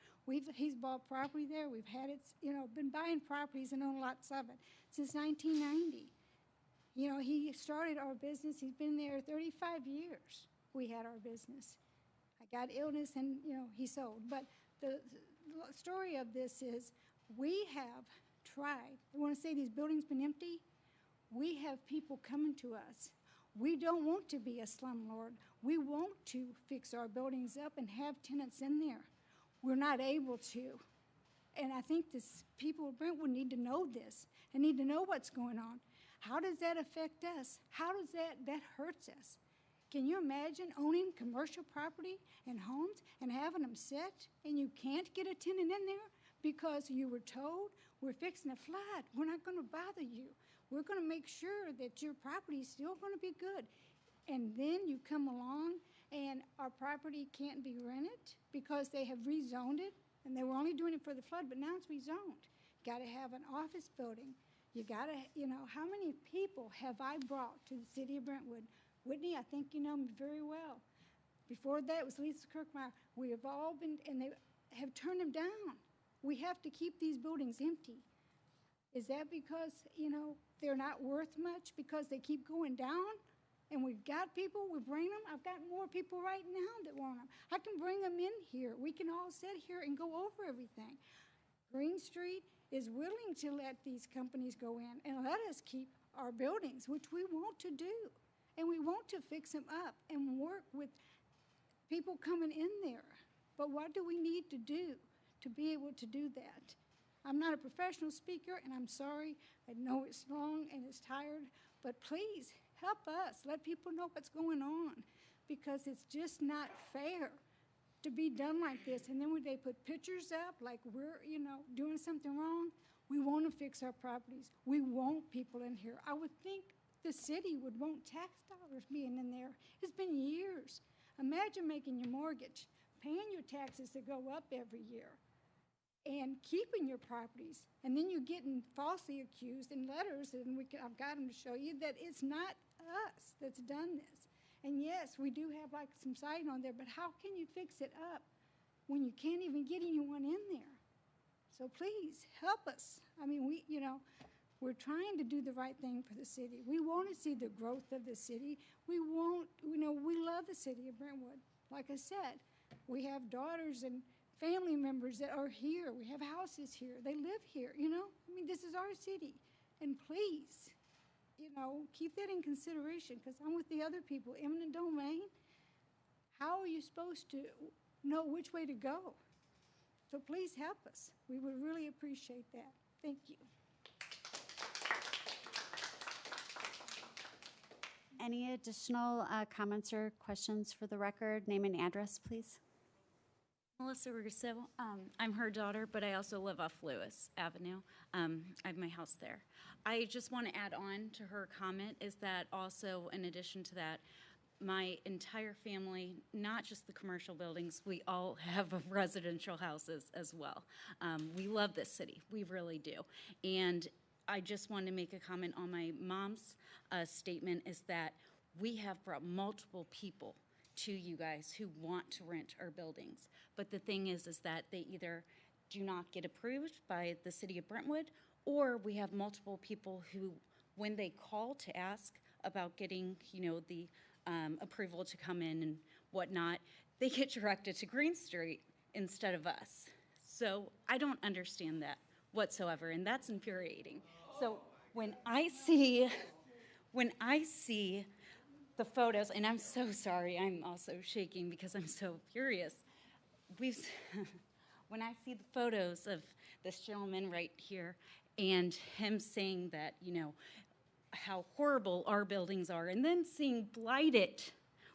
He's bought property there. We've had it, been buying properties and own lots of it since 1990. He started our business. He's been there 35 years. We had our business. I got illness and, he sold. But the story of this is we have tried. I want to say these buildings been empty. We have people coming to us. We don't want to be a slumlord. We want to fix our buildings up and have tenants in there. We're not able to. And I think people of Brentwood need to know this and need to know what's going on. How does that affect us? How does that hurts us? Can you imagine owning commercial property and homes and having them sit and you can't get a tenant in there because you were told we're fixing a flood. We're not going to bother you. We're going to make sure that your property is still going to be good. And then you come along and our property can't be rented because they have rezoned it and they were only doing it for the flood, but now it's rezoned. Got to have an office building. You got to, how many people have I brought to the city of Brentwood? Whitney, I think you know me very well. Before that, it was Lisa Kirkmeyer. We have all been, and they have turned them down. We have to keep these buildings empty. Is that because, they're not worth much because they keep going down? And we've got people, we bring them. I've got more people right now that want them. I can bring them in here. We can all sit here and go over everything. Green Street is willing to let these companies go in and let us keep our buildings, which we want to do. And we want to fix them up and work with people coming in there. But what do we need to do to be able to do that? I'm not a professional speaker, and I'm sorry. I know it's long and it's tired, but please help us. Let people know what's going on because it's just not fair to be done like this. And then when they put pictures up like we're, doing something wrong, we want to fix our properties. We want people in here. I would think the city would want tax dollars being in there. It's been years. Imagine making your mortgage, paying your taxes that go up every year, and keeping your properties. And then you're getting falsely accused in letters, and I've got them to show you that it's not us that's done this. And yes, we do have like some siding on there, but how can you fix it up when you can't even get anyone in there? So please help us. I mean, we're trying to do the right thing for the city. We want to see the growth of the city. We love the city of Brentwood. Like I said, we have daughters and family members that are here. We have houses here. They live here, this is our city. And please, keep that in consideration because I'm with the other people. Eminent domain, how are you supposed to know which way to go? So please help us. We would really appreciate that. Thank you. Any additional comments or questions for the record? Name and address, please. Melissa Russo. I'm her daughter, but I also live off Lewis Avenue. I have my house there. I just want to add on to her comment is that also, in addition to that, my entire family, not just the commercial buildings, we all have residential houses as well. We love this city, we really do. And I just wanted to make a comment on my mom's statement is that we have brought multiple people to you guys who want to rent our buildings. But the thing is that they either do not get approved by the city of Brentwood, or we have multiple people who, when they call to ask about getting, the approval to come in and whatnot, they get directed to Green Street instead of us. So I don't understand that whatsoever, and that's infuriating. So when I see the photos, and I'm so sorry, I'm also shaking because I'm so furious. When I see the photos of this gentleman right here and him saying that, how horrible our buildings are, and then seeing Blighted,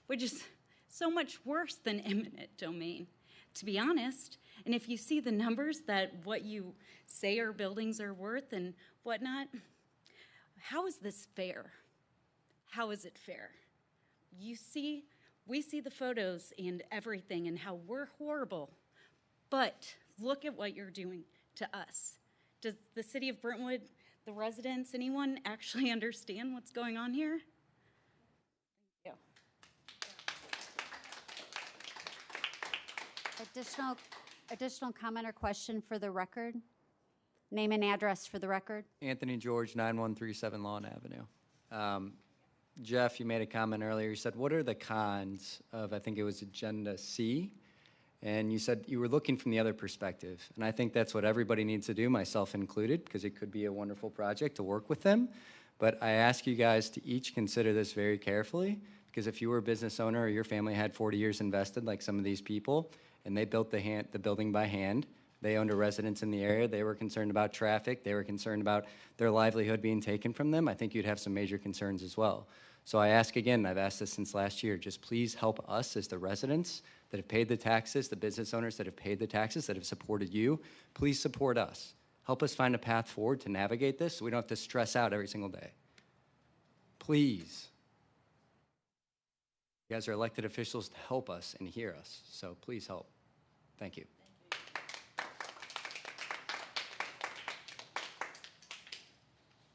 which is so much worse than eminent domain, to be honest. And if you see the numbers that what you say our buildings are worth and whatnot, how is this fair? How is it fair? We see the photos and everything and how we're horrible, but look at what you're doing to us. Does the city of Brentwood, the residents, anyone actually understand what's going on here? Thank you. Additional comment or question for the record? Name and address for the record. Anthony George, 9137 Lawn Avenue. Jeff, you made a comment earlier. You said, what are the cons of, I think it was Agenda C? And you said you were looking from the other perspective. And I think that's what everybody needs to do, myself included, because it could be a wonderful project to work with them. But I ask you guys to each consider this very carefully, because if you were a business owner or your family had 40 years invested, like some of these people, and they built the building by hand, they owned a residence in the area, they were concerned about traffic, they were concerned about their livelihood being taken from them, I think you'd have some major concerns as well. So I ask again, I've asked this since last year, just please help us as the residents that have paid the taxes, the business owners that have paid the taxes, that have supported you, please support us. Help us find a path forward to navigate this so we don't have to stress out every single day. Please. You guys are elected officials to help us and hear us, so please help. Thank you.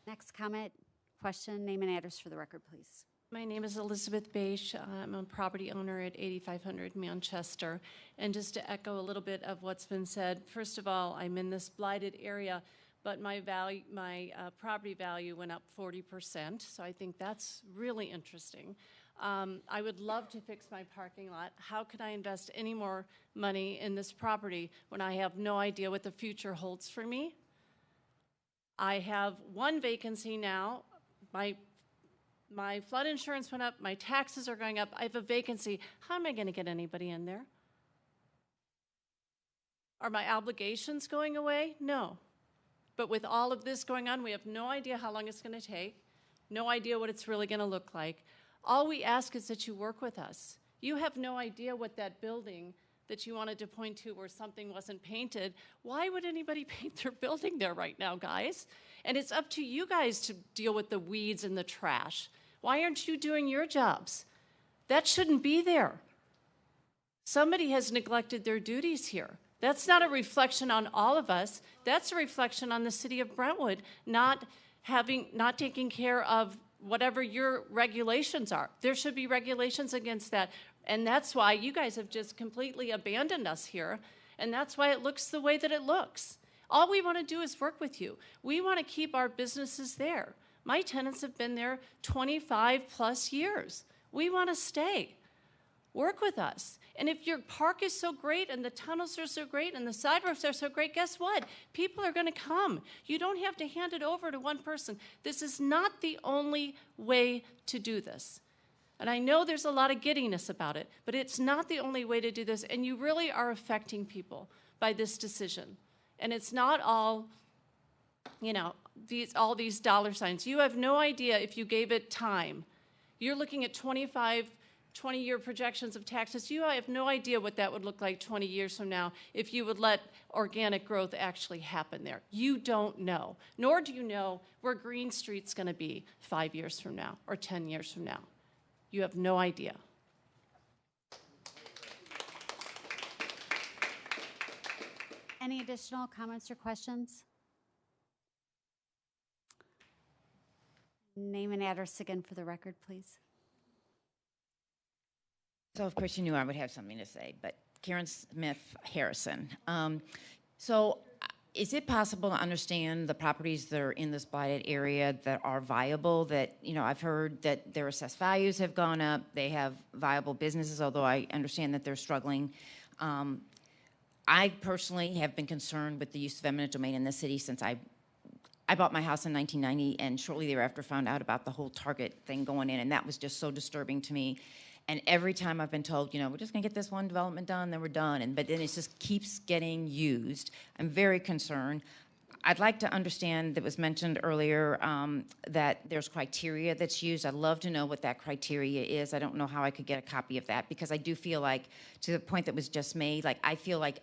Next comment, question, name and address for the record, please. My name is Elizabeth Bache. I'm a property owner at 8500 Manchester. And just to echo a little bit of what's been said, first of all, I'm in this blighted area, but my property value went up 40%. So I think that's really interesting. I would love to fix my parking lot. How can I invest any more money in this property when I have no idea what the future holds for me? I have one vacancy now. My flood insurance went up, my taxes are going up, I have a vacancy. How am I going to get anybody in there? Are my obligations going away? No. But with all of this going on, we have no idea how long it's going to take, no idea what it's really going to look like. All we ask is that you work with us. You have no idea what that building that you wanted to point to where something wasn't painted. Why would anybody paint their building there right now, guys? And it's up to you guys to deal with the weeds and the trash. Why aren't you doing your jobs? That shouldn't be there. Somebody has neglected their duties here. That's not a reflection on all of us. That's a reflection on the city of Brentwood not taking care of whatever your regulations are. There should be regulations against that. And that's why you guys have just completely abandoned us here. And that's why it looks the way that it looks. All we want to do is work with you. We want to keep our businesses there. My tenants have been there 25 plus years. We want to stay. Work with us. And if your park is so great and the tunnels are so great and the sidewalks are so great, guess what? People are going to come. You don't have to hand it over to one person. This is not the only way to do this. And I know there's a lot of giddiness about it, but it's not the only way to do this. And you really are affecting people by this decision. And it's not all, all these dollar signs. You have no idea if you gave it time. You're looking at 25 20-year projections of taxes. You have no idea what that would look like 20 years from now if you would let organic growth actually happen there. You don't know, nor do you know where Green Street's going to be 5 years from now or 10 years from now. You have no idea. Any additional comments or questions? Name and address again for the record, please. So of course you knew I would have something to say, but Karen Smith Harrison. So is it possible to understand the properties that are in this blighted area that are viable, that, you know, I've heard that their assessed values have gone up, they have viable businesses, although I understand that they're struggling. I personally have been concerned with the use of eminent domain in the city since I bought my house in 1990 and shortly thereafter found out about the whole Target thing going in, and that was just so disturbing to me. And every time I've been told, you know, we're just gonna get this one development done, then we're done, but then it just keeps getting used. I'm very concerned. I'd like to understand, that was mentioned earlier, that there's criteria that's used. I'd love to know what that criteria is. I don't know how I could get a copy of that, because I do feel like, to the point that was just made, like I feel like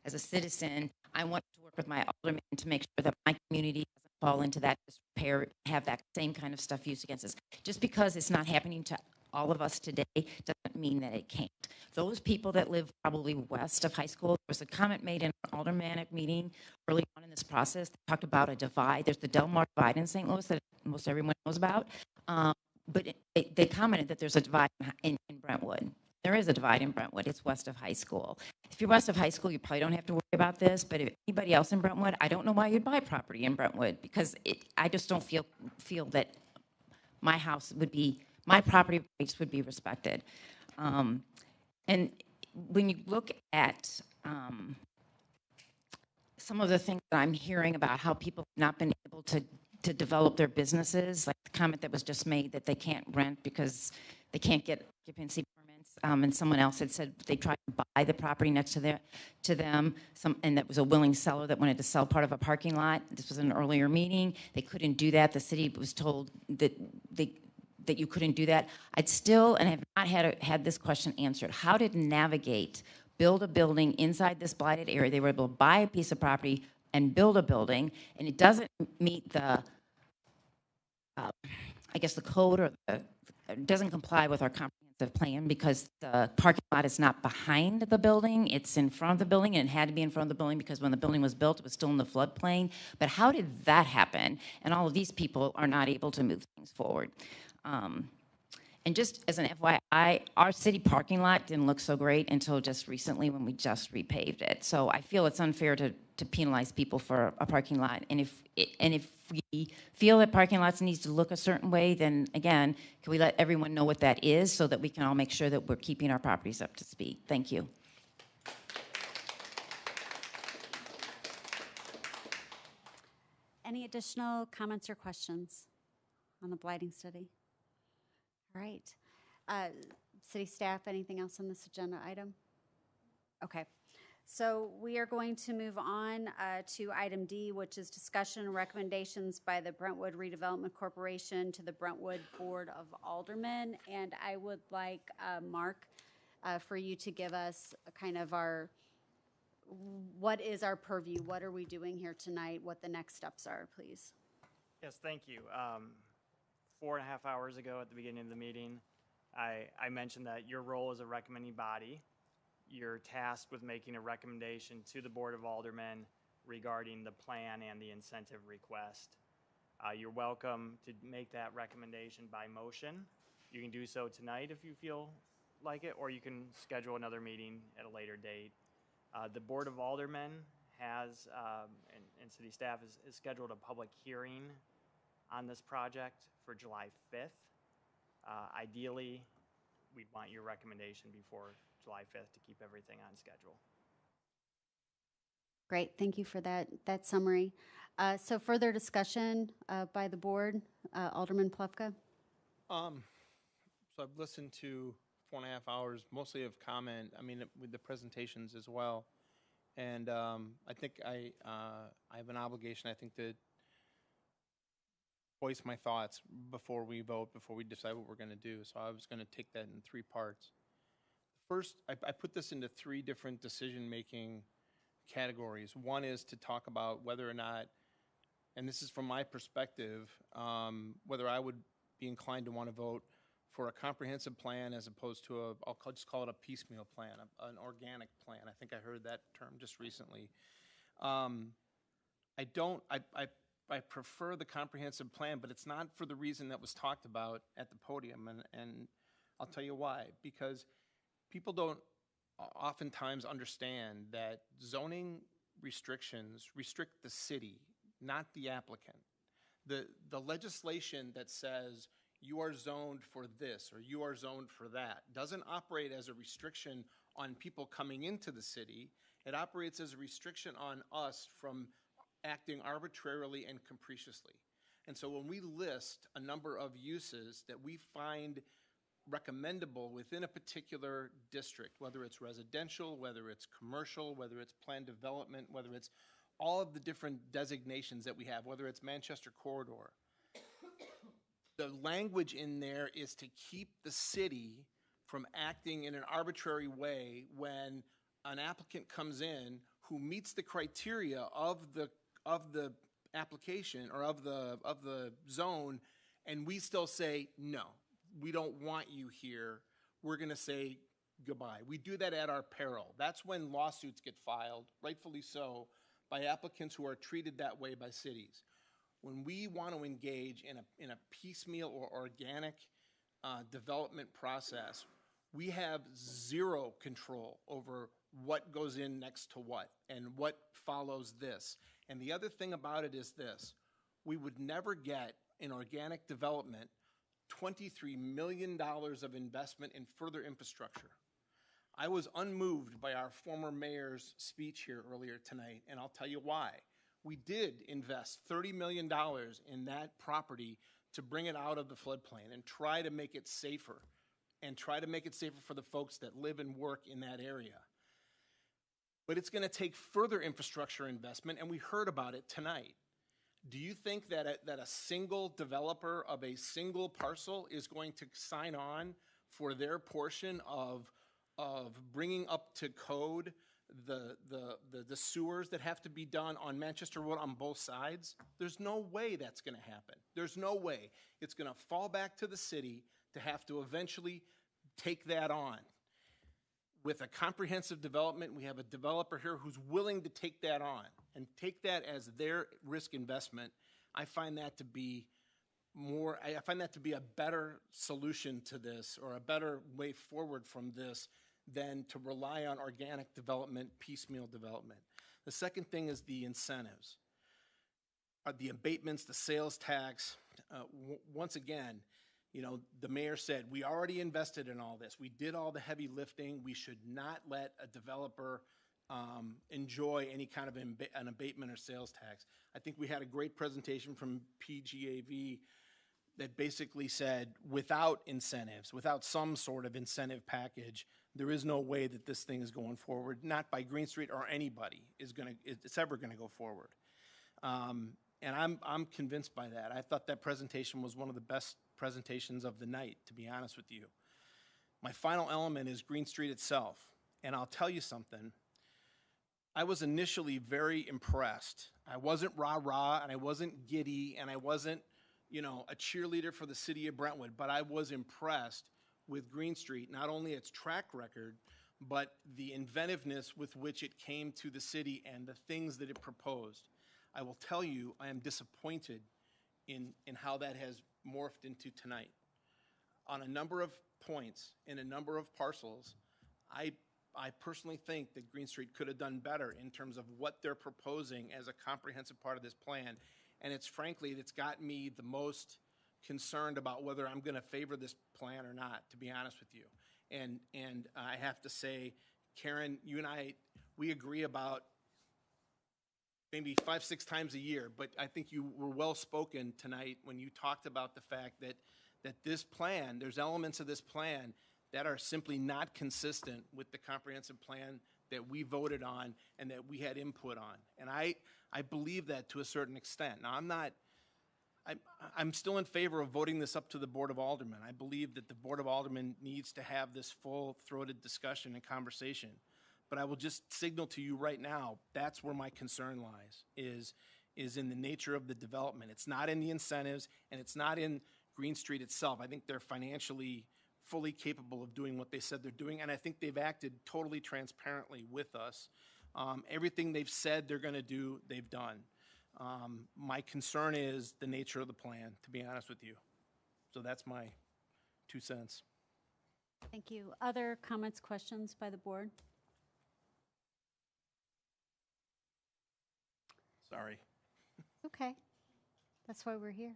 as a citizen, I want to work with my alderman to make sure that my community doesn't fall into that disrepair, have that same kind of stuff used against us. Just because it's not happening to all of us today doesn't mean that it can't. Those people that live probably west of high school, there was a comment made in an aldermanic meeting early on in this process that talked about a divide. There's the Delmar divide in St. Louis that most everyone knows about. But they commented that there's a divide in Brentwood. There is a divide in Brentwood. It's west of high school. If you're west of high school, you probably don't have to worry about this, but if anybody else in Brentwood, I don't know why you'd buy property in Brentwood, because I just don't feel that my house would be, my property rights would be respected. And when you look at some of the things that I'm hearing about how people have not been able to develop their businesses, like the comment that was just made that they can't rent because they can't get occupancy permits, and someone else had said they tried to buy the property next to them, and that was a willing seller that wanted to sell part of a parking lot. This was an earlier meeting. They couldn't do that. The city was told that that you couldn't do that. I'd still, and have not had this question answered, how did Navigate build a building inside this blighted area? They were able to buy a piece of property and build a building, and it doesn't meet the, I guess the code, or it doesn't comply with our comprehensive plan, because the parking lot is not behind the building, it's in front of the building, and it had to be in front of the building because when the building was built, it was still in the floodplain. But how did that happen? And all of these people are not able to move things forward. And just as an FYI, our city parking lot didn't look so great until just recently when we just repaved it. So I feel it's unfair to penalize people for a parking lot. And if we feel that parking lots needs to look a certain way, then again, can we let everyone know what that is so that we can all make sure that we're keeping our properties up to speed? Thank you. Any additional comments or questions on the blighting study? All right. City staff, anything else on this agenda item? Okay. So we are going to move on to item D, which is discussion and recommendations by the Brentwood Redevelopment Corporation to the Brentwood Board of Aldermen. And I would like, Mark, for you to give us a kind of what is our purview? What are we doing here tonight? What the next steps are, please. Yes, thank you. 4.5 hours ago at the beginning of the meeting, I mentioned that your role as a recommending body, you're tasked with making a recommendation to the Board of Aldermen regarding the plan and the incentive request. You're welcome to make that recommendation by motion. You can do so tonight if you feel like it, or you can schedule another meeting at a later date. The Board of Aldermen has, and city staff is scheduled a public hearing on this project for July 5th. Ideally, we'd want your recommendation before July 5th to keep everything on schedule. Great, thank you for that summary. So further discussion by the board, Alderman Plufka. So I've listened to 4.5 hours, mostly of comment. I mean, with the presentations as well, and I think I have an obligation. I think that voice my thoughts before we vote, before we decide what we're going to do. So I was going to take that in 3 parts. First, I put this into 3 different decision-making categories. One is to talk about whether or not, and this is from my perspective, whether I would be inclined to want to vote for a comprehensive plan as opposed to I'll just call it a piecemeal plan, an organic plan. I think I heard that term just recently. I prefer the comprehensive plan, but it's not for the reason that was talked about at the podium, and I'll tell you why. Because people don't oftentimes understand that zoning restrictions restrict the city, not the applicant. The legislation that says you are zoned for this or you are zoned for that doesn't operate as a restriction on people coming into the city. It operates as a restriction on us from acting arbitrarily and capriciously. And so when we list a number of uses that we find recommendable within a particular district, whether it's residential, whether it's commercial, whether it's planned development, whether it's all of the different designations that we have, whether it's Manchester Corridor, the language in there is to keep the city from acting in an arbitrary way when an applicant comes in who meets the criteria of the application or of the zone, and we still say, no, we don't want you here. We're going to say goodbye. We do that at our peril. That's when lawsuits get filed, rightfully so, by applicants who are treated that way by cities. When we want to engage in a piecemeal or organic development process, we have zero control over what goes in next to what and what follows this. And the other thing about it is this: we would never get in organic development $23 million of investment in further infrastructure. I was unmoved by our former mayor's speech here earlier tonight, and I'll tell you why. We did invest $30 million in that property to bring it out of the floodplain and try to make it safer, and try to make it safer for the folks that live and work in that area. But it's going to take further infrastructure investment, and we heard about it tonight. Do you think that a single developer of a single parcel is going to sign on for their portion of bringing up to code the sewers that have to be done on Manchester Road on both sides? There's no way that's going to happen. There's no way. It's going to fall back to the city to have to eventually take that on. With a comprehensive development, we have a developer here who's willing to take that on and take that as their risk investment. I find that to be a better solution to this, or a better way forward from this, than to rely on organic development, piecemeal development. The second thing is the incentives, the abatements, the sales tax. Once again, you know, the mayor said, we already invested in all this. We did all the heavy lifting. We should not let a developer enjoy any kind of an abatement or sales tax. I think we had a great presentation from PGAV that basically said, without incentives, without some sort of incentive package, there is no way that this thing is going forward, not by Green Street or anybody it's ever going to go forward. And I'm convinced by that. I thought that presentation was one of the best presentations of the night, to be honest with you. My final element is Green Street itself. And I'll tell you something. I was initially very impressed. I wasn't rah-rah, and I wasn't giddy, and I wasn't, you know, a cheerleader for the city of Brentwood, but I was impressed with Green Street, not only its track record, but the inventiveness with which it came to the city and the things that it proposed. I will tell you, I am disappointed in how that has morphed into tonight. On a number of points, in a number of parcels, I personally think that Green Street could have done better in terms of what they're proposing as a comprehensive part of this plan. And it's frankly, that's got me the most concerned about whether I'm going to favor this plan or not, to be honest with you. And I have to say, Karen, you and I, we agree about maybe 5-6 times a year, but I think you were well spoken tonight when you talked about the fact that this plan, there's elements of this plan that are simply not consistent with the comprehensive plan that we voted on and that we had input on. And I believe that to a certain extent. Now, I'm still in favor of voting this up to the Board of Aldermen. I believe that the Board of Aldermen needs to have this full-throated discussion and conversation. But I will just signal to you right now, that's where my concern lies, is in the nature of the development. It's not in the incentives, and it's not in Green Street itself. I think they're financially fully capable of doing what they said they're doing, and I think they've acted totally transparently with us. Everything they've said they're going to do, they've done. My concern is the nature of the plan, to be honest with you. So that's my 2 cents. Thank you. Other comments, questions by the board? Sorry. Okay. That's why we're here.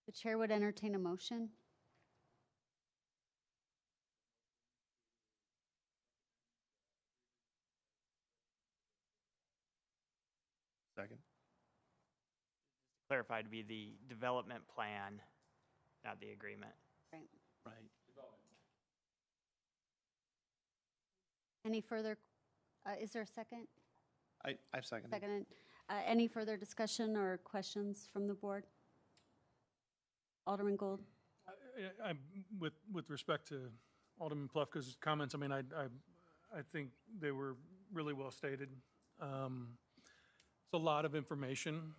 The chair would entertain a motion. Second. Clarify, to be the development plan, not the agreement. Right. Right. Any further, is there a second? I've seconded. Seconded. Any further discussion or questions from the board? Alderman Gould? With respect to Alderman Plufka's comments, I mean, I think they were really well stated. It's a lot of information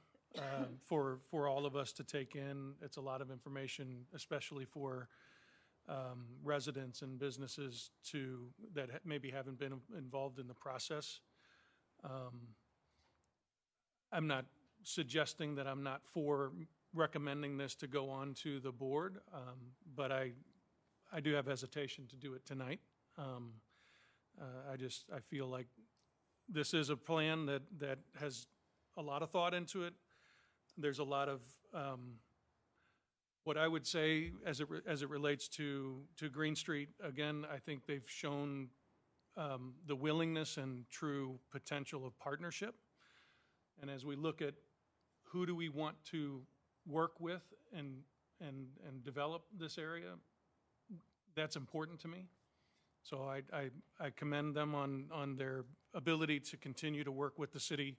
for all of us to take in. It's a lot of information, especially for residents and businesses that maybe haven't been involved in the process. I'm not suggesting that I'm not for recommending this to go on to the board, but I do have hesitation to do it tonight. I feel like this is a plan that has a lot of thought into it. There's a lot of what I would say as it relates to Green Street. Again, I think they've shown the willingness and true potential of partnership. And as we look at who do we want to work with and develop this area, that's important to me. So I commend them on their ability to continue to work with the city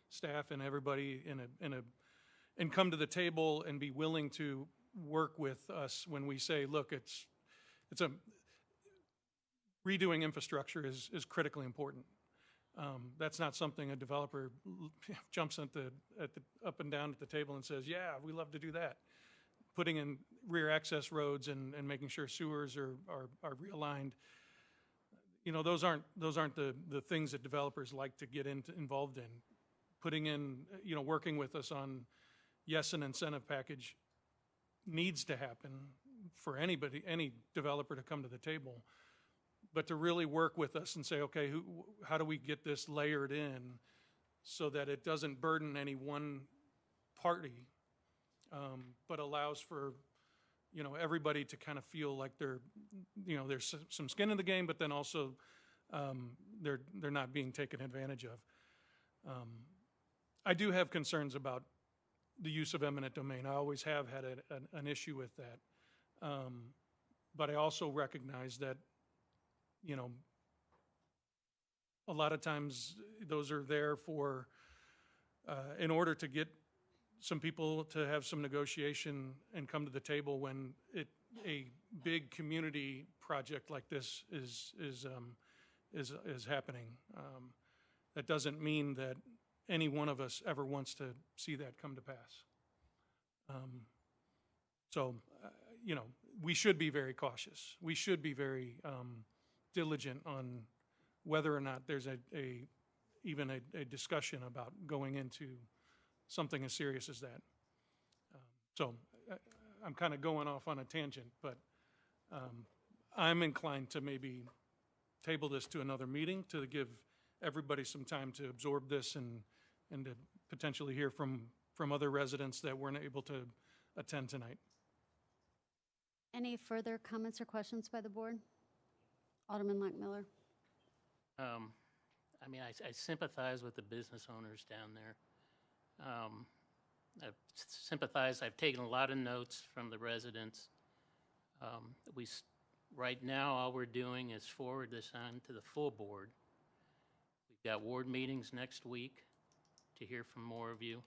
staff and everybody and come to the table and be willing to work with us when we say, look, it's a redoing infrastructure is critically important. That's not something a developer jumps at the up and down at the table and says, yeah, we love to do that. Putting in rear access roads and making sure sewers are realigned. You know, those aren't the things that developers like to get involved in. Putting in, you know, working with us on, yes, an incentive package needs to happen for any developer to come to the table. But to really work with us and say, okay, how do we get this layered in so that it doesn't burden any one party, but allows for, you know, everybody to kind of feel like there's some skin in the game, but then also they're not being taken advantage of. I do have concerns about the use of eminent domain. I always have had an issue with that. But I also recognize that, you know, a lot of times those are there for, in order to get some people to have some negotiation and come to the table when a big community project like this is happening. That doesn't mean that any one of us ever wants to see that come to pass. You know, we should be very cautious. We should be very diligent on whether or not there's even a discussion about going into something as serious as that. I'm kind of going off on a tangent, but I'm inclined to maybe table this to another meeting to give everybody some time to absorb this and to potentially hear from other residents that weren't able to attend tonight. Any further comments or questions by the board? Alderman Lockmiller. I mean, I sympathize with the business owners down there. I've sympathized. I've taken a lot of notes from the residents. Right now, all we're doing is forward this on to the full board. We've got ward meetings next week to hear from more of you.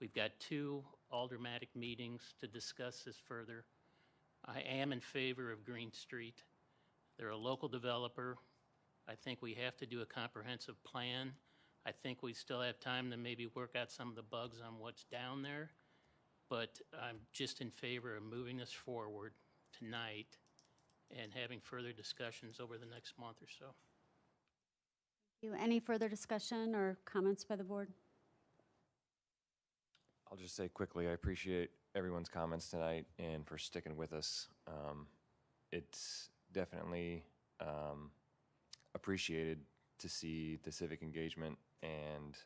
We've got 2 aldermatic meetings to discuss this further. I am in favor of Green Street. They're a local developer. I think we have to do a comprehensive plan. I think we still have time to maybe work out some of the bugs on what's down there. But I'm just in favor of moving this forward tonight and having further discussions over the next month or so. Any further discussion or comments by the board? I'll just say quickly, I appreciate everyone's comments tonight and for sticking with us. It's definitely appreciated to see the civic engagement, and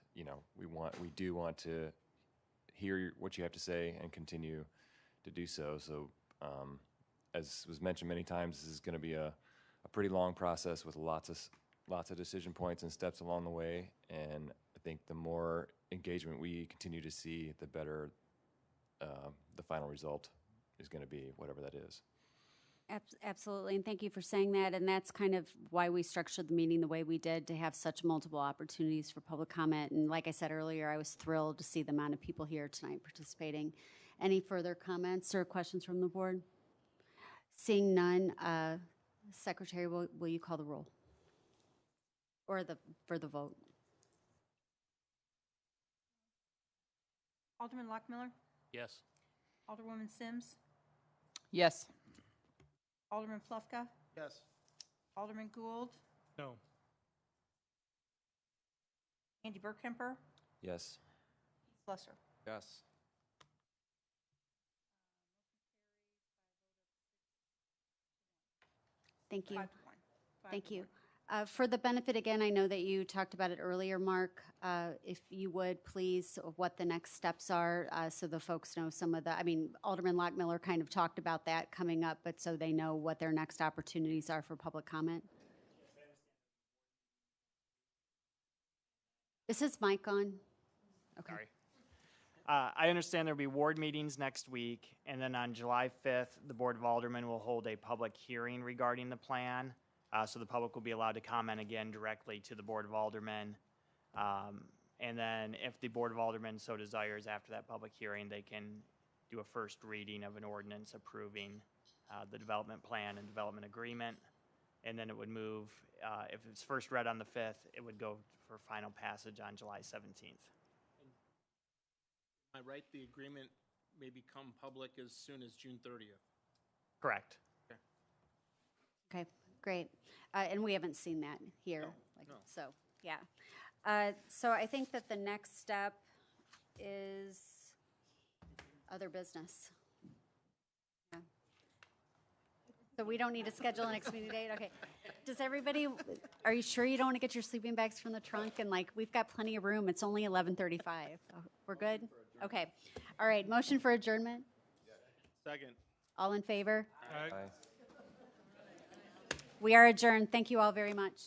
we do want to hear what you have to say and continue to do so. So, as was mentioned many times, this is going to be a pretty long process with lots of decision points and steps along the way. And I think the more engagement we continue to see, the better the final result is going to be, whatever that is. Absolutely, and thank you for saying that. And that's kind of why we structured the meeting the way we did, to have such multiple opportunities for public comment. And like I said earlier, I was thrilled to see the amount of people here tonight participating. Any further comments or questions from the board? Seeing none, Secretary, will you call the roll? Or for the vote? Alderman Lockmiller? Yes. Alderwoman Sims? Yes. Alderman Plufka? Yes. Alderman Gould? No. Andy Burkemper? Yes. Slusser? Yes. Thank you. 5-1. Thank you. For the benefit, again, I know that you talked about it earlier, Mark. If you would, please, what the next steps are, so the folks know some of the, Alderman Lockmiller kind of talked about that coming up, but so they know what their next opportunities are for public comment. Is his mic on? Okay. Sorry. I understand there'll be ward meetings next week, and then on July 5th, the Board of Aldermen will hold a public hearing regarding the plan. So the public will be allowed to comment again directly to the Board of Aldermen. And then if the Board of Aldermen so desires after that public hearing, they can do a first reading of an ordinance approving the development plan and development agreement. And then it would move, if it's first read on the 5th, it would go for final passage on July 17th. Am I right? The agreement may become public as soon as June 30th. Correct. Okay, great. And we haven't seen that here. No. So, yeah. So I think that the next step is other business. Yeah. So we don't need to schedule a next meeting date? Okay. Does everybody, are you sure you don't want to get your sleeping bags from the trunk? And we've got plenty of room. It's only 11:35. We're good? Okay. All right, motion for adjournment? Second. All in favor? Aye. We are adjourned. Thank you all very much.